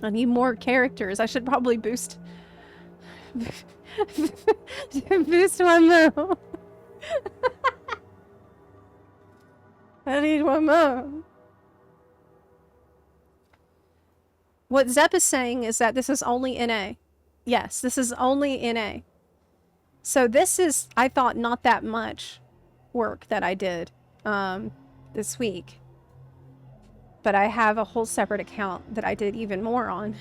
I need more characters. I should probably boost... boost one more. I need one more. What Zep is saying is that this is only NA. Yes, this is only NA. So this is, I thought, not that much work that I did this week. But I have a whole separate account that I did even more on.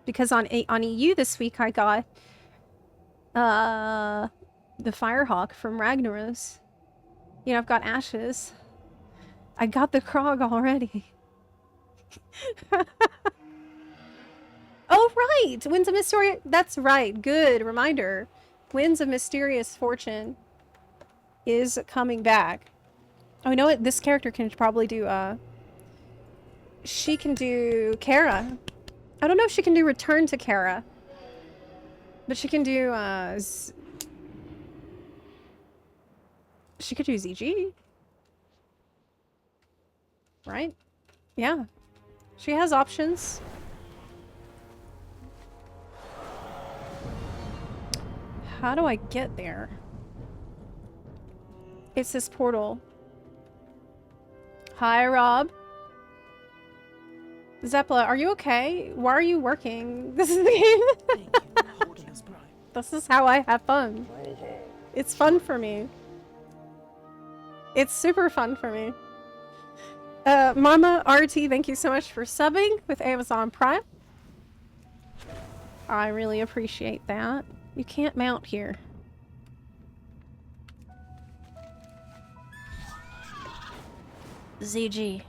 Because on EU this week I got the Firehawk from Ragnaros. You know, I've got Ashes. I got the Krog already. Oh, right! Winds of Mysterious... That's right. Good reminder. Winds of Mysterious Fortune is coming back. Oh, you know what? This character can probably do, she can do Kara. I don't know if she can do Return to Kara. But she can do, she could do ZG. Right? Yeah. She has options. How do I get there? It's this portal. Hi, Rob. Zepla, are you okay? Why are you working? This is the game. This is how I have fun. It's fun for me. It's super fun for me. Mama RT, thank you so much for subbing with Amazon Prime. I really appreciate that. You can't mount here. ZG.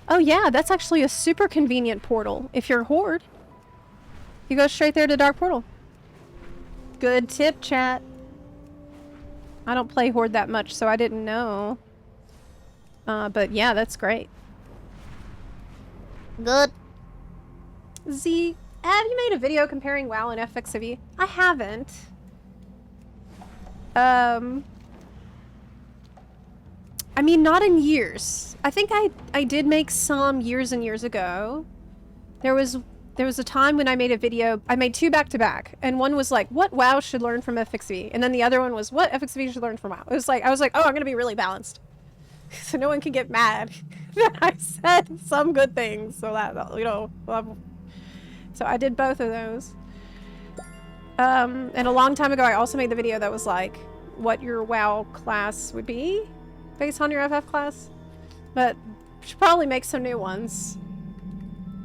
Oh yeah, that's actually a super convenient portal. If you're Horde, you go straight there to Dark Portal. Good tip, chat. I don't play Horde that much, so I didn't know. But yeah, that's great. Good. Z, have you made a video comparing WoW and FXV? I haven't. I mean, not in years. I think I did make some years and years ago. There was a time when I made a video. I made 2 back-to-back, and one was like, what WoW should learn from FXV, and then the other one was what FXV should learn from WoW. It was like, I was like, oh, I'm gonna be really balanced, so no one can get mad that I said some good things. So that, you know, so I did both of those. And a long time ago, I also made the video that was like, what your WoW class would be based on your FF class. But should probably make some new ones.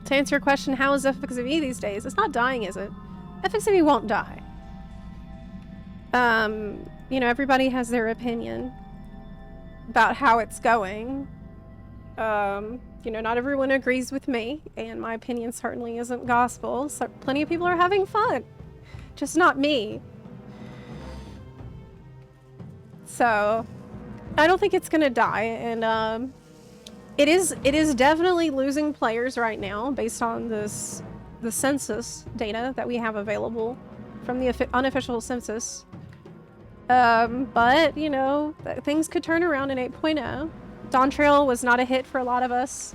To answer your question, how is FXV these days? It's not dying, is it? FXV won't die. You know, everybody has their opinion about how it's going. You know, not everyone agrees with me, and my opinion certainly isn't gospel, so plenty of people are having fun. Just not me. So, I don't think it's gonna die, and, it is definitely losing players right now, based on the census data that we have available from the unofficial census. But, you know, things could turn around in 8.0. Dawn Trail was not a hit for a lot of us,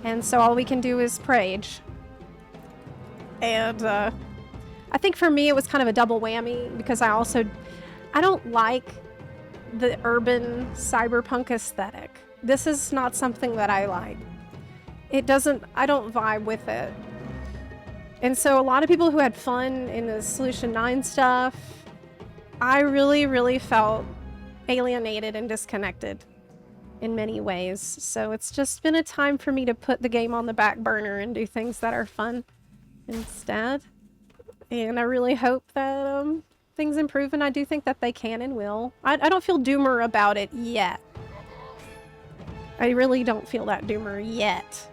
and so all we can do is prage. And, I think for me it was kind of a double whammy, because I don't like the urban cyberpunk aesthetic. This is not something that I like. I don't vibe with it. And so a lot of people who had fun in the Solution 9 stuff, I really, really felt alienated and disconnected in many ways. So it's just been a time for me to put the game on the back burner and do things that are fun instead. And I really hope that things improve, and I do think that they can and will. I don't feel doomer about it yet. I really don't feel that doomer yet.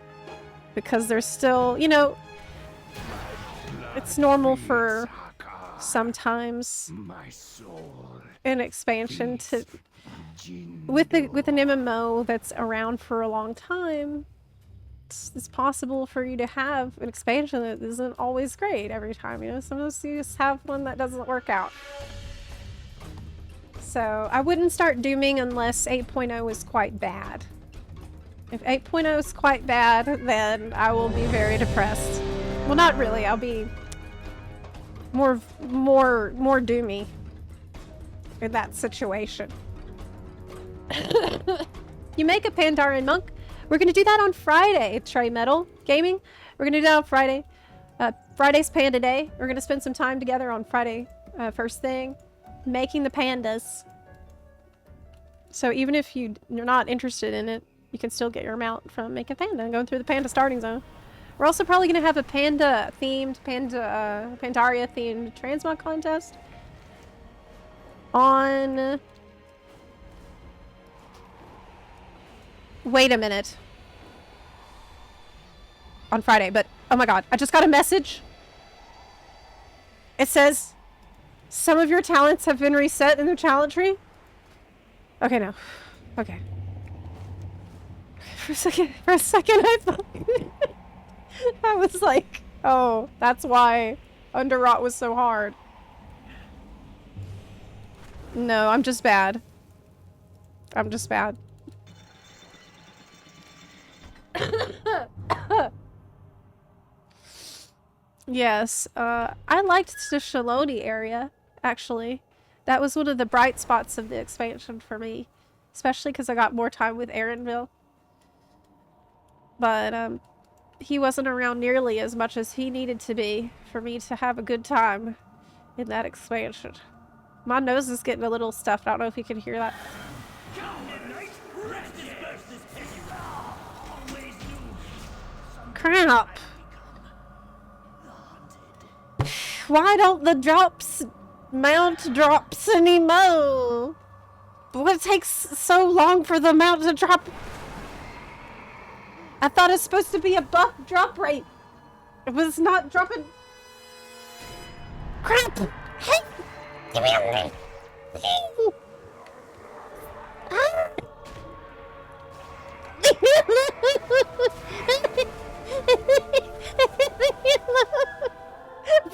Because there's still, you know, it's normal for sometimes an expansion to with an MMO that's around for a long time. It's possible for you to have an expansion that isn't always great every time. You know, sometimes you just have one that doesn't work out. So I wouldn't start dooming unless 8.0 is quite bad. If 8.0 is quite bad, then I will be very depressed. Well, not really. I'll be more doomy in that situation. You make a Pandaren monk. We're gonna do that on Friday, Trey Metal Gaming. We're gonna do that on Friday. Friday's Panda Day. We're gonna spend some time together on Friday, first thing, making the pandas. So even if you're not interested in it, you can still get your mount from Make a Panda and going through the panda starting zone. We're also probably gonna have a Pandaria themed transmog contest on. Wait a minute. On Friday, but oh my god, I just got a message. It says some of your talents have been reset in the talent tree. Okay, no. Okay. For a second I thought I was like, oh, that's why Underrot was so hard. No, I'm just bad. I'm just bad. Yes, I liked the Shaloni area, actually. That was one of the bright spots of the expansion for me. Especially because I got more time with Aaronville. But, he wasn't around nearly as much as he needed to be for me to have a good time in that expansion. My nose is getting a little stuffed. I don't know if you can hear that. Crap! Why don't the drops mount drops anymore? What takes so long for the mount to drop? I thought it's supposed to be a buff drop rate. It was not dropping. Crap! Hey! Give me a minute.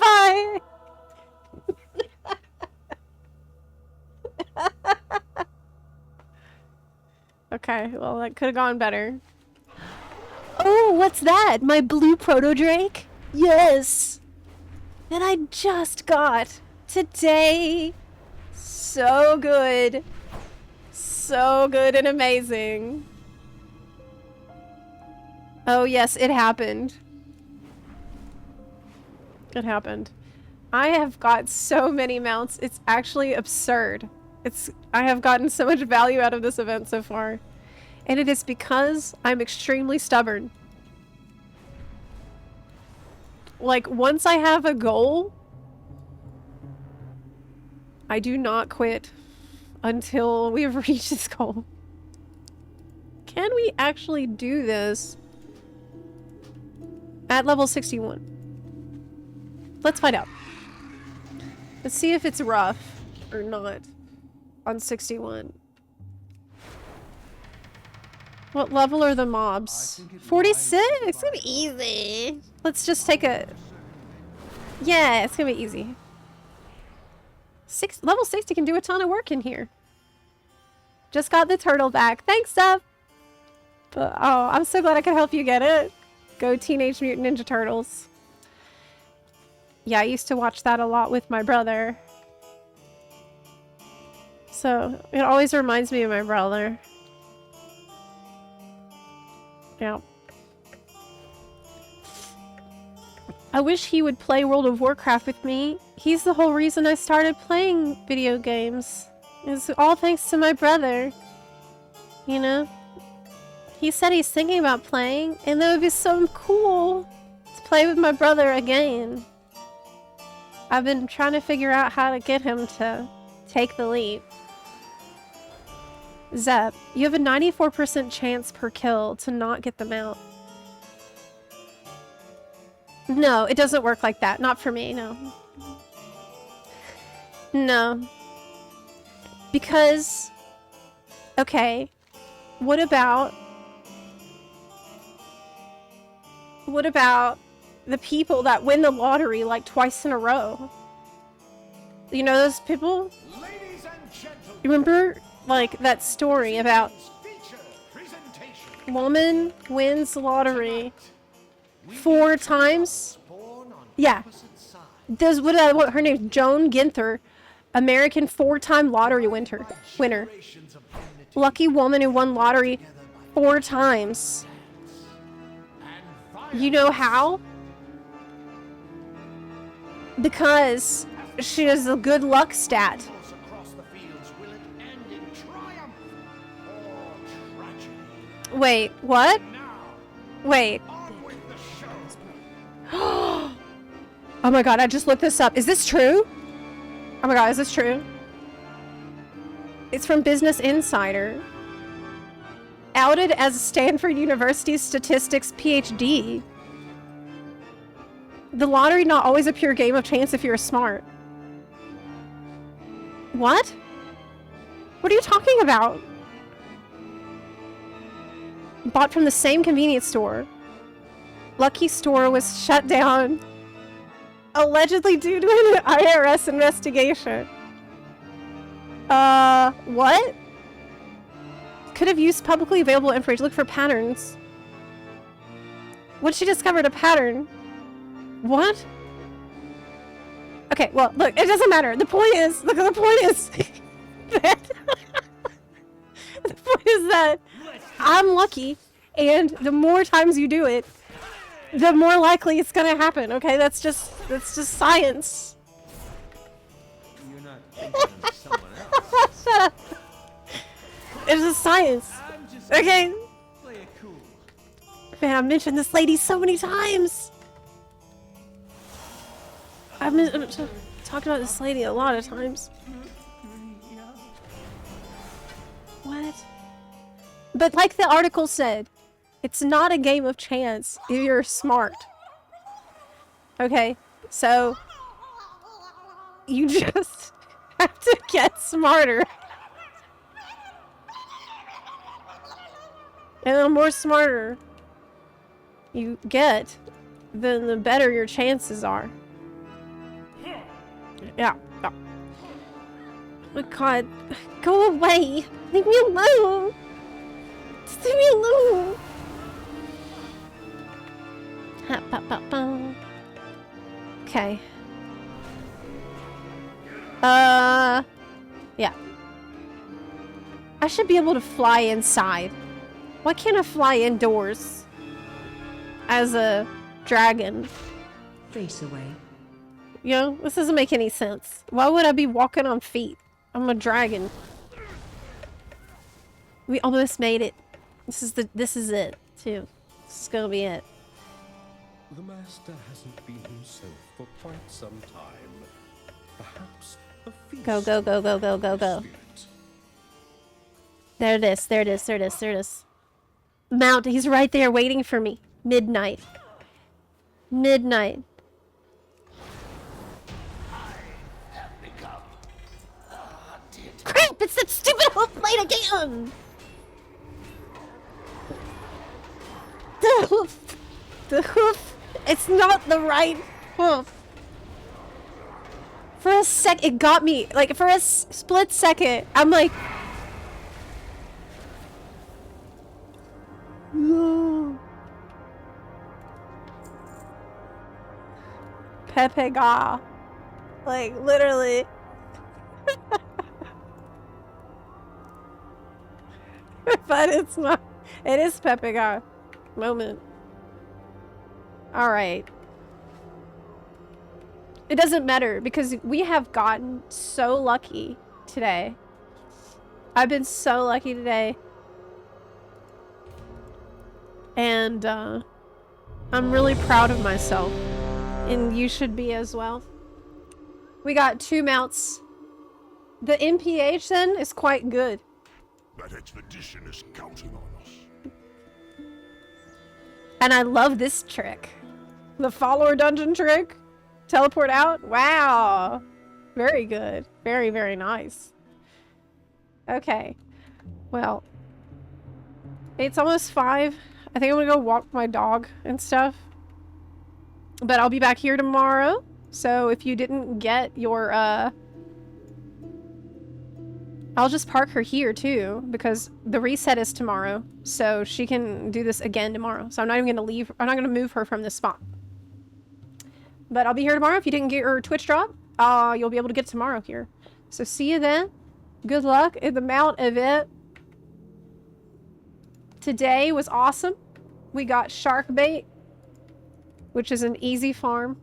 Bye. Okay, well that could have gone better. Oh, what's that? My blue proto drake? Yes. That I just got today. So good. So good and amazing. Oh yes, it happened. It happened. I have got so many mounts. It's actually absurd. I have gotten so much value out of this event so far. And it is because I'm extremely stubborn. Like, once I have a goal, I do not quit until we've reached this goal. can we actually do this at level 61? Let's find out. Let's see if it's rough or not on 61. What level are the mobs? 46? It's gonna be easy. Let's just take a... Yeah, it's gonna be easy. Level 60 can do a ton of work in here. Just got the turtle back. Thanks, Steph! But, oh, I'm so glad I could help you get it. Go Teenage Mutant Ninja Turtles. Yeah, I used to watch that a lot with my brother. So, it always reminds me of my brother. Yeah. I wish he would play World of Warcraft with me. He's the whole reason I started playing video games. It's all thanks to my brother. You know? He said he's thinking about playing, and that would be so cool to play with my brother again. I've been trying to figure out how to get him to take the leap. Zep, you have a 94% chance per kill to not get them out. No, it doesn't work like that. Not for me, no. No. Because... Okay. What about the people that win the lottery like twice in a row? You know those people? You remember like that story about woman wins the lottery 4 times? Yeah. There's what her name's Joan Ginther, American 4-time lottery winner. Lucky woman who won lottery 4 times. You know how? Because she has a good luck stat. Wait, what? Wait. Oh my god, I just looked this up. Is this true? Oh my god, is this true? It's from Business Insider. Outed as Stanford University statistics PhD. The lottery not always a pure game of chance if you're smart. What? What are you talking about? Bought from the same convenience store. Lucky store was shut down. Allegedly due to an IRS investigation. What? Could have used publicly available information. Look for patterns. What she discovered a pattern? What? Okay, well, look, it doesn't matter. The point is, look, the point is that the point is that I'm lucky, and the more times you do it, the more likely it's gonna happen. Okay, that's just science. You're not thinking of someone else. Shut up. It's just science. Okay. Play it cool. Man, I've mentioned this lady so many times. I've talked about this lady a lot of times. What? But like the article said, it's not a game of chance if you're smart. Okay, so you just have to get smarter. And the more smarter you get, then the better your chances are. Yeah. Oh god. Go away. Leave me alone. Just leave me alone. Okay. Yeah. I should be able to fly inside. Why can't I fly indoors? As a dragon. Face away. You know, this doesn't make any sense. Why would I be walking on feet? I'm a dragon. We almost made it. This is it, too. This is gonna be it. The master hasn't been himself for quite some time. Perhaps a feast. Go. There it is. Mount, he's right there waiting for me. Midnight. Midnight. Crap, it's that stupid hoof blade again! The hoof. The hoof. It's not the right hoof. For a sec, it got me. Like, for a split second, I'm like... No. Pepega. Like, literally. But it's not. It is Pepega. Moment. Alright. It doesn't matter because we have gotten so lucky today. I've been so lucky today. And I'm really proud of myself. And you should be as well. We got 2 mounts. The MPH then is quite good. That expedition is counting on us. And I love this trick. The follower dungeon trick. Teleport out. Wow. Very good. Very, very nice. Okay. Well. It's almost 5. I think I'm gonna go walk my dog and stuff. But I'll be back here tomorrow. So if you didn't get your, I'll just park her here too, because the reset is tomorrow. So she can do this again tomorrow. So I'm not even gonna leave, I'm not gonna move her from this spot. But I'll be here tomorrow. If you didn't get your Twitch drop, you'll be able to get it tomorrow here. So see you then. Good luck in the Mount event. Today was awesome. We got shark bait, which is an easy farm.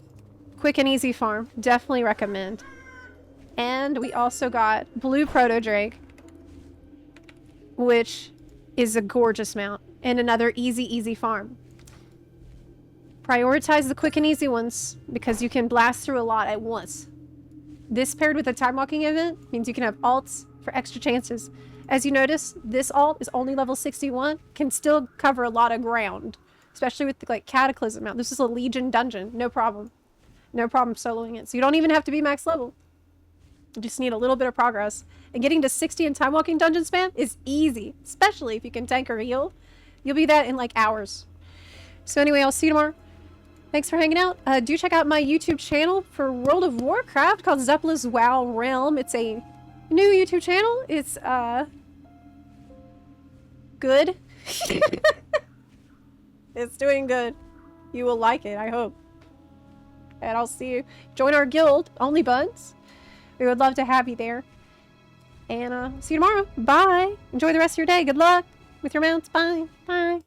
Quick and easy farm. Definitely recommend. And we also got blue proto drake, which is a gorgeous mount. And another easy farm. Prioritize the quick and easy ones because you can blast through a lot at once. This paired with the time walking event means you can have alts for extra chances. As you notice, this alt is only level 61, can still cover a lot of ground, especially with the, like, Cataclysm mount. This is a Legion dungeon, no problem. No problem soloing it. So you don't even have to be max level. You just need a little bit of progress. And getting to 60 in time walking dungeon spam is easy, especially if you can tank or heal. You'll be that in like hours. So anyway, I'll see you tomorrow. Thanks for hanging out. Do check out my YouTube channel for World of Warcraft called Zepla's WoW Realm. It's a new YouTube channel. It's good. It's doing good. You will like it, I hope. And I'll see you. Join our guild, Only Buns. We would love to have you there. And see you tomorrow. Bye. Enjoy the rest of your day. Good luck with your mounts. Bye. Bye.